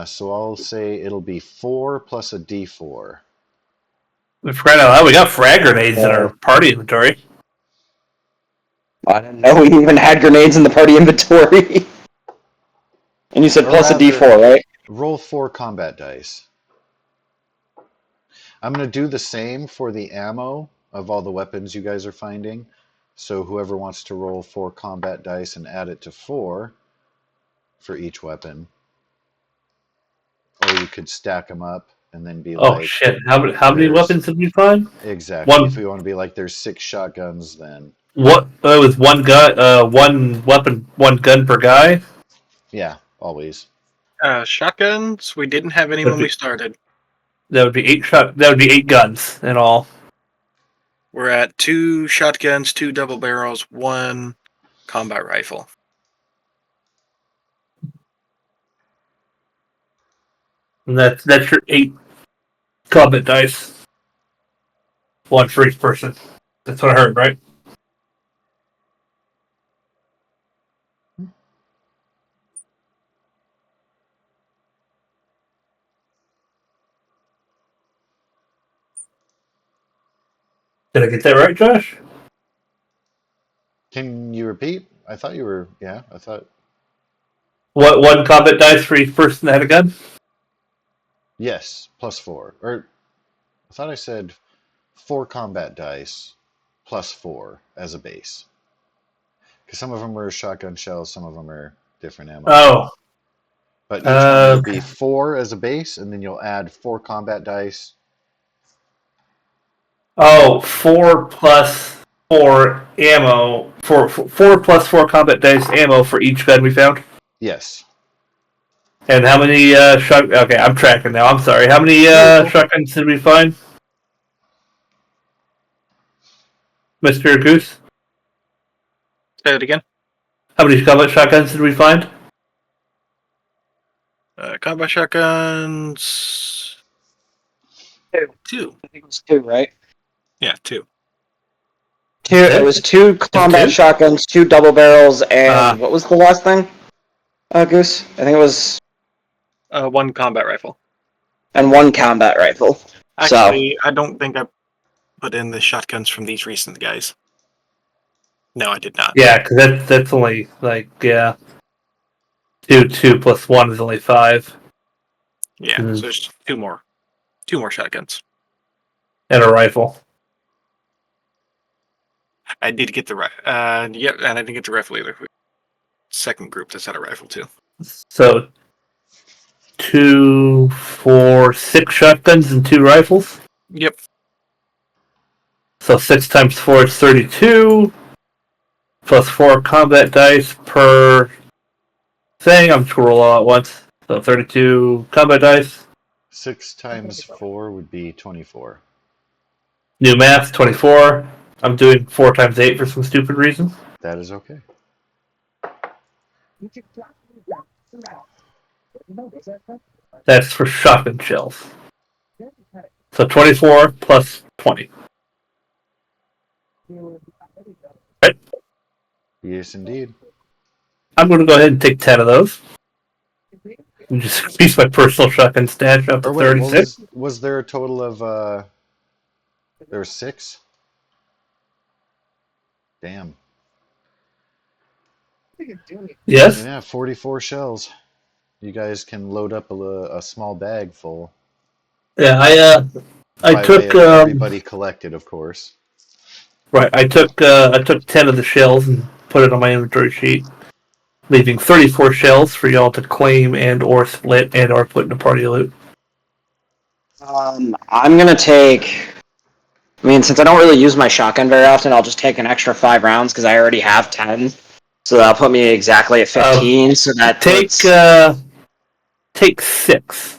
so I'll say it'll be 4 plus a D4. we forgot out loud, we got frag grenades in our party inventory. I didn't know we even had grenades in the party inventory. And you said Or plus a rather, D4, right? Roll 4 combat dice. I'm going to do the same for the ammo of all the weapons you guys are finding. So whoever wants to roll 4 combat dice and add it to 4 for each weapon. Or you could stack them up and then be Oh like... shit! How many there's- weapons did we find? Exactly. One. If we want to be like, there's 6 shotguns, then... What? It was one gun, one weapon, one gun per guy. Yeah, always. Shotguns, we didn't have any when we started. That would be 8 shot. That would be 8 guns in all. We're at 2 shotguns, 2 double barrels, 1 combat rifle. And that's your 8 combat dice. 1 for each person. That's what I heard, right? Did I get that right, Josh? Can you repeat? I thought you were... Yeah, I thought... What 1 combat dice for each person that had a gun? Yes, plus 4. Or... I thought I said 4 combat dice plus 4 as a base. Because some of them are shotgun shells, some of them are different ammo. Oh, But each one will okay. be 4 as a base, and then you'll add 4 combat dice. Oh, 4 plus 4 ammo. 4 plus 4 combat dice ammo for each gun we found. Yes. And how many shot? Okay, I'm tracking now. I'm sorry. How many shotguns did we find, Mr. Goose? Say it again. How many combat shotguns did we find? Combat shotguns. 2. I think it was 2, right? Yeah, 2. It was 2 combat 2? shotguns, 2 double barrels, and what was the last thing, Goose? I think it was... 1 combat rifle. And 1 combat rifle. Actually, I don't think I put in the shotguns from these recent guys. No, I did not. Yeah, because that's only like 2 plus 1 is only 5, Yeah, so there's 2 more. 2 more shotguns. and a rifle. I did get the rifle. Yep, and I didn't get the rifle either. Second group that's had a rifle too. So 2, 4, 6 shotguns and 2 rifles. Yep. So 6 times 4 is 32. Plus 4 combat dice per thing. I'm just gonna roll all at once. So 32 combat dice. 6 times 4 would be 24. New math, 24. I'm doing 4 times 8 for some stupid reason. That is okay. That's for shotgun shells. So 24 plus 20. Yes, indeed. I'm going to go ahead and take 10 of those. And just increase my personal shotgun stash up to Or wait, what 36. was there a total of there were 6? Damn. Yes. Yeah, 44 shells. You guys can load up a small bag full. Yeah, I By way took of everybody collected, of course. right. I took 10 of the shells and put it on my inventory sheet, leaving 34 shells for y'all to claim and or split and or put in a party loot. I'm gonna take. I mean, since I don't really use my shotgun very often, I'll just take an extra 5 rounds because I already have 10. So that'll put me exactly at 15. So that puts Take 6.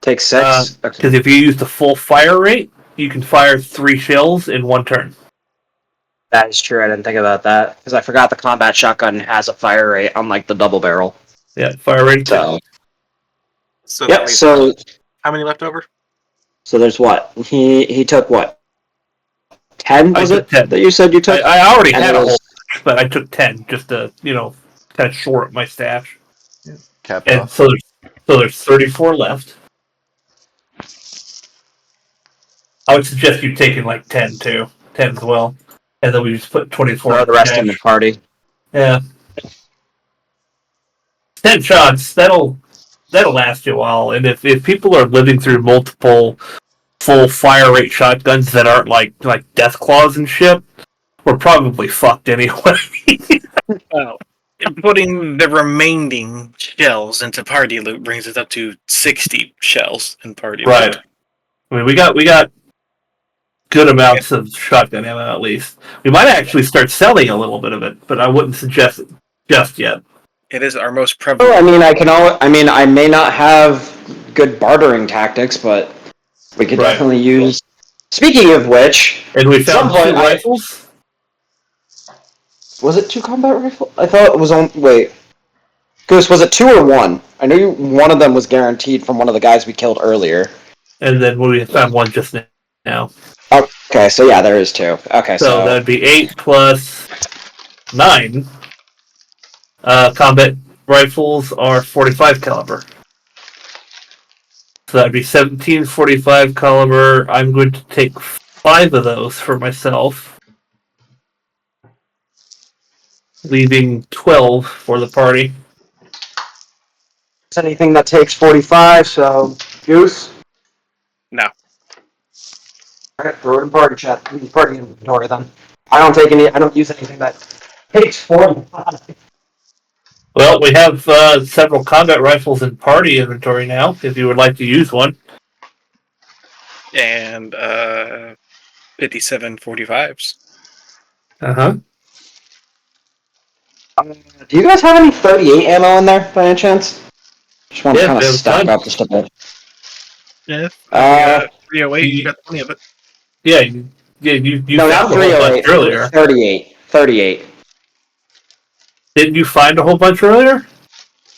take 6. Okay. Because if you use the full fire rate, you can fire 3 shells in 1 turn. That is true. I didn't think about that because I forgot the combat shotgun has a fire rate, unlike the double barrel. Yeah, fire rate 2. So So yep. So how many left over? there's what he took what 10 I was took it 10. that you said you took? I already And had it a whole was bunch, but I took 10 just to kind of shore up my stash. Capped And off. so there's 34 left. I would suggest you taking like 10 too, 10 as well, and then we just put 24 throw in the the rest in the stash. party. Yeah, 10 shots. That'll last you a while. And if people are living through multiple full fire rate shotguns that aren't like death claws and shit, we're probably fucked anyway. Well, putting the remaining shells into party loot brings us up to 60 shells in party Right. loot. I mean, we got good amounts of shotgun ammo at least. We might actually start selling a little bit of it, but I wouldn't suggest it just yet. It is our most Oh, prevalent. I mean, I mean, I may not have good bartering tactics, but we could Right. definitely use. Speaking of which, And we at some found 2 point, rifles. was it 2 combat rifle? I thought it was on. Wait, Goose, was it 2 or 1? I knew one of them was guaranteed from one of the guys we killed earlier. And then we found one just now. Okay, so yeah, there is 2. Okay, So so that'd be 8 plus 9. Combat rifles are 45 caliber. So that'd be 17 45 caliber. I'm going to take 5 of those for myself, leaving 12 for the party. it's anything that takes 45. So Goose. No. Alright, throw it in party chat. Party inventory then. I don't take any. I don't use anything that takes 45. Well, we have several combat rifles in party inventory now, if you would like to use one. And 57 45s. Uh-huh. Do you guys have any 38 ammo in there by any chance? Just want to Yeah, kind of we have a stack ton. up just a bit. Yeah. 308, you you- got plenty of it. Yeah, you No, not found a whole bunch 308. earlier. 38. 38. Didn't you find a whole bunch earlier?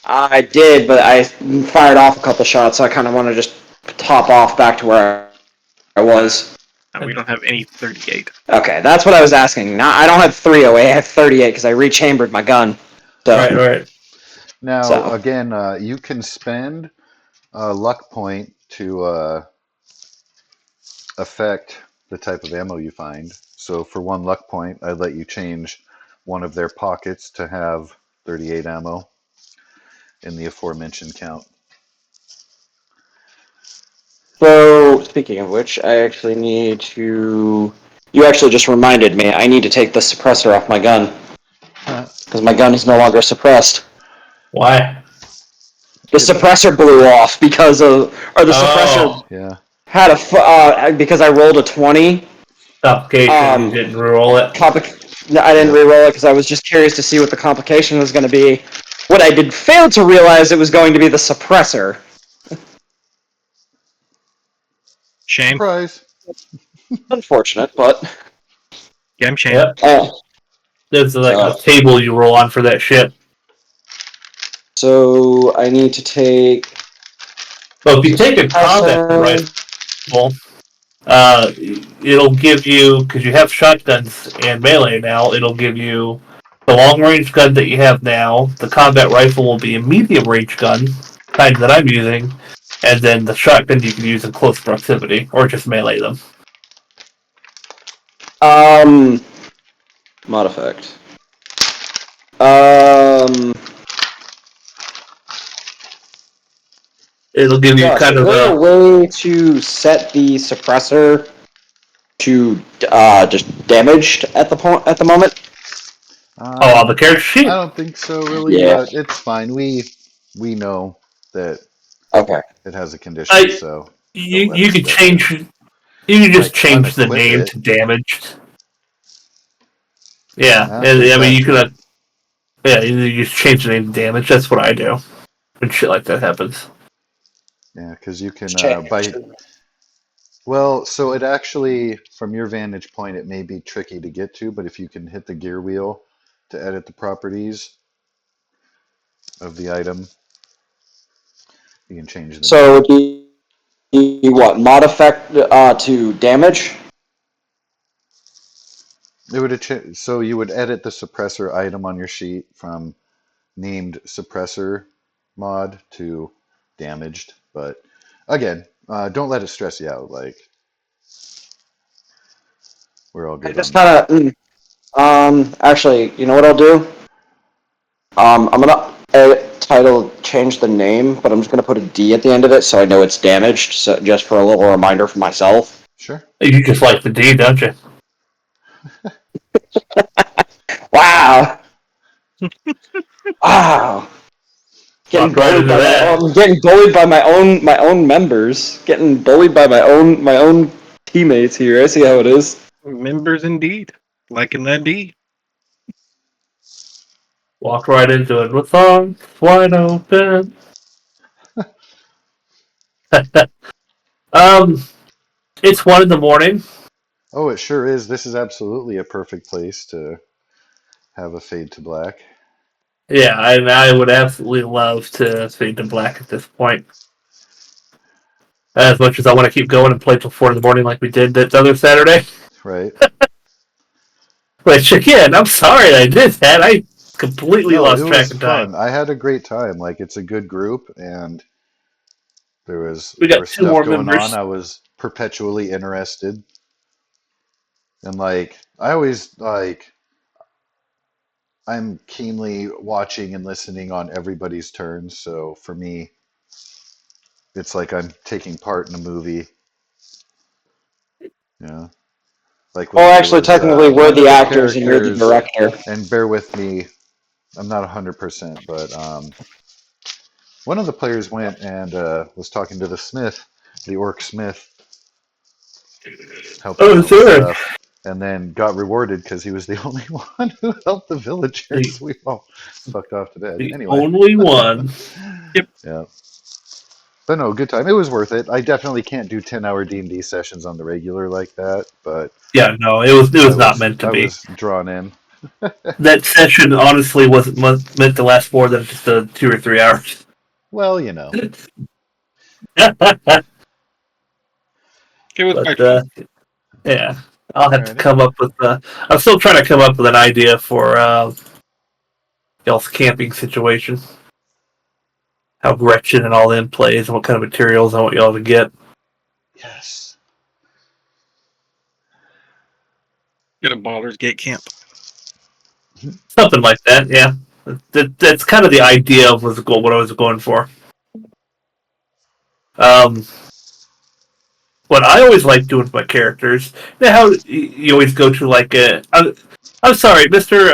I did, but I fired off a couple shots, so I kind of want to just top off back to where I was. No, we don't have any 38. Okay, that's what I was asking. Now I don't have 308. I have 38 because I rechambered my gun. So, Right. Now, again, you can spend a luck point to affect the type of ammo you find. So for 1 luck point, I'd let you change one of their pockets to have 38 ammo in the aforementioned count. So, speaking of which, I actually need to. You actually just reminded me. I need to take the suppressor off my gun because my gun is no longer suppressed. Why? The suppressor blew off because of, or the suppressor Yeah. had because I rolled a 20. Complication. You didn't roll it. I didn't re-roll it because I was just curious to see what the complication was going to be. What I did fail to realize it was going to be the suppressor. Shame. Surprise. Unfortunate, but Yeah, I'm shame. Yep. There's like a So- table you roll on for that shit. So I need to take. So if you take a combat rifle, it'll give you, because you have shotguns and melee now, it'll give you the long range gun that you have now. The combat rifle will be a medium range gun, kind that I'm using, and then the shotgun you can use in close proximity or just melee them. Mod effect. It'll give you Josh, kind is of there a. a way to set the suppressor to just damaged at the moment? On the character I sheet? don't think so, really, Yeah. but it's fine. We know that Okay. it has a condition, I so you don't let you it could stress you. change. You can just Like change the unequip name it. to damaged. Yeah, There's I mean that you too. could. Yeah, you just change the name to damage. That's what I do when shit like that happens. Yeah, because you can Change. well, so it actually, from your vantage point, it may be tricky to get to, but if you can hit the gear wheel to edit the properties of the item, you can change the So name. do you what? Mod effect to damage? It would so you would edit the suppressor item on your sheet from named suppressor mod to damaged, but again, don't let it stress you out. Like we're all I good on just that. kind of. Actually, you know what I'll do? I'm gonna edit title, change the name, but I'm just gonna put a D at the end of it so I know it's damaged. So just for a little reminder for myself. Sure. You just like the D, don't you? Wow! Wow! Walk right into that. Getting bullied by my own members. Getting bullied by my own teammates here. I see how it is. Members indeed. Liking that D. Walk right into it with arms wide open. um, it's 1 in the morning. Oh, it sure is. This is absolutely a perfect place to have a fade to black. Yeah, I would absolutely love to fade to black at this point. As much as I want to keep going and play till 4 in the morning like we did that other Saturday. Right? Which, again, I'm sorry I did that. I completely No, it lost track was of time. fun. I had a great time. Like it's a good group, and We there got was 2 stuff more going on. members. I was perpetually interested, and like I always like I'm keenly watching and listening on everybody's turns. So for me, it's like I'm taking part in a movie. Yeah, like Well, there actually, was technically, we're one of the the actors and you're the characters, director. and bear with me, I'm not 100%, but one of the players went and was talking to the smith, the orc smith, helping Oh, out with sir. stuff, and then got rewarded because he was the only one who helped the The, villagers. We all fucked off to bed. the Anyway. only one. Yep. Yeah. But no, good time. It was worth it. I definitely can't do 10-hour D&D sessions on the regular like that, but Yeah, no, it was not meant to I be. was drawn in. That session honestly wasn't meant to last more than just 2 or 3 hours. Well, you know. But It was quite fun. yeah, I'll have to Alrighty. come up with. I'm still trying to come up with an idea for y'all's camping situation. How Gretchen and all them plays and what kind of materials I want y'all to get. Yes. Get a Baldur's Gate camp. Something like that, yeah. That's kind of the idea of what I was going for. Um, what I always like doing with my characters, you know how you always go to like I'm sorry, Mister